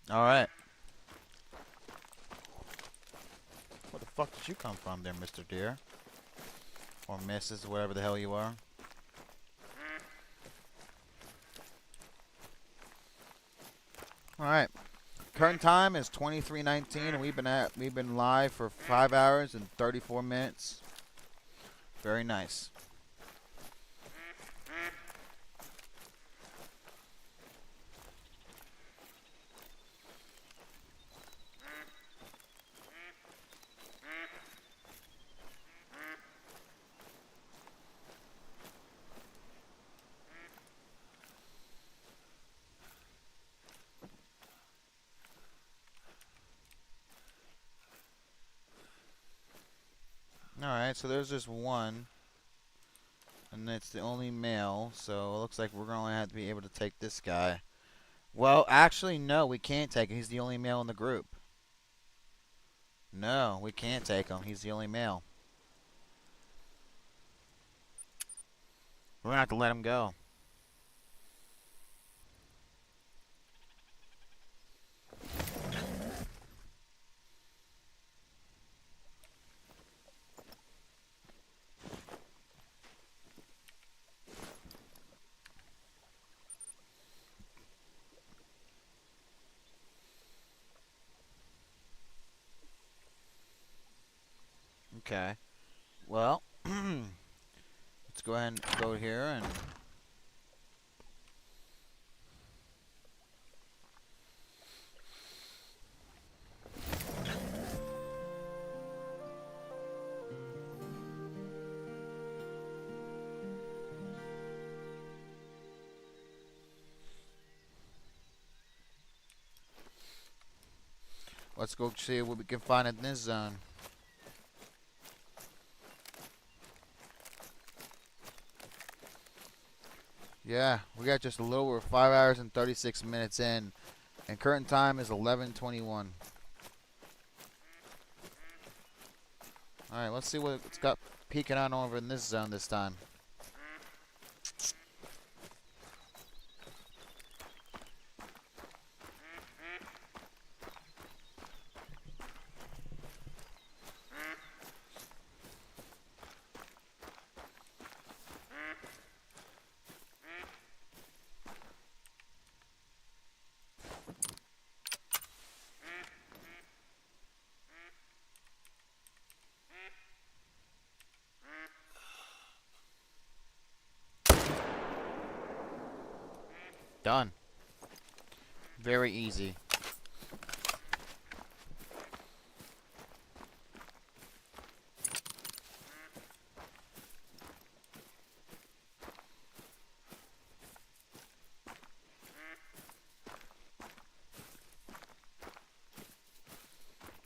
All right. Where the fuck did you come from there, Mr. Deer? Or Mrs., whatever the hell you are. All right. Current time is 23:19, and we've been live for 5 hours and 34 minutes. Very nice. Alright, so there's just one. And it's the only male, so it looks like we're going to have to be able to take this guy. Well, actually, no, we can't take him. He's the only male in the group. No, we can't take him. He's the only male. We're going to have to let him go. Okay. Well, let's go ahead and go here and... let's go see what we can find in this zone. Yeah, we got just a little over 5 hours and 36 minutes in, and current time is 11:21. All right, let's see what it's got peeking on over in this zone this time. Done. Very easy.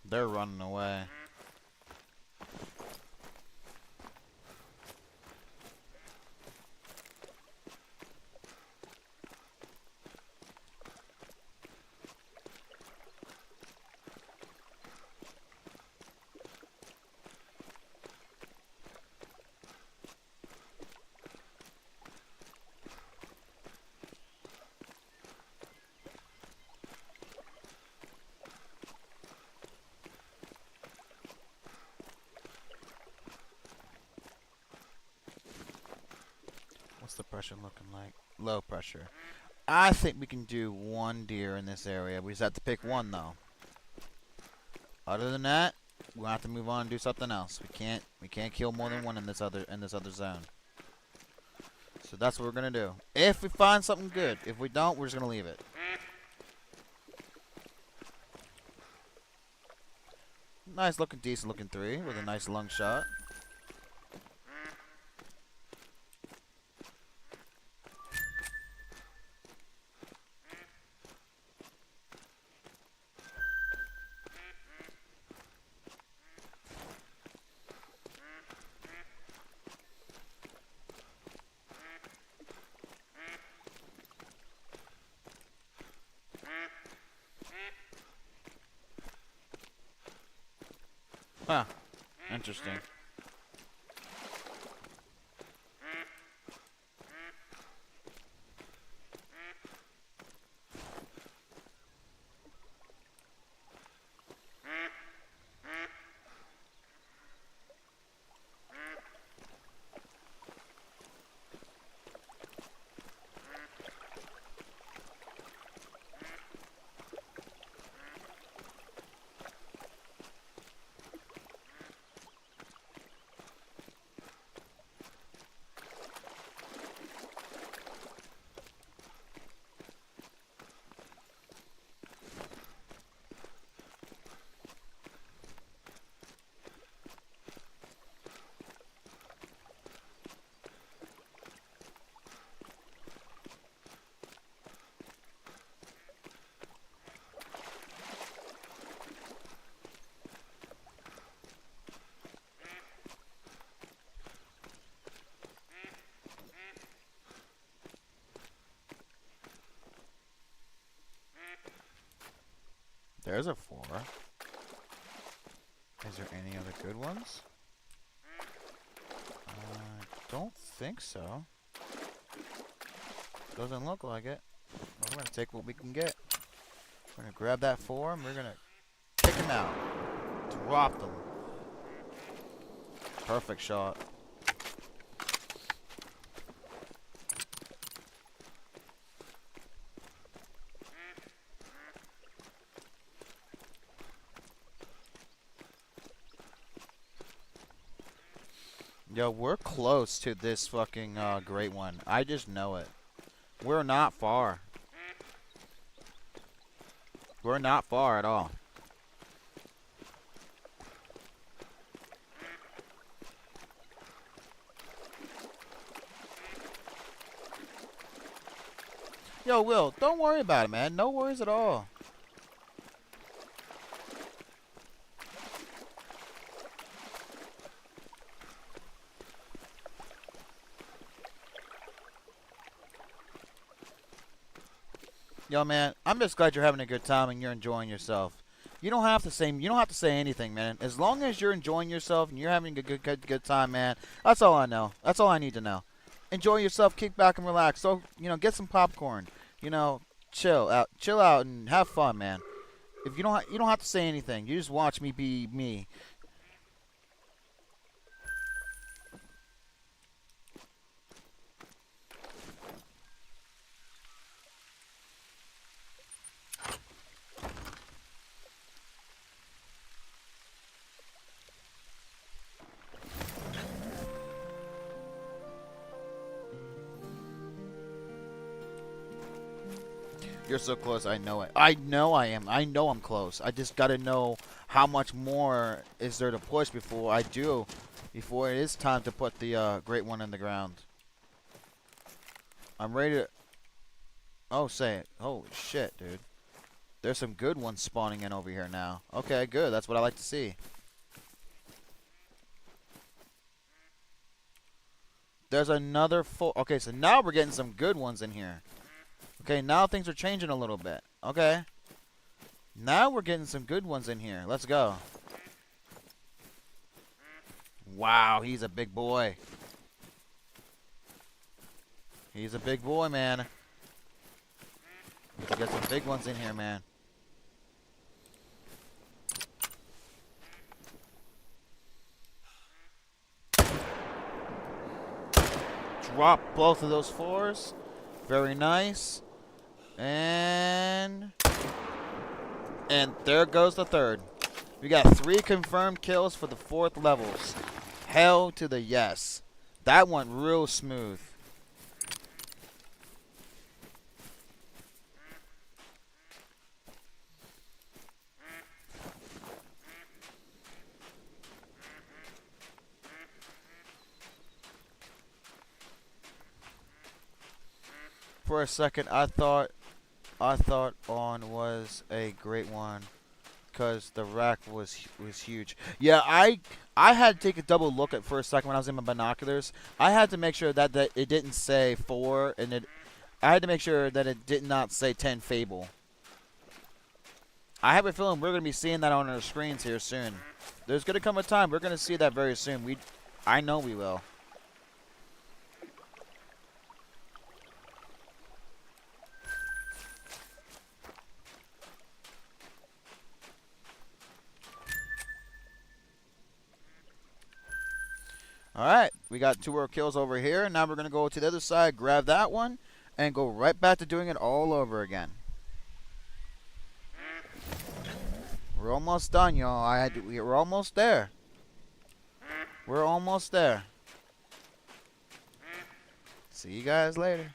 They're running away. What's the pressure looking like? Low pressure. I think we can do one deer in this area. We just have to pick one, though. Other than that, we'll have to move on and do something else. We can't kill more than one in this other zone. So that's what we're gonna do. If we find something good. If we don't, we're just gonna leave it. Nice looking, decent looking 3 with a nice lung shot. Huh. Interesting. There's a 4. Is there any other good ones? Don't think so. Doesn't look like it. Well, we're gonna take what we can get. We're gonna grab that 4 and we're gonna kick him out. Drop them. Perfect shot. Yo, we're close to this fucking great one. I just know it. We're not far. We're not far at all. Yo, Will, don't worry about it, man. No worries at all. Yo, man, I'm just glad you're having a good time and you're enjoying yourself. You don't have to say anything, man. As long as you're enjoying yourself and you're having a good time, man. That's all I know. That's all I need to know. Enjoy yourself, kick back and relax. So, get some popcorn. Chill out and have fun, man. If you don't have to say anything. You just watch me be me. You're so close. I know it. I know I am. I know I'm close. I just got to know how much more is there to push before it is time to put the great one in the ground. I'm ready to... Oh, say it. Holy shit, dude. There's some good ones spawning in over here now. Okay, good. That's what I like to see. There's another 4. Okay, so now we're getting some good ones in here. Okay, now things are changing a little bit. Okay. Now we're getting some good ones in here. Let's go. Wow, he's a big boy. He's a big boy, man. We got some big ones in here, man. Drop both of those 4s. Very nice. And there goes the 3rd. We got 3 confirmed kills for the 4th levels. Hell to the yes. That went real smooth. For a second, I thought on was a great one because the rack was huge. Yeah, I had to take a double look at for a second when I was in my binoculars. I had to make sure that it didn't say 4, and I had to make sure that it did not say 10 Fable. I have a feeling we're going to be seeing that on our screens here soon. There's going to come a time we're going to see that very soon. I know we will. Alright, we got 2 more kills over here. Now we're going to go to the other side, grab that one, and go right back to doing it all over again. We're almost done, y'all. We're almost there. We're almost there. See you guys later.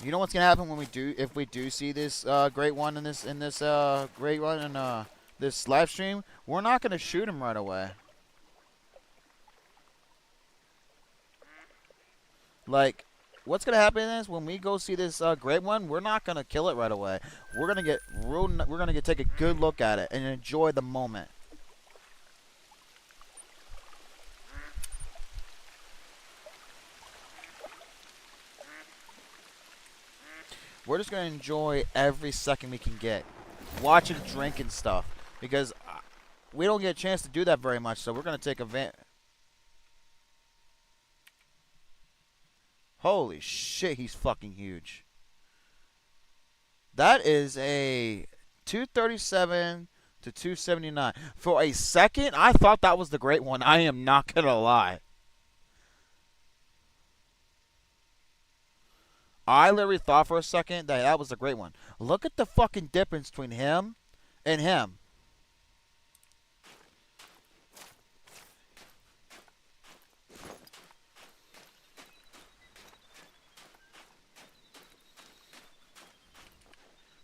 You know what's gonna happen when if we do see this great one in this great one in this live stream? We're not gonna shoot him right away. Like, what's gonna happen is when we go see this great one, we're not gonna kill it right away. We're gonna take a good look at it and enjoy the moment. We're just gonna enjoy every second we can get, watching, drinking stuff, because we don't get a chance to do that very much. So we're gonna take advantage. Holy shit, he's fucking huge. That is a 237 to 279. For a second, I thought that was the great one. I am not gonna lie. I literally thought for a second that was a great one. Look at the fucking difference between him and him.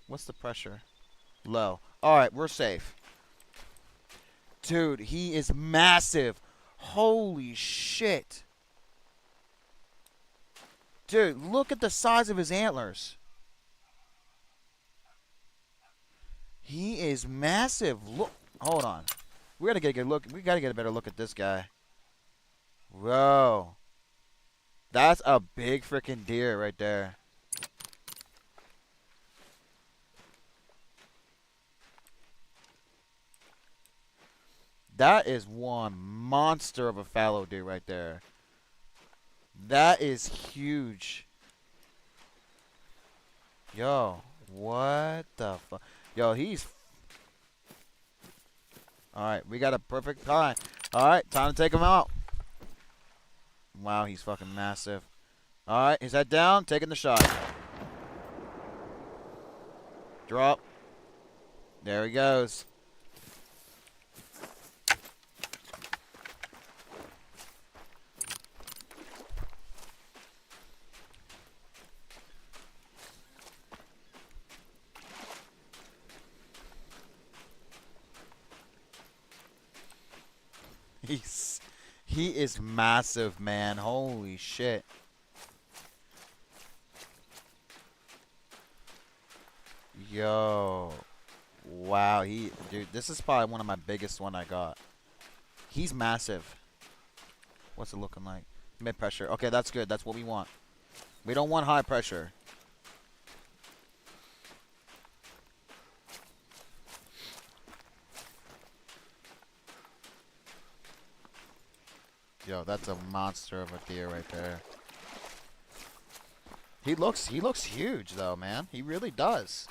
What's the pressure? Low. Alright, we're safe. Dude, he is massive. Holy shit. Dude, look at the size of his antlers. He is massive. Look, hold on. We gotta get a good look. We gotta get a better look at this guy. Whoa. That's a big freaking deer right there. That is one monster of a fallow deer right there. That is huge. Yo, what the fuck? Yo, he's... Alright, we got a perfect time. Alright, time to take him out. Wow, he's fucking massive. Alright, his head down, taking the shot. Drop. There he goes. He is massive, man. Holy shit. Yo. Wow, dude, this is probably one of my biggest one I got. He's massive. What's it looking like? Mid pressure. Okay, that's good. That's what we want. We don't want high pressure. Yo, that's a monster of a deer right there. He looks huge though, man. He really does.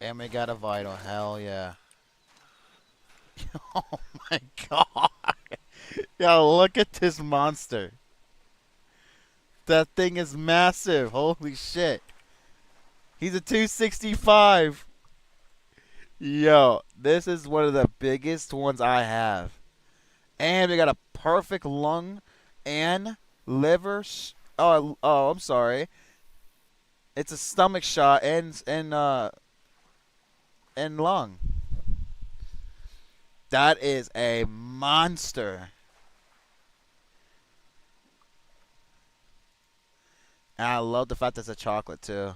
And we got a vital. Hell yeah. Oh my god. Yo, look at this monster. That thing is massive. Holy shit. He's a 265. Yo, this is one of the biggest ones I have. And we got a perfect lung and liver. I'm sorry. It's a stomach shot and lung. That is a monster. And I love the fact that it's a chocolate too.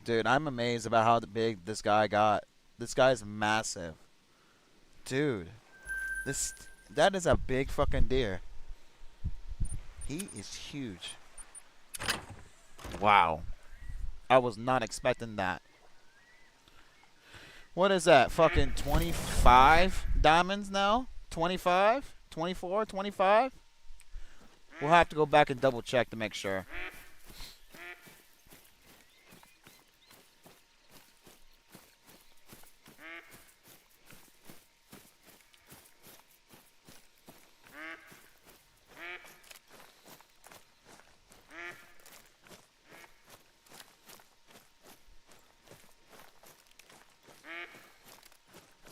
Dude, I'm amazed about how big this guy got. This guy's massive. Dude, this that is a big fucking deer. He is huge. Wow. I was not expecting that. What is that? Fucking 25 diamonds now? 25? 24? 25? We'll have to go back and double check to make sure.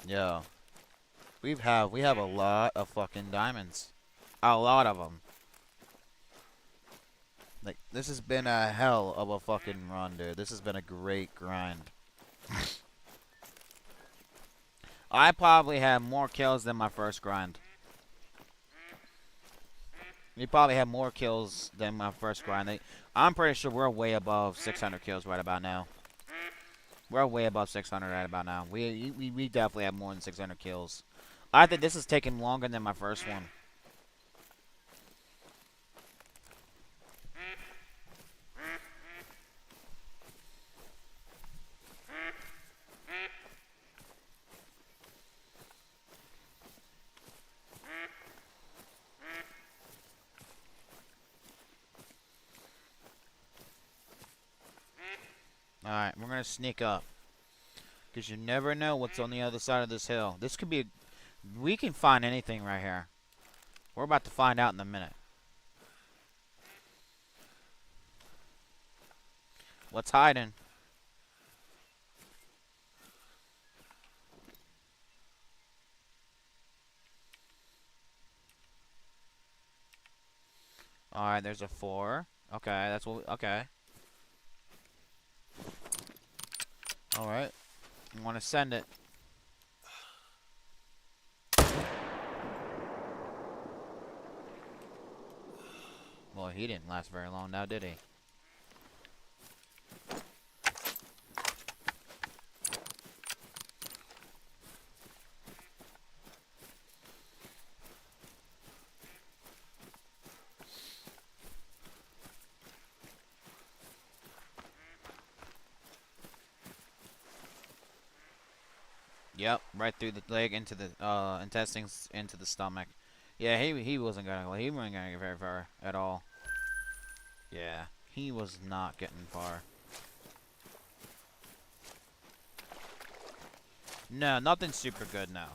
Yo, we have a lot of fucking diamonds. A lot of them. Like, this has been a hell of a fucking run, dude. This has been a great grind. I probably have more kills than my first grind. We probably have more kills than my first grind. I'm pretty sure we're way above 600 kills right about now. We're way above 600 right about now. We definitely have more than 600 kills. I think this is taking longer than my first one. Alright, we're going to sneak up. Because you never know what's on the other side of this hill. This could be... We can find anything right here. We're about to find out in a minute. What's hiding? Alright, there's a 4. Okay, that's what we... Okay. Alright. I want to send it. Well, he didn't last very long now, did he? Yep, right through the leg into the intestines into the stomach. Yeah, he wasn't gonna get very far at all. Yeah, he was not getting far. No, nothing super good now.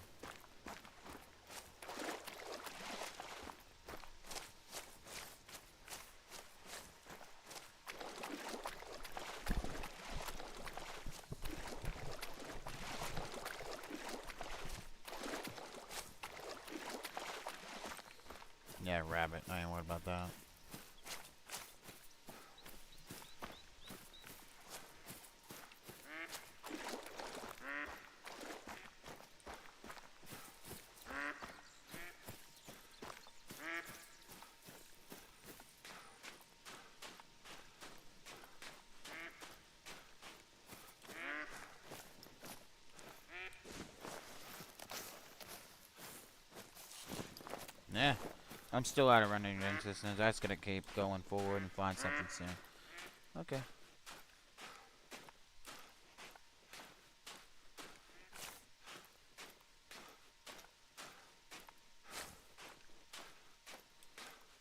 Yeah, rabbit. I ain't worried about that. Yeah. I'm still out of running resistance. I just gotta keep going forward and find something soon. Okay.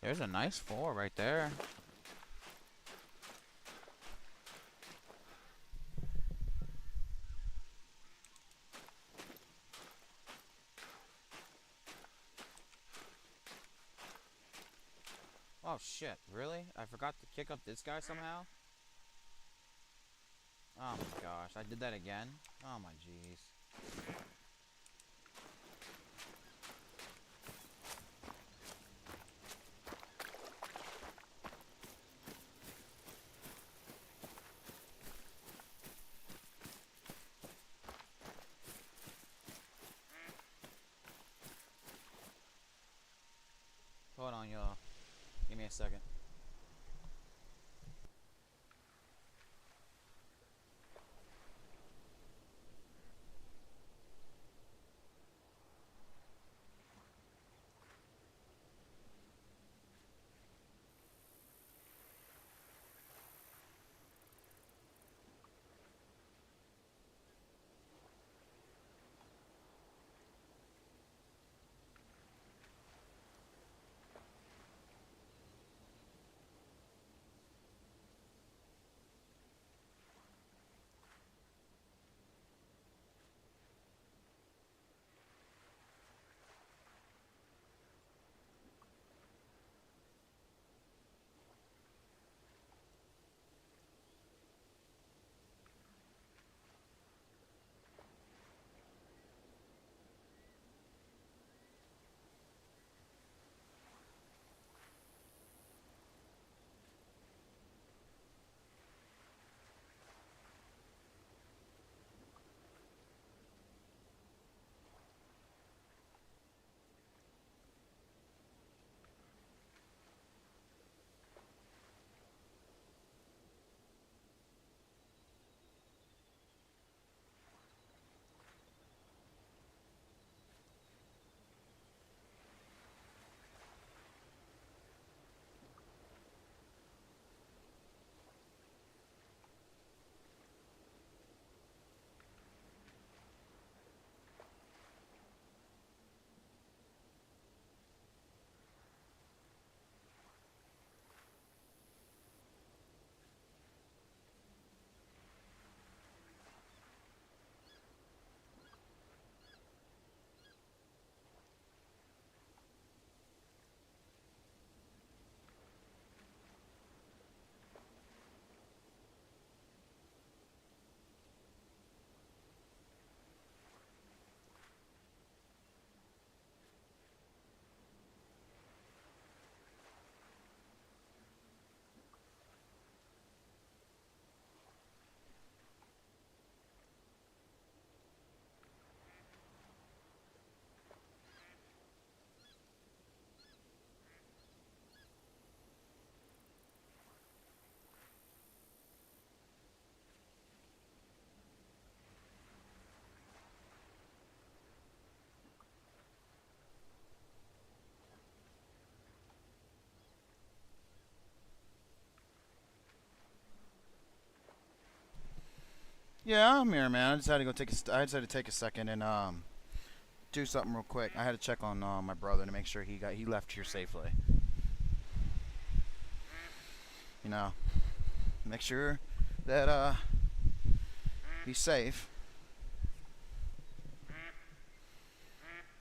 There's a nice 4 right there. Oh shit, really? I forgot to kick up this guy somehow? Oh my gosh, I did that again? Oh my jeez. Hold on, y'all. Give me a second. Yeah, I'm here, man. I decided to go I decided to take a second and do something real quick. I had to check on my brother to make sure he left here safely. You know, make sure that he's safe.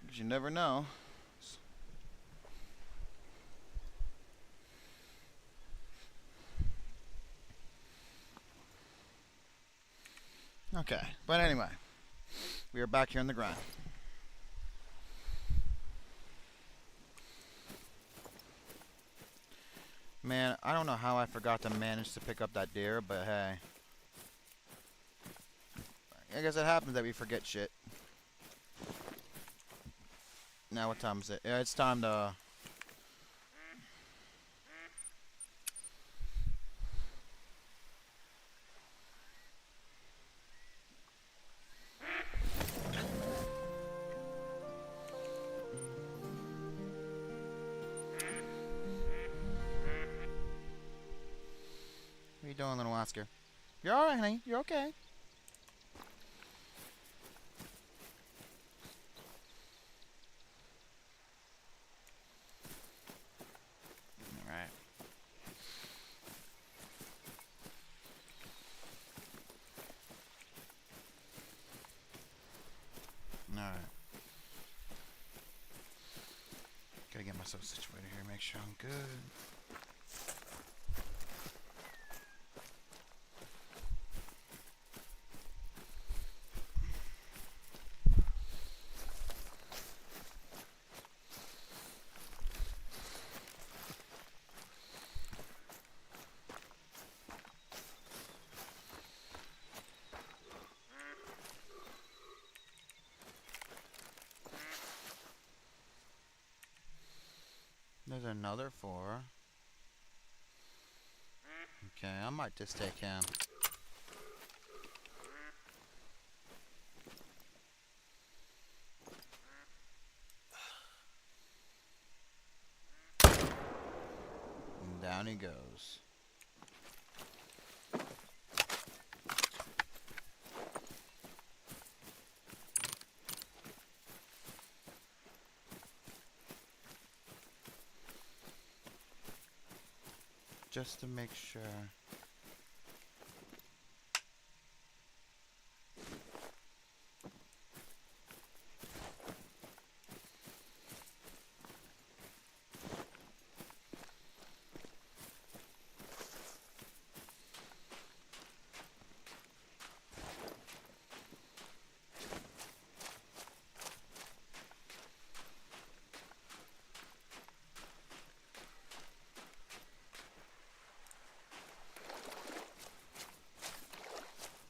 'Cause you never know. Okay, but anyway, we are back here on the ground. Man, I don't know how I forgot to manage to pick up that deer, but hey. I guess it happens that we forget shit. Now what time is it? Yeah, it's time to... What are you doing, little Oscar? You're alright, honey. You're okay. Alright. Alright. Gotta get myself situated here, make sure I'm good. There's another 4. Okay, I might just take him. And down he goes. Just to make sure.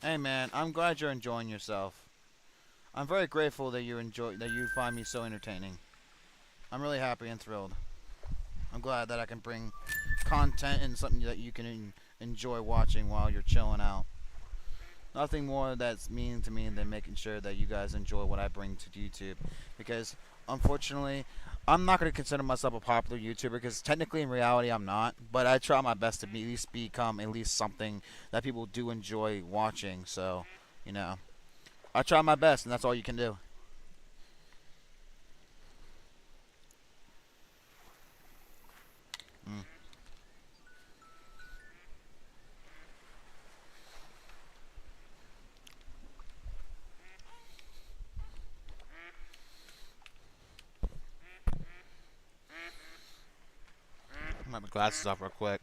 Hey man, I'm glad you're enjoying yourself. I'm very grateful that you find me so entertaining. I'm really happy and thrilled. I'm glad that I can bring content and something that you can enjoy watching while you're chilling out. Nothing more that's mean to me than making sure that you guys enjoy what I bring to YouTube. Because, unfortunately, I'm not going to consider myself a popular YouTuber because technically in reality I'm not. But I try my best to at least become at least something that people do enjoy watching. So, you know, I try my best and that's all you can do. Mm. I'm gonna have my glasses off real quick.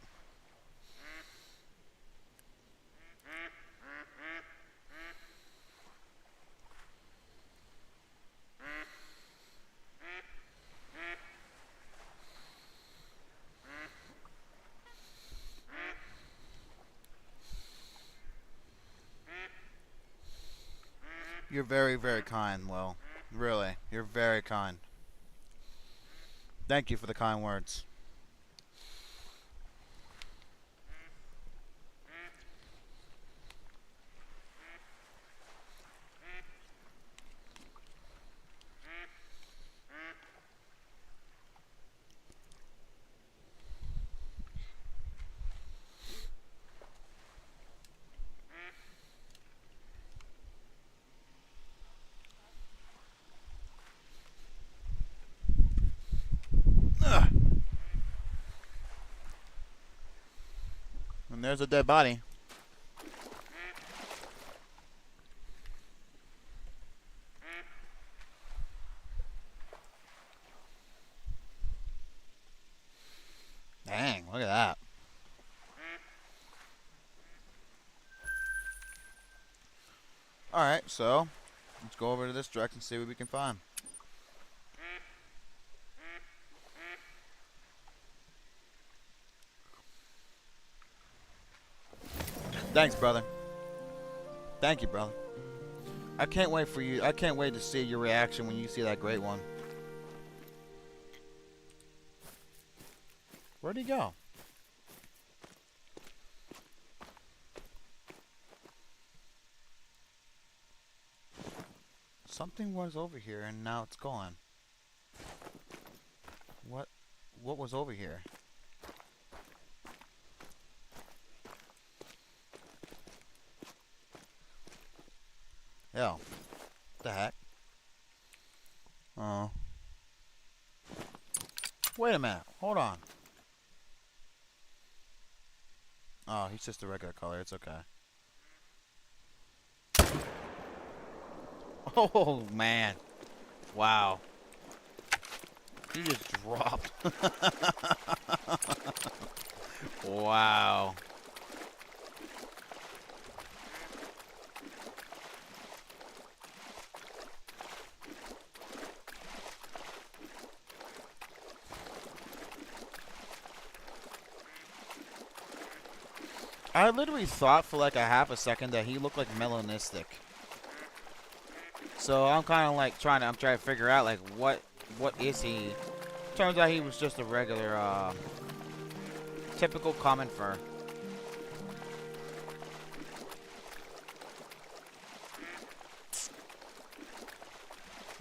You're very, very kind, Will. Really, you're very kind. Thank you for the kind words. Ugh. And there's a dead body. Dang, look at that. Alright, so let's go over to this direction and see what we can find. Thanks, brother. Thank you, brother. I can't wait for you. I can't wait to see your reaction when you see that great one. Where'd he go? Something was over here and now it's gone. What was over here? Yo. What the heck? Oh. Wait a minute. Hold on. Oh, he's just a regular color. It's okay. Oh, man. Wow. He just dropped. Wow. I literally thought for like a half a second that he looked like melanistic. So I'm kind of like trying to figure out like what is he Turns out he was just a regular, typical common fur.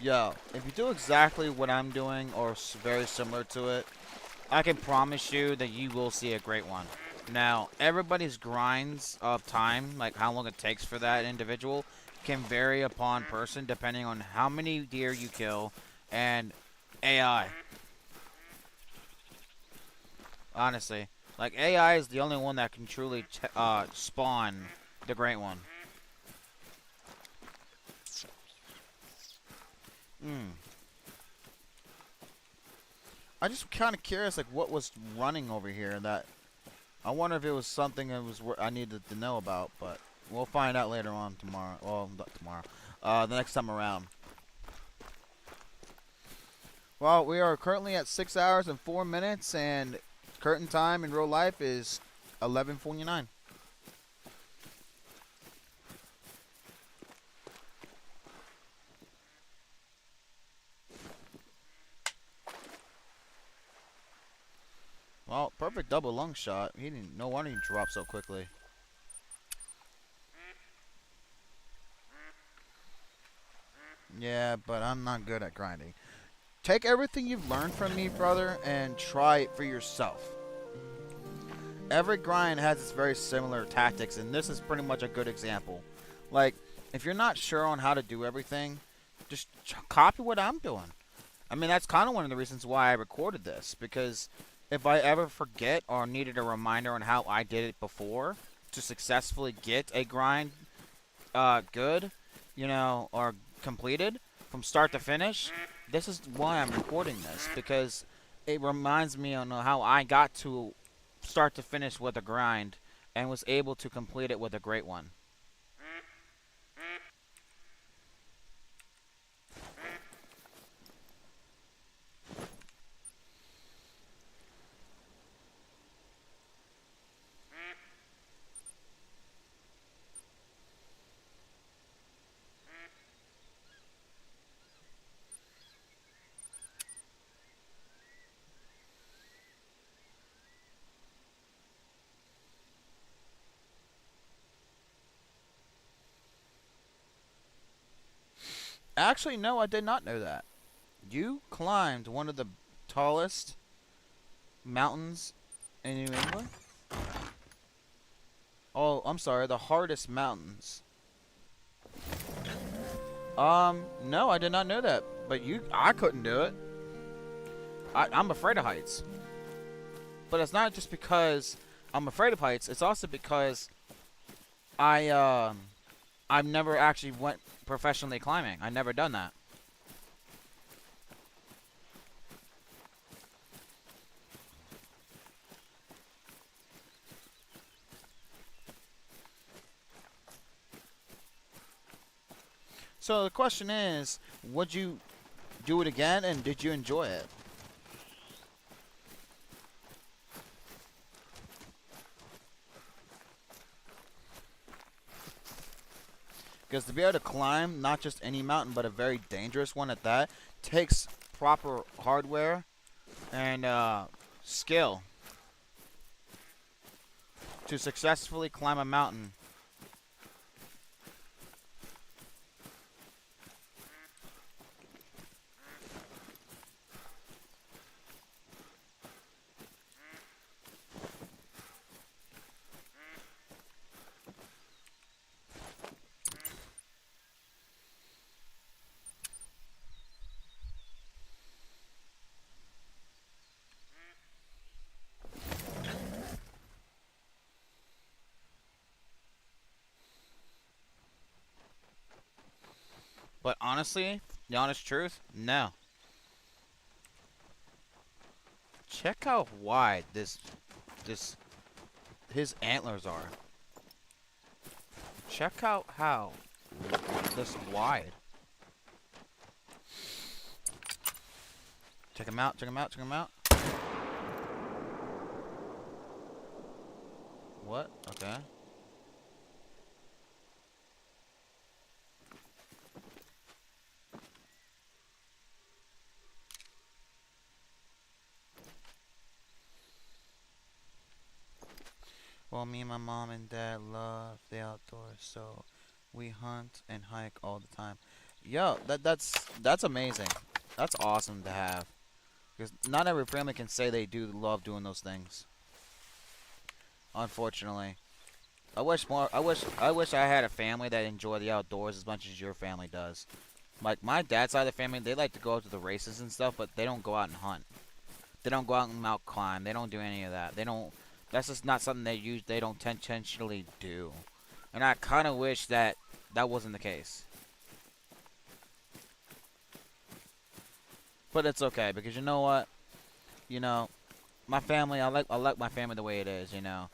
Yo, if you do exactly what I'm doing or very similar to it, I can promise you that you will see a great one. Now, everybody's grinds of time, like how long it takes for that individual, can vary upon person depending on how many deer you kill and AI. Honestly, like AI is the only one that can truly spawn the great one. mm. I just kind of curious, like what was running over here. That I wonder if it was something that was I needed to know about, but we'll find out later on tomorrow. Well, not tomorrow. The next time around. Well, we are currently at 6 hours and 4 minutes, and current time in real life is 11:49. Well, perfect double lung shot. He didn't. No wonder he dropped so quickly. Yeah, but I'm not good at grinding. Take everything you've learned from me, brother, and try it for yourself. Every grind has its very similar tactics, and this is pretty much a good example. Like, if you're not sure on how to do everything, just copy what I'm doing. I mean, that's kind of one of the reasons why I recorded this, because if I ever forget or needed a reminder on how I did it before to successfully get a grind good, or completed from start to finish, this is why I'm recording this, because it reminds me on how I got to start to finish with a grind and was able to complete it with a great one. Actually, no, I did not know that. You climbed one of the tallest mountains in New England? Oh, I'm sorry, the hardest mountains. No, I did not know that. But I couldn't do it. I'm afraid of heights. But it's not just because I'm afraid of heights. It's also because I've never actually went professionally climbing. I've never done that. So the question is, would you do it again, and did you enjoy it? Because to be able to climb not just any mountain, but a very dangerous one at that, takes proper hardware and skill to successfully climb a mountain. But honestly, the honest truth, no. Check how wide this his antlers are. Check out how this wide. Check him out, check him out, check him out. What? Okay. Well, me and my mom and dad love the outdoors, so we hunt and hike all the time. Yo, that's amazing. That's awesome to have. Because not every family can say they do love doing those things. Unfortunately, I wish more. I wish I had a family that enjoy the outdoors as much as your family does. Like my dad's side of the family, they like to go out to the races and stuff, but they don't go out and hunt. They don't go out and mountain climb. They don't do any of that. They don't. That's just not something they use. They don't intentionally do. And I kind of wish that that wasn't the case. But it's okay because you know what? You know, my family. I like my family the way it is. You know,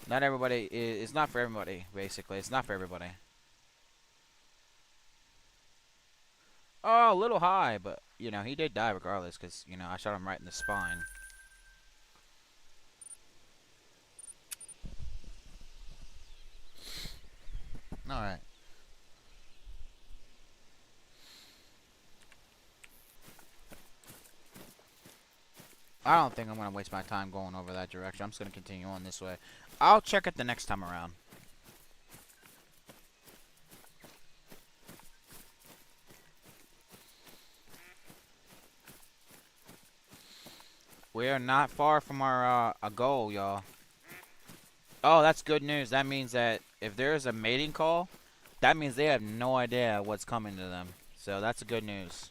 not everybody is. It's not for everybody. Basically, it's not for everybody. Oh, a little high, but you know he did die regardless because you know I shot him right in the spine. All right. I don't think I'm gonna waste my time going over that direction. I'm just gonna continue on this way. I'll check it the next time around. We are not far from our a goal, y'all. Oh, that's good news. That means that if there's a mating call, that means they have no idea what's coming to them. So that's good news.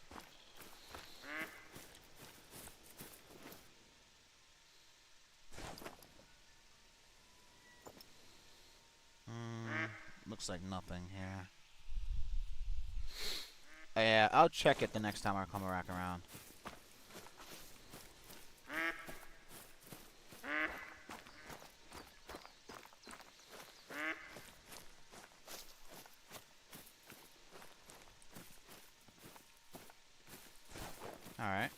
Looks like nothing here. Yeah, I'll check it the next time I come back around. Alright.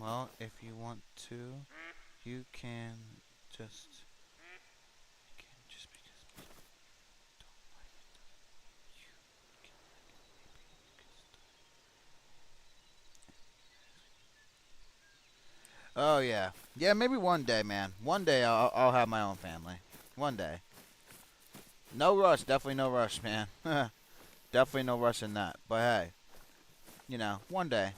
Well, if you want to, you can just... You can just because people don't like it. You can like it. Maybe you can start. Oh, yeah. Yeah, maybe one day, man. One day I'll have my own family. One day. No rush. Definitely no rush, man. Definitely no rush in that. But hey, you know, one day.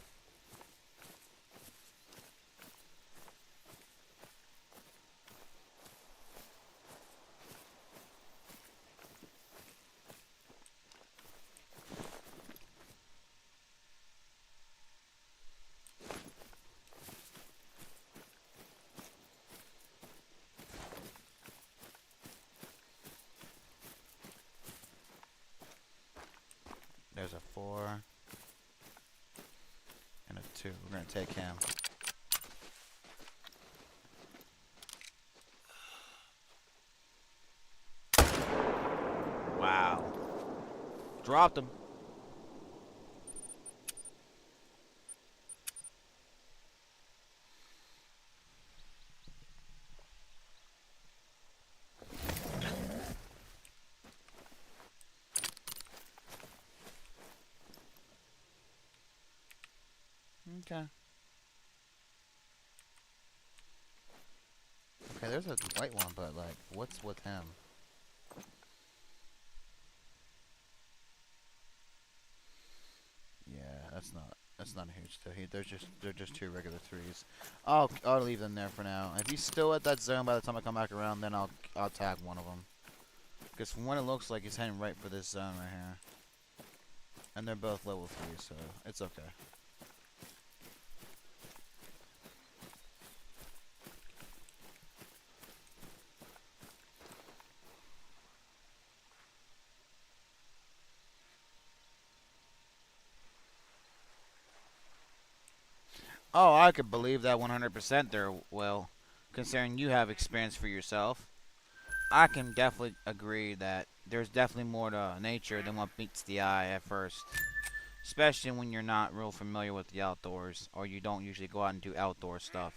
There's a 4 and a 2. We're going to take him. Wow. Dropped him. Okay. Okay, there's a white one, but like, what's with him? Yeah, that's not a huge deal. They're just two regular 3s. I'll leave them there for now. If he's still at that zone by the time I come back around, then I'll tag one of them. Because from what it looks like, he's heading right for this zone right here. And they're both level 3, so it's okay. Oh, I could believe that 100% there, Will. Considering you have experience for yourself, I can definitely agree that there's definitely more to nature than what meets the eye at first. Especially when you're not real familiar with the outdoors, or you don't usually go out and do outdoor stuff.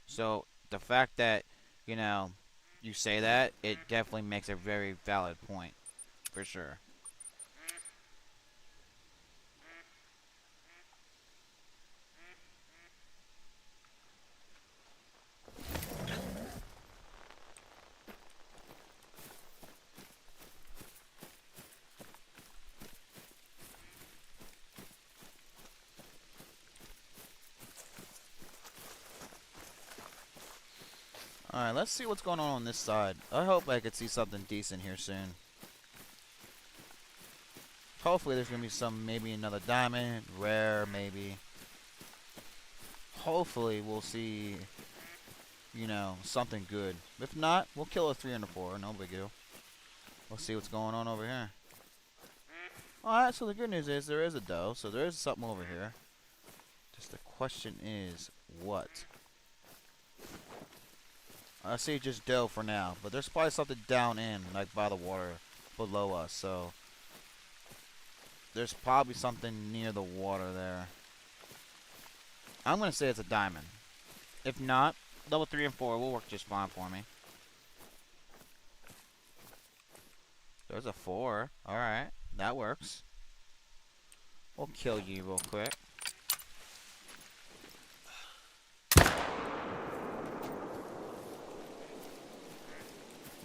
So, the fact that, you know, you say that, it definitely makes a very valid point. For sure. Alright, let's see what's going on this side. I hope I could see something decent here soon. Hopefully there's going to be some, maybe another diamond, rare, maybe. Hopefully we'll see, you know, something good. If not, we'll kill a 3 and a 4, no big deal. We'll see what's going on over here. Alright, so the good news is there is a doe, so there is something over here. Just the question is, what? I see just doe for now, but there's probably something down in, like by the water, below us, so there's probably something near the water there. I'm going to say it's a diamond. If not, level 3 and 4 will work just fine for me. There's a 4. Alright, that works. We'll kill you real quick.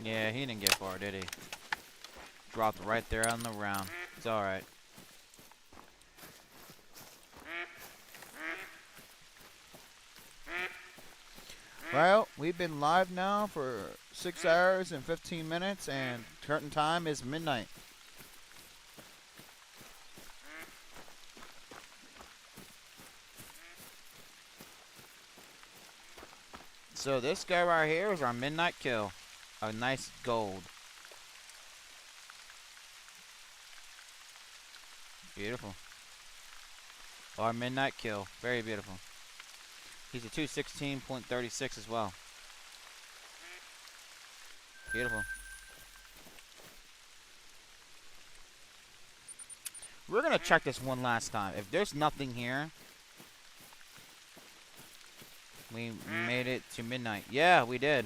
Yeah, he didn't get far, did he? Dropped right there on the round. It's alright. Well, we've been live now for 6 hours and 15 minutes, and current time is midnight. So this guy right here is our midnight kill. A nice gold. Beautiful. Our midnight kill. Very beautiful. He's a 216.36 as well. Beautiful. We're going to check this one last time. If there's nothing here, we made it to midnight. Yeah, we did.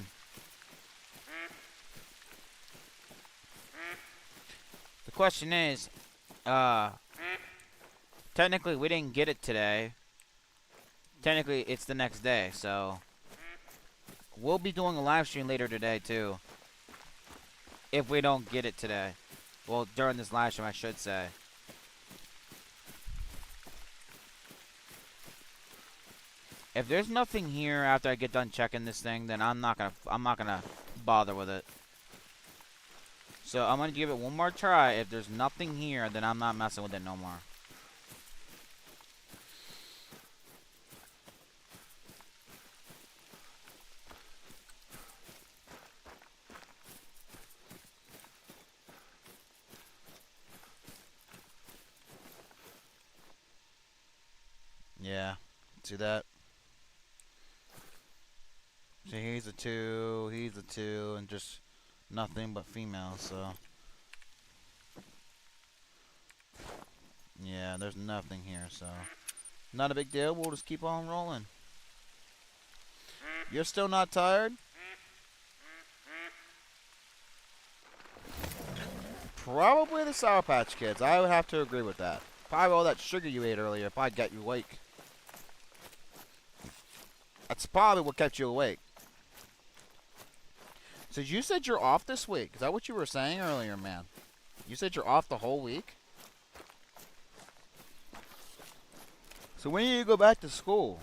The question is, technically we didn't get it today. Technically it's the next day, so we'll be doing a live stream later today too. If we don't get it today. Well, during this live stream I should say. If there's nothing here after I get done checking this thing, then I'm not gonna bother with it. So I'm gonna give it one more try. If there's nothing here, then I'm not messing with it no more. Yeah, see that? See, he's a 2, and just nothing but females, so. Yeah, there's nothing here, so. Not a big deal, we'll just keep on rolling. You're still not tired? Probably the Sour Patch Kids, I would have to agree with that. Probably all that sugar you ate earlier probably got you awake. That's probably what kept you awake. So you said you're off this week. Is that what you were saying earlier, man? You said you're off the whole week? So when do you go back to school?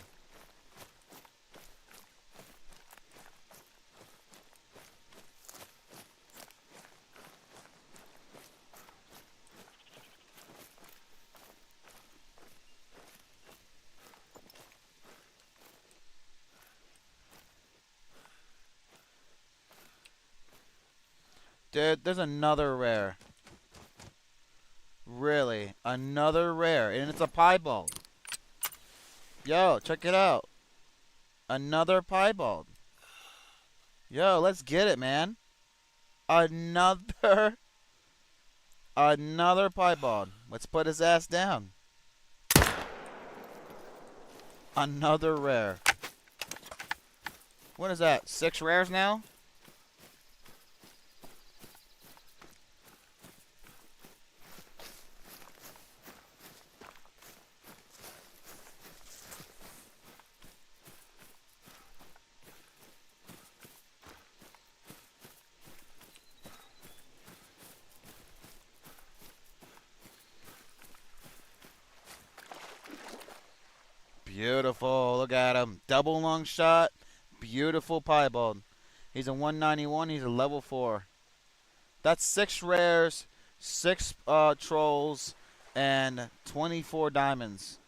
Dude, there's another rare. Really? Another rare. And it's a piebald. Yo, check it out. Another piebald. Yo, let's get it, man. Another piebald. Let's put his ass down. Another rare. What is that? 6 rares now? Beautiful. Look at him. Double long shot. Beautiful piebald. He's a 191. He's a level 4. That's 6 rares, 6 trolls, and 24 diamonds.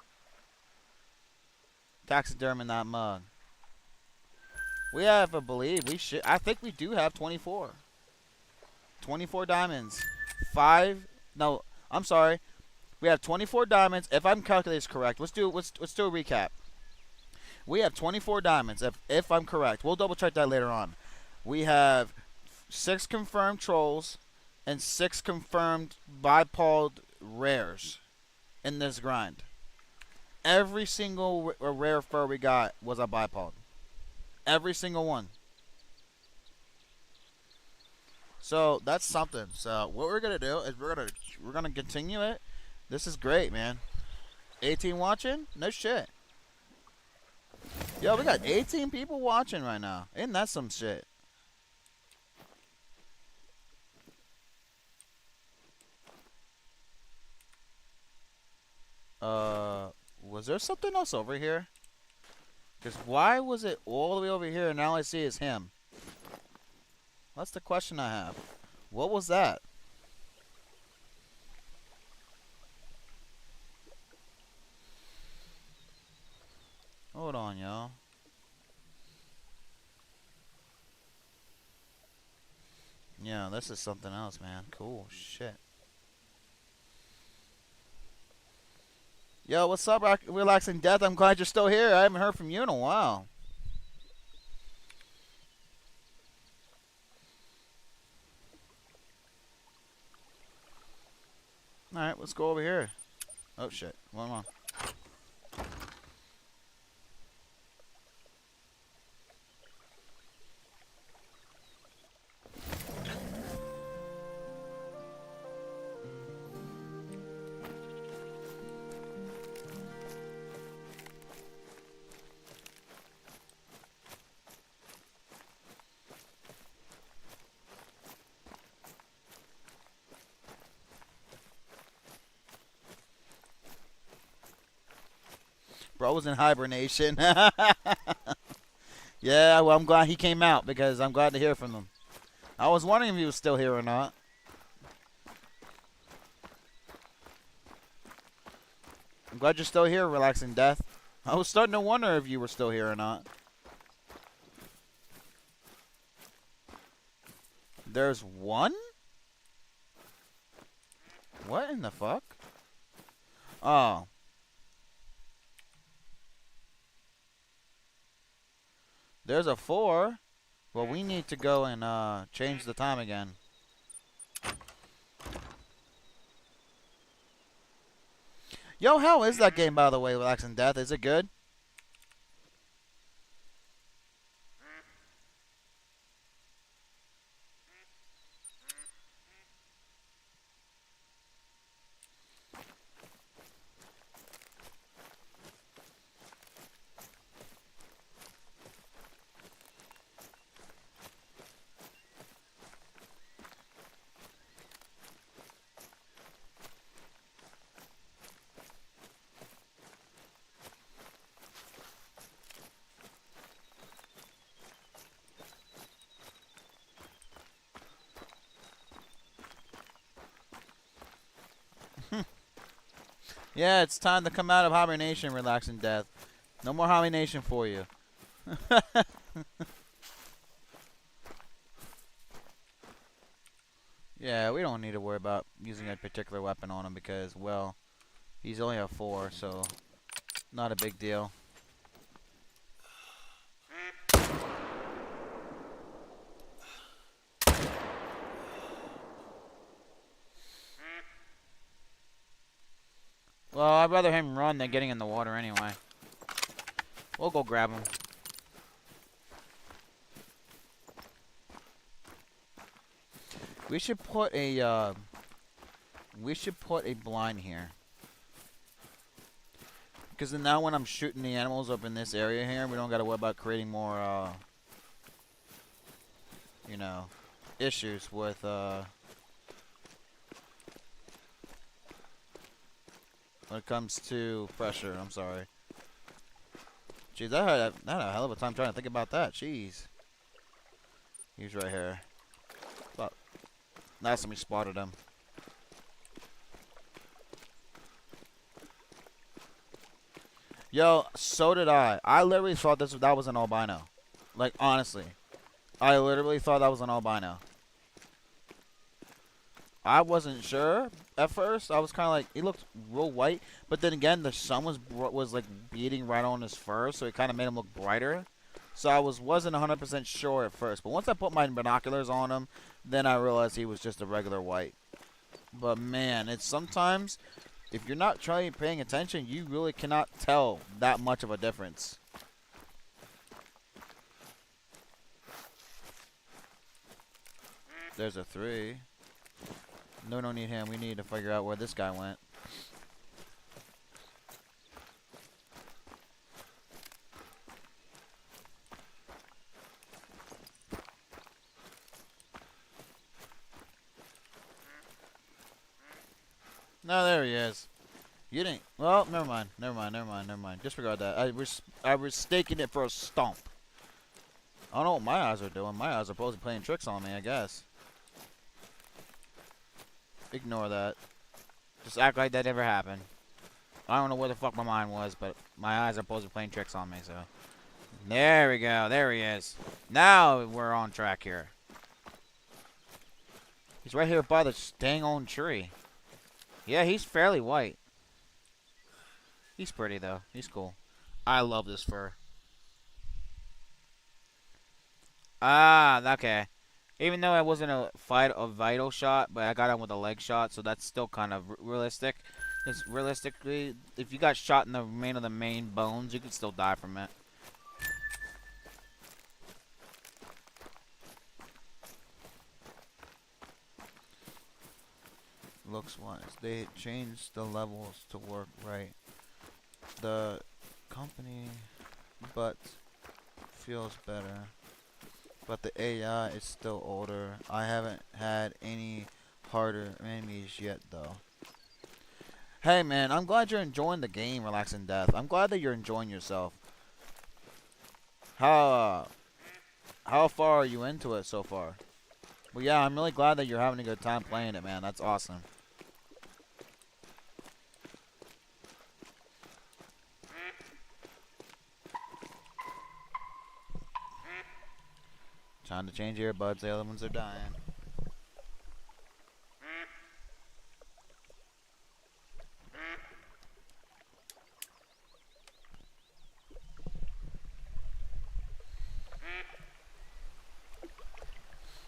Taxiderm in that mug. We have, I believe, I think we do have 24. 24 diamonds. 5, no, I'm sorry. We have 24 diamonds. If I'm calculating this correct, let's do a recap. We have 24 diamonds, if I'm correct. We'll double check that later on. We have 6 confirmed trolls and 6 confirmed bipod rares in this grind. Every single rare fur we got was a bipod. Every single one. So that's something. So what we're gonna do is we're gonna continue it. This is great, man. 18 watching? No shit. Yo, we got 18 people watching right now. Isn't that some shit? Was there something else over here? Because why was it all the way over here and all I see is him? That's the question I have. What was that? Hold on, y'all. Yeah, this is something else, man. Cool shit. Yo, what's up, Relaxing Death? I'm glad you're still here. I haven't heard from you in a while. Alright, let's go over here. Oh, shit. One more. Bro was in hibernation. Yeah, well, I'm glad he came out because I'm glad to hear from him. I was wondering if he was still here or not. I'm glad you're still here, Relaxing Death. I was starting to wonder if you were still here or not. There's one? What in the fuck? Oh. There's a 4. Well, we need to go and change the time again. Yo, how is that game, by the way, Relaxing Death? Is it good? Yeah, it's time to come out of hibernation, Relaxing Death. No more hibernation for you. Yeah, we don't need to worry about using a particular weapon on him because, well, he's only a 4, so not a big deal. Well, I'd rather him run than getting in the water anyway. We'll go grab him. We should put a blind here. Because then now when I'm shooting the animals up in this area here, we don't got to worry about creating more, you know, issues with, when it comes to pressure. I'm sorry. Jeez, I had a hell of a time trying to think about that. Jeez. He's right here. But last time we spotted him. Yo, so did I. I literally thought that was an albino. Like, honestly. I literally thought that was an albino. I wasn't sure at first. I was kind of like, he looked real white. But then again, the sun was like beating right on his fur, so it kind of made him look brighter. So I wasn't 100% sure at first. But once I put my binoculars on him, then I realized he was just a regular white. But man, it's sometimes, if you're not trying paying attention, you really cannot tell that much of a difference. There's a 3. No, don't need him. We need to figure out where this guy went. No, there he is. You didn't. Well, never mind. Never mind. Never mind. Never mind. Disregard that. I was staking it for a stomp. I don't know what my eyes are doing. My eyes are supposed to be playing tricks on me, I guess. Ignore that. Just act like that never happened. I don't know where the fuck my mind was, but my eyes are supposed to be playing tricks on me, so. There we go. There he is. Now we're on track here. He's right here by the dang on tree. Yeah, he's fairly white. He's pretty, though. He's cool. I love this fur. Ah, okay. Even though it wasn't a vital shot, but I got him with a leg shot, so that's still kind of realistic. Because realistically, if you got shot in the main bones, you could still die from it. Looks wise. They changed the levels to work right. The company, but feels better. But the AI is still older. I haven't had any harder enemies yet, though. Hey, man, I'm glad you're enjoying the game, Relaxing Death. I'm glad that you're enjoying yourself. How far are you into it so far? Well, yeah, I'm really glad that you're having a good time playing it, man. That's awesome. Time to change earbuds. The other ones are dying.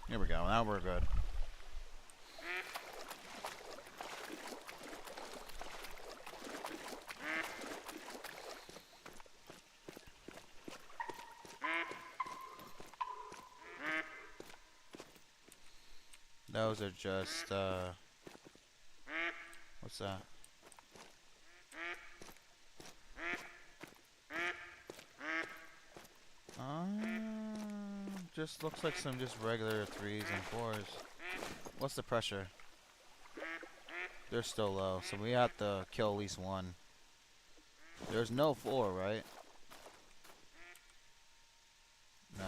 Here we go. Now we're good. Those are just, what's that? Just looks like some just regular 3s and 4s. What's the pressure? They're still low, so we have to kill at least one. There's no 4, right? No.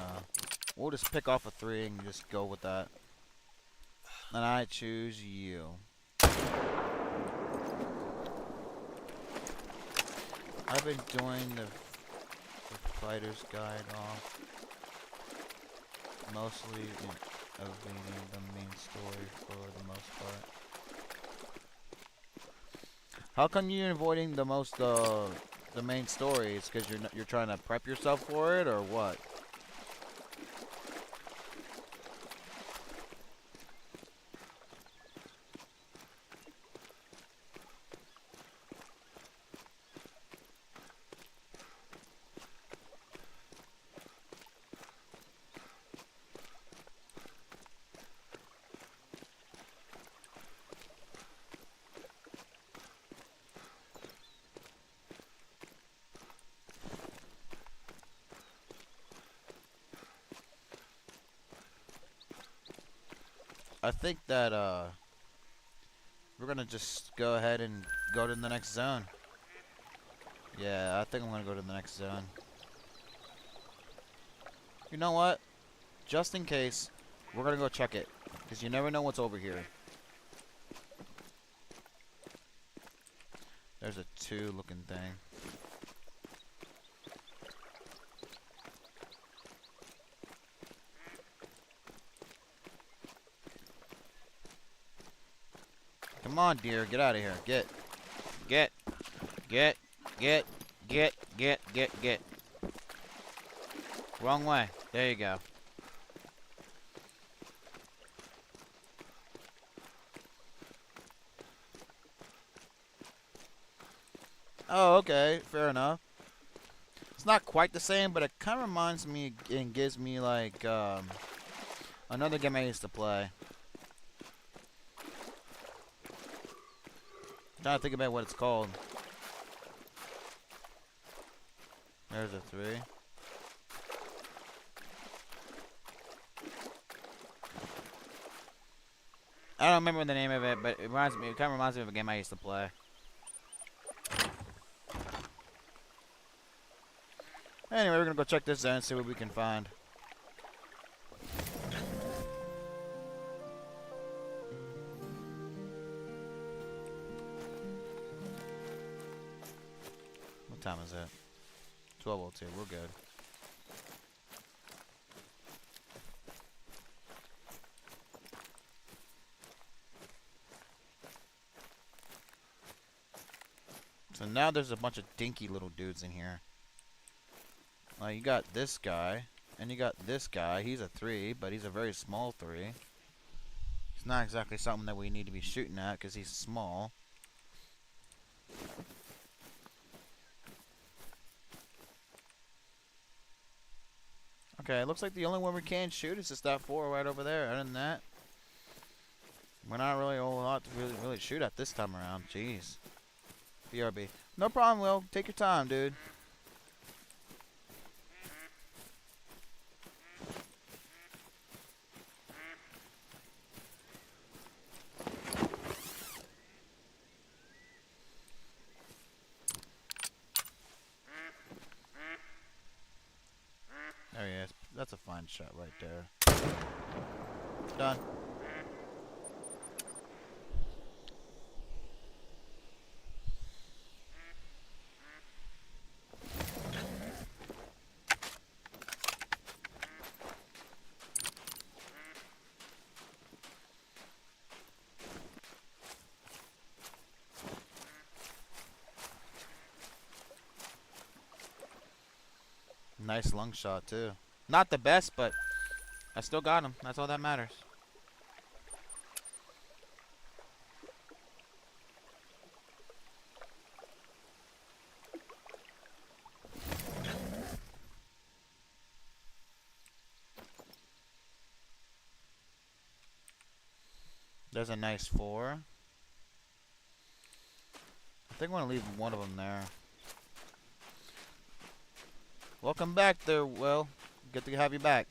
We'll just pick off a 3 and just go with that. And I choose you. I've been doing the fighter's guide off. Mostly evading the main story for the most part. How come you're avoiding the main story? It's because you're trying to prep yourself for it, or what? I think that we're gonna just go ahead and go to the next zone. Yeah, I think I'm gonna go to the next zone. You know what? just in case, we're gonna go check it. Because you never know what's over here. There's a 2 looking thing. Come on, dear. Get out of here. Get. Get. Get. Get. Get. Get. Get. Get. Wrong way. There you go. Oh, okay. Fair enough. It's not quite the same, but it kind of reminds me and gives me, like, another game I used to play. I'm trying to think about what it's called. There's a 3. I don't remember the name of it, but it kind of reminds me of a game I used to play. Anyway, we're gonna go check this zone and see what we can find. What time is it? 12:02. We're good. So now there's a bunch of dinky little dudes in here. You got this guy, and you got this guy. He's a 3, but he's a very small 3. It's not exactly something that we need to be shooting at because he's small. Okay, it looks like the only one we can shoot is just that 4 right over there. Other than that, we're not really a whole lot to really shoot at this time around. Jeez. BRB. No problem, Will. Take your time, dude. There he is. That's a fine shot right there. Done. Nice lung shot, too. Not the best, but I still got him. That's all that matters. There's a nice 4. I think I'm going to leave one of them there. Welcome back there, Will. Good to have you back.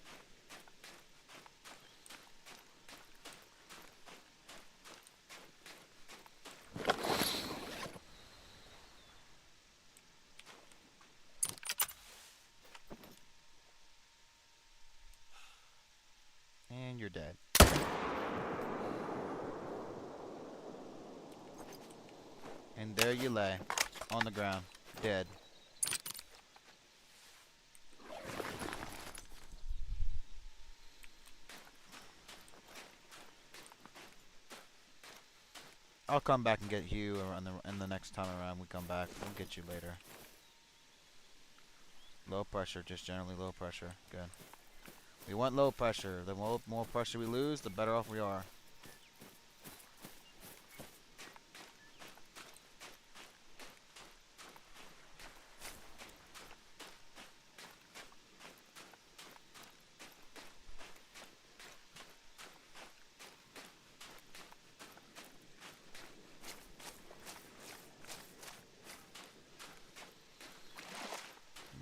And you're dead. And there you lay, on the ground, dead. I'll come back and get you in the next time around we come back. We'll get you later. Low pressure, just generally low pressure. Good. We want low pressure. The more pressure we lose, the better off we are.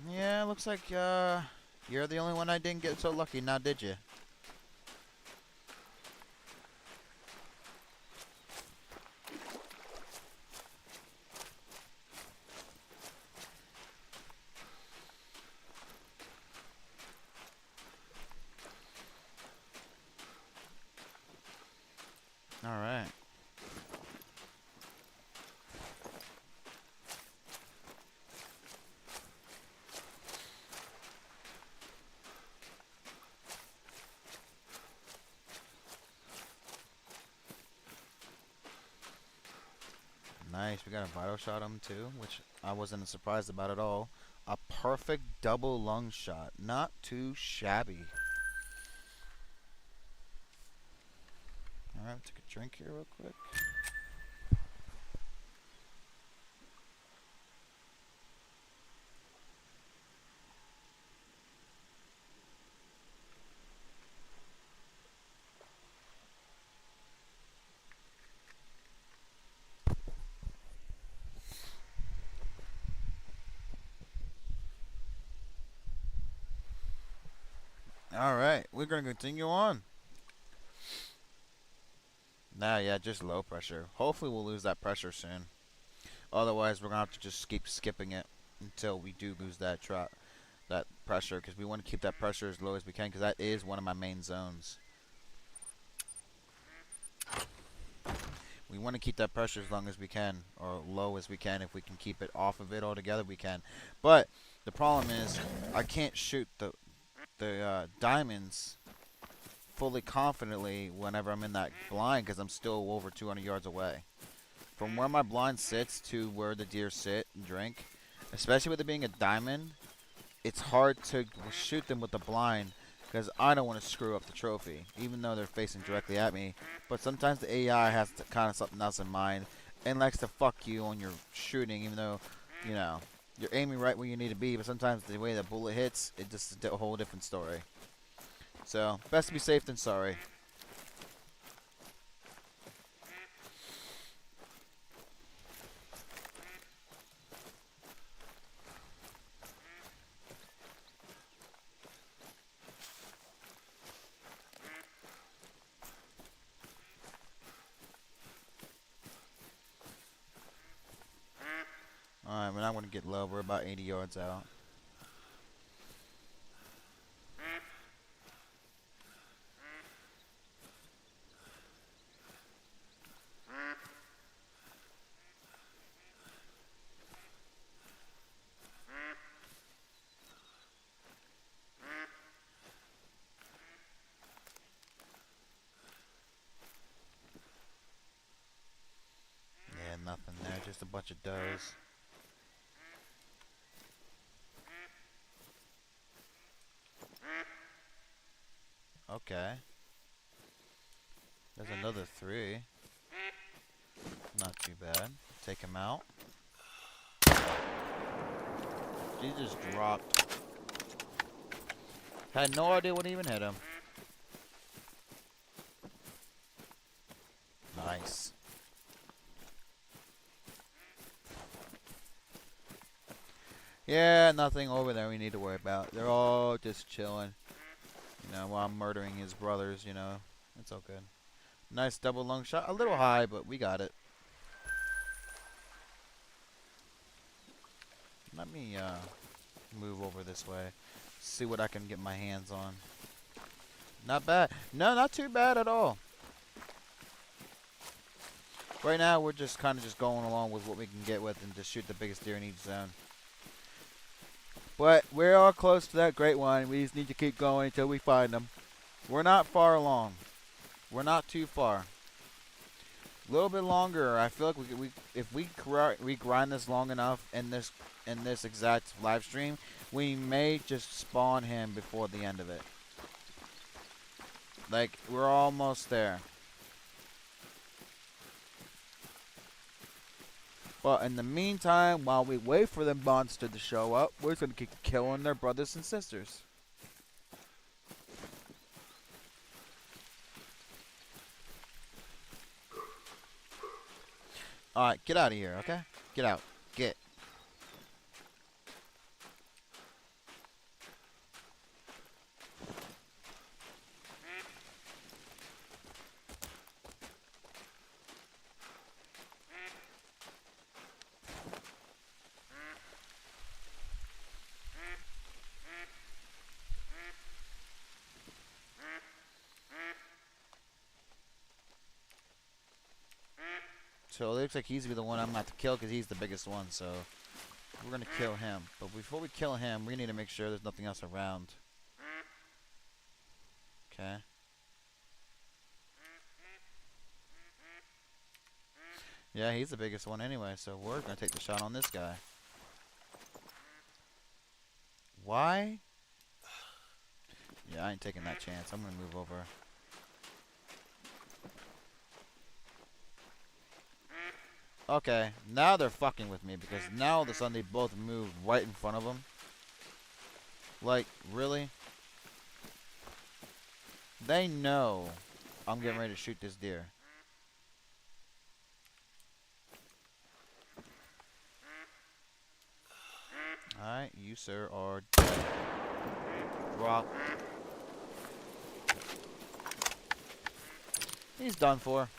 Yeah, looks like you're the only one I didn't get so lucky now, did you? All right. Nice. We got a vital shot on him too, which I wasn't surprised about at all. A perfect double lung shot. Not too shabby. All right, take a drink here real quick. All right, we're gonna continue on. Nah, yeah, just low pressure. Hopefully, we'll lose that pressure soon. Otherwise, we're gonna have to just keep skipping it until we do lose that pressure, because we want to keep that pressure as low as we can, because that is one of my main zones. We want to keep that pressure as long as we can, or low as we can. If we can keep it off of it altogether, we can. But the problem is, I can't shoot the diamonds fully confidently whenever I'm in that blind, because I'm still over 200 yards away. From where my blind sits to where the deer sit and drink, especially with it being a diamond, it's hard to shoot them with the blind, because I don't want to screw up the trophy, even though they're facing directly at me. But sometimes the AI has kind of something else in mind and likes to fuck you on your shooting, even though, you know, you're aiming right where you need to be. But sometimes the way the bullet hits, it just is a whole different story. So, best to be safe than sorry. Alright, we're not going to get low. We're about 80 yards out. Yeah, nothing there. Just a bunch of does. Okay. There's another 3. Not too bad. Take him out. He just dropped. Had no idea what even hit him. Nice. Yeah, nothing over there we need to worry about. They're all just chilling. You know, while I'm murdering his brothers, you know. It's all good. Nice double lung shot. A little high, but we got it. Let me move over this way. See what I can get my hands on. Not bad. No, not too bad at all. Right now, we're just kind of just going along with what we can get with and just shoot the biggest deer in each zone. But we're all close to that great one. We just need to keep going until we find them. We're not far along. We're not too far. A little bit longer. I feel like if we grind this long enough in this exact live stream, we may just spawn him before the end of it. Like, we're almost there. But in the meantime, while we wait for the monster to show up, we're just gonna keep killing their brothers and sisters. Alright, get out of here, okay? Get out. Get. So it looks like he's gonna be the one I'm gonna have to kill because he's the biggest one. So we're gonna kill him. But before we kill him, we need to make sure there's nothing else around. Okay. Yeah, he's the biggest one anyway, so we're gonna take the shot on this guy. Why? Yeah, I ain't taking that chance. I'm gonna move over. Okay, now they're fucking with me because now all of a sudden they both move right in front of them. Like, really? They know I'm getting ready to shoot this deer. Alright, you sir are dead. Drop. He's done for.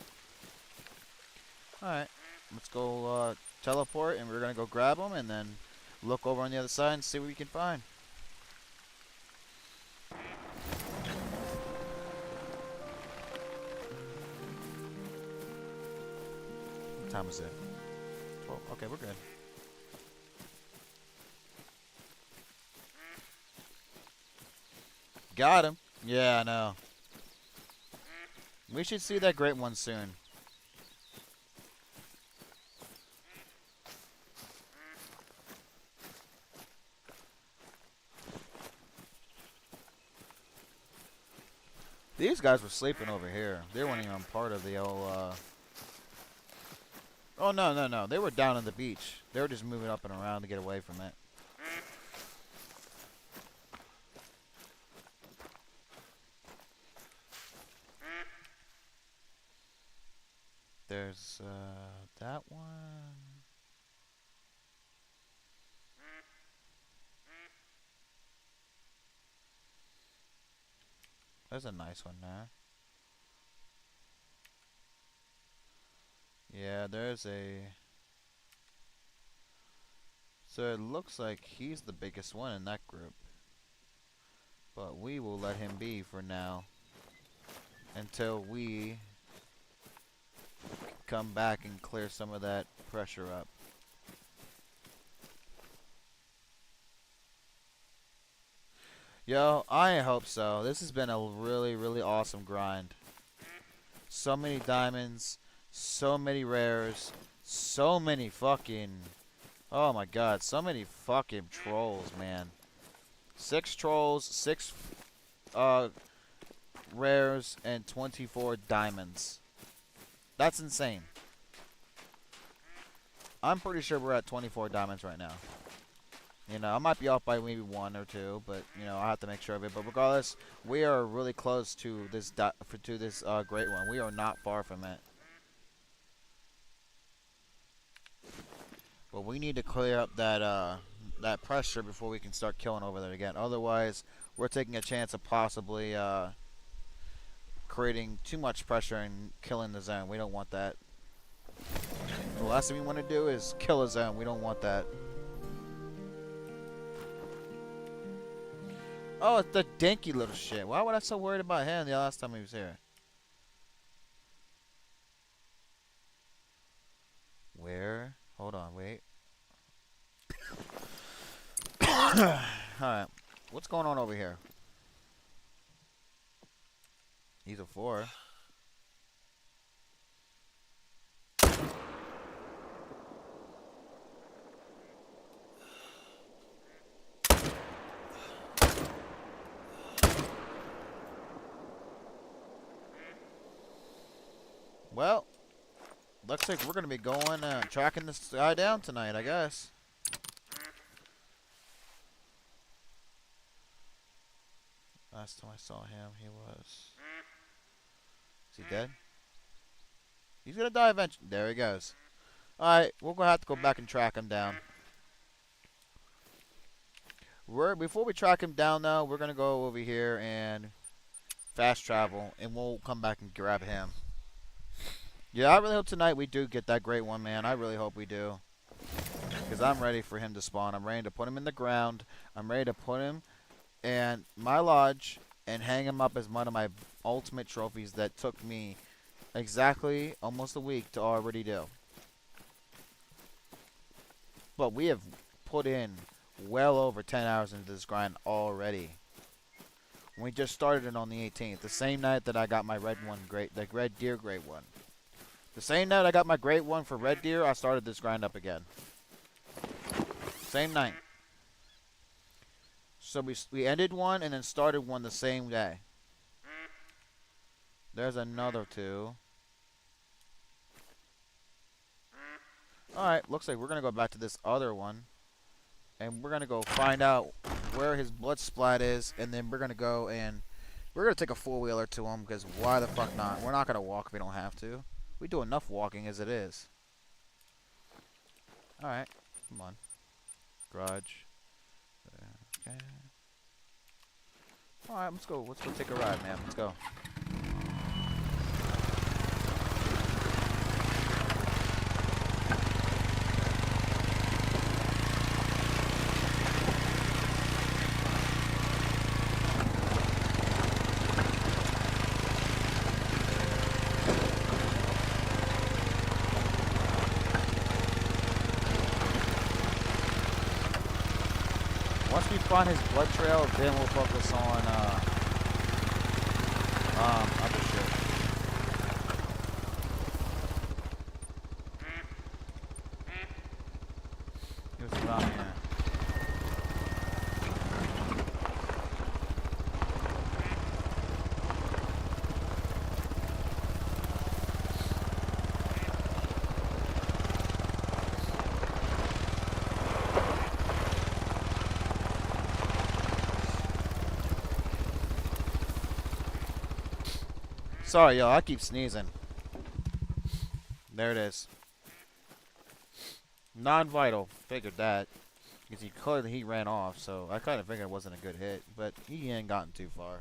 Alright, let's go teleport and we're gonna go grab him and then look over on the other side and see what we can find. What time is it? 12. Okay, we're good. Got him. Yeah, I know. We should see that great one soon. These guys were sleeping over here. They weren't even part of the old, Oh, no, no, no. They were down on the beach. They were just moving up and around to get away from it. There's, that one. There's a nice one there. Yeah, there's a... So it looks like he's the biggest one in that group. But we will let him be for now. Until we come back and clear some of that pressure up. Yo, I hope so. This has been a really, really awesome grind. So many diamonds, so many rares, so many fucking... Oh my god, so many fucking trolls, man. 6 trolls, 6 rares, and 24 diamonds. That's insane. I'm pretty sure we're at 24 diamonds right now. You know, I might be off by maybe 1 or 2, but you know, I have to make sure of it. But regardless, we are really close to this great one. We are not far from it. But we need to clear up that pressure before we can start killing over there again. Otherwise, we're taking a chance of possibly creating too much pressure and killing the zone. We don't want that. The last thing we want to do is kill a zone. We don't want that. Oh, it's the dinky little shit. Why was I so worried about him the last time he was here? Where? Hold on, wait. Alright. What's going on over here? He's a 4. Well, looks like we're going to be going, tracking this guy down tonight, I guess. Last time I saw him, he was... Is he dead? He's going to die eventually. There he goes. Alright, we're going to have to go back and track him down. Before we track him down, though, we're going to go over here and fast travel, and we'll come back and grab him. Yeah, I really hope tonight we do get that great one, man. I really hope we do. Because I'm ready for him to spawn. I'm ready to put him in the ground. I'm ready to put him in my lodge and hang him up as one of my ultimate trophies that took me exactly almost a week to already do. but we have put in well over 10 hours into this grind already. We just started it on the 18th, the same night that I got my red one, the red deer great one. The same night I got my great one for red deer, I started this grind up again. Same night. So we ended one and then started one the same day. There's another two. Alright, looks like we're going to go back to this other one. And we're going to go find out where his blood splat is. And then we're going to go and we're going to take a four-wheeler to him. Because why the fuck not? We're not going to walk if we don't have to. We do enough walking as it is. Alright, come on. Garage. Okay. Alright, let's go. Let's go take a ride, man. Let's go. Once we find his blood trail, then we'll focus on other shit. He was around here. Sorry, y'all. I keep sneezing. There it is. Non-vital. Figured that. Because he ran off, so I kind of figured it wasn't a good hit. But he ain't gotten too far.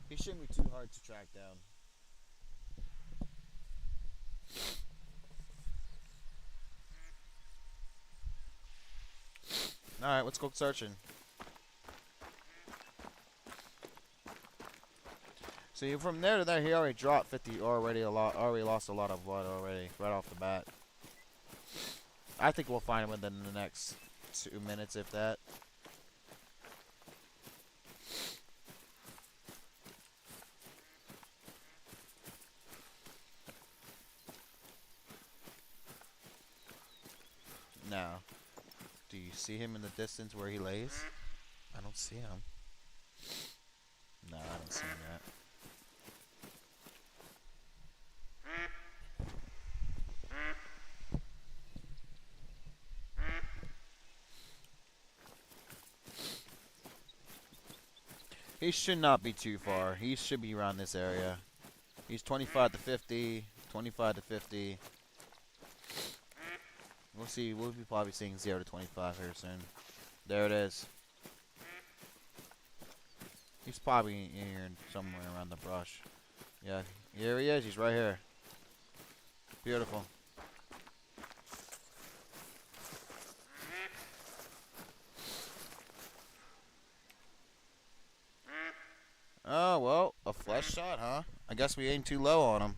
He shouldn't be too hard to track down. Alright, let's go searching. See, from there to there, he already dropped 50 already lost a lot of blood already, right off the bat. I think we'll find him within the next 2 minutes, if that. Now, do you see him in the distance where he lays? I don't see him. No, I don't see him yet. He should not be too far. He should be around this area. He's 25 to 50, 25 to 50. We'll see. We'll be probably seeing 0 to 25 here soon. There it is. He's probably here somewhere around the brush. Yeah, here he is. He's right here. Beautiful. Oh, well, a flesh shot, huh? I guess we aimed too low on him.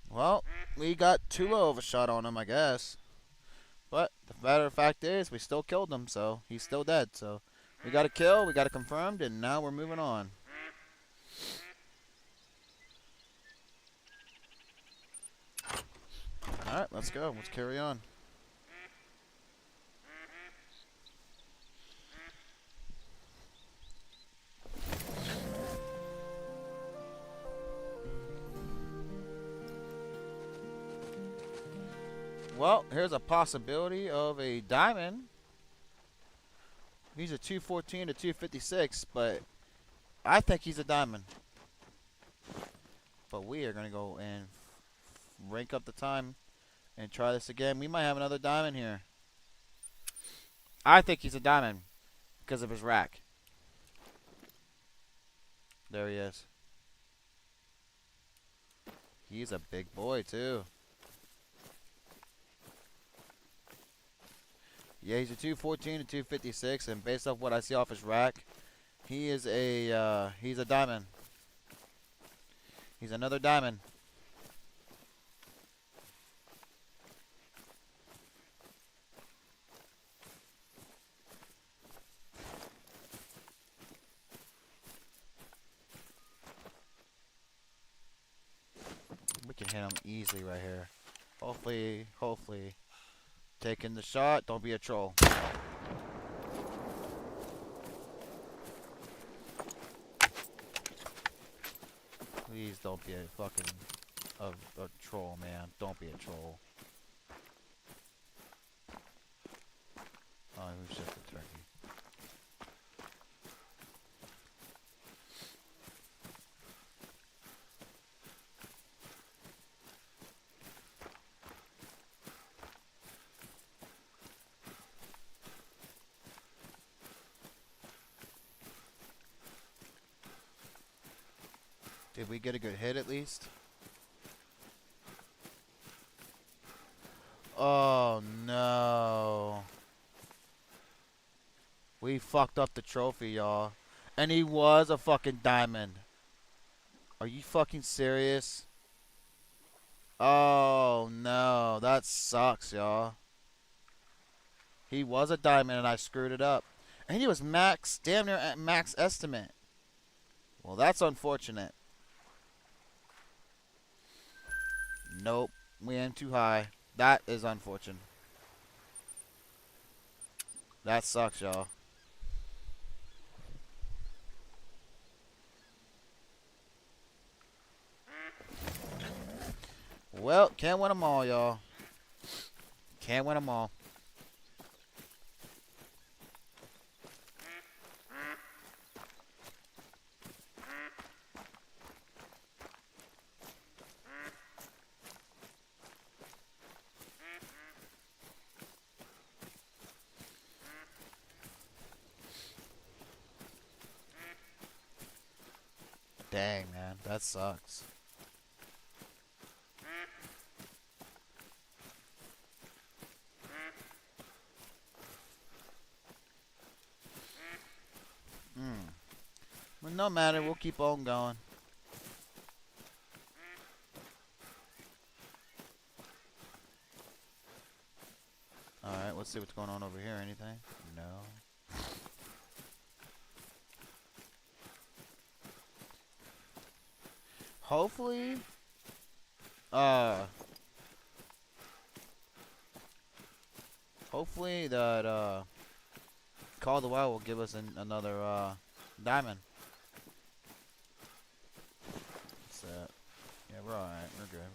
Well, we got too low of a shot on him, I guess. But the matter of fact is, we still killed him, so he's still dead. So we got a kill, we got it confirmed, and now we're moving on. Alright, let's go. Let's carry on. Well, here's a possibility of a diamond. He's a 214 to 256, but I think he's a diamond. But we are going to go and rank up the time and try this again. We might have another diamond here. I think he's a diamond because of his rack. There he is. He's a big boy too. Yeah, he's a 214 to 256, and based off what I see off his rack, he's a diamond. He's another diamond. We can hit him easily right here. Hopefully. Taking the shot. Don't be a troll. Please don't be a fucking a troll, man. Don't be a troll. Oh, it was just a turkey. Did we get a good hit at least? Oh no. We fucked up the trophy, y'all. And he was a fucking diamond. Are you fucking serious? Oh no. That sucks, y'all. He was a diamond and I screwed it up. And he was max, damn near at max estimate. Well, that's unfortunate. Nope. We aimed too high. That is unfortunate. That sucks, y'all. Well, can't win them all, y'all. Can't win them all. Dang, man. That sucks. Well, no matter. We'll keep on going. Alright, let's see what's going on over here. Anything? No. Hopefully, hopefully that, Call of the Wild will give us another, diamond. What's that? Yeah, we're alright. We're good.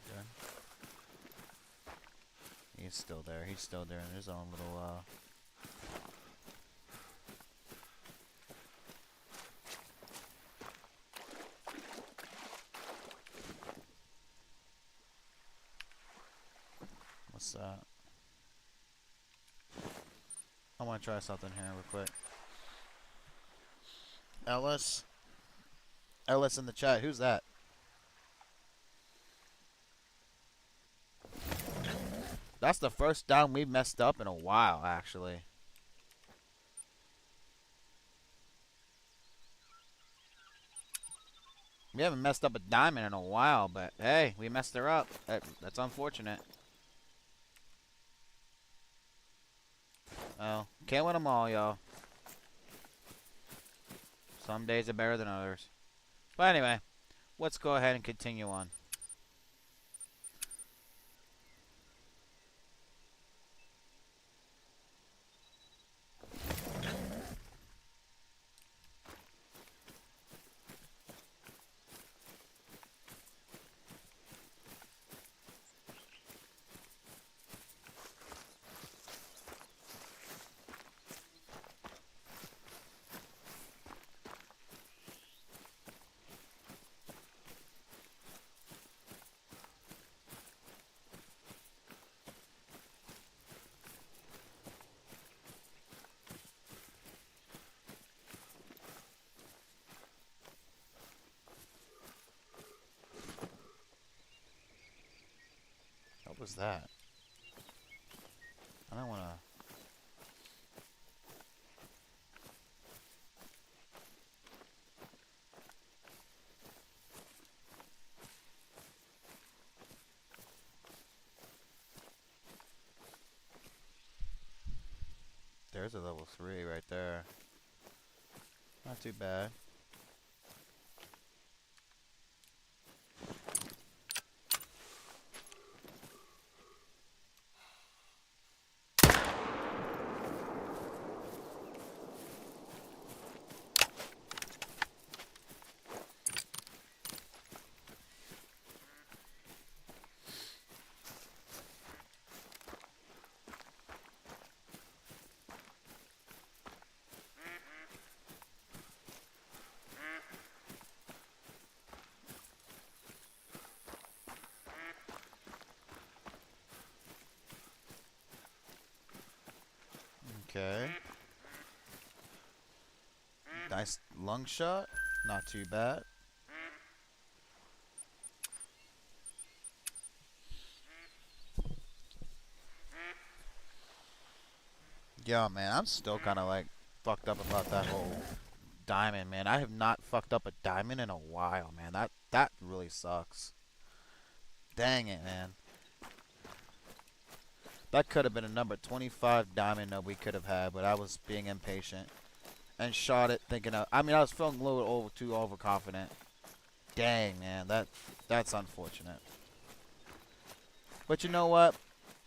He's still there. He's still there in his own little, What's that? I want to try something here real quick. Ellis in the chat. Who's that? That's the first down we messed up in a while, actually. We haven't messed up a diamond in a while, but hey, we messed her up. That's unfortunate. Oh, can't win them all, y'all. Some days are better than others. But anyway, let's go ahead and continue on. What was that? I don't want to... There's a level 3 right there. Not too bad. Okay. Nice lung shot. Not too bad. Yeah, man, I'm still kind of like fucked up about that whole diamond, man. I have not fucked up a diamond in a while, man. That really sucks. Dang it, man. That could have been a number 25 diamond that we could have had, but I was being impatient and shot it thinking of. I mean, I was feeling a little too overconfident. Dang, man, that's unfortunate. But you know what?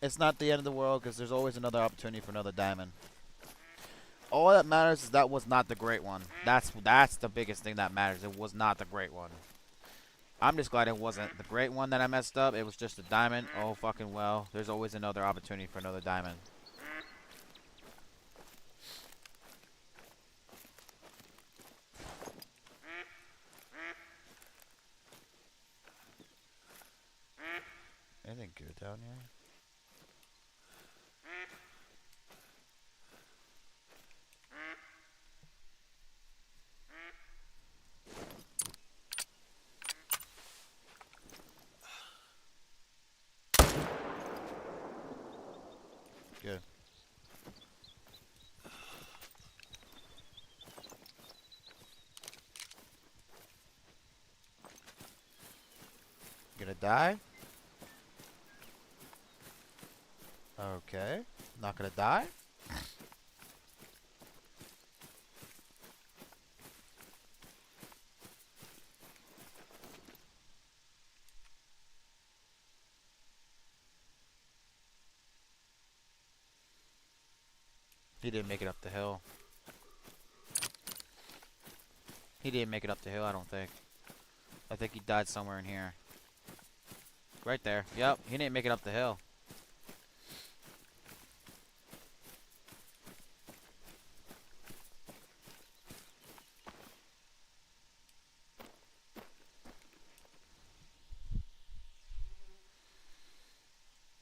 It's not the end of the world because there's always another opportunity for another diamond. All that matters is that was not the great one. That's the biggest thing that matters. It was not the great one. I'm just glad it wasn't the great one that I messed up. It was just a diamond. Oh, fucking well. There's always another opportunity for another diamond. Anything good down here? Good. Gonna die? Okay. Not gonna die? He didn't make it up the hill. He didn't make it up the hill, I don't think. I think he died somewhere in here. Right there. Yep, he didn't make it up the hill.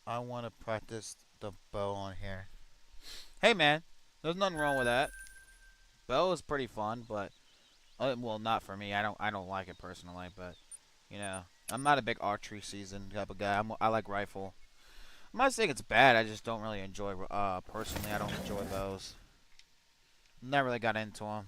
I want to practice the bow on here. Hey, man. There's nothing wrong with that. Bow is pretty fun, but well, not for me. I don't like it personally, but you know, I'm not a big archery season type of guy. I like rifle. I'm not saying it's bad. I just don't really enjoy. Personally, I don't enjoy bows. Never really got into them.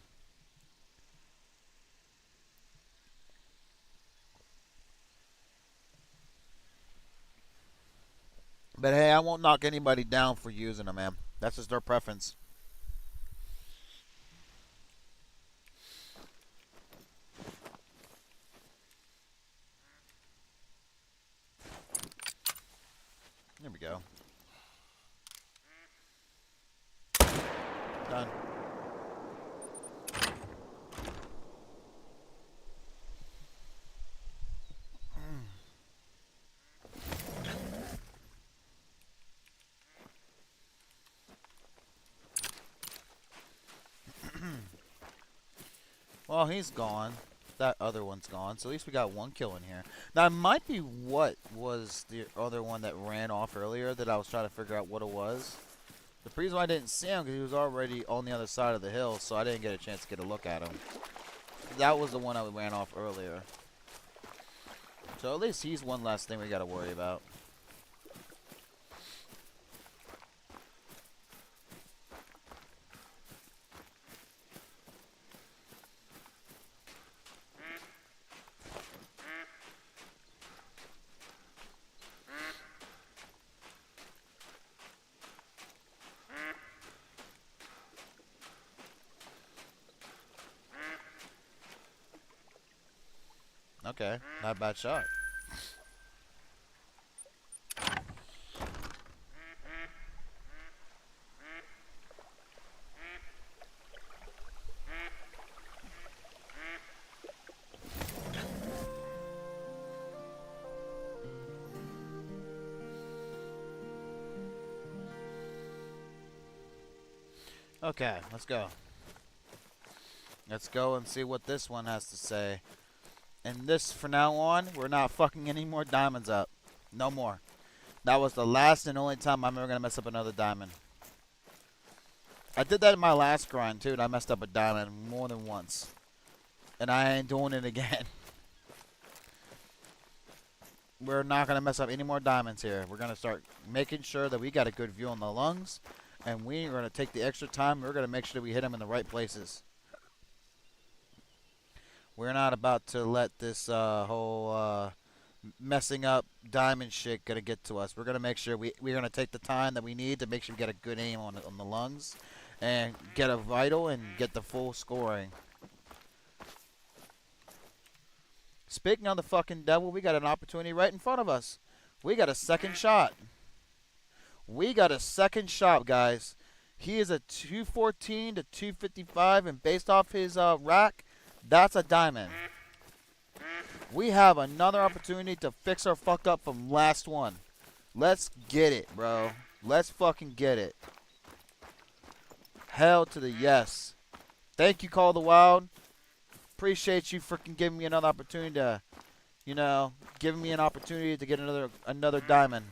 But hey, I won't knock anybody down for using them, man. That's just their preference. There we go. Done. Well, he's gone. That other one's gone. So at least we got one kill in here. Now, it might be what was the other one that ran off earlier that I was trying to figure out what it was. The reason why I didn't see him because he was already on the other side of the hill, so I didn't get a chance to get a look at him. That was the one that ran off earlier. So at least he's one last thing we got to worry about. Okay, not a bad shot. Okay, let's go. Let's go and see what this one has to say. And this, from now on, we're not fucking any more diamonds up. No more. That was the last and only time I'm ever going to mess up another diamond. I did that in my last grind, too, and I messed up a diamond more than once. And I ain't doing it again. We're not going to mess up any more diamonds here. We're going to start making sure that we got a good view on the lungs. And we are going to take the extra time. We're going to make sure that we hit them in the right places. We're not about to let this whole messing up diamond shit gonna get to us. We're gonna make sure we're gonna take the time that we need to make sure we get a good aim on the lungs, and get a vital and get the full scoring. Speaking of the fucking devil, we got an opportunity right in front of us. We got a second shot. We got a second shot, guys. He is a 214 to 255, and based off his rack, that's a diamond. We have another opportunity to fix our fuck up from last one. Let's get it, bro. Let's fucking get it. Hell to the yes. Thank you, Call the Wild. Appreciate you freaking giving me another opportunity to, you know, giving me an opportunity to get another diamond.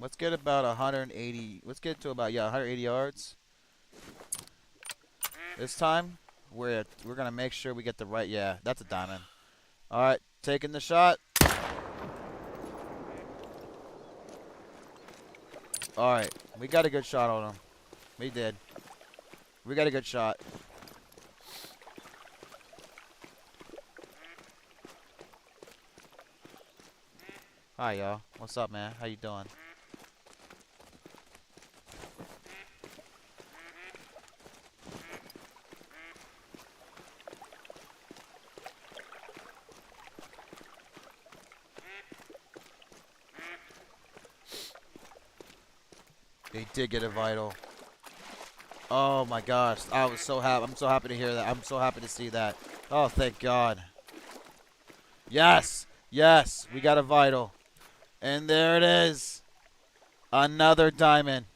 Let's get about 180. Let's get to about 180 yards. This time we're gonna make sure we get the right. Yeah, that's a diamond. All right, taking the shot. All right, we got a good shot on him. We did. We got a good shot. Hi, y'all. What's up, man? How you doing? They did get a vital. Oh my gosh. I was so happy. I'm so happy to hear that. I'm so happy to see that. Oh, thank God. Yes. Yes. We got a vital. And there it is. Another diamond.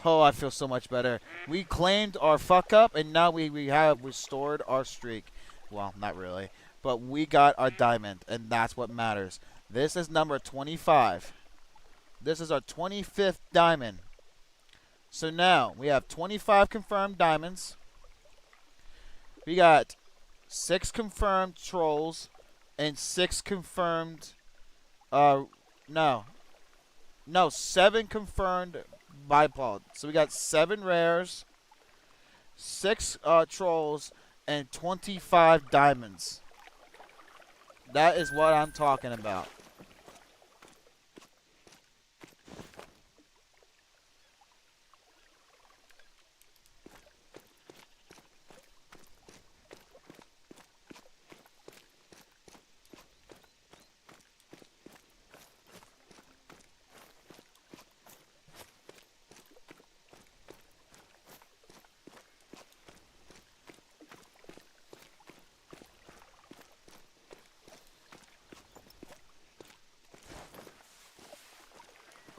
Oh, I feel so much better. We claimed our fuck up, and now we have restored our streak. Well, not really. But we got our diamond, and that's what matters. This is number 25. This is our 25th diamond. So now we have 25 confirmed diamonds. We got 6 confirmed trolls and 6 confirmed 7 confirmed bipod. So we got 7 rares, 6 trolls, and 25 diamonds. That is what I'm talking about.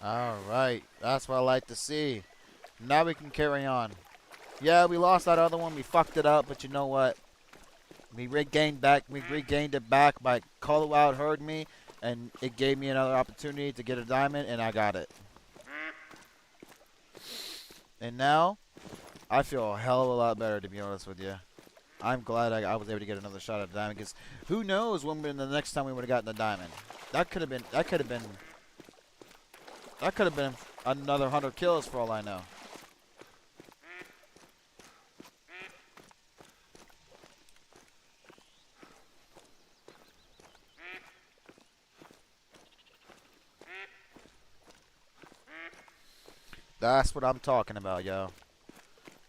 Alright, that's what I like to see. Now we can carry on. Yeah, we lost that other one. We fucked it up, but you know what? We regained it back by Call the Wild heard me, and it gave me another opportunity to get a diamond, and I got it. And now, I feel a hell of a lot better, to be honest with you. I'm glad I was able to get another shot at a diamond, because who knows when the next time we would have gotten a diamond. That could have been another 100 kills for all I know. That's what I'm talking about, yo.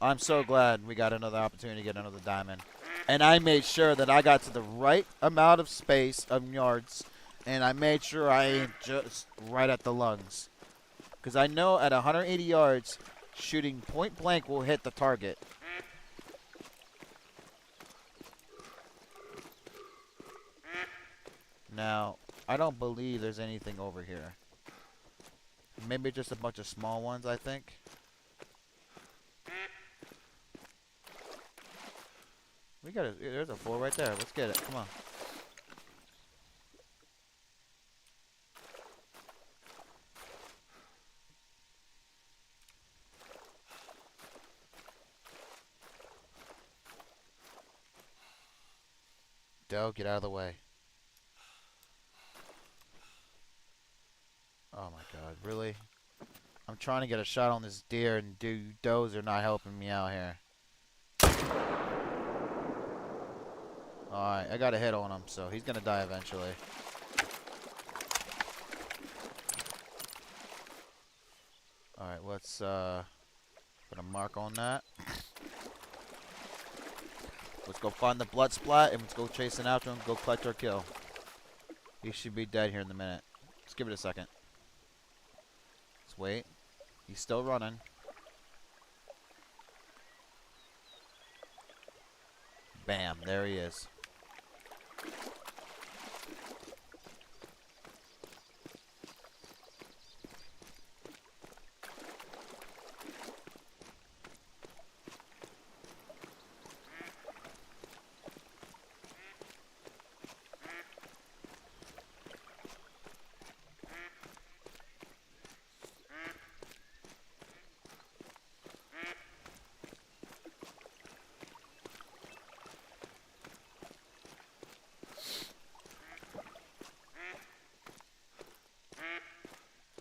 I'm so glad we got another opportunity to get another diamond. And I made sure that I got to the right amount of space of yards. And I made sure I aimed just right at the lungs. Because I know at 180 yards, shooting point blank will hit the target. Now, I don't believe there's anything over here. Maybe just a bunch of small ones, I think. We got there's a 4 right there. Let's get it. Come on. Doe, get out of the way. Oh my god, really? I'm trying to get a shot on this deer and does are not helping me out here. Alright, I got a hit on him, so he's gonna die eventually. Alright, let's put a mark on that. Let's go find the blood splat and let's go chasing after him, go collect our kill. He should be dead here in a minute. Let's give it a second. Let's wait. He's still running. Bam, there he is.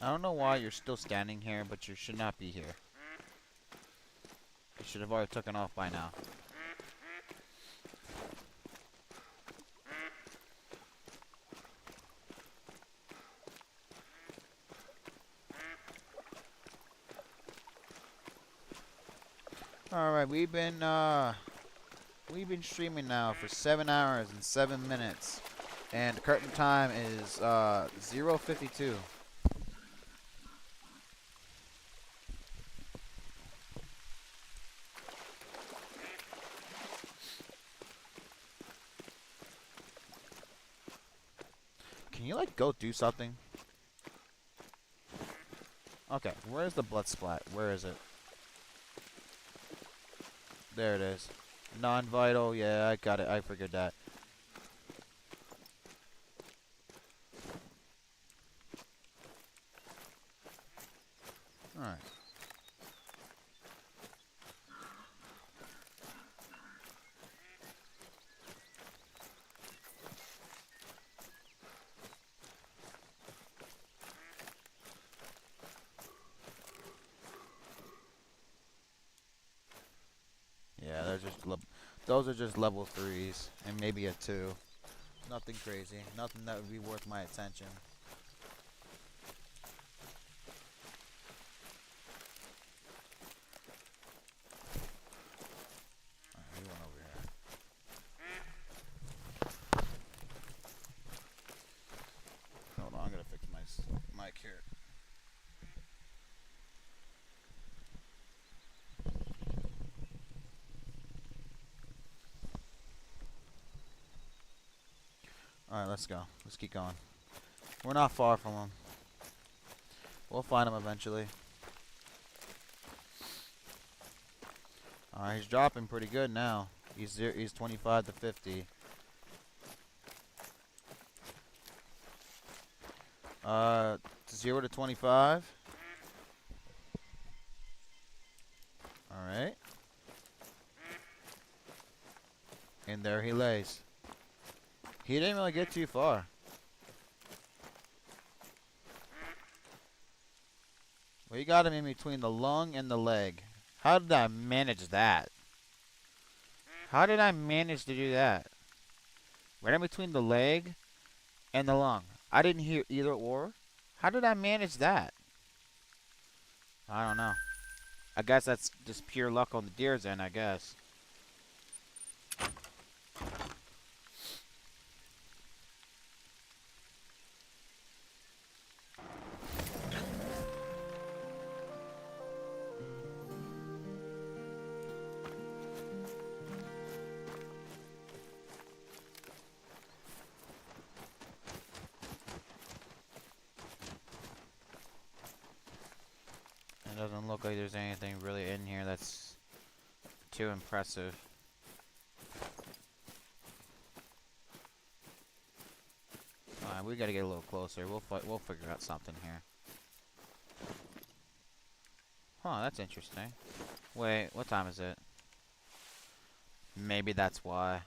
I don't know why you're still standing here, but you should not be here. You should have already taken off by now. Alright, we've been streaming now for 7 hours and 7 minutes. And the curtain time is 0:52. Can you like go do something? Okay, where's the blood splat? Where is it? There it is. Non-vital, yeah, I got it. I figured that. Alright. Yeah, those are just level 3s and maybe a 2. Nothing crazy. Nothing that would be worth my attention. Alright, we went over here. Hold on, I'm gonna fix my mic here. Alright, let's go. Let's keep going. We're not far from him. We'll find him eventually. Alright, he's dropping pretty good now. He's 25 to 50. 0 to 25. Alright. And there he lays. He didn't really get too far. We got him in between the lung and the leg. How did I manage that? How did I manage to do that? Right in between the leg and the lung. I didn't hear either or. How did I manage that? I don't know. I guess that's just pure luck on the deer's end, I guess. It doesn't look like there's anything really in here that's too impressive. Alright, we gotta get a little closer. We'll figure out something here. Huh, that's interesting. Wait, what time is it? Maybe that's why.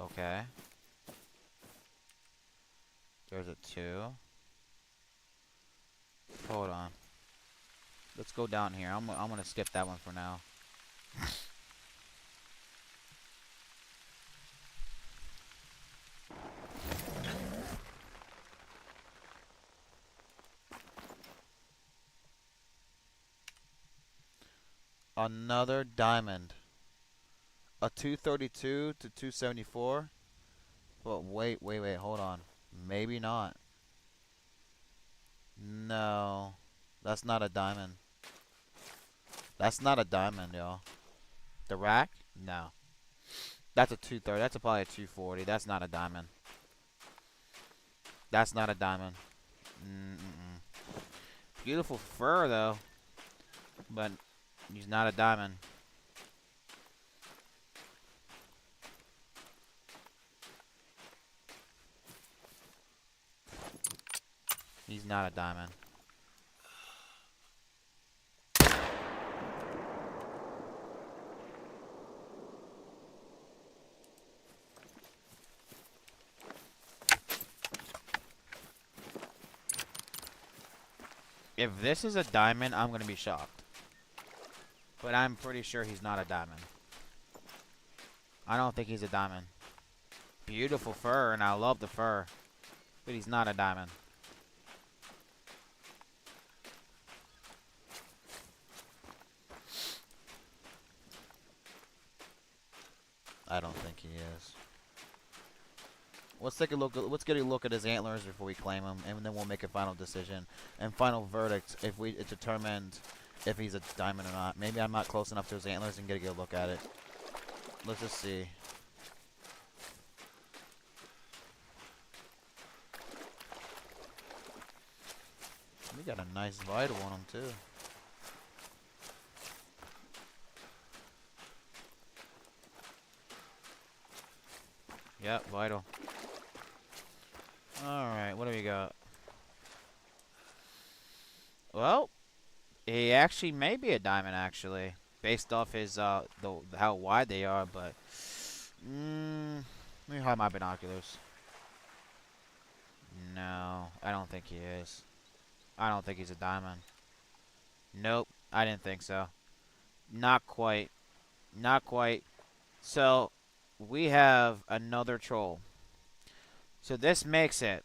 Okay. There's a 2. Hold on. Let's go down here. I'm gonna skip that one for now. Another diamond. A 232 to 274. But wait, hold on. Maybe not. No. That's not a diamond. That's not a diamond, y'all. The rack? No. That's a 230. That's probably a 240. That's not a diamond. That's not a diamond. Beautiful fur, though. But he's not a diamond. He's not a diamond. If this is a diamond, I'm going to be shocked. But I'm pretty sure he's not a diamond. I don't think he's a diamond. Beautiful fur, and I love the fur. But he's not a diamond. I don't think he is. Let's take a look. Let's get a look at his antlers before we claim him, and then we'll make a final decision and final verdict if we determined if he's a diamond or not. Maybe I'm not close enough to his antlers and get a good look at it. Let's just see. We got a nice vital on him too. Yep, vital. Alright, what do we got? Well, he actually may be a diamond, actually. Based off his, how wide they are, but... let me hide my binoculars. No, I don't think he is. I don't think he's a diamond. Nope, I didn't think so. Not quite. Not quite. So, we have another troll. So this makes it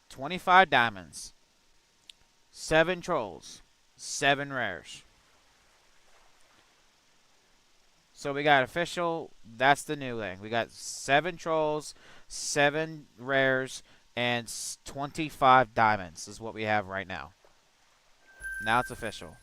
25 diamonds, 7 trolls, 7 rares. So we got official, that's the new thing. We got 7 trolls, 7 rares, and 25 diamonds is what we have right now. Now it's official.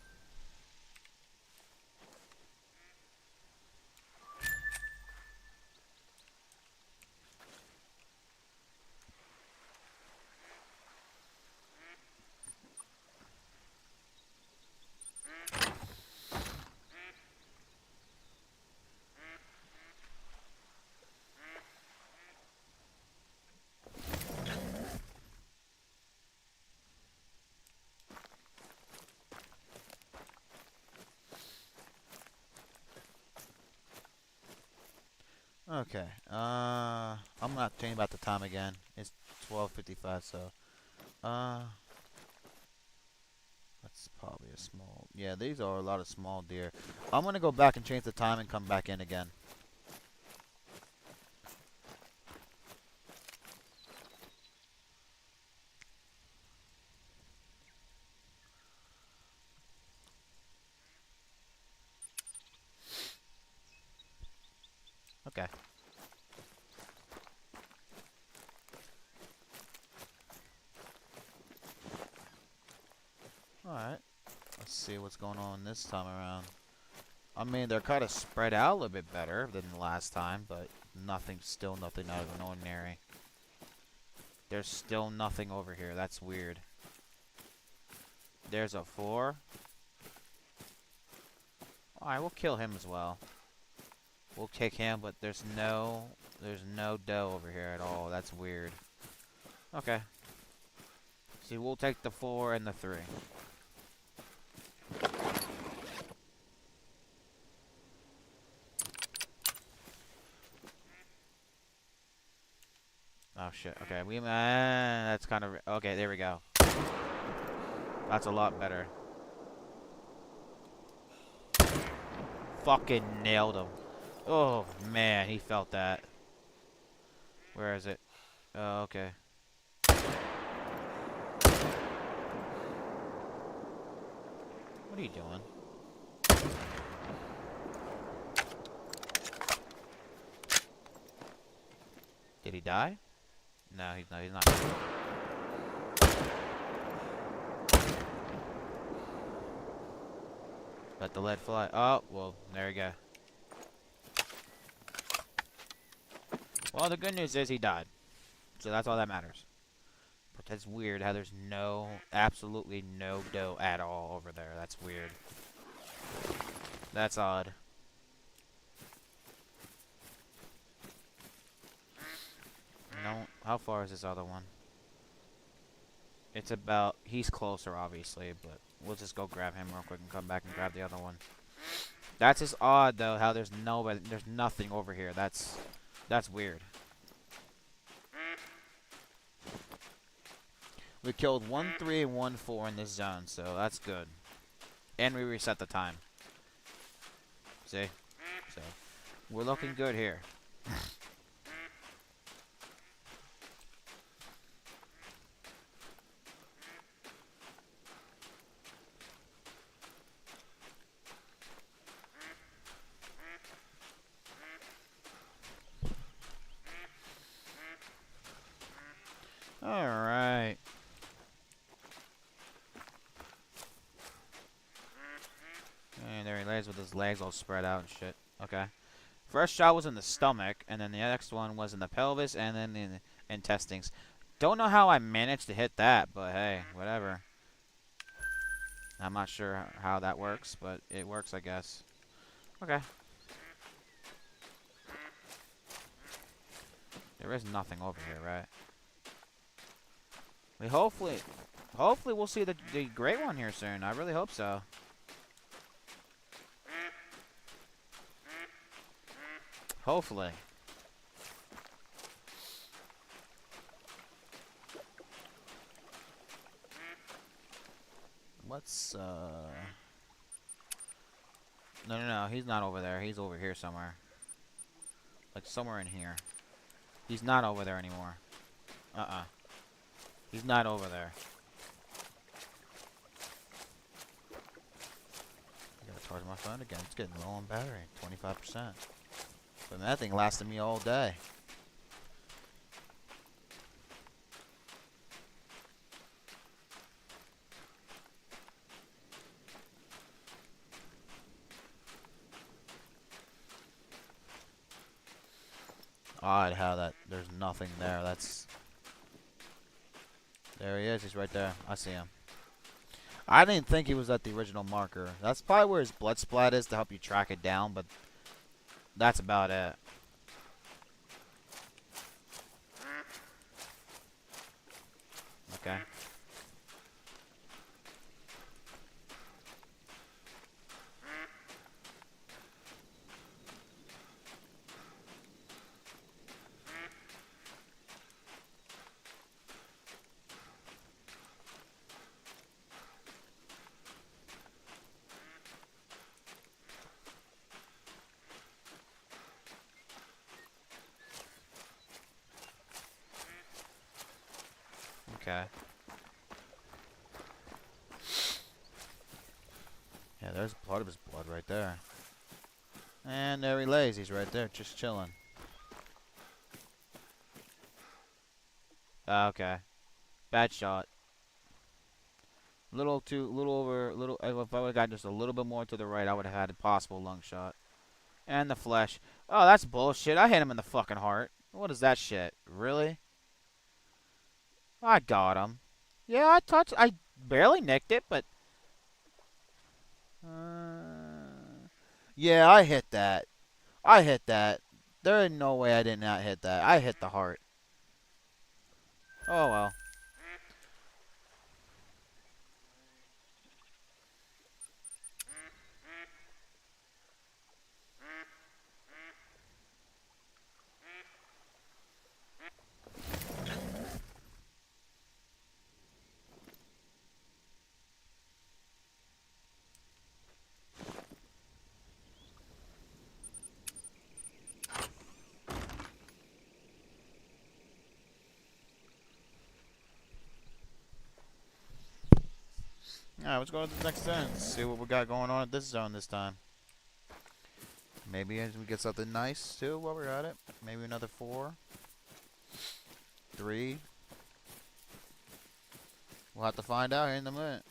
Okay, I'm not thinking about the time again. It's 12:55, so, that's probably a small, yeah, these are a lot of small deer. I'm gonna go back and change the time and come back in again. Okay. Alright. Let's see what's going on this time around. I mean, they're kind of spread out a little bit better than the last time, but still nothing out of the ordinary. There's still nothing over here. That's weird. There's a 4. Alright, we'll kill him as well. We'll kick him, but there's no doe over here at all. That's weird. Okay. See, we'll take the 4 and the 3. Oh shit. Okay, that's kind of okay. There we go. That's a lot better. Fucking nailed him. Oh man, he felt that. Where is it? Oh, okay. What are you doing? Did he die? No, he's not. He's not. Let the lead fly. Oh, well, there you go. Well, the good news is he died. So that's all that matters. But that's weird how there's absolutely no doe at all over there. That's weird. That's odd. No, how far is this other one? It's about, he's closer obviously, but we'll just go grab him real quick and come back and grab the other one. That's just odd though, how there's nothing over here. That's weird. We killed 1, 3, and 1, 4 in this zone, so that's good. And we reset the time. See? So, we're looking good here. Alright. And there he lays with his legs all spread out and shit. Okay. First shot was in the stomach, and then the next one was in the pelvis, and then in the intestines. Don't know how I managed to hit that, but hey, whatever. I'm not sure how that works, but it works, I guess. Okay. There is nothing over here, right? We hopefully we'll see the great one here soon. I really hope so. Hopefully. Let's No, he's not over there. He's over here somewhere. Like somewhere in here. He's not over there anymore. He's not over there. I gotta charge my phone again. It's getting low on battery. 25%. But that thing lasted me all day. Odd how there's nothing there. There he is. He's right there. I see him. I didn't think he was at the original marker. That's probably where his blood splat is to help you track it down, but that's about it. Okay. Okay. Yeah, there's part of his blood right there. And there he lays. He's right there, just chilling. Okay. Bad shot. Little over, little. If I would have gotten just a little bit more to the right, I would have had a possible lung shot. And the flesh. Oh, that's bullshit. I hit him in the fucking heart. What is that shit? Really? I got him. Yeah, I barely nicked it, but. Yeah, I hit that. I hit that. There ain't no way I did not hit that. I hit the heart. Oh well. Alright, let's go to the next zone. See what we got going on at this zone this time. Maybe we get something nice too while we're at it. Maybe another 4. 3. We'll have to find out here in a minute.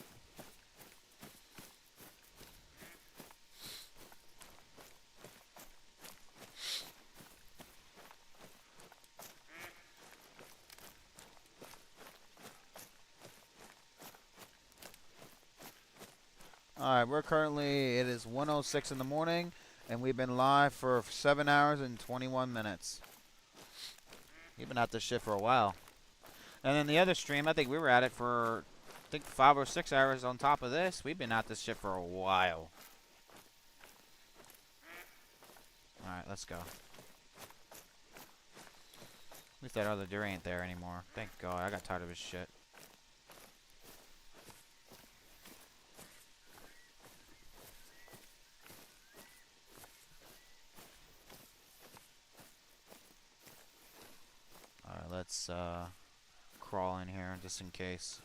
Alright, it is 1:06 in the morning, and we've been live for 7 hours and 21 minutes. We've been at this shit for a while. And then the other stream, I think we were at it for, 5 or 6 hours on top of this. We've been at this shit for a while. Alright, let's go. At least that other deer ain't there anymore. Thank God, I got tired of his shit. Alright, let's crawl in here just in case.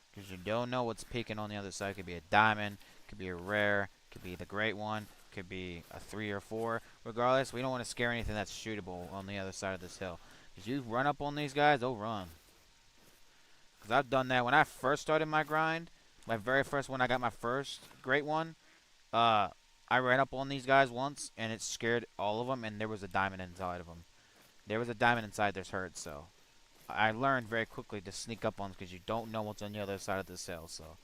Because you don't know what's peeking on the other side. Could be a diamond, could be a rare, could be the great one, could be a 3 or 4. Regardless, we don't want to scare anything that's shootable on the other side of this hill. Because you run up on these guys, they'll run. Because I've done that. When I first started my grind, my very first one, I got my first great one, I ran up on these guys once, and it scared all of them, and there was a diamond inside of them. There was a diamond inside this herd, so I learned very quickly to sneak up on them because you don't know what's on the other side of this hill. So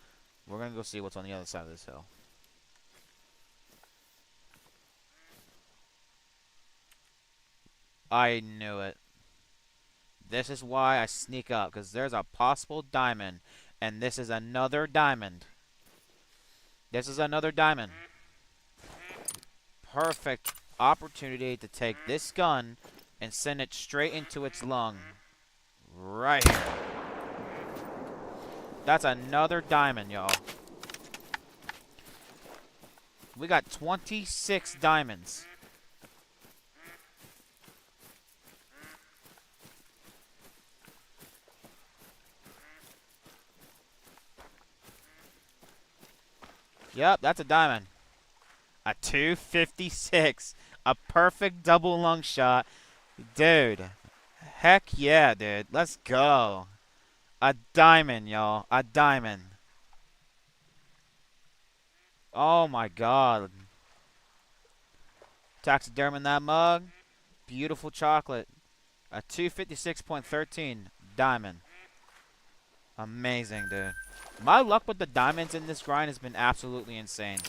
we're going to go see what's on the other side of this hill. I knew it. This is why I sneak up, because there's a possible diamond, and this is another diamond. This is another diamond. Perfect opportunity to take this gun and send it straight into its lung. Right here. That's another diamond, y'all. We got 26 diamonds. Yep, that's a diamond. A 256. A perfect double lung shot. Dude. Heck yeah, dude. Let's go. A diamond, y'all. A diamond. Oh my god. Taxiderm in that mug. Beautiful chocolate. A 256.13 diamond. Amazing, dude. My luck with the diamonds in this grind has been absolutely insane.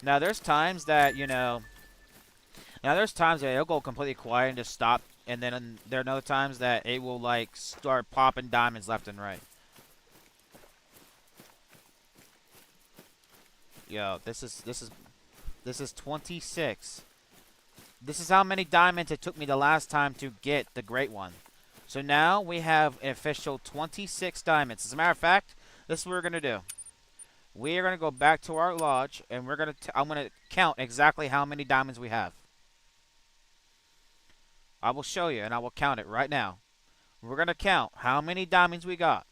Now, there's times that, there's times that it'll go completely quiet and just stop. And then there are other times that it will, like, start popping diamonds left and right. Yo, this is 26. This is how many diamonds it took me the last time to get the great one. So now we have an official 26 diamonds. As a matter of fact, this is what we're going to do. We are going to go back to our lodge, and I'm going to count exactly how many diamonds we have. I will show you, and I will count it right now. We're going to count how many diamonds we got.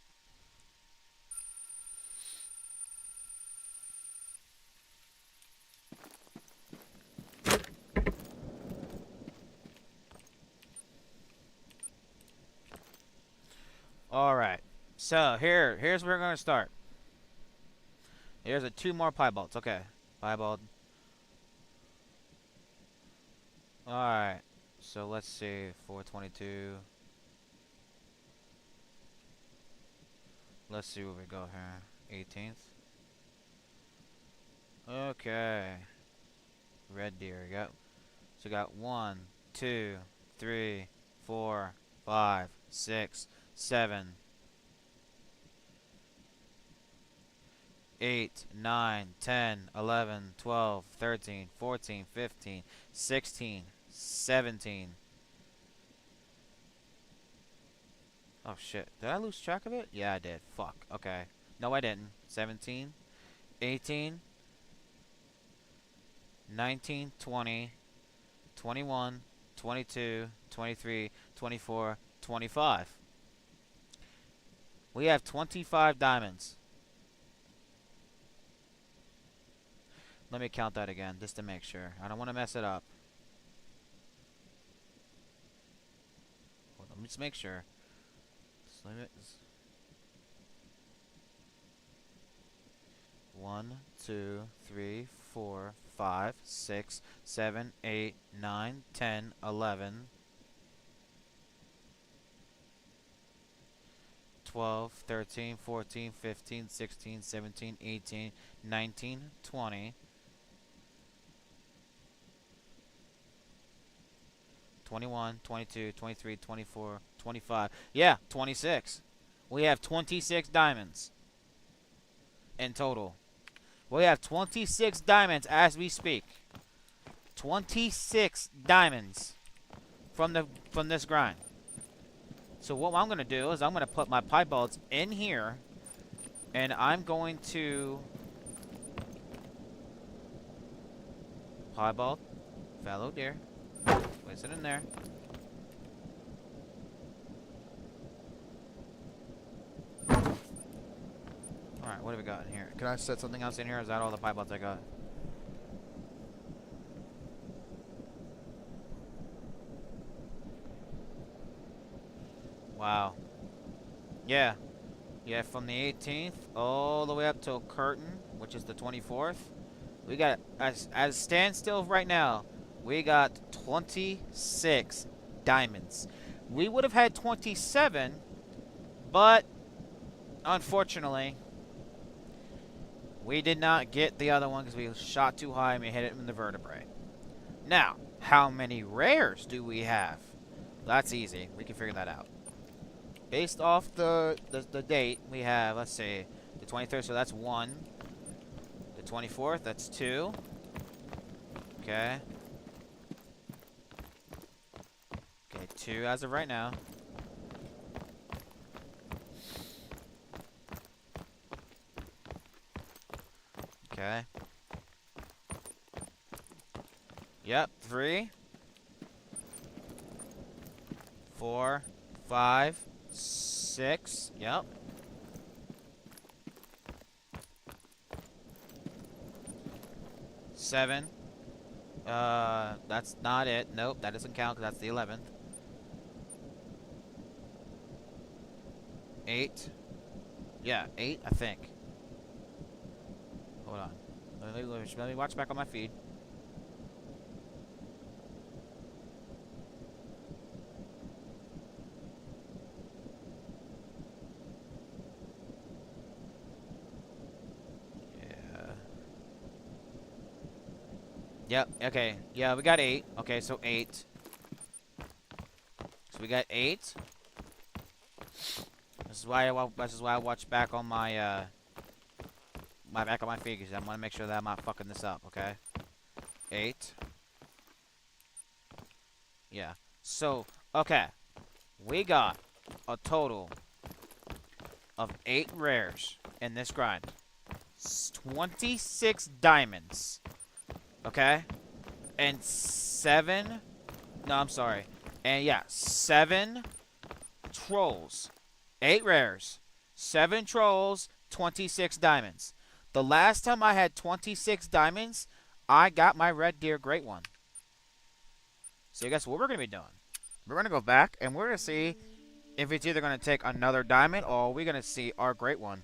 Alright. So, here's where we're going to start. Here's a 2 more piebalds. Okay. Piebald. Alright. So, let's see. 422. Let's see where we go here. 18th. Okay. Red deer. Yep. So, we got 1, 2, 3, 4, 5, 6, 7, 8, 9, 10, 11, 12, 13, 14, 15, 16, 17. Oh shit. Did I lose track of it? Yeah, I did. Fuck. Okay. No, I didn't. 17, 18, 19, 20, 21, 22, 23, 24, 25. We have 25 diamonds. Let me count that again, just to make sure. I don't want to mess it up. Hold on, let me just make sure. One, 2, 3, 4, 5, 6, 7, 8, 9, 10, 11, 12, 13, 14, 15, 16, 17, 18, 19, 20. 21, 22, 23, 24, 25. Yeah, 26. We have 26 diamonds in total. We have 26 diamonds as we speak. 26 diamonds from this grind. So what I'm going to do is I'm going to put my piebalds in here, and I'm going to piebald, fallow deer. Place it in there. Alright, what have we got in here? Can I set something else in here, or is that all the piebalds I got? Wow. Yeah. Yeah, from the 18th all the way up till curtain, which is the 24th. We got, as standstill right now, we got 26 diamonds. We would have had 27, but unfortunately, we did not get the other one because we shot too high and we hit it in the vertebrae. Now, how many rares do we have? That's easy. We can figure that out. Based off the date, we have, let's see, the 23rd, so that's 1. The 24th, that's 2. Okay. Okay, 2 as of right now. Okay. Yep, 3, 4, 5, 6. Yep. 7. That's not it. Nope, that doesn't count because that's the 11th. 8. Yeah, 8, I think. Hold on. Let me watch back on my feed. Yep, okay. Yeah, we got 8. Okay, so 8. So we got 8. This is why I watch back on my back on my figures. I want to make sure that I'm not fucking this up, okay? 8. Yeah. So, okay. We got a total of 8 rares in this grind. 26 diamonds. Okay? And 7... No, I'm sorry. And yeah, 7 trolls. 8 rares. 7 trolls, 26 diamonds. The last time I had 26 diamonds, I got my red deer great one. So guess what we're going to be doing? We're going to go back and we're going to see If it's either going to take another diamond or we're going to see our great one.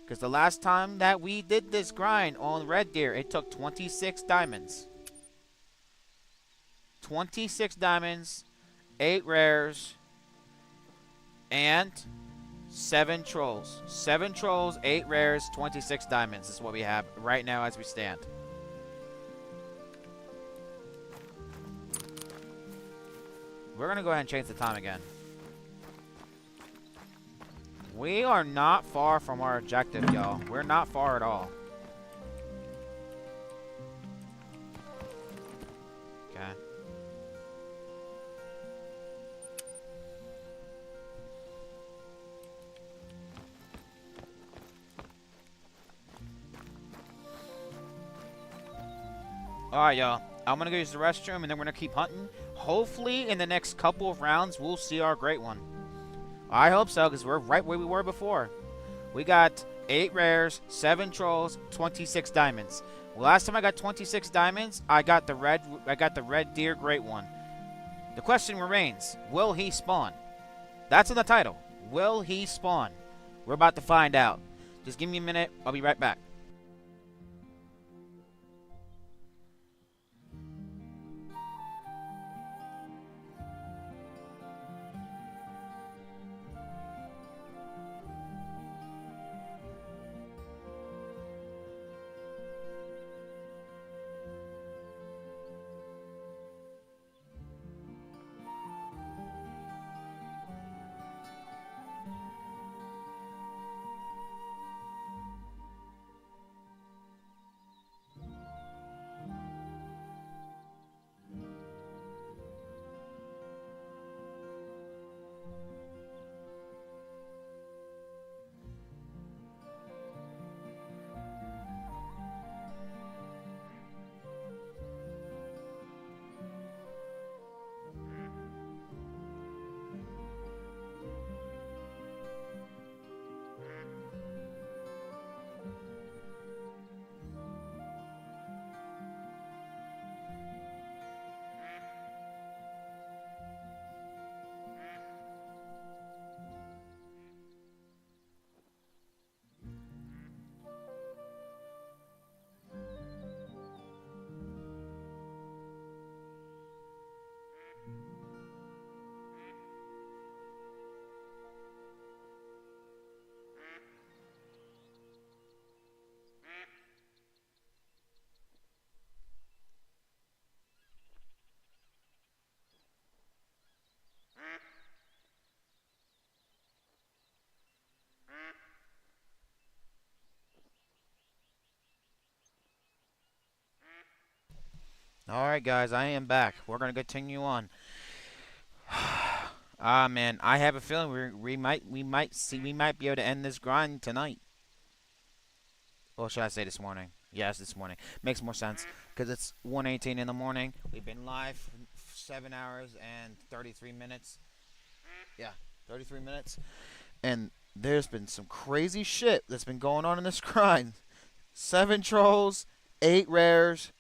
Because the last time that we did this grind on Red Deer, it took 26 diamonds. 26 diamonds, 8 rares, and 7 trolls. 7 trolls, 8 rares, 26 diamonds. This is what we have right now as we stand. We're going to go ahead and change the time again. We are not far from our objective, y'all. We're not far at all. Okay. Alright, y'all. I'm going to go use the restroom, and then we're going to keep hunting. Hopefully, in the next couple of rounds, we'll see our great one. I hope so, because we're right where we were before. We got 8 rares, 7 trolls, 26 diamonds. Last time I got 26 diamonds, I got the red deer great one. The question remains, will he spawn? That's in the title. Will he spawn? We're about to find out. Just give me a minute. I'll be right back. Alright guys, I am back. We're going to continue on. Ah man, I have a feeling we might be able to end this grind tonight. Or should I say this morning? Yes, this morning. Makes more sense because it's 1:18 in the morning. We've been live for 7 hours and 33 minutes. Yeah, 33 minutes. And there's been some crazy shit that's been going on in this grind. 7 trolls, 8 rares,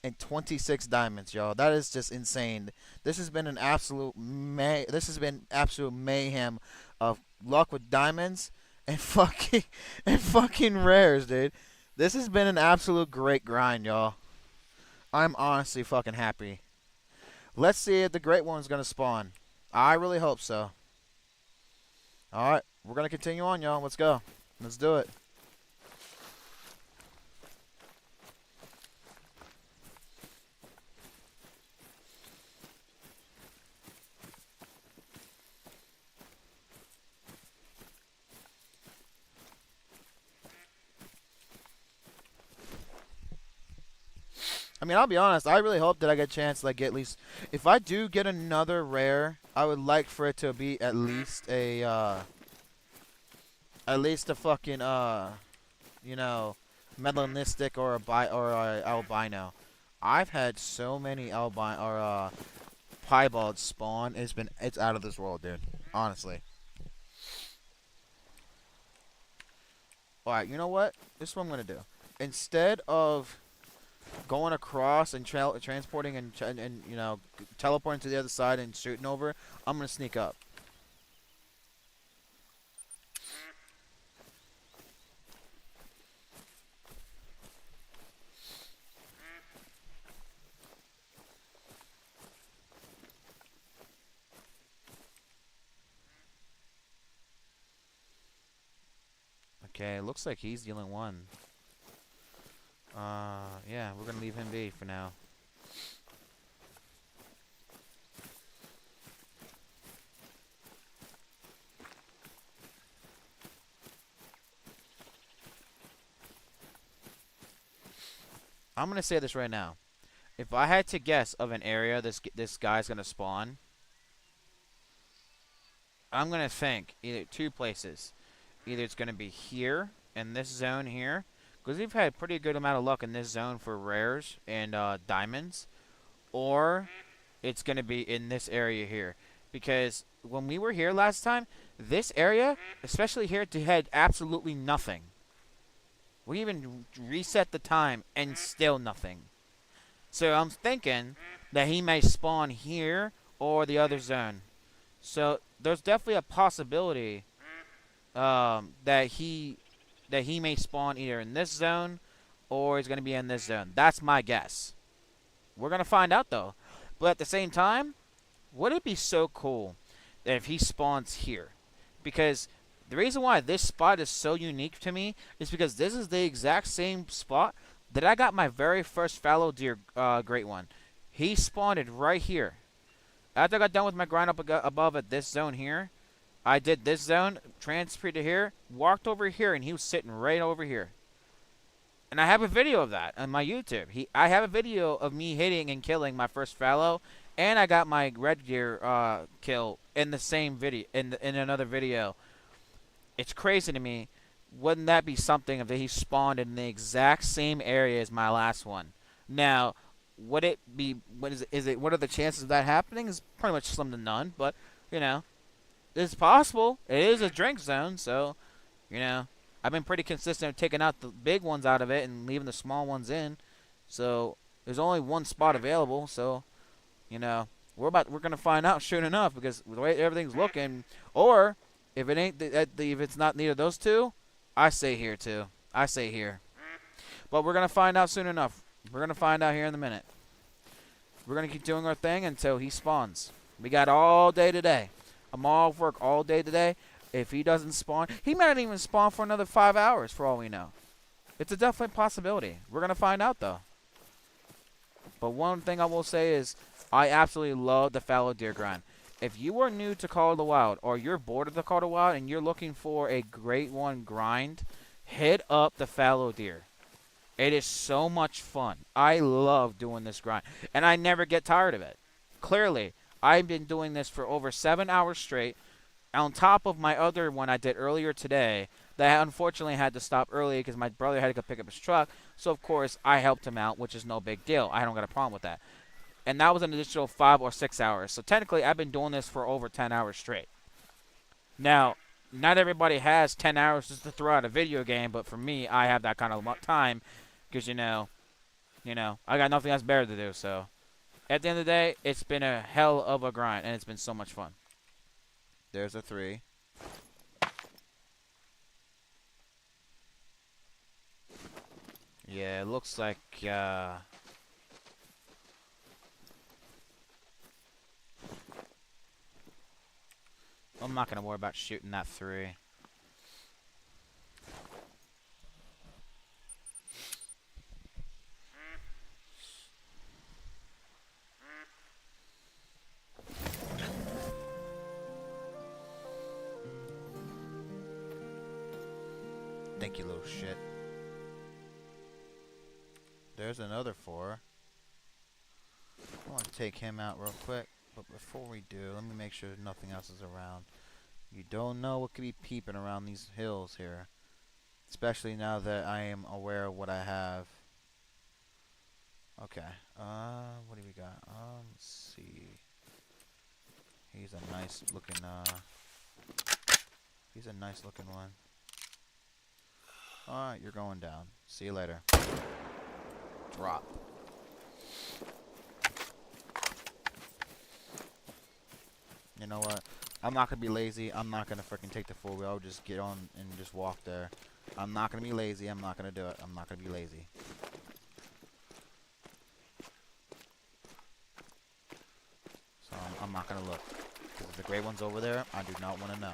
and 26 diamonds, y'all. That is just insane. This has been an absolute mayhem of luck with diamonds and fucking rares, dude. This has been an absolute great grind, y'all. I'm honestly fucking happy. Let's see if the great one's gonna spawn. I really hope so. Alright, we're gonna continue on, y'all. Let's go. Let's do it. I mean, I'll be honest. I really hope that I get a chance to get at least. If I do get another rare, I would like for it to be at least a fucking you know, melanistic or a albino. I've had so many albino or piebalds spawn. It's out of this world, dude. Honestly. All right, you know what? This is what I'm gonna do. Instead of going across and transporting and you know teleporting to the other side and shooting over, I'm gonna sneak up. Okay, it looks like he's the only one. Yeah, we're gonna leave him be for now. I'm gonna say this right now. If I had to guess of an area this guy's gonna spawn, I'm gonna think either two places. Either it's gonna be here in this zone here, because we've had pretty good amount of luck in this zone for rares and diamonds, or it's gonna be in this area here. Because when we were here last time, this area, especially here, had absolutely nothing. We even reset the time and still nothing. So I'm thinking that he may spawn here or the other zone. So there's definitely a possibility that he may spawn either in this zone or he's going to be in this zone. That's my guess. We're going to find out though. But at the same time, would it be so cool that if he spawns here? Because the reason why this spot is so unique to me is because this is the exact same spot that I got my very first fallow deer great one. He spawned right here. After I got done with my grind up above at this zone here, I did this zone, transferred to here, walked over here, and he was sitting right over here. And I have a video of that on my YouTube. I have a video of me hitting and killing my first fallow, and I got my red deer kill in the same video, in another video. It's crazy to me. Wouldn't that be something if he spawned in the exact same area as my last one? Now, would it be? What is it? What are the chances of that happening? Is pretty much slim to none. But you know, it's possible. It is a drink zone, so you know, I've been pretty consistent with taking out the big ones out of it and leaving the small ones in. So there's only one spot available. So you know, we're gonna find out soon enough because the way everything's looking, or if it ain't if it's not neither of those two, I say here too. I say here. But we're gonna find out soon enough. We're gonna find out here in a minute. We're gonna keep doing our thing until he spawns. We got all day today. I'm all off work all day today. If he doesn't spawn, he might not even spawn for another 5 hours for all we know. It's a definite possibility. We're gonna find out though. But one thing I will say is I absolutely love the fallow deer grind. If you are new to Call of the Wild or you're bored of the Call of the Wild and you're looking for a great one grind, hit up the fallow deer. It is so much fun. I love doing this grind. And I never get tired of it. Clearly, I've been doing this for over 7 hours straight. On top of my other one I did earlier today, that I unfortunately had to stop early because my brother had to go pick up his truck. So, of course, I helped him out, which is no big deal. I don't got a problem with that. And that was an additional 5 or 6 hours. So, technically, I've been doing this for over 10 hours straight. Now, not everybody has 10 hours just to throw out a video game, but for me, I have that kind of time. Because, you know, I got nothing else better to do, so. At the end of the day, it's been a hell of a grind, and it's been so much fun. There's a 3. Yeah, it looks like, I'm not going to worry about shooting that 3. Thank you, little shit. There's another 4. I want to take him out real quick. But before we do, let me make sure nothing else is around. You don't know what could be peeping around these hills here. Especially now that I am aware of what I have. Okay. What do we got? Let's see. He's a nice looking, he's a nice looking one. Alright, you're going down. See you later. Drop. You know what? I'm not gonna be lazy. I'm not gonna freaking take the 4-wheel. I'll just get on and just walk there. I'm not gonna be lazy. I'm not gonna do it. I'm not gonna be lazy. So I'm not gonna look. Because if the gray one's over there, I do not want to know.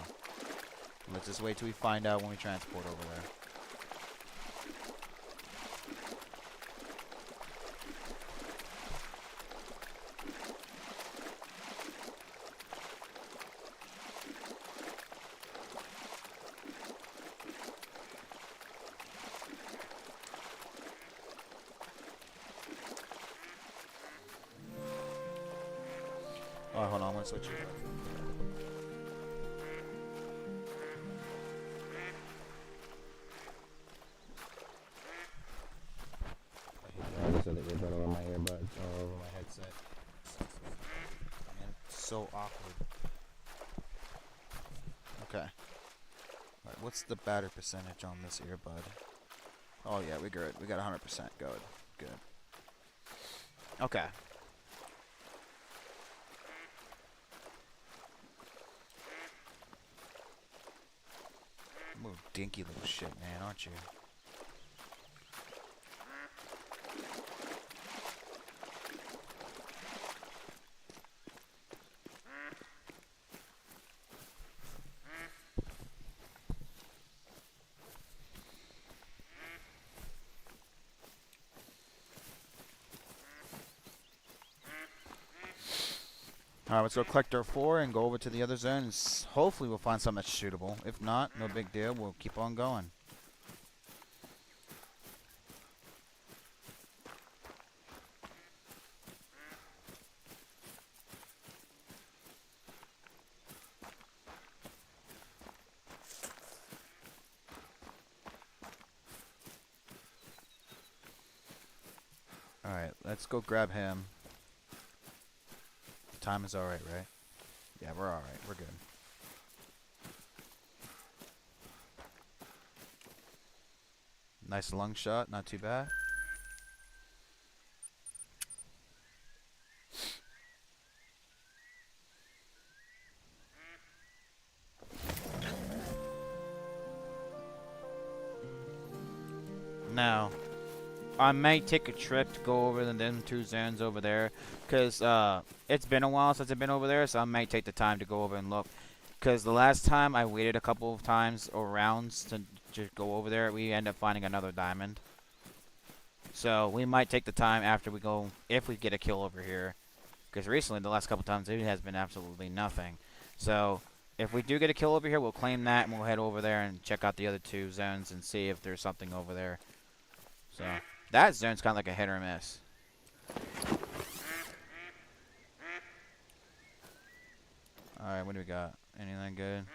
Let's just wait till we find out when we transport over there. Oh, hold on, I'm gonna switch it. I just said that you're better on my earbuds or over my headset. Man, it's so awkward. Okay. Alright, what's the battery percentage on this earbud? Oh yeah, we're good. We got 100%. Good. Good. Okay. Little dinky little shit, man, aren't you? Alright, let's go collect our 4 and go over to the other zone. And hopefully we'll find something that's shootable. If not, no big deal. We'll keep on going. Alright, let's go grab him. Time is alright, right? Yeah, we're alright. We're good. Nice lung shot. Not too bad. Now, I may take a trip to go over them 2 zones over there, because it's been a while since I've been over there, so I might take the time to go over and look. Because the last time I waited a couple of times or rounds to just go over there, we end up finding another diamond. So we might take the time after we go, if we get a kill over here. Because recently, the last couple times, it has been absolutely nothing. So if we do get a kill over here, we'll claim that and we'll head over there and check out the other 2 zones and see if there's something over there. So that zone's kind of like a hit or miss. Alright, what do we got? Anything good?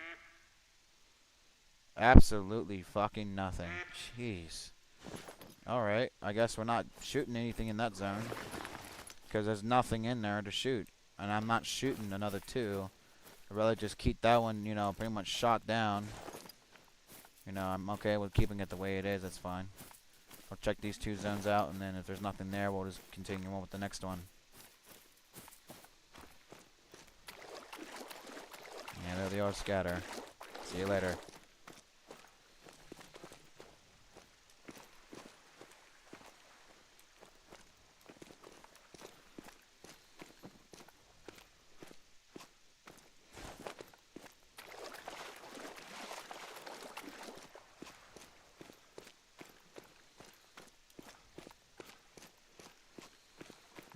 Absolutely fucking nothing. Jeez. Alright, I guess we're not shooting anything in that zone. Because there's nothing in there to shoot. And I'm not shooting another 2. I'd rather just keep that one, you know, pretty much shot down. You know, I'm okay with keeping it the way it is, that's fine. I'll check these 2 zones out, and then if there's nothing there, we'll just continue on with the next one. Yeah, there they are, scatter. See you later.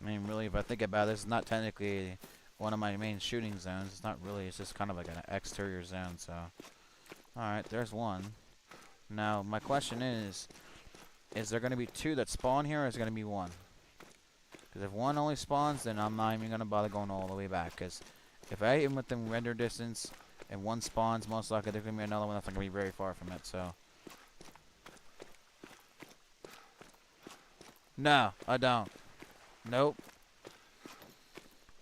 I mean, really, if I think about it, this is not technically one of my main shooting zones. It's not really, it's just kind of like an exterior zone, so. Alright, there's one. Now, my question is there going to be 2 that spawn here, or is it going to be 1? Because if 1 only spawns, then I'm not even going to bother going all the way back. Because if I am within render distance, and 1 spawns, most likely there's going to be another one that's not going to be very far from it, so. No, I don't. Nope.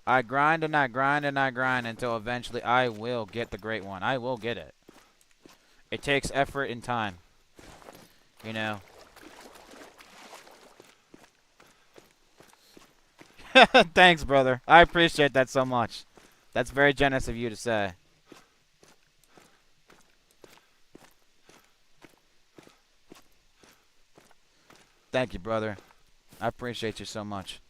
I grind and I grind and I grind until eventually I will get the great one. I will get it. It takes effort and time. You know. Thanks, brother. I appreciate that so much. That's very generous of you to say. Thank you, brother. I appreciate you so much.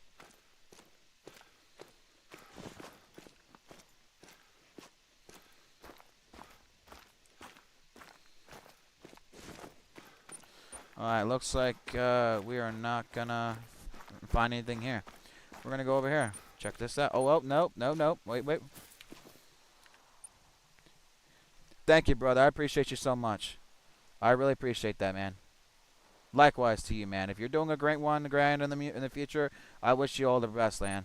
Alright, looks like we are not gonna find anything here. We're gonna go over here. Check this out. Oh, well, nope, nope, nope. Wait, wait. Thank you, brother. I appreciate you so much. I really appreciate that, man. Likewise to you, man. If you're doing a great one, grand in the future, I wish you all the best, man.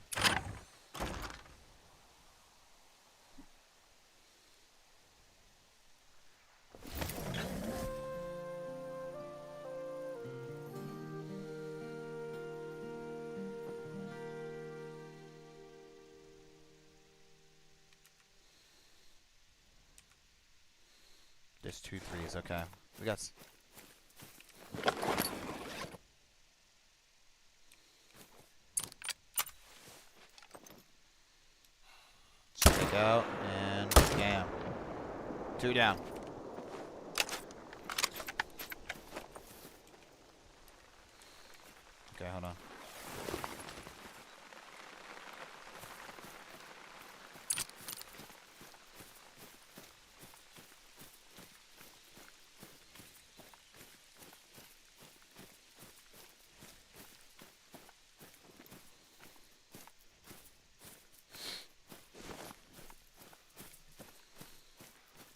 There's 2 threes. Okay. We got. Stick out and bam. 2 down. Okay, hold on.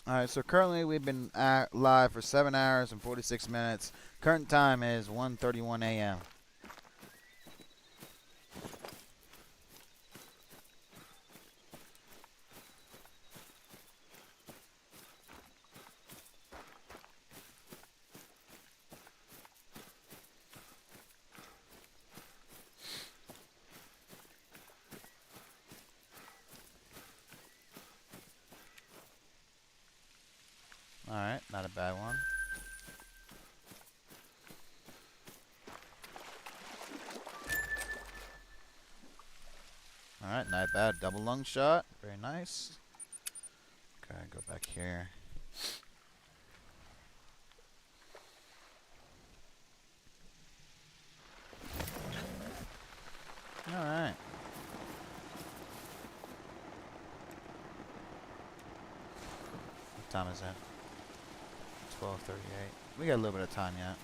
Alright, so currently we've been live for 7 hours and 46 minutes. Current time is 1:31 a.m. Alright, not a bad one. Alright, not bad. Double lung shot. Very nice. Okay, go back here. Alright. What time is it? 12:38. We got a little bit of time yet.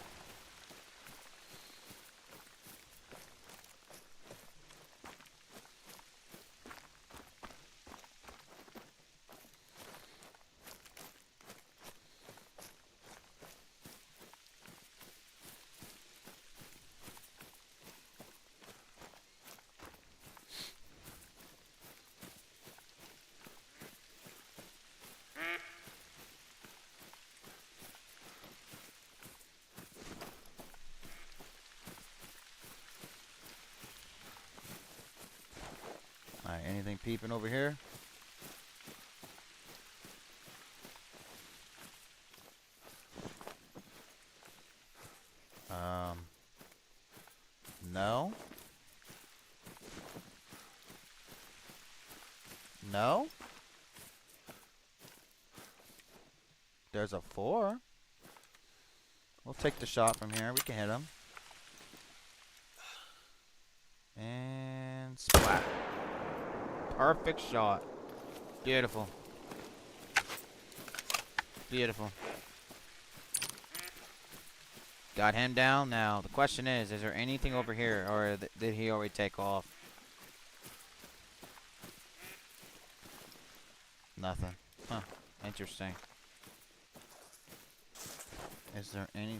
Alright, anything peeping over here? No. No? There's a 4. We'll take the shot from here. We can hit him. And splat. Perfect shot. Beautiful. Beautiful. Got him down. Now, the question is there anything over here, or did he already take off? Nothing. Huh. Interesting. Is there any...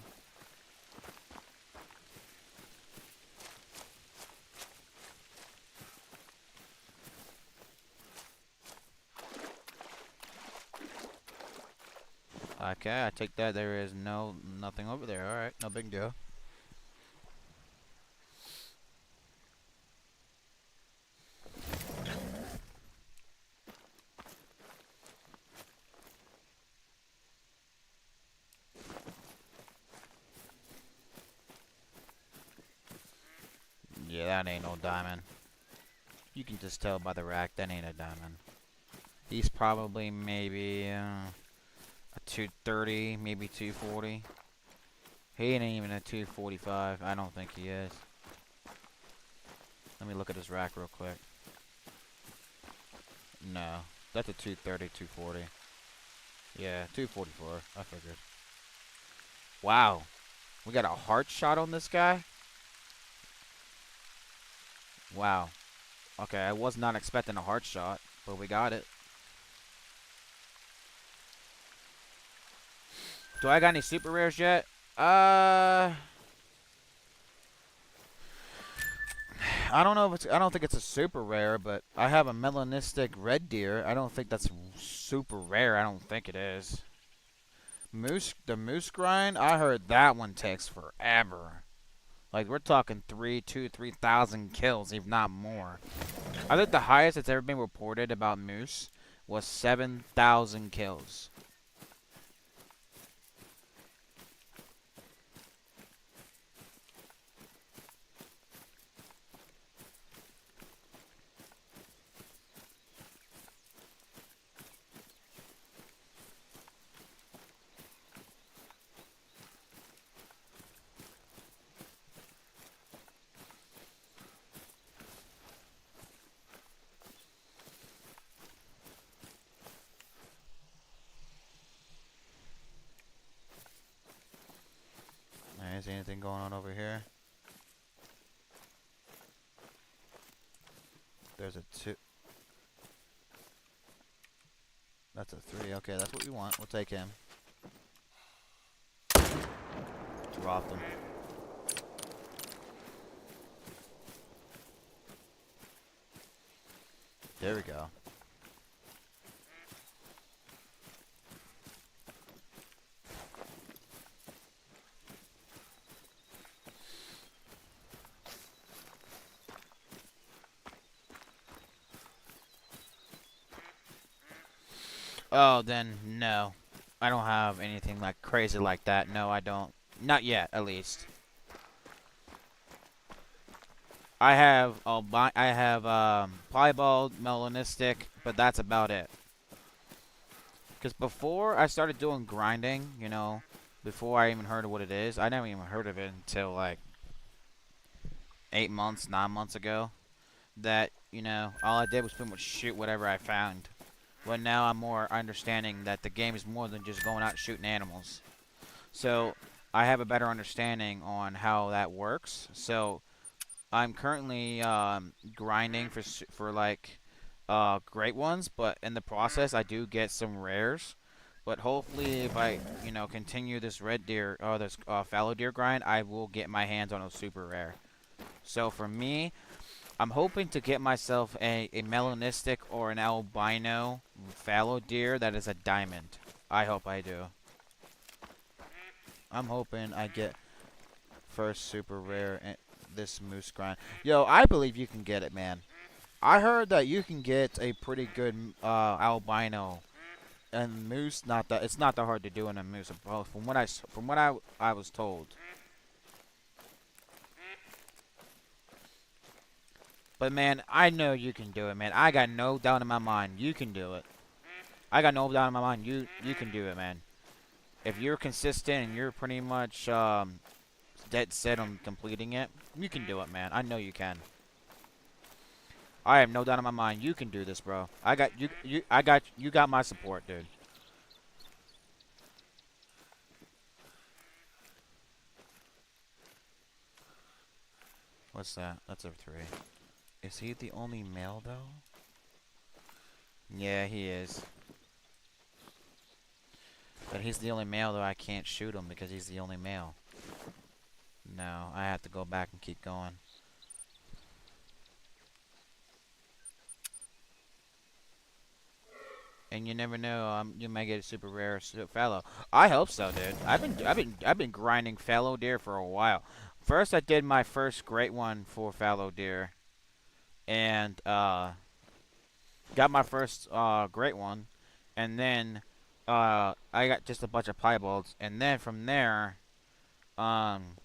Okay, I take that there is nothing over there. Alright, no big deal. Yeah, that ain't no diamond. You can just tell by the rack that ain't a diamond. He's probably maybe a 230, maybe 240. He ain't even a 245. I don't think he is. Let me look at his rack real quick. No, that's a 230, 240. Yeah, 244. I figured. Wow. We got a heart shot on this guy. Wow. Okay, I was not expecting a heart shot, but we got it. Do I got any super rares yet? I don't know if it's. I don't think it's a super rare, but I have a melanistic red deer. I don't think that's super rare. I don't think it is. The moose grind. I heard that one takes forever. Like we're talking 3,000 kills, if not more. I think the highest that's ever been reported about moose was 7,000 kills. Is anything going on over here? There's a 2. That's a 3. Okay, that's what we want. We'll take him. Dropped him. There we go. Oh, then no. I don't have anything like crazy like that. No, I don't. Not yet, at least. I have piebald, melanistic, but that's about it. Because before I started doing grinding, you know, before I even heard of what it is, I never even heard of it until like 8 months, 9 months ago. That, you know, all I did was pretty much shoot whatever I found. But now I'm more understanding that the game is more than just going out shooting animals. So I have a better understanding on how that works. So I'm currently grinding for like great ones, but in the process I do get some rares. But hopefully, if I continue this red deer or this fallow deer grind, I will get my hands on a super rare. So for me, I'm hoping to get myself a melanistic or an albino fallow deer that is a diamond. I hope I do. I'm hoping I get first super rare in this moose grind. Yo, I believe you can get it, man. I heard that you can get a pretty good albino and moose. It's not that hard to do in a moose. From what I was told. But man, I know you can do it, man. I got no doubt in my mind you can do it. I got no doubt in my mind you can do it, man. If you're consistent and you're pretty much dead set on completing it, you can do it, man. I know you can. I have no doubt in my mind you can do this, bro. I got you got my support, dude. What's that? That's a 3. Is he the only male, though? Yeah, he is. But he's the only male, though I can't shoot him because he's the only male. No, I have to go back and keep going. And you never know, you might get a super rare fallow. I hope so, dude. I've been grinding fallow deer for a while. First, I did my first great one for fallow deer, and got my first great one, and then I got just a bunch of piebalds, and then from there, and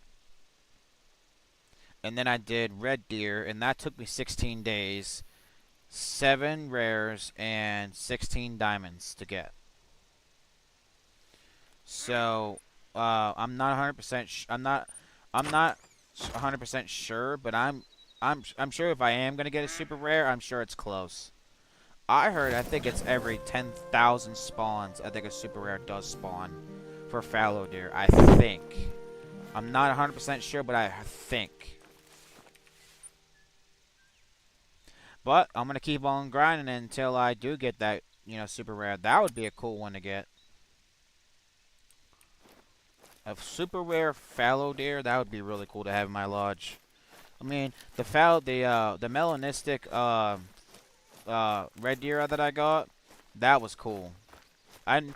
then I did red deer, and that took me 16 days, 7 rares, and 16 diamonds to get. So I'm not 100%. I'm not 100% sure, but I'm sure if I am gonna get a super rare, I'm sure it's close. I think it's every 10,000 spawns, I think a super rare does spawn for fallow deer. I think. I'm not 100% sure, but I think. But I'm gonna keep on grinding until I do get that, you know, super rare. That would be a cool one to get. A super rare fallow deer. That would be really cool to have in my lodge. I mean, the melanistic red deer that I got, that was cool. And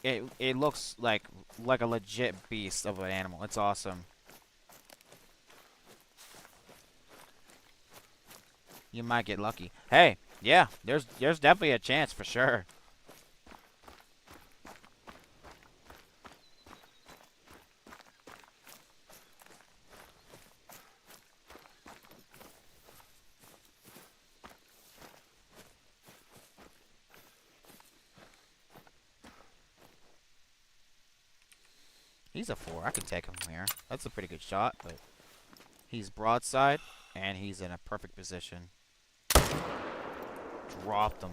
it looks like a legit beast of an animal. It's awesome. You might get lucky. Hey, yeah, there's definitely a chance for sure. He's a 4. I can take him from here. That's a pretty good shot, but he's broadside and he's in a perfect position. Dropped him.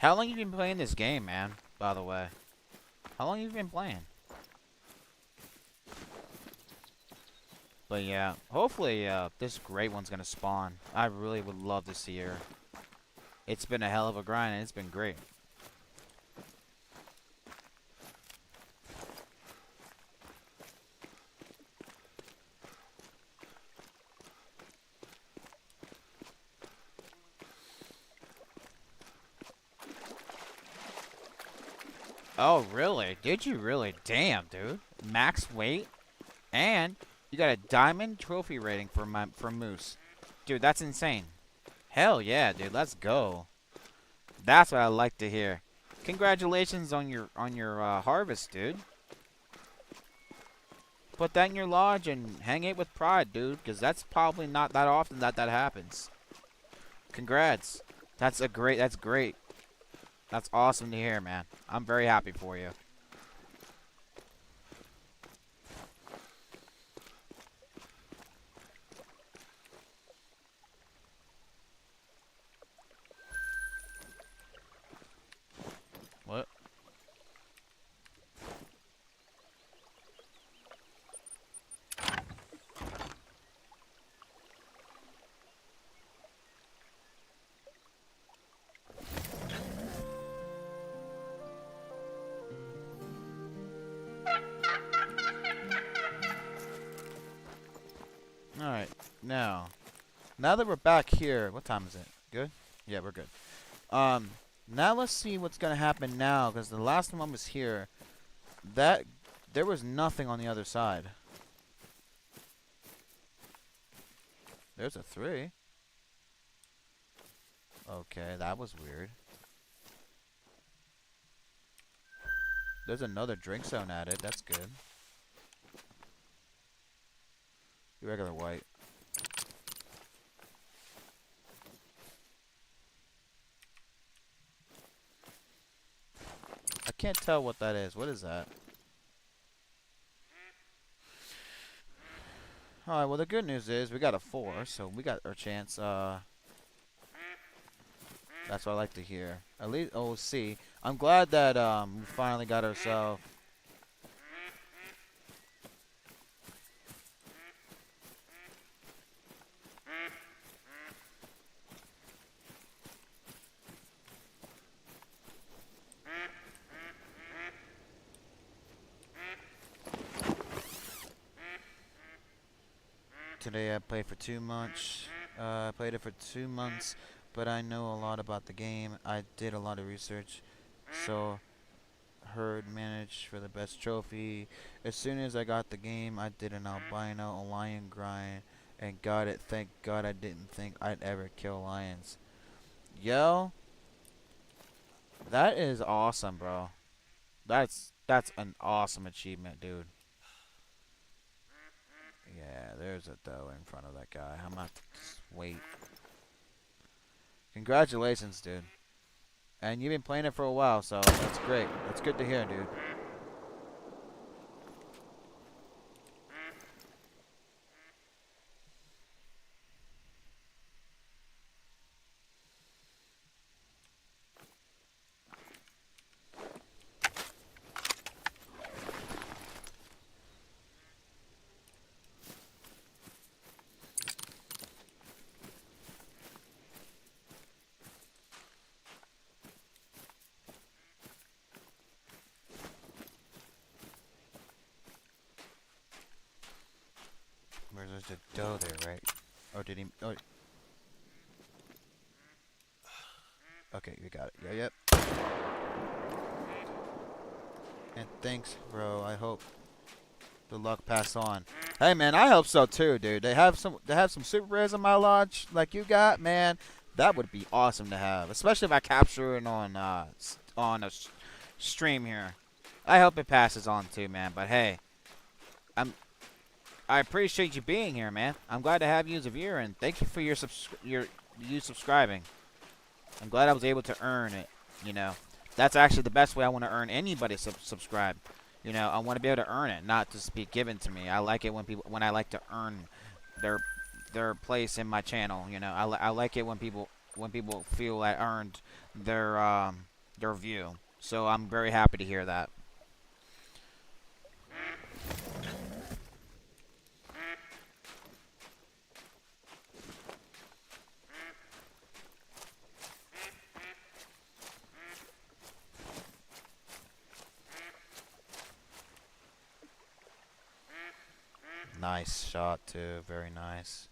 How long you been playing this game, man? By the way, how long you been playing? But yeah, hopefully this great one's gonna spawn. I really would love to see her. It's been a hell of a grind and it's been great. Oh, really? Did you really? Damn, dude. Max weight? And you got a diamond trophy rating for Moose. Dude, that's insane. Hell yeah, dude. Let's go. That's what I like to hear. Congratulations on your harvest, dude. Put that in your lodge and hang it with pride, dude, because that's probably not that often that happens. Congrats. That's great. That's awesome to hear, man. I'm very happy for you. What? Alright, now that we're back here, what time is it? Good? Yeah, we're good. Now let's see what's gonna happen now, because the last time I was here, there was nothing on the other side. There's a 3. Okay, that was weird. There's another drink zone added, that's good. Regular white. I can't tell what that is. What is that? Alright, well the good news is we got a 4, so we got our chance. That's what I like to hear. At least, oh, see. I'm glad that we finally got ourselves. Today I played for 2 months. I played it for 2 months, but I know a lot about the game. I did a lot of research, so herd managed for the best trophy. As soon as I got the game, I did an albino, a lion grind, and got it. Thank God I didn't think I'd ever kill lions. Yo, that is awesome, bro. That's an awesome achievement, dude. Yeah, there's a doe in front of that guy. I'm gonna have to just wait. Congratulations, dude. And you've been playing it for a while, so that's great. That's good to hear, dude. there's a doe there, right? Or did he? Oh, okay, you got it. Yeah, yep. And thanks, bro. I hope the luck pass on. Hey, man, I hope so too, dude. They have some super rares in my lodge like you got, man. That would be awesome to have, especially if I capture it on stream here. I hope it passes on too, man. But hey, I appreciate you being here, man. I'm glad to have you as a viewer, and thank you for you subscribing. I'm glad I was able to earn it. You know, that's actually the best way I want to earn anybody subscribe. You know, I want to be able to earn it, not just be given to me. I like it when I like to earn their place in my channel. You know, I like it when people feel I earned their view. So I'm very happy to hear that. Nice shot too, very nice.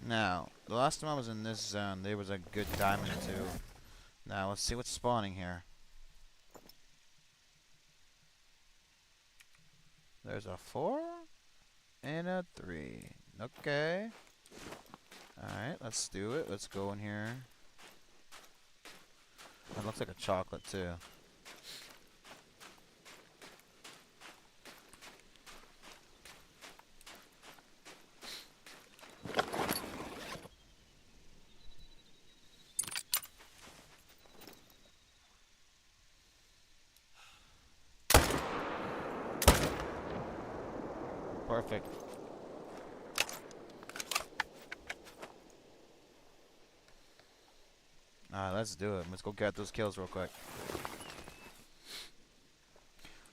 Now, the last time I was in this zone, there was a good diamond too. Now, let's see what's spawning here. There's a 4 and a 3. Okay. Alright, let's do it. Let's go in here. It looks like a chocolate too. Perfect. Alright, let's do it. Let's go get those kills real quick.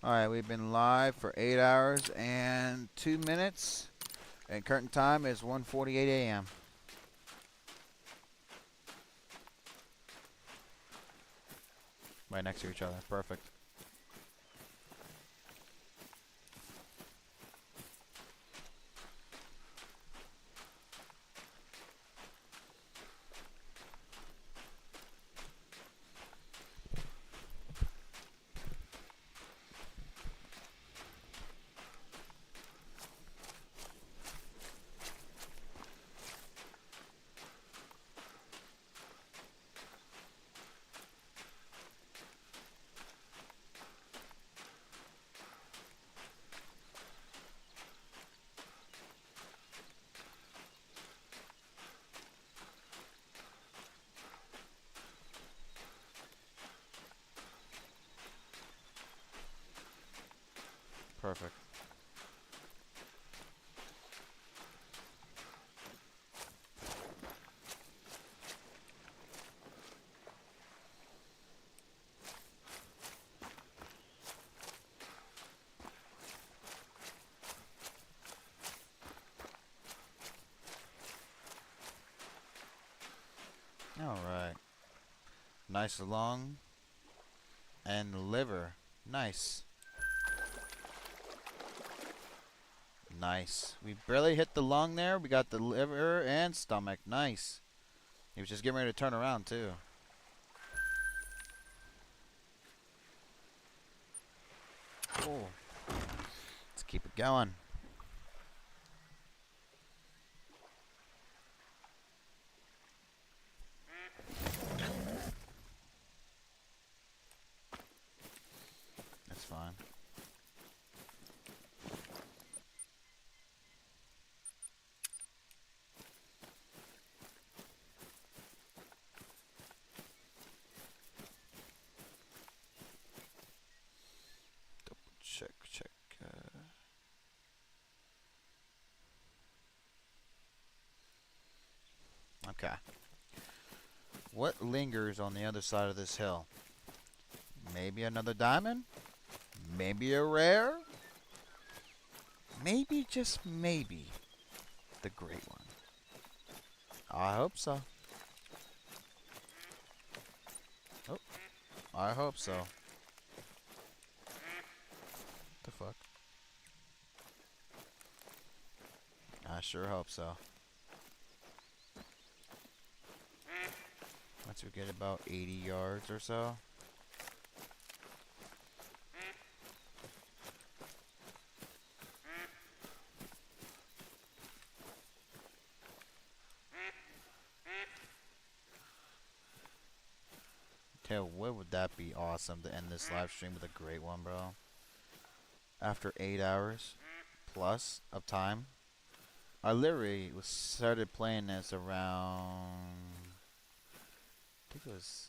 Alright, we've been live for 8 hours and 2 minutes. And current time is 1:48 a.m. Right next to each other. Perfect. Perfect. Alright. Nice lung and liver. Nice. Nice. We barely hit the lung there. We got the liver and stomach. Nice. He was just getting ready to turn around too. Cool. Let's keep it going. That's fine. Check. Okay. What lingers on the other side of this hill? Maybe another diamond? Maybe a rare? Maybe, just maybe, the great one. I hope so. Oh, I hope so. The fuck? I sure hope so. Once we get about 80 yards or so. Tell what would that be awesome to end this live stream with a great one, bro. After 8 hours plus of time. I literally started playing this around, I think it was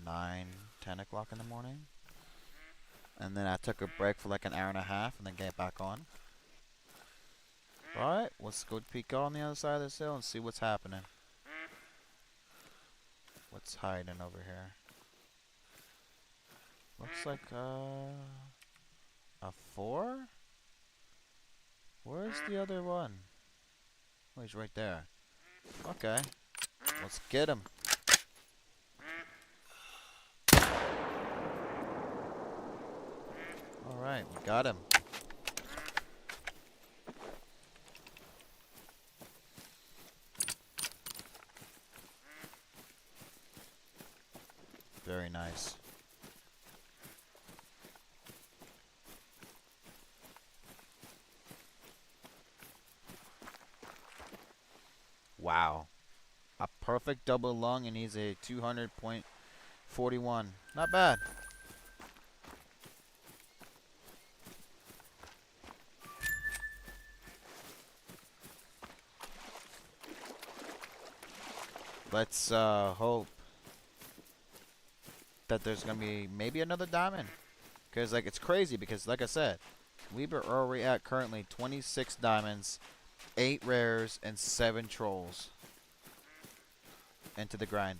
9, 10 o'clock in the morning. And then I took a break for like an hour and a half and then get back on. Alright, let's go peek on the other side of this hill and see what's happening. What's hiding over here? Looks like a 4? Where's the other one? Oh, he's right there. Okay. Let's get him. Alright, we got him. Very nice. Wow. A perfect double lung, and he's a 200.41. Not bad. Let's hope that there's gonna be maybe another diamond. Because like it's crazy because like I said, we are already at currently 26 diamonds, 8 rares, and 7 trolls into the grind.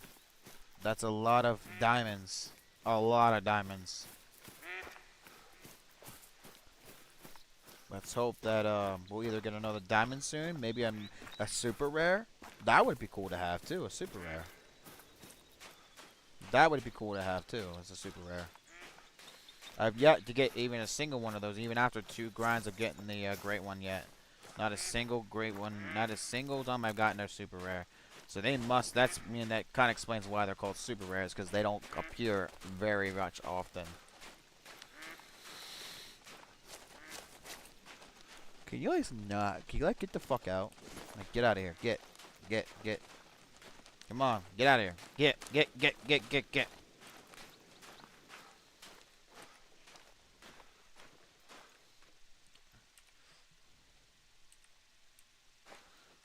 That's a lot of diamonds. A lot of diamonds. Let's hope that we'll either get another diamond soon, maybe a super rare. That would be cool to have too, a super rare. That would be cool to have too, as a super rare. I've yet to get even a single one of those, even after 2 grinds of getting the great one yet. Not a single great one, not a single time I've gotten their super rare. So they must, that kind of explains why they're called super rares, because they don't appear very much often. Can you guys not, can you like get the fuck out? Like get out of here, get. Come on, get out of here. Get.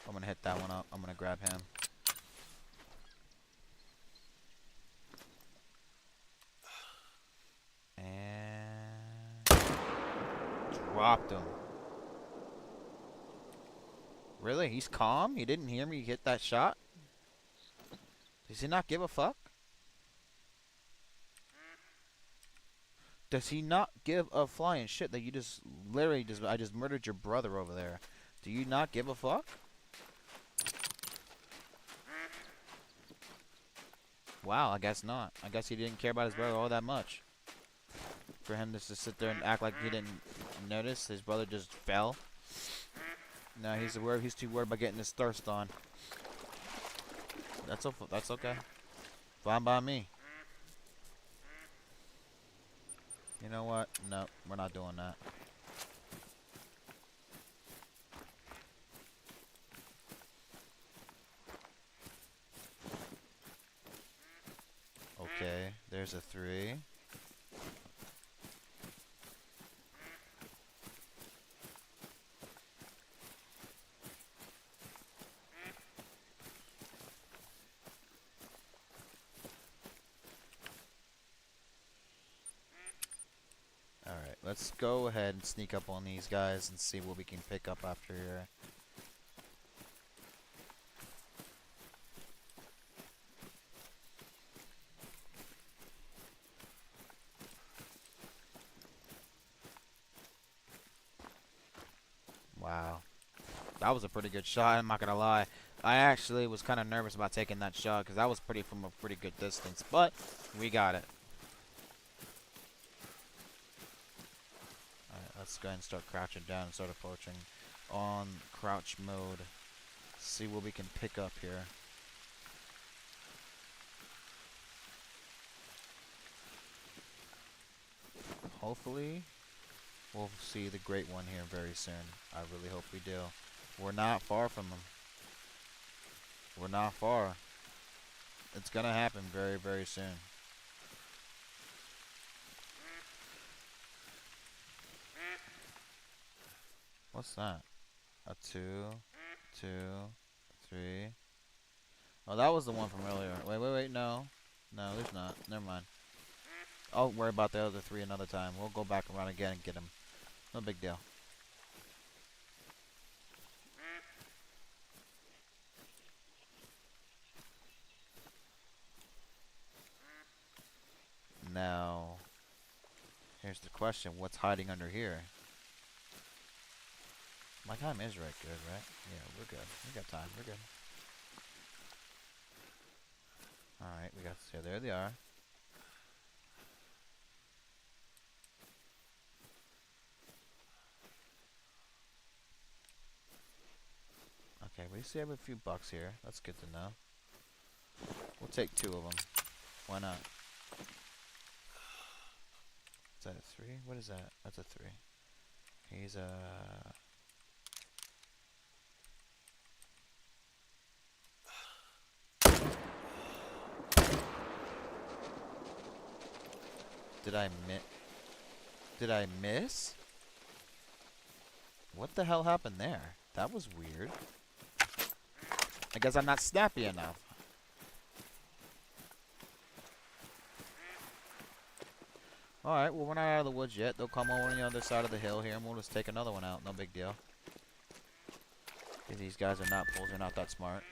I'm gonna hit that one up. I'm gonna grab him. And dropped him. Really? He's calm? He didn't hear me hit that shot? Does he not give a fuck? Does he not give a flying shit that you just literally I just murdered your brother over there? Do you not give a fuck? Wow, I guess not. I guess he didn't care about his brother all that much. For him just to sit there and act like he didn't notice his brother just fell. No, he's too worried about getting his thirst on. That's okay. Fine by me. You know what? No, we're not doing that. Okay, there's a 3. Alright, let's go ahead and sneak up on these guys and see what we can pick up after here. Wow. That was a pretty good shot, I'm not gonna lie. I actually was kind of nervous about taking that shot because that was from a pretty good distance, but we got it. Alright, let's go ahead and start crouching down and start approaching on crouch mode. See what we can pick up here. Hopefully, we'll see the great one here very soon. I really hope we do. We're not far from them. We're not far. It's gonna happen very, very soon. What's that? A 2, 2, 3. Oh, that was the one from earlier. Wait, no. No, there's not. Never mind. I'll worry about the other 3 another time. We'll go back around again and get them. No big deal. Now, here's the question. What's hiding under here? My time is right good, right? Yeah, we're good. We got time. We're good. Alright, we got... So there they are. Okay, we still have a few bucks here. That's good to know. We'll take 2 of them. Why not? Is that a 3? What is that? That's a 3. He's a... Did I miss? What the hell happened there? That was weird. I guess I'm not snappy enough. Alright, well we're not out of the woods yet. They'll come over on the other side of the hill here and we'll just take another one out. No big deal. These guys are not bulls, they're not that smart.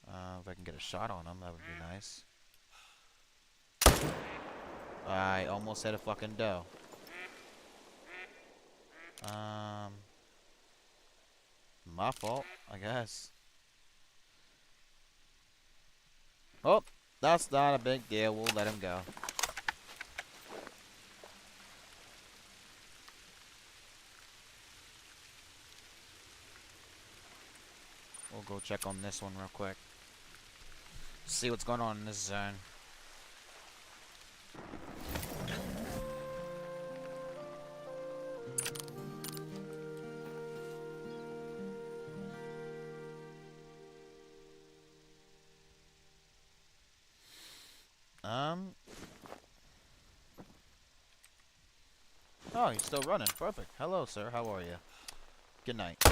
If I can get a shot on them, that would be nice. I almost hit a fucking doe. My fault, I guess. Oh, that's not a big deal. We'll let him go. We'll go check on this one real quick. See what's going on in this zone. Oh, he's still running. Perfect. Hello, sir. How are you? Good night.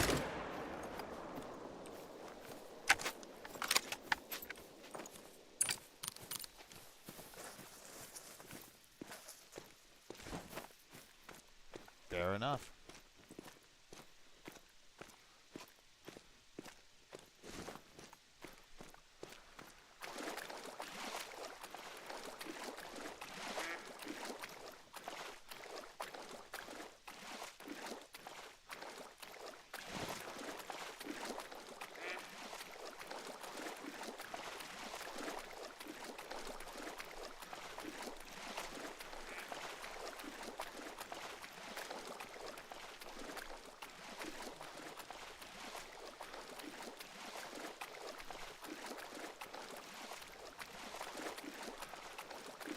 Fair enough.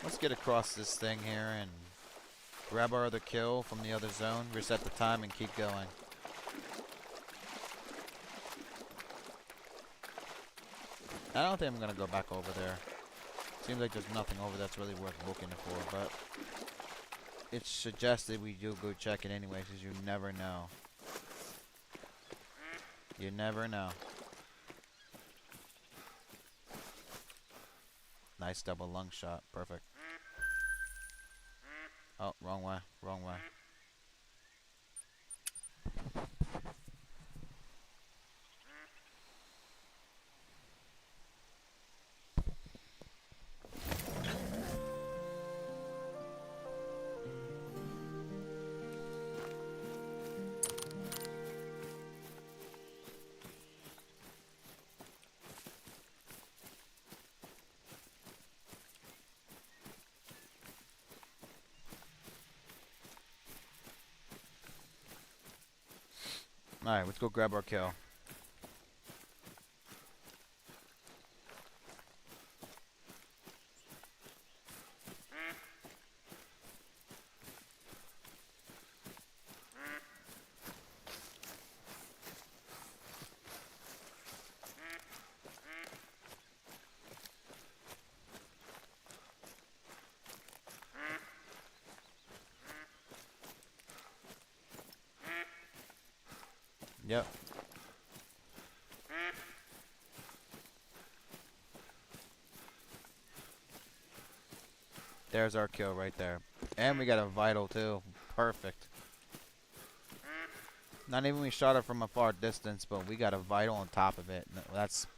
Let's get across this thing here and grab our other kill from the other zone, reset the time, and keep going. I don't think I'm going to go back over there. Seems like there's nothing over that's really worth looking for, but it's suggested we do go check it anyway, because you never know. You never know. Nice double lung shot. Perfect. Oh, wrong way. Wrong way. Alright, let's go grab our kill. Yep. There's our kill right there. And we got a vital too. Perfect. Not even we shot it from a far distance, but we got a vital on top of it. That's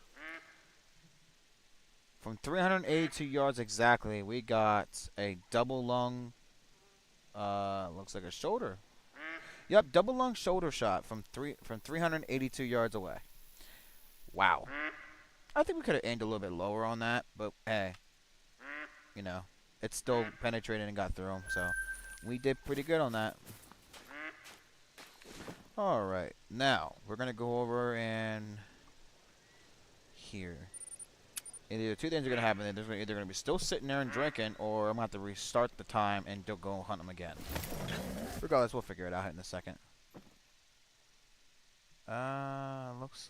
from 382 yards exactly. We got a double lung. Looks like a shoulder. Yep, double lung shoulder shot from 382 yards away. Wow. I think we could have aimed a little bit lower on that, but hey, you know, it still penetrated and got through him. So we did pretty good on that. All right, now we're gonna go over and here. Either two things are gonna happen. They're either gonna be still sitting there and drinking, or I'm gonna have to restart the time and go hunt them again. Regardless, we'll figure it out in a second. Looks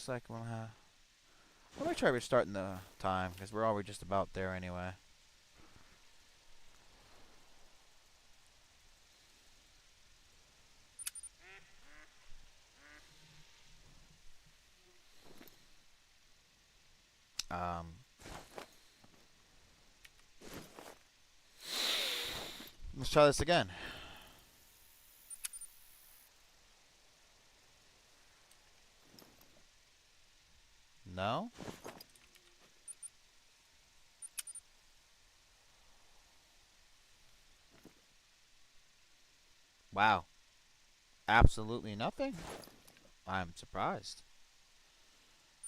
like we'll have. Let me try restarting the time because we're already just about there anyway. Let's try this again. No? Wow. Absolutely nothing? I'm surprised.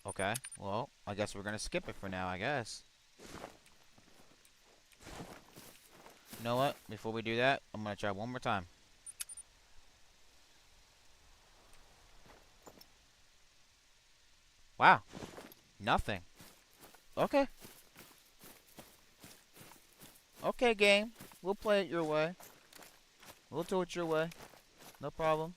Okay, well, I guess we're gonna skip it for now, I guess. You know what? Before we do that, I'm gonna try one more time. Wow. Nothing. Okay. Okay, game. We'll play it your way. We'll do it your way. No problem.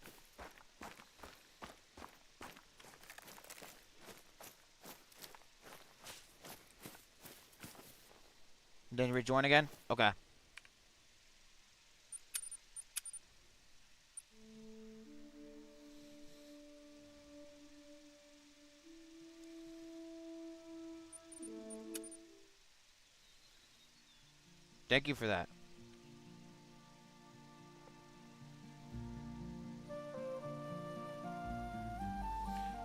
Then rejoin again? Okay. Thank you for that.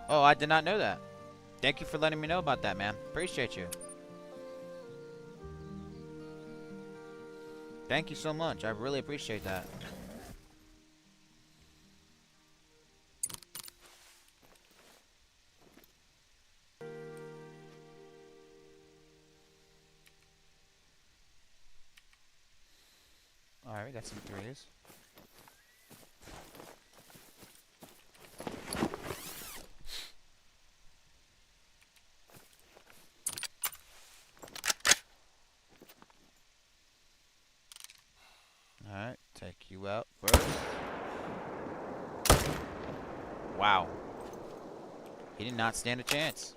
Oh, I did not know that. Thank you for letting me know about that, man. Appreciate you. Thank you so much. I really appreciate that. Alright, we got some threes. Alright, take you out first. Wow. He did not stand a chance.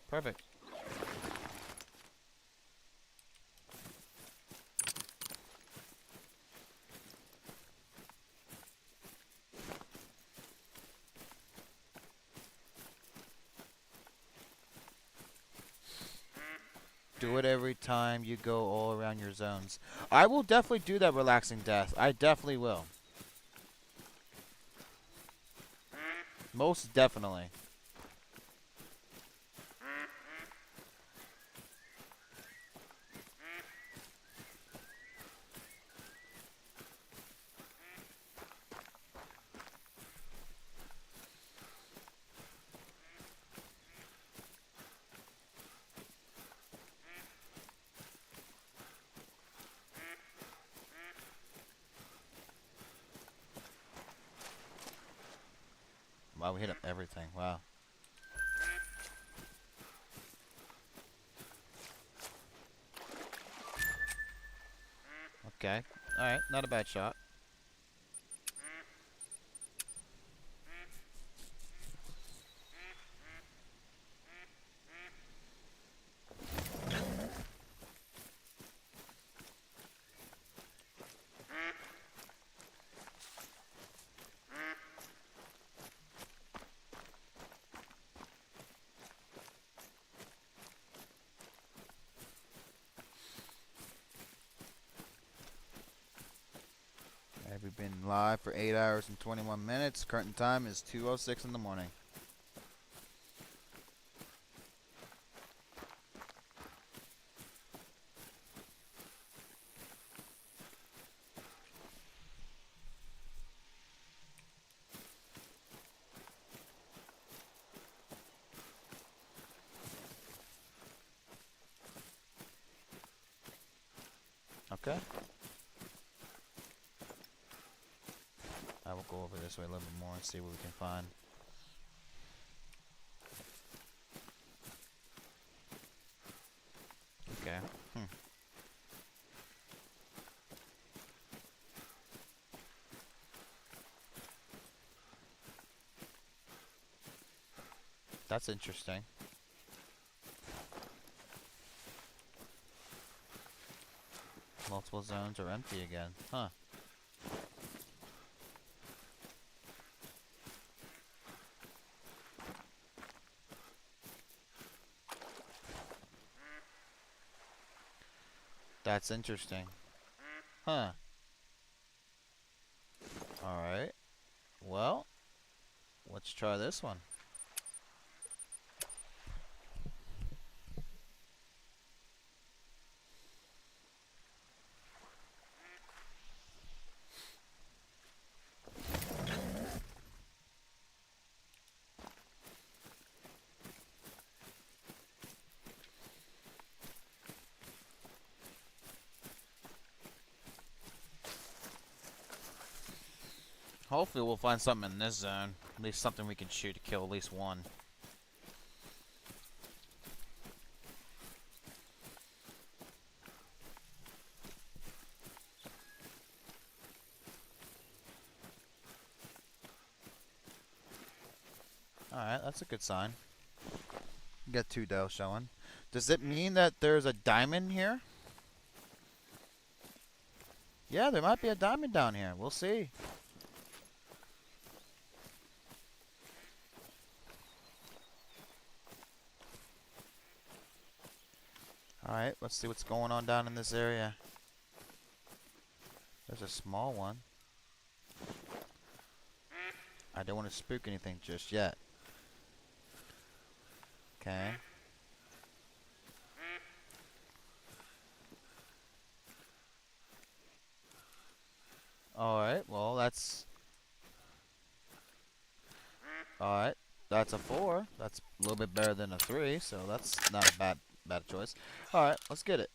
Perfect. Do it every time you go all around your zones. I will definitely do that relaxing death. I definitely will. Most definitely. Wow, we hit up everything. Wow. Okay. Alright, not a bad shot. We've been live for 8 hours and 21 minutes. Current time is 2:06 in the morning. Okay. I will go over this way a little bit more and see what we can find. Okay. That's interesting. Multiple zones are empty again. Huh. That's interesting. Huh. Alright. Well, let's try this one. Hopefully we'll find something in this zone. At least something we can shoot to kill at least one. Alright, that's a good sign. Got 2 doe showing. Does it mean that there's a diamond here? Yeah, there might be a diamond down here. We'll see. Alright, let's see what's going on down in this area. There's a small one. I don't want to spook anything just yet. Okay. Alright, well that's... Alright, that's a 4. That's a little bit better than a 3, so that's not a bad choice. Alright, let's get it.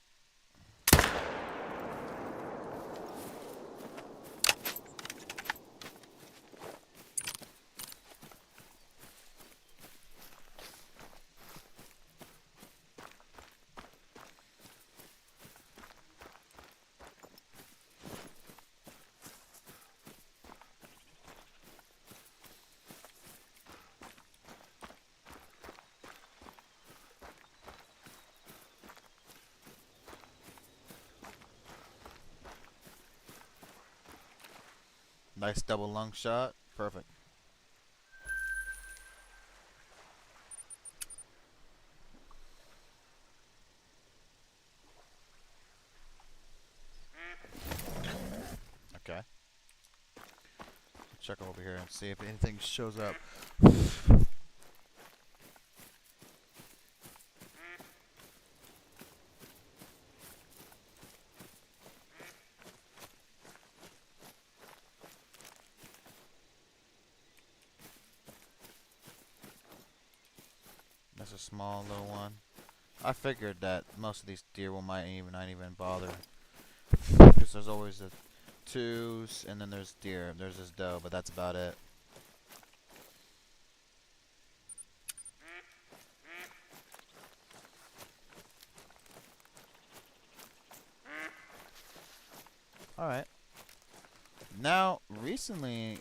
Nice double lung shot. Perfect. Okay. Check over here and see if anything shows up. That's a small little one. I figured that most of these deer might not even bother, because there's always the 2s and then there's deer. There's this doe, but that's about it. Alright. Now, recently,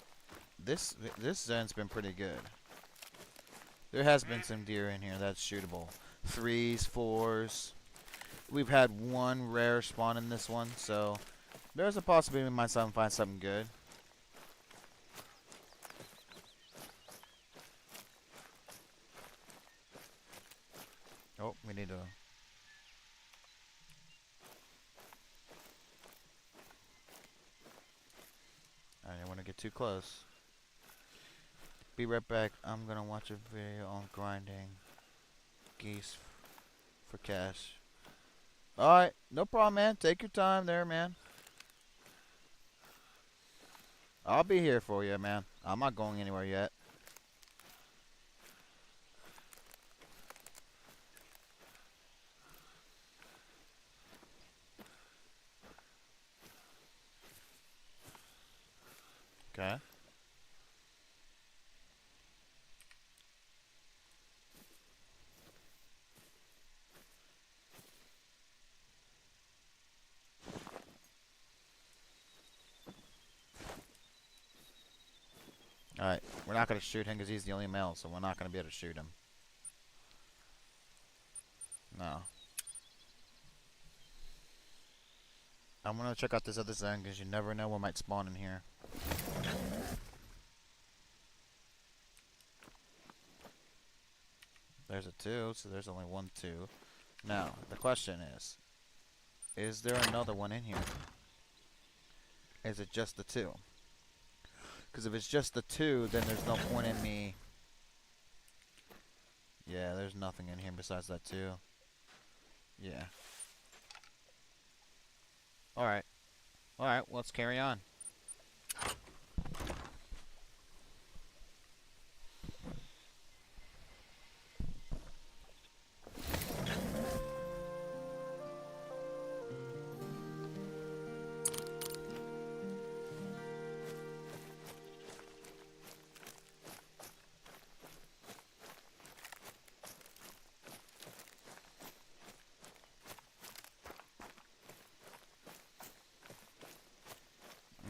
this zone's been pretty good. There has been some deer in here that's shootable. 3s, 4s. We've had one rare spawn in this one, so there's a possibility we might find something good. Oh, we need to... I didn't want to get too close. Be right back. I'm gonna watch a video on grinding geese for cash. Alright, no problem, man. Take your time there, man. I'll be here for you, man. I'm not going anywhere yet. Okay. Alright, we're not going to shoot him because he's the only male, so we're not going to be able to shoot him. No. I'm going to check out this other zone because you never know what might spawn in here. There's a 2, so there's only 1, 2. Now, the question is there another one in here? Is it just the 2? Because if it's just the 2, then there's no point in me... Yeah, there's nothing in here besides that 2. Yeah. Alright. Alright, let's carry on.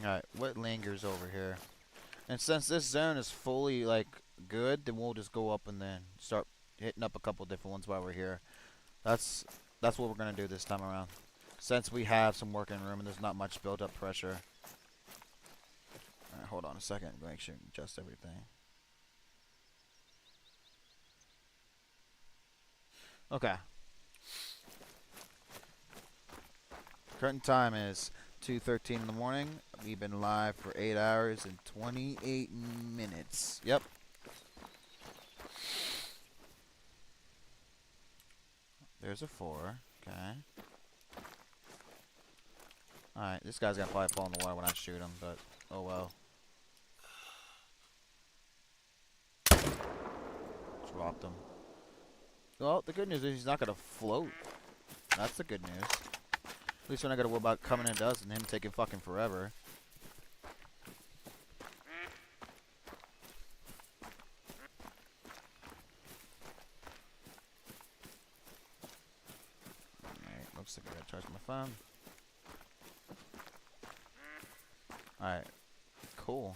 Alright, what lingers over here? And since this zone is fully, like, good, then we'll just go up and then start hitting up a couple different ones while we're here. That's what we're going to do this time around. Since we have some working room and there's not much built-up pressure. Alright, hold on a second. Make sure and adjust everything. Okay. Current time is 2:13 in the morning. We've been live for 8 hours and 28 minutes. Yep. There's a 4. Okay. Alright, this guy's gonna probably fall in the water when I shoot him, but oh well. Dropped him. Well, the good news is he's not gonna float. That's the good news. At least we're not gonna worry about coming in dust and him taking fucking forever. Alright, looks like I gotta charge my phone. Alright, cool.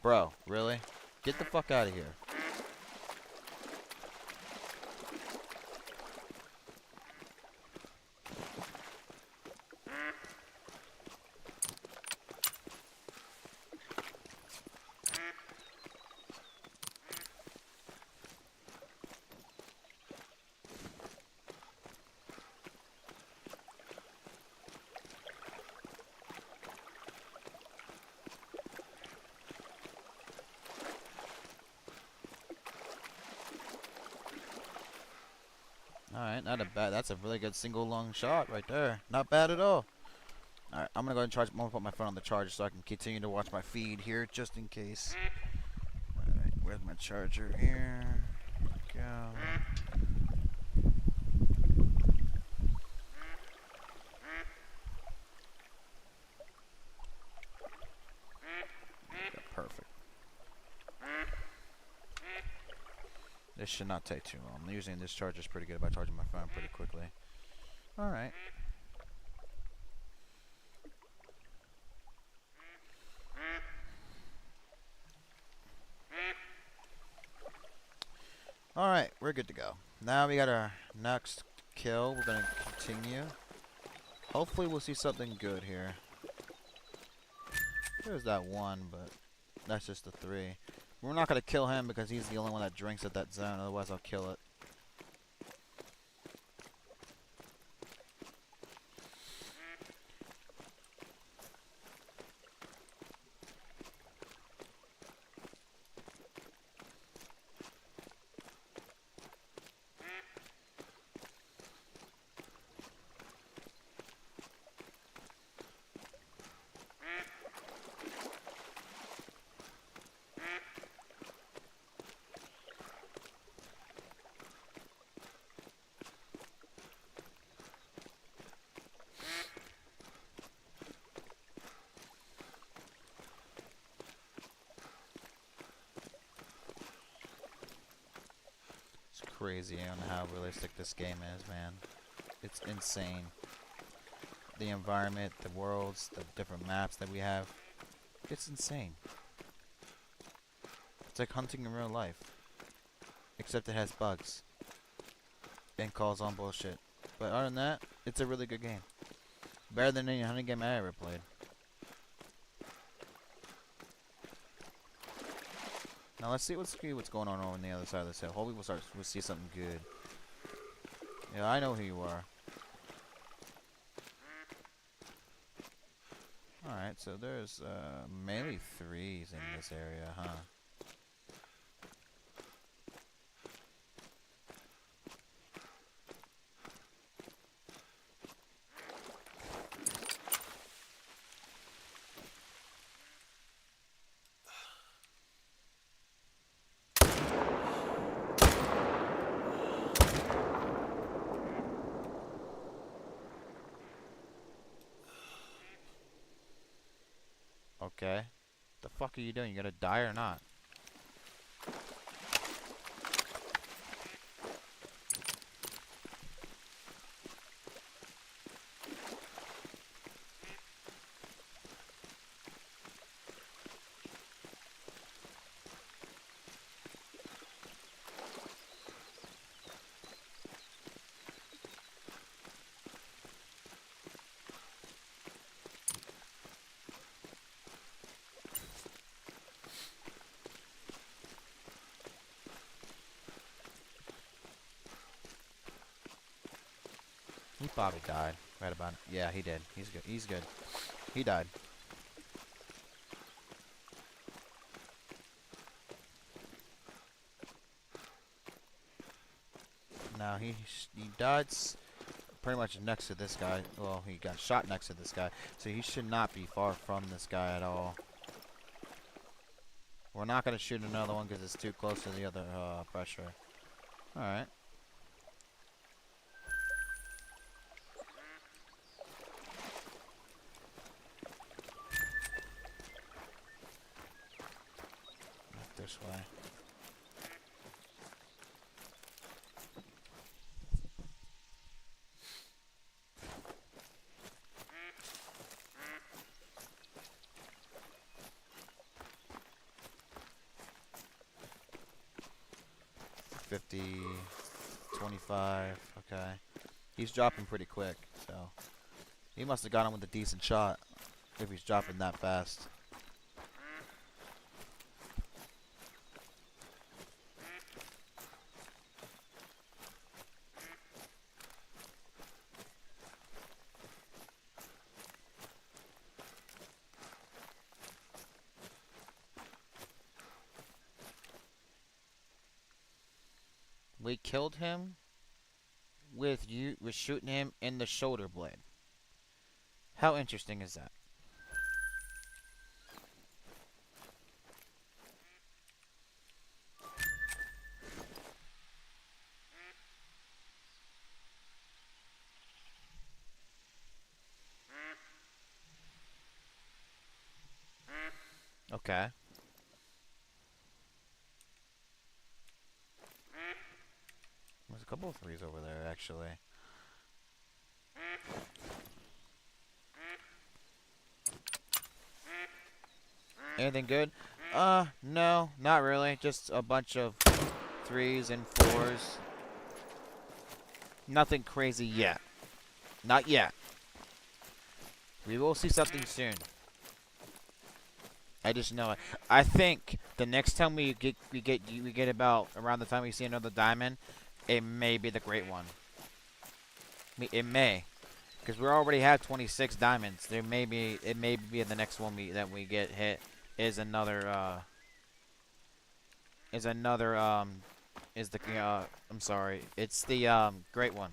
Bro, really? Get the fuck out of here. Alright, not a bad. That's a really good single long shot right there. Not bad at all. Alright, I'm gonna go ahead and charge. I'm gonna put my phone on the charger so I can continue to watch my feed here just in case. Alright, where's my charger here? Go. should not take too long. Usually this charger is pretty good about charging my phone pretty quickly. Alright. Alright, we're good to go. Now we got our next kill. We're going to continue. Hopefully we'll see something good here. There's that one, but that's just the 3. We're not going to kill him because he's the only one that drinks at that zone. Otherwise I'll kill it. Crazy on how realistic this game is, man. It's insane. The environment, the worlds, the different maps that we have. It's insane. It's like hunting in real life. Except it has bugs. And calls on bullshit. But other than that, it's a really good game. Better than any hunting game I ever played. Now let's see what's going on over on the other side of this hill. Hopefully we'll see something good. Yeah, I know who you are. Alright, so there's mainly 3s in this area, huh? Okay. The fuck are you doing? You gonna die or not? He probably died. Right about it. Yeah, he did. He's good. He's good. He died. Now he died pretty much next to this guy. Well, he got shot next to this guy, so he should not be far from this guy at all. We're not gonna shoot another one because it's too close to the other pressure. All right. This way. $50, $25. Okay. He's dropping pretty quick, so he must have got him with a decent shot if he's dropping that fast. We killed him with shooting him in the shoulder blade. How interesting is that? Okay. couple of threes over there, actually. Anything good? No, not really. Just a bunch of threes and fours. Nothing crazy yet. Not yet. We will see something soon. I just know it. I think the next time we get about around the time we see another diamond, it may be the great one. It may, because we already have 26 diamonds. It may be the next one that we get hit is another I'm sorry, it's the great one.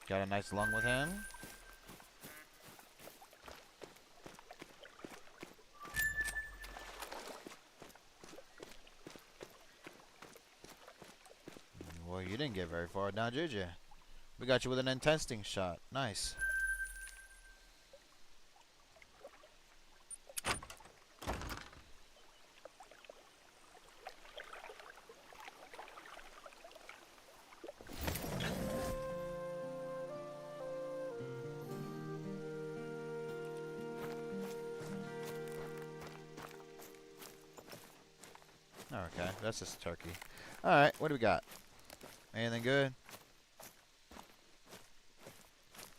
Got a nice lung with him. Well, you didn't get very far down, did you? We got you with an intensting shot. Nice. Okay, that's just turkey. Alright, what do we got? Anything good?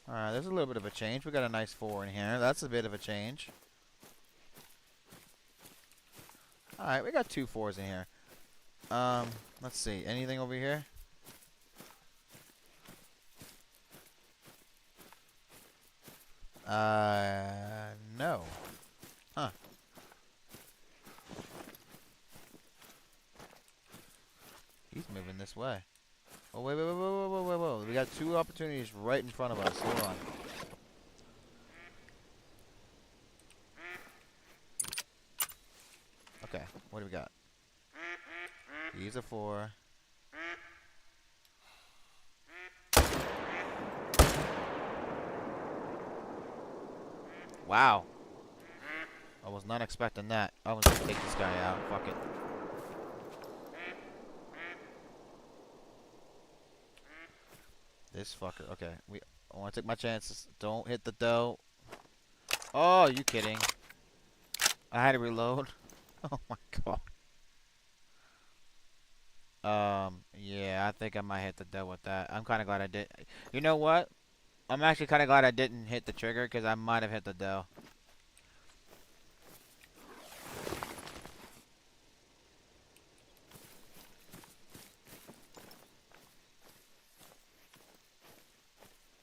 Alright, there's a little bit of a change. We got a nice 4 in here. That's a bit of a change. Alright, we got 2 4s in here. Let's see. Anything over here? No. Huh. He's moving this way. Oh, wait. We got 2 opportunities right in front of us. Hold on. Okay, what do we got? He's a 4. Wow. I was not expecting that. I was gonna take this guy out. Fuck it. This fucker. Okay, I want to take my chances. Don't hit the dough. Oh, you kidding? I had to reload. Oh my god. Yeah, I think I might hit the dough with that. I'm kind of glad I did. You know what? I'm actually kind of glad I didn't hit the trigger because I might have hit the dough.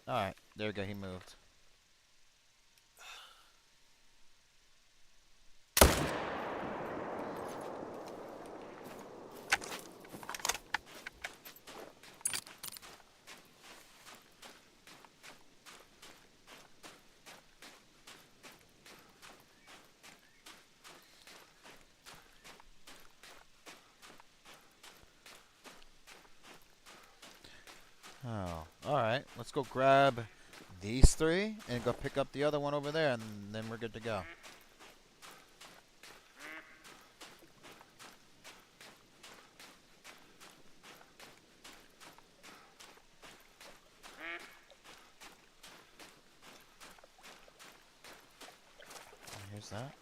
Alright, there we go, he moved. Oh, alright. Let's go grab these 3 and go pick up the other one over there, and then we're good to go. Here's that.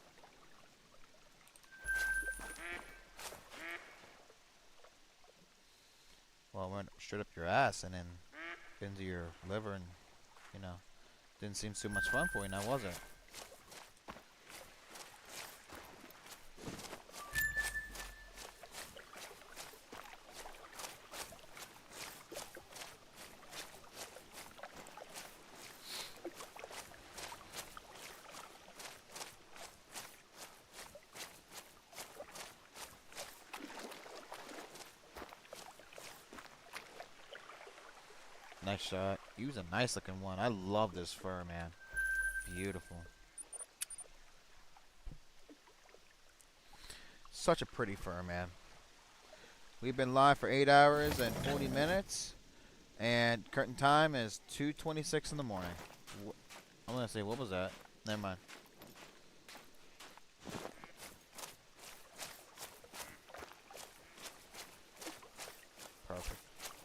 Well, I went straight up your ass and then into your liver, and, you know, didn't seem too much fun for you now, was it? Nice shot. He was a nice looking one. I love this fur, man. Beautiful. Such a pretty fur, man. We've been live for 8 hours and 40 minutes. And current time is 2:26 in the morning. I'm going to say, what was that? Never mind.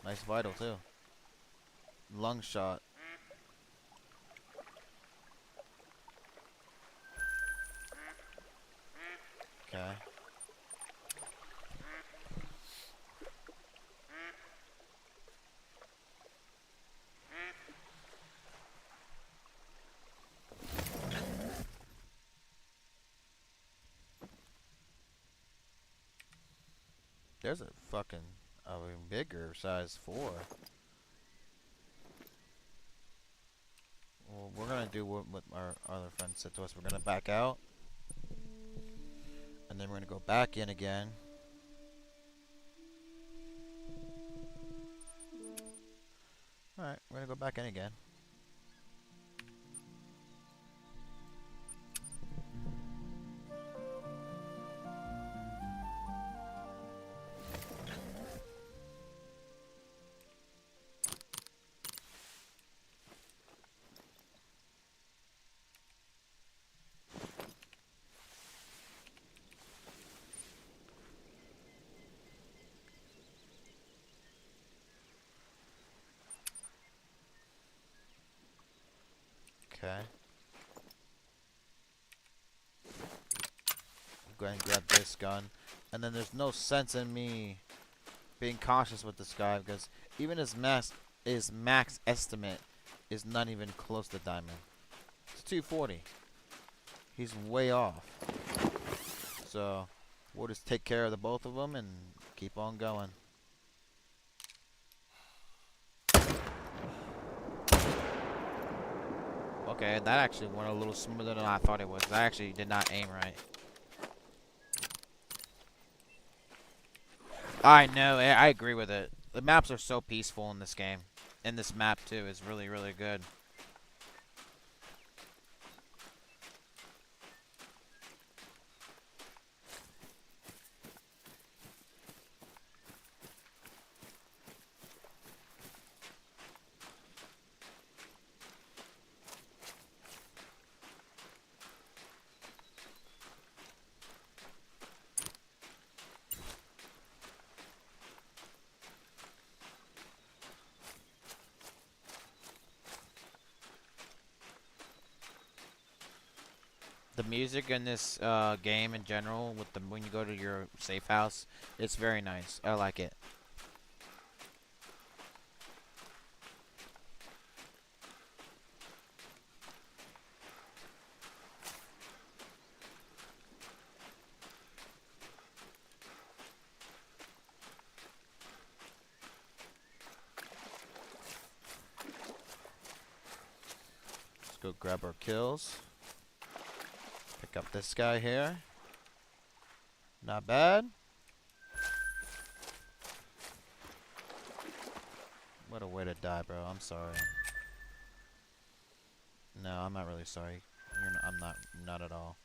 Nice vital too. Lung shot. Okay. There's a fucking bigger size 4. Well, we're gonna do what our other friend said to us. We're gonna back out, and then we're gonna go back in again. Alright, we're gonna go back in again. Okay. Go ahead and grab this gun. And then there's no sense in me being cautious with this guy because even his max estimate is not even close to diamond. It's 240. He's way off. So we'll just take care of the both of them and keep on going. Okay, that actually went a little smoother than I thought it was. I actually did not aim right. I know, I agree with it. The maps are so peaceful in this game. And this map, too, is really, really good. The music in this game in general, with when you go to your safe house, it's very nice. I like it. Let's go grab our kills. Pick up this guy here. Not bad. What a way to die, bro. I'm sorry. No, I'm not really sorry. I'm not at all.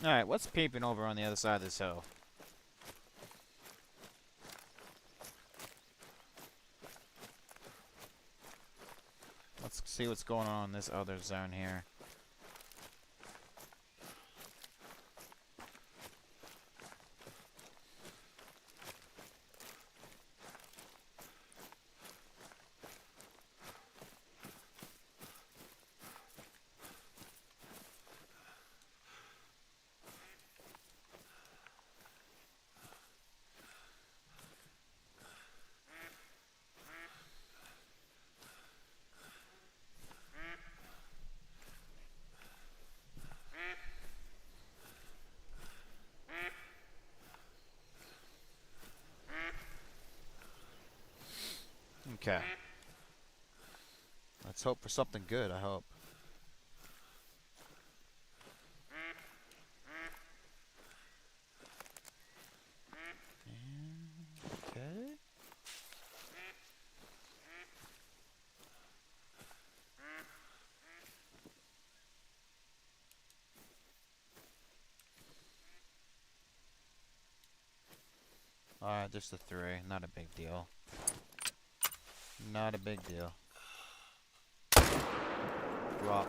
Alright, what's peeping over on the other side of this hill? Let's see what's going on in this other zone here. Okay. Let's hope for something good, I hope. Alright, just the 3. Not a big deal. Not a big deal. Drop.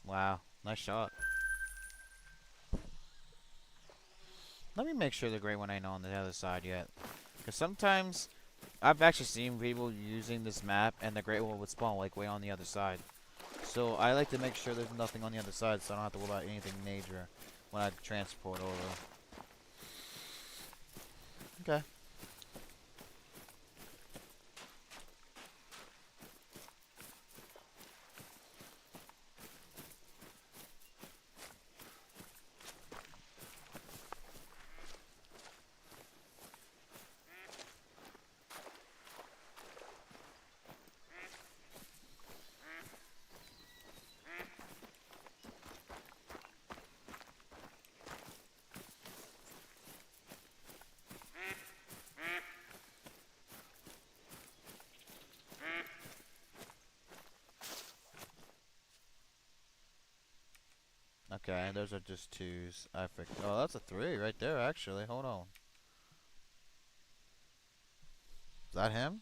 Wow, nice shot. Let me make sure the gray one ain't on the other side yet. Because sometimes I've actually seen people using this map and the gray one would spawn like way on the other side. So I like to make sure there's nothing on the other side so I don't have to worry about anything major when I transport over. Okay. Okay, those are just 2s. I think. Oh, that's a 3 right there, actually. Hold on. Is that him?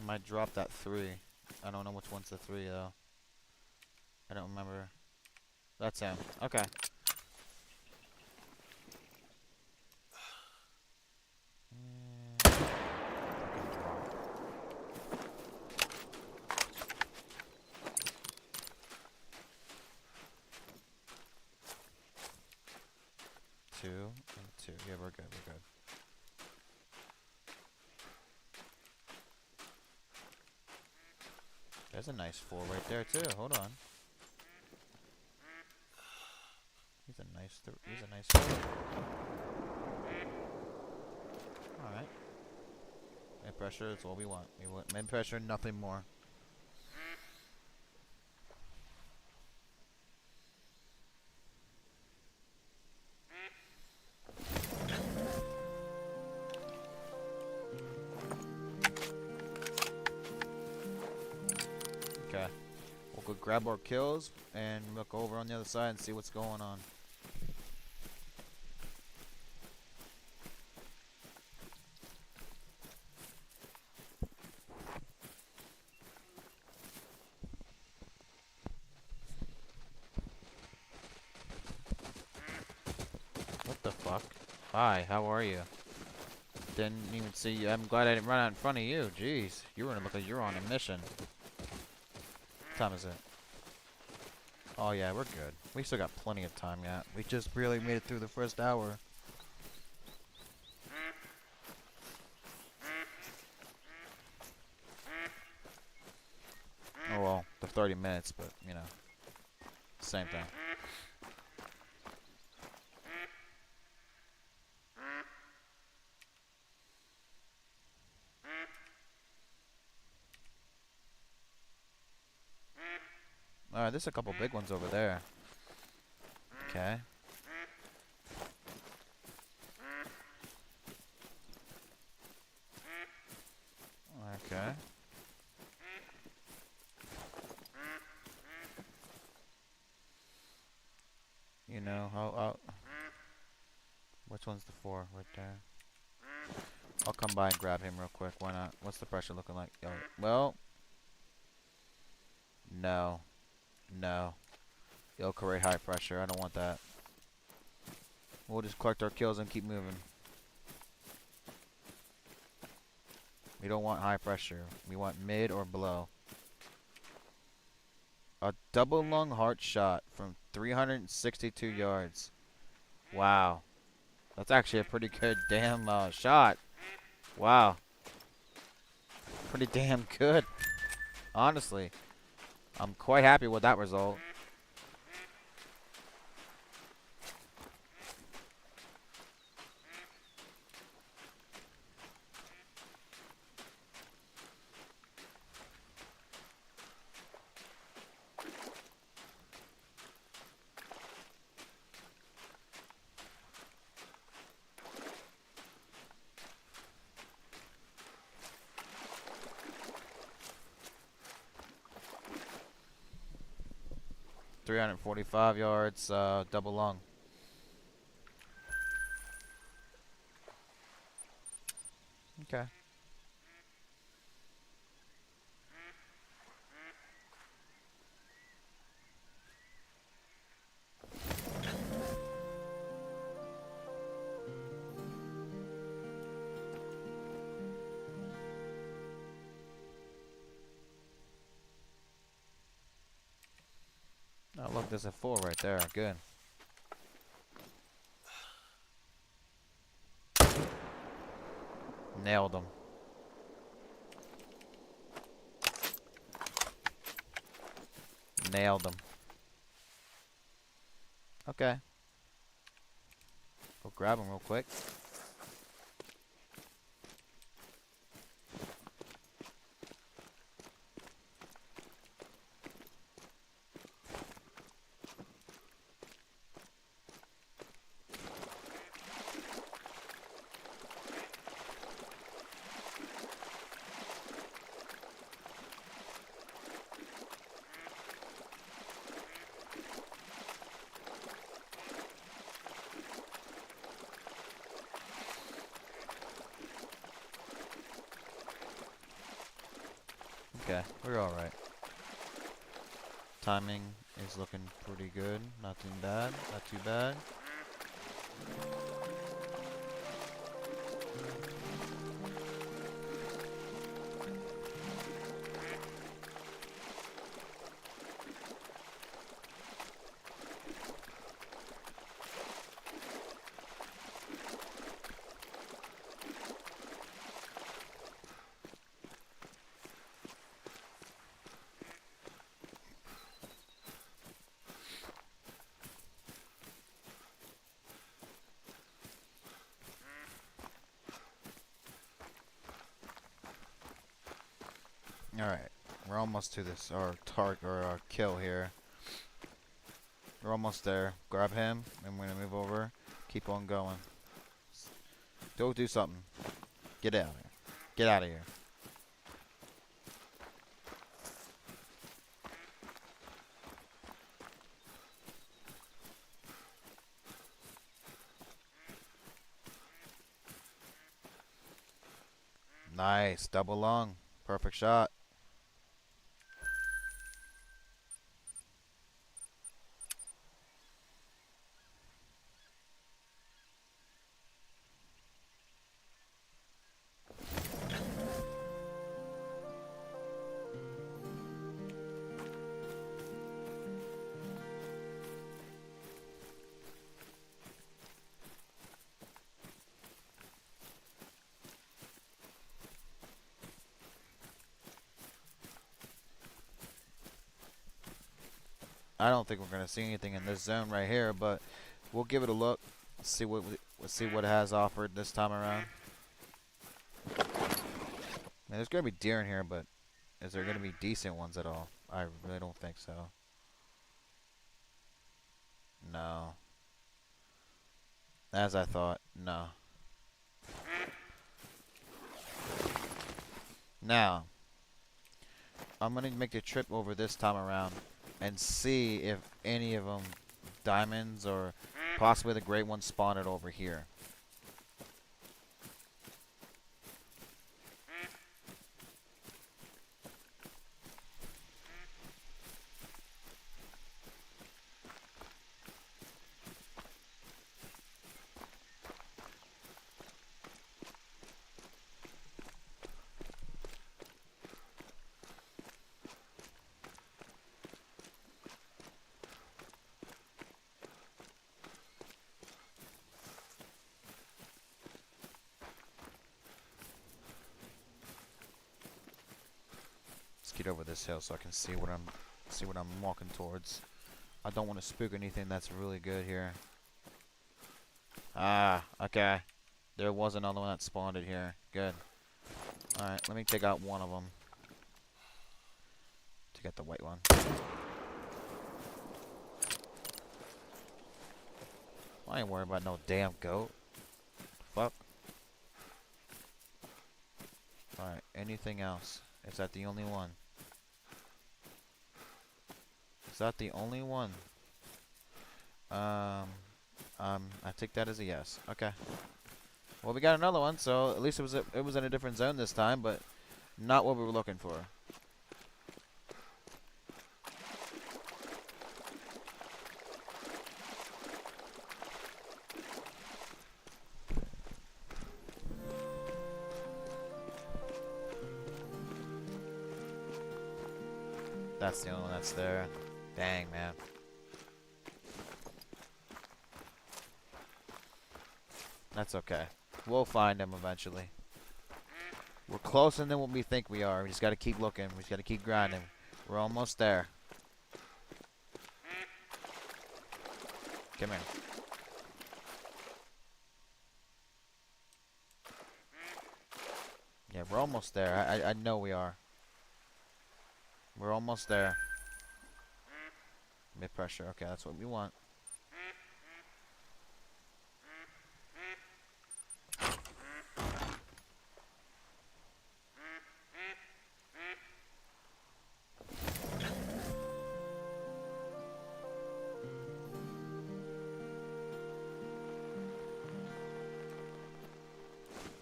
Might drop that 3. I don't know which one's the 3 though. I don't remember. That's him. Okay. Two and 2. Yeah, we're good. We're good. There's a nice 4 right there too. Hold on. He's a nice. He's a nice 4. All right. Mid pressure is all we want. We want mid pressure, nothing more. Okay. We'll go grab our kills and look over on the other side and see what's going on. What the fuck? Hi, how are you? Didn't even see you. I'm glad I didn't run out in front of you. Jeez, you were gonna look like you're on a mission. What time is it? Oh yeah, we're good. We still got plenty of time yet. We just really made it through the first hour. Oh well, the 30 minutes, but you know, same thing. Alright, there's a couple big ones over there. Okay. Okay. You know, which one's the 4 right there? I'll come by and grab him real quick. Why not? What's the pressure looking like? Yo, well, no. No. Yo, create high pressure. I don't want that. We'll just collect our kills and keep moving. We don't want high pressure. We want mid or below. A double lung heart shot from 362 yards. Wow. That's actually a pretty good damn shot. Wow. Pretty damn good. Honestly. I'm quite happy with that result. 345 yards, double lung. Okay. Oh, look, there's a 4 right there. Good. Nailed him. Nailed him. Okay. Go grab him real quick. Okay, we're alright. Timing is looking pretty good. Not too bad. Not too bad. Alright, we're almost to this, our target, or our kill here. We're almost there. Grab him, and we're gonna move over. Keep on going. Go do something. Get out of here. Get out of here. Nice, double lung. Perfect shot. I don't think we're gonna see anything in this zone right here, but we'll give it a look. See what it has offered this time around. Man, there's gonna be deer in here, but is there gonna be decent ones at all? I really don't think so. No. As I thought, no. Now, I'm gonna make the trip over this time around and see if any of them diamonds or possibly the great ones spawned over here. Let's get over this hill so I can see what I'm walking towards. I don't want to spook anything that's really good here. Ah, okay. There was another one that spawned it here. Good. Alright, let me take out one of them. To get the white one. I ain't worried about no damn goat. Fuck. Alright, anything else? Is that the only one? Is that the only one? I take that as a yes. Okay. Well, we got another one, so at least it was in a different zone this time, but not what we were looking for. That's the only one that's there. Dang, man. That's okay. We'll find him eventually. We're closer than what we think we are. We just gotta keep looking. We just gotta keep grinding. We're almost there. Come here. Yeah, we're almost there. I know we are. We're almost there. Mid pressure. Okay, that's what we want.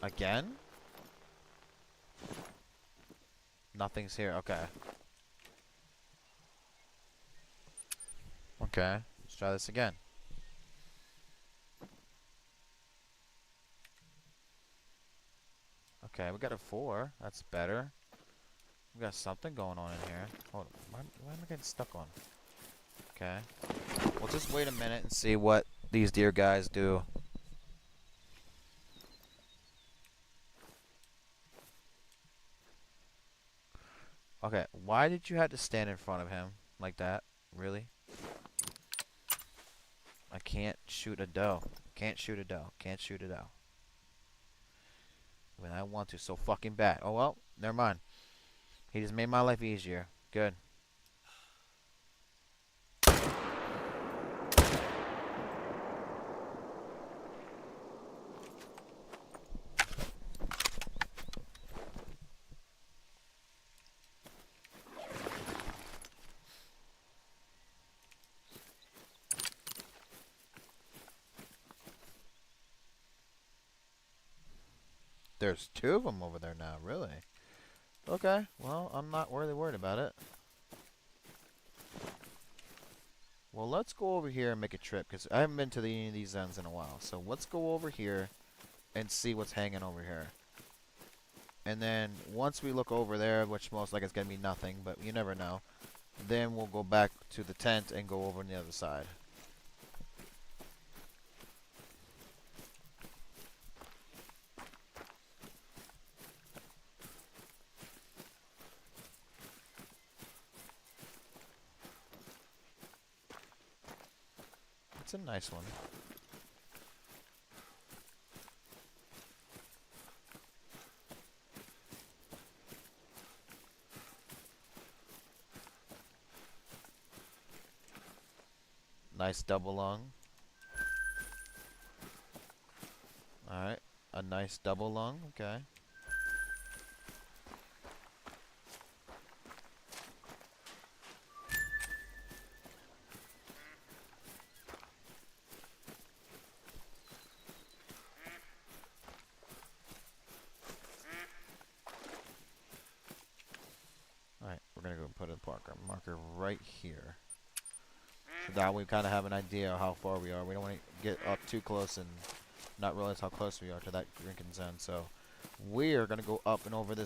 Again? Nothing's here. Okay. Okay. Let's try this again. Okay, we got a 4. That's better. We got something going on in here. Hold on. Why am I getting stuck on? Okay. We'll just wait a minute and see what these dear guys do. Okay, why did you have to stand in front of him like that? Really? I can't shoot a doe. Can't shoot a doe. Can't shoot a doe. When I want to so fucking bad. Oh well, never mind. He just made my life easier. Good. There's 2 of them over there now, really? Okay, well, I'm not really worried about it. Well, let's go over here and make a trip, because I haven't been to any of these zones in a while. So let's go over here and see what's hanging over here. And then once we look over there, which most likely is going to be nothing, but you never know, then we'll go back to the tent and go over on the other side. It's a nice one. Nice double lung. Alright, a nice double lung, okay. Alright, we're gonna go put a marker right here. So that we kind of have an idea of how far we are. We don't want to get up too close and not realize how close we are to that drinking zone. So we are going to go up and over this